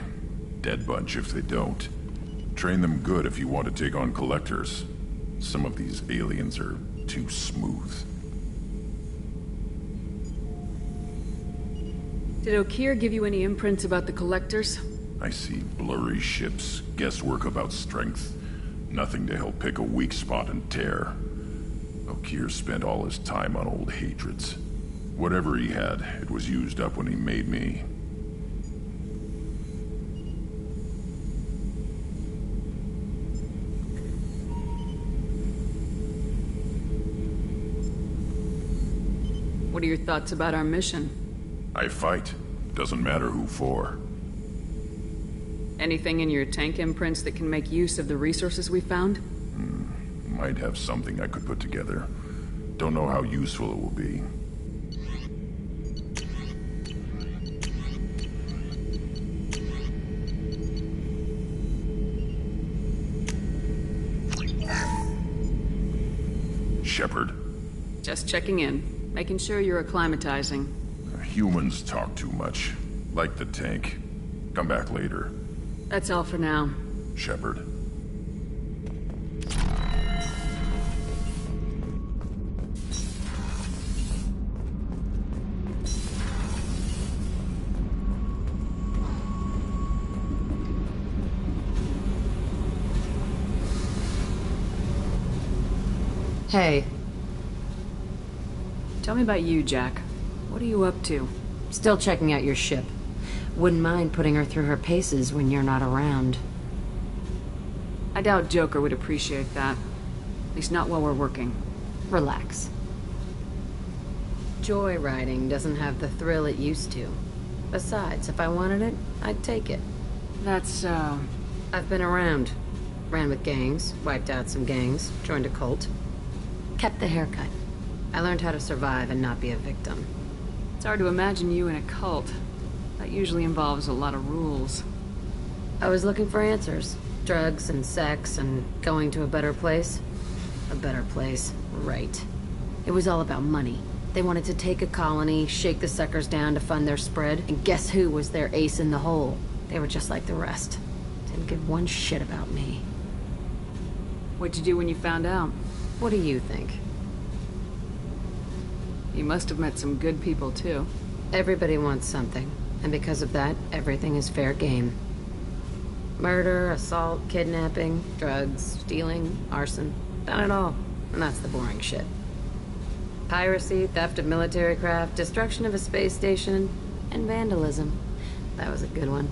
Dead bunch if they don't. Train them good if you want to take on collectors. Some of these aliens are too smooth. Did Okeer give you any imprints about the collectors? I see blurry ships, guesswork about strength. Nothing to help pick a weak spot and tear. Kier spent all his time on old hatreds. Whatever he had, it was used up when he made me. What are your thoughts about our mission? I fight. Doesn't matter who for. Anything in your tank imprints that can make use of the resources we found? Might have something I could put together. Don't know how useful it will be. Shepard. Just checking in. Making sure you're acclimatizing. Humans talk too much. Like the tank. Come back later. That's all for now. Shepard. Hey. Tell me about you, Jack. What are you up to? Still checking out your ship. Wouldn't mind putting her through her paces when you're not around. I doubt Joker would appreciate that. At least not while we're working. Relax. Joyriding doesn't have the thrill it used to. Besides, if I wanted it, I'd take it. That's, I've been around. Ran with gangs, wiped out some gangs, joined a cult. Kept the haircut. I learned how to survive and not be a victim. It's hard to imagine you in a cult. That usually involves a lot of rules. I was looking for answers. Drugs and sex and going to a better place. A better place, right. It was all about money. They wanted to take a colony, shake the suckers down to fund their spread, and guess who was their ace in the hole? They were just like the rest. Didn't give one shit about me. What'd you do when you found out? What do you think? You must have met some good people, too. Everybody wants something, and because of that, everything is fair game. Murder, assault, kidnapping, drugs, stealing, arson. Done it all. And that's the boring shit. Piracy, theft of military craft, destruction of a space station, and vandalism. That was a good one.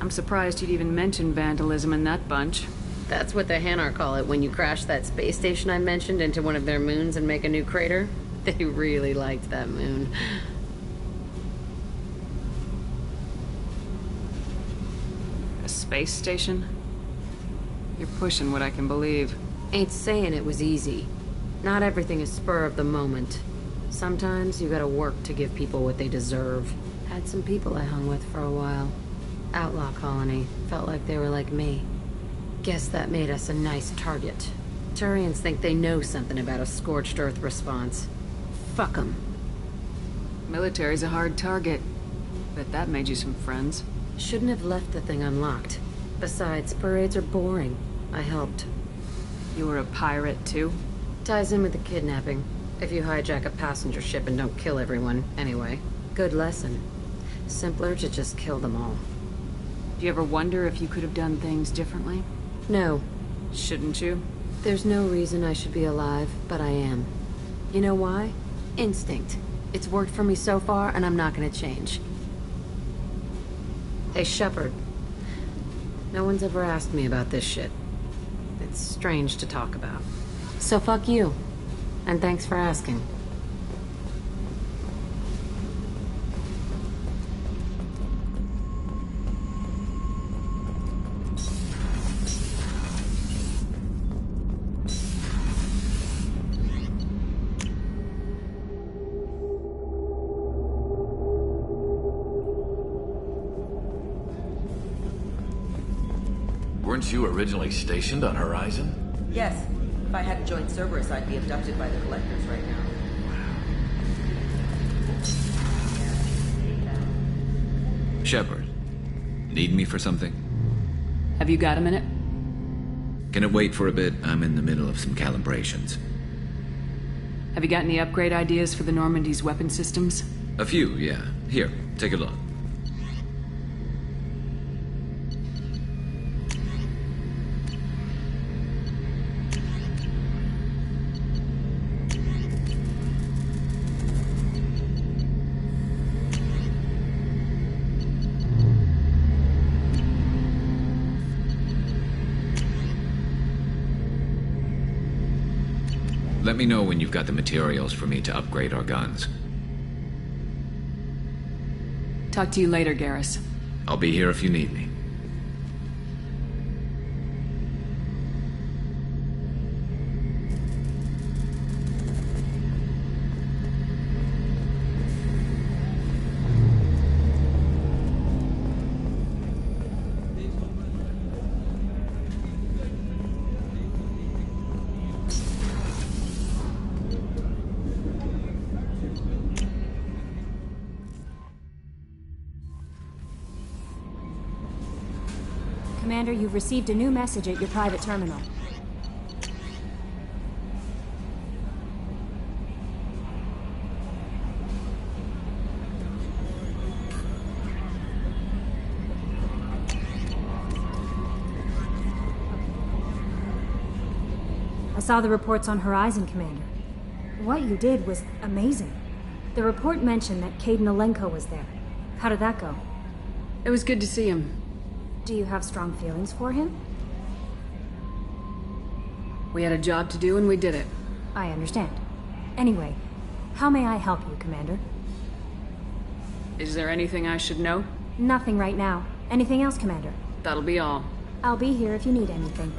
I'm surprised you'd even mention vandalism in that bunch. That's what the Hanar call it when you crash that space station I mentioned into one of their moons and make a new crater. They really liked that moon. A space station? You're pushing what I can believe. Ain't saying it was easy. Not everything is spur of the moment. Sometimes you gotta work to give people what they deserve. Had some people I hung with for a while. Outlaw colony. Felt like they were like me. Guess that made us a nice target. Turians think they know something about a scorched earth response. Fuck 'em. Military's a hard target. Bet that made you some friends. Shouldn't have left the thing unlocked. Besides, parades are boring. I helped. You were a pirate, too? Ties in with the kidnapping. If you hijack a passenger ship and don't kill everyone, anyway. Good lesson. Simpler to just kill them all. Do you ever wonder if you could have done things differently? No. Shouldn't you? There's no reason I should be alive, but I am. You know why? Instinct. It's worked for me so far, and I'm not gonna change. Hey, Shepard. No one's ever asked me about this shit. It's strange to talk about. So fuck you. And thanks for asking. Weren't you originally stationed on Horizon? Yes. If I hadn't joined Cerberus, I'd be abducted by the Collectors right now. Shepard, need me for something? Have you got a minute? Can it wait for a bit? I'm in the middle of some calibrations. Have you got any upgrade ideas for the Normandy's weapon systems? A few, yeah. Here, take a look. Let me know when you've got the materials for me to upgrade our guns. Talk to you later, Garrus. I'll be here if you need me. Commander, you've received a new message at your private terminal. I saw the reports on Horizon, Commander. What you did was amazing. The report mentioned that Kaidan Alenko was there. How did that go? It was good to see him. Do you have strong feelings for him? We had a job to do and we did it. I understand. Anyway, how may I help you, Commander? Is there anything I should know? Nothing right now. Anything else, Commander? That'll be all. I'll be here if you need anything.